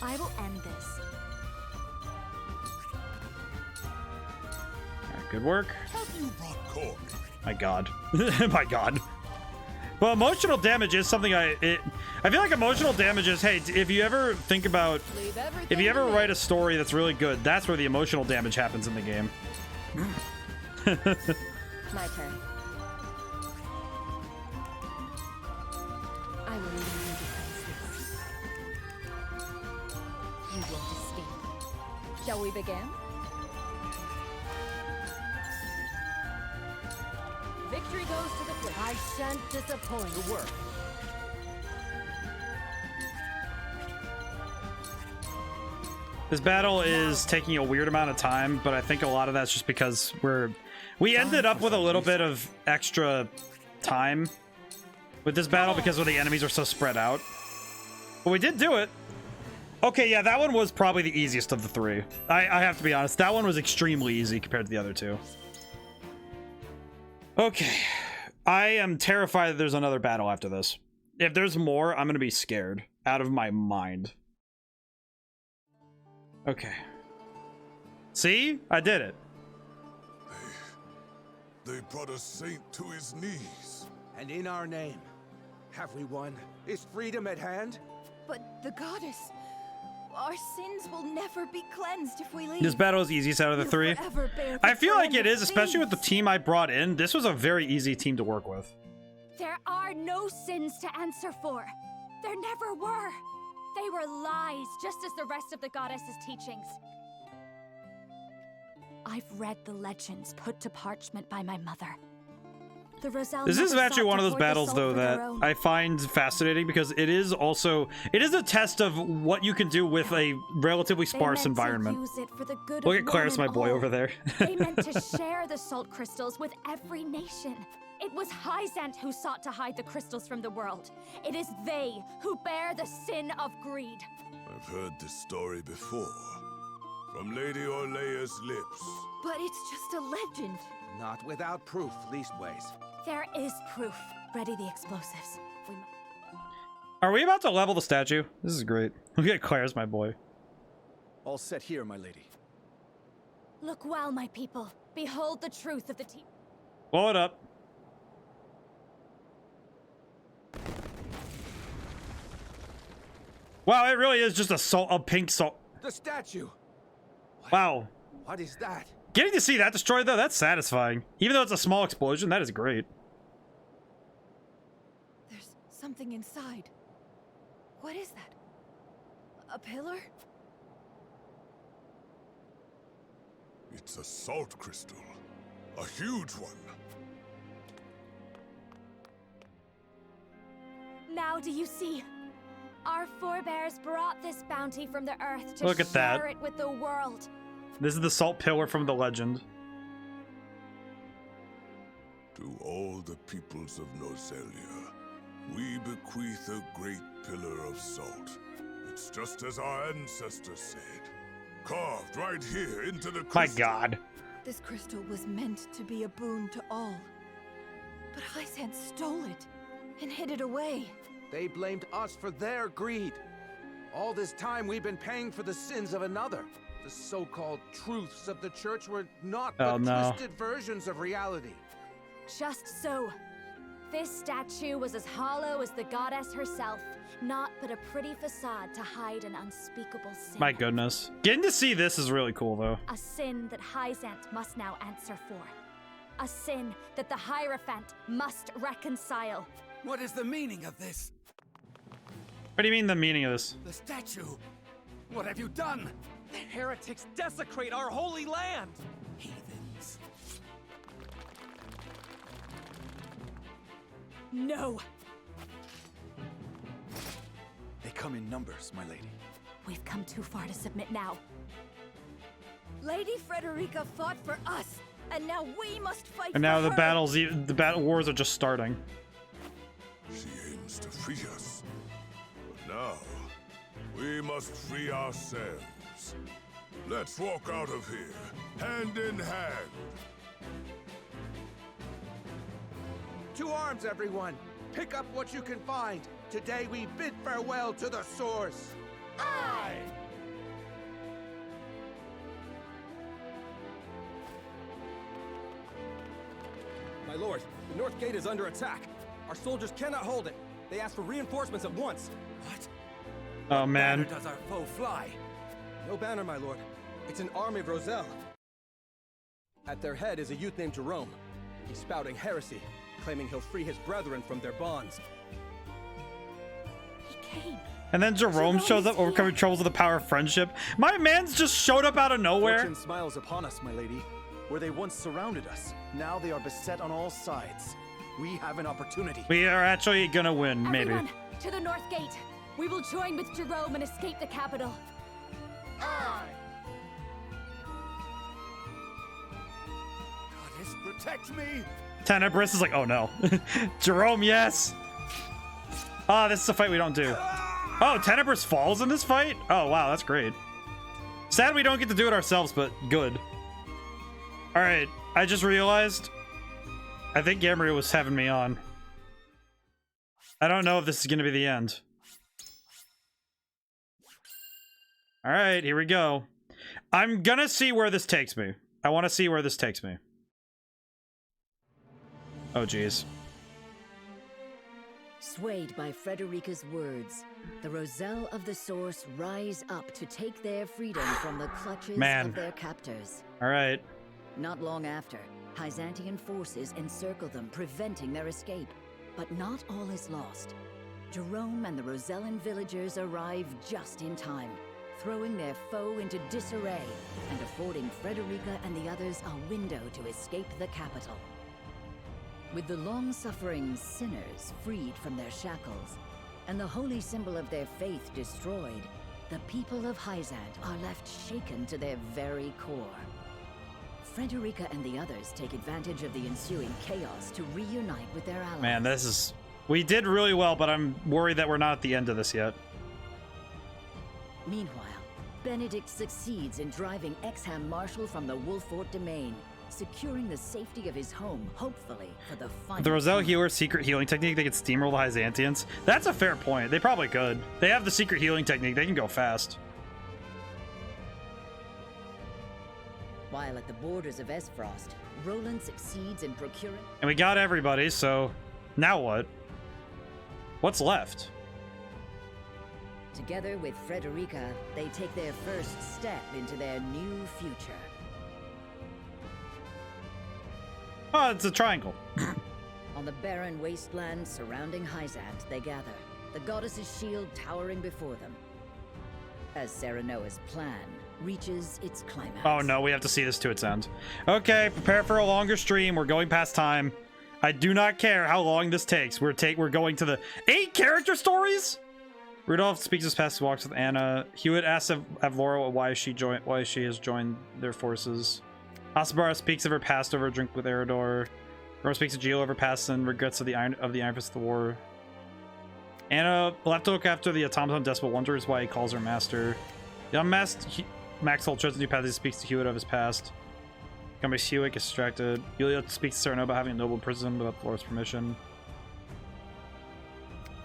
I will end this. Alright, good work. Have you brought Koi? My god. My god. Well, emotional damage is something I feel like emotional damage is, hey, if you ever think about, if you ever write a story that's really good, that's where the emotional damage happens in the game. My turn. I will leave you defenseless. You won't escape. Shall we begin? Victory goes to the quick. I shan't disappoint. Good work. This battle is taking a weird amount of time, but I think a lot of that's just because we ended up with a little bit of extra time with this battle because the enemies are so spread out. But we did do it. Okay, yeah, that one was probably the easiest of the three. I have to be honest. That one was extremely easy compared to the other two. Okay. I am terrified that there's another battle after this. If there's more, I'm going to be scared out of my mind. Okay. See? I did it. They brought a saint to his knees. And in our name, have we won? Is freedom at hand? But the goddess, our sins will never be cleansed if we leave. This battle is easiest out of the three. I feel like it is, especially with the team I brought in. This was a very easy team to work with. There are no sins to answer for. There never were. They were lies, just as the rest of the goddess's teachings. I've read the legends put to parchment by my mother. The Roselle This is never actually sought one to of those hoard the battles, soul though, for their that own. I find fascinating because it is a test of what you can do with a relatively sparse environment. Use it for the good Look of at Claris, one my and boy, all. over there. They meant to share the salt crystals with every nation. It was Hyzant who sought to hide the crystals from the world. It is they who bear the sin of greed. I've heard this story before. From Lady Orlea's lips. But it's just a legend. Not without proof, leastways. There is proof. Ready the explosives. Are we about to level the statue? This is great. Look at Claire's my boy. All set here, my lady. Look well, my people. Behold the truth of the Blow it up. Wow, it really is just a pink salt. The statue! Wow. What is that? Getting to see that destroyed, though, that's satisfying. Even though it's a small explosion, that is great. There's something inside. What is that? A pillar? It's a salt crystal. A huge one. Now do you see? Our forebears brought this bounty from the earth to Look at that. share it with the world. This is the salt pillar from the legend. To all the peoples of Nozelia, We bequeath a great pillar of salt. It's just as our ancestors said. Carved right here into the crystal. My God. This crystal was meant to be a boon to all. But Hyzant stole it and hid it away. They blamed us for their greed. All this time we've been paying for the sins of another. The so-called truths of the church were not but twisted versions of reality. Just so. This statue was as hollow as the goddess herself, not but a pretty facade to hide an unspeakable sin. My goodness. Getting to see this is really cool, though. A sin that Hyzant must now answer for. A sin that the Hierophant must reconcile. What is the meaning of this? What do you mean the meaning of this? The statue. What have you done? The heretics desecrate our holy land! Heathens. No! They come in numbers, my lady. We've come too far to submit now. Lady Frederica fought for us, and now we must fight And now for the her. battle wars are just starting. She aims to free us. But now, we must free ourselves. Let's walk out of here, hand in hand. To arms, everyone! Pick up what you can find. Today we bid farewell to the source. Aye! My lord, the North Gate is under attack. Our soldiers cannot hold it. They ask for reinforcements at once. What? Oh, man. Where does our foe fly? No banner, my lord. It's an army of Roselle. At their head is a youth named Jerome. He's spouting heresy, claiming he'll free his brethren from their bonds. He came. And then Jerome shows up, overcoming troubles with the power of friendship. My man's just showed up out of nowhere. Fortune smiles upon us, my lady. Where they once surrounded us, now they are beset on all sides. We have an opportunity. We are actually gonna win, maybe. Everyone, to the North Gate. We will join with Jerome and escape the capital. Aye! Goddess, protect me! Tenebris is like, oh no. Jerome, yes. Ah, this is a fight we don't do. Oh, Tenebris falls in this fight? Oh, wow, that's great. Sad we don't get to do it ourselves, but good. All right, I just realized I think Gamria was having me on. I don't know if this is going to be the end. All right, here we go. I'm going to see where this takes me. I want to see where this takes me. Oh, geez. Swayed by Frederica's words, the Roselle of the Source rise up to take their freedom from the clutches of their captors. All right. Not long after, Hyzantian forces encircle them, preventing their escape. But not all is lost. Jerome and the Rosellan villagers arrive just in time, throwing their foe into disarray and affording Frederica and the others a window to escape the capital. With the long-suffering sinners freed from their shackles, and the holy symbol of their faith destroyed, the people of Hyzant are left shaken to their very core. Frederica and the others take advantage of the ensuing chaos to reunite with their allies. Man, this is... We did really well, but I'm worried that we're not at the end of this yet. Meanwhile, Benedict succeeds in driving Exham Marshal from the Wolfort domain, securing the safety of his home, hopefully, for the final... The Roselle Healer's secret healing technique, they could steamroll the Hyzantians. That's a fair point. They probably could. They have the secret healing technique. They can go fast. While at the borders of Esfrost, Roland succeeds in procuring... And we got everybody, so now what? What's left? Together with Frederica, they take their first step into their new future. Oh, it's a triangle. On the barren wasteland surrounding Hyzant, they gather, the goddess's shield towering before them. As Serenoa's plan reaches its climax. Oh no, we have to see this to its end. Okay, prepare for a longer stream. We're going past time. I do not care how long this takes. We're going to the 8 character stories. Rudolph speaks his past walks with Anna. Hewitt asks Avlora why she has joined their forces. Asabara speaks of her past over a drink with Eridor. Rose speaks of Geo over past and regrets of the Iron Fist of the War. Anna will have to look after the automaton despot, wonders why he calls her master. The unmasked Maxwell treads a new path. He speaks to Hewitt of his past. Becoming Hewitt gets distracted. Yulia speaks to Sereno about having a noble prison without Flora's permission.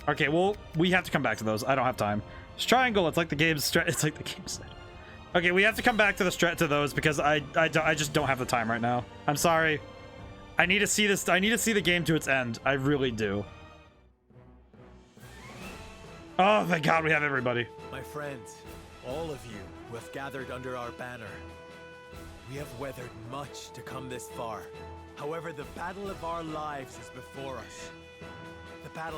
Okay, well, we have to come back to those. I don't have time. It's triangle. It's like the game's it's like the game said. Okay, we have to come back to the those because I just don't have the time right now. I'm sorry. I need to see this. I need to see the game to its end. I really do. Oh, thank God we have everybody. My friends, all of you who have gathered under our banner, we have weathered much to come this far. However, the battle of our lives is before us.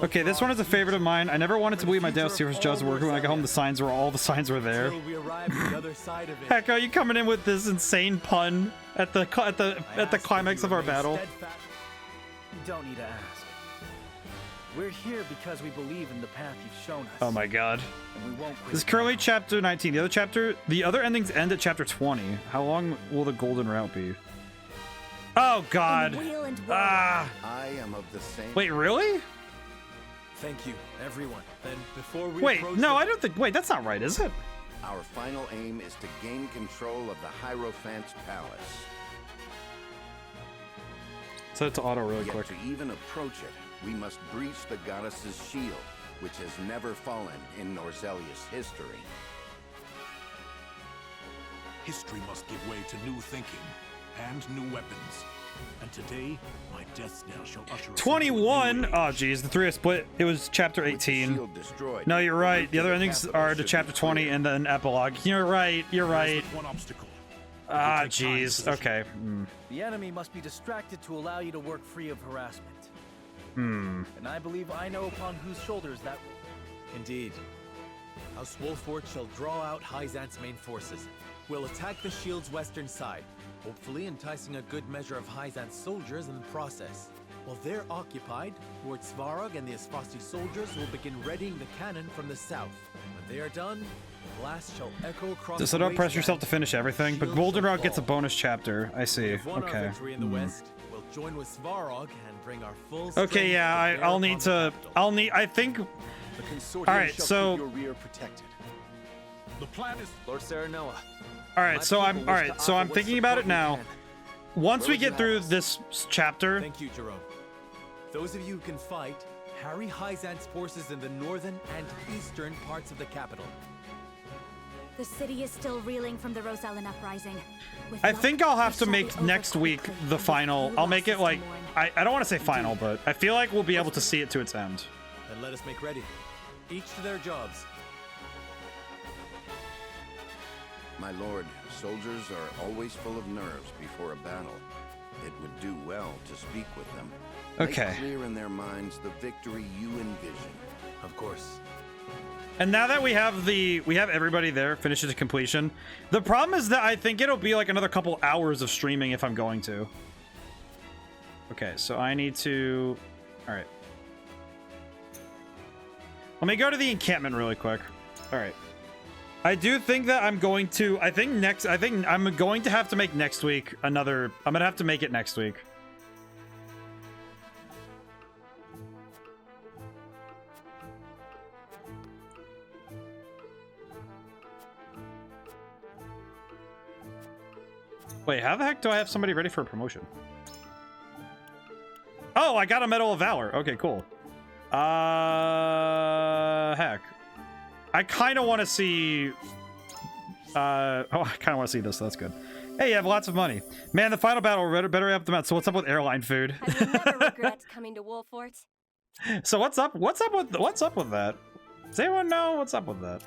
Okay, this one is a favorite of mine. I never wanted to believe my dad was just working. When I got home, all the signs were there. Heck, are you coming in with this insane pun at the climax of our battle? You don't need to ask. We're here because we believe in the path you've shown us. Oh my God. And we won't quit. This is currently chapter 19. The other endings end at chapter 20. How long will the golden route be? Oh God. Ah. I am of the same. Wait, really? Thank you, everyone. Then before we wait, no, I don't think. Wait, that's not right, is it? Our final aim is to gain control of the Hierophant's palace. Set it to auto really Yet quick. To even approach it, we must breach the goddess's shield, which has never fallen in Norzelius history. History must give way to new thinking and new weapons. And today, my death knell shall usher us 21. Oh, geez, the three are split. It was chapter 18. No, you're right. The other endings are to chapter 20 and then epilogue. You're right. You're right. one obstacle. Ah, jeez. Okay. The enemy must be distracted to allow you to work free of harassment. Hmm. And I believe I know upon whose shoulders that. Indeed. House Wolford shall draw out Hyzant's main forces. We'll attack the shield's western side, hopefully enticing a good measure of Hyzant's soldiers in the process. While they're occupied, Lord Svarog and the Asfasti soldiers will begin readying the cannon from the south. When they are done, the blast shall echo across So don't press yourself to finish everything, but Golden Route gets a bonus chapter. I see. Okay. Our victory in the west, we'll join with Svarog and bring our full Okay, yeah, I'll need to. I think. All right, so. your rear protected. The plan is Lord Serenoa. All right, so I'm thinking about it now. Once we get through this chapter. Thank you, Jerome. Those of you who can fight, harry Hyzant's forces in the northern and eastern parts of the capital. The city is still reeling from the Rosellan uprising. I think I'll have to make next week the final. I'll make it like I don't want to say final, but I feel like we'll be able to see it to its end. Then let us make ready. Each to their jobs. My lord, soldiers are always full of nerves before a battle. It would do well to speak with them. Okay. Make clear in their minds the victory you envision. Of course. And now that we have everybody there, finished to completion. The problem is that I think it'll be like another couple hours of streaming if I'm going to. Okay, so I need to. All right. Let me go to the encampment really quick. All right. I do think that I'm going to. I think I'm going to have to make next week another. I'm gonna have to make it next week. Wait, how the heck do I have somebody ready for a promotion? Oh, I got a Medal of Valor. Okay, cool. Heck. I kind of want to see... I kind of want to see this, so that's good. Hey, you have lots of money. Man, the final battle, better up the mount. So what's up with airline food? I will never regret coming to Wolfort. So what's up with that? Does anyone know what's up with that?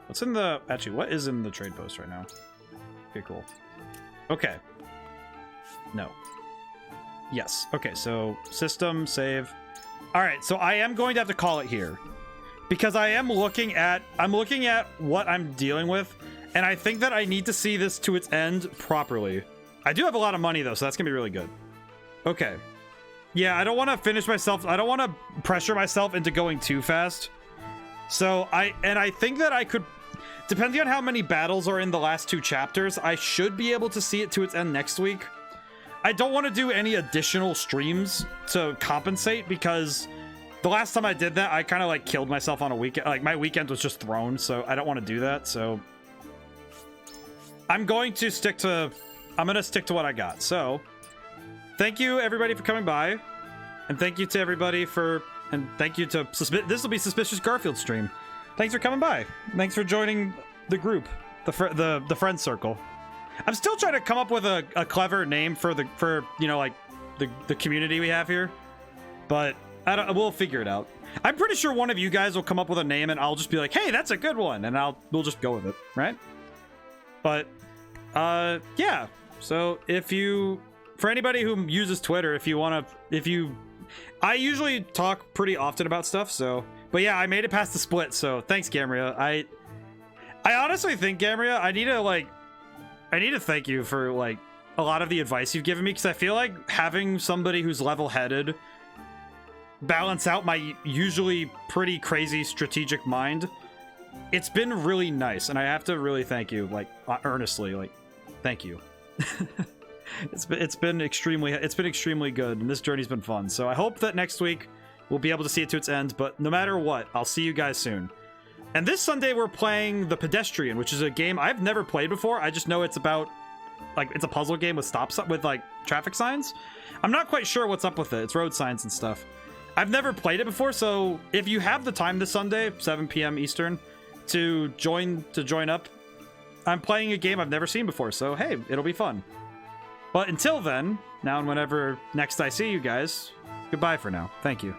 What's in the... Actually, what is in the trade post right now? Okay, cool. Okay. No. Yes. Okay, so system, save. All right, so I am going to have to call it here. Because I'm looking at what I'm dealing with, and I think that I need to see this to its end properly. I do have a lot of money, though, so that's going to be really good. Okay. Yeah, I don't want to finish myself. I don't want to pressure myself into going too fast. So I think that I could... Depending on how many battles are in the last two chapters, I should be able to see it to its end next week. I don't want to do any additional streams to compensate because the last time I did that, I kind of like killed myself on a weekend. Like my weekend was just thrown, so I don't want to do that. So I'm going to stick to what I got. So thank you everybody for coming by, and thank you to everybody and thank you to this will be Suspicious Garfield stream. Thanks for coming by. Thanks for joining the group, the friend circle. I'm still trying to come up with a clever name for you know, like the community we have here, but we'll figure it out. I'm pretty sure one of you guys will come up with a name and I'll just be like, hey, that's a good one, and we'll just go with it, right? But yeah, so for anybody who uses Twitter, I usually talk pretty often about stuff, so, but yeah, I made it past the split, so thanks, Gamria. I honestly think, Gamria, I need to thank you for like a lot of the advice you've given me, because I feel like having somebody who's level-headed balance out my usually pretty crazy strategic mind, it's been really nice, and I have to really thank you, like, earnestly, like, thank you. It's been extremely good, and this journey's been fun. So I hope that next week we'll be able to see it to its end, but no matter what, I'll see you guys soon. And this Sunday we're playing The Pedestrian, which is a game I've never played before. I just know it's about, like, it's a puzzle game with like traffic signs. I'm not quite sure what's up with it. It's road signs and stuff. I've never played it before, so if you have the time this Sunday, 7 p.m. Eastern, to join up, I'm playing a game I've never seen before, so hey, it'll be fun. But until then, now and whenever next I see you guys, goodbye for now. Thank you.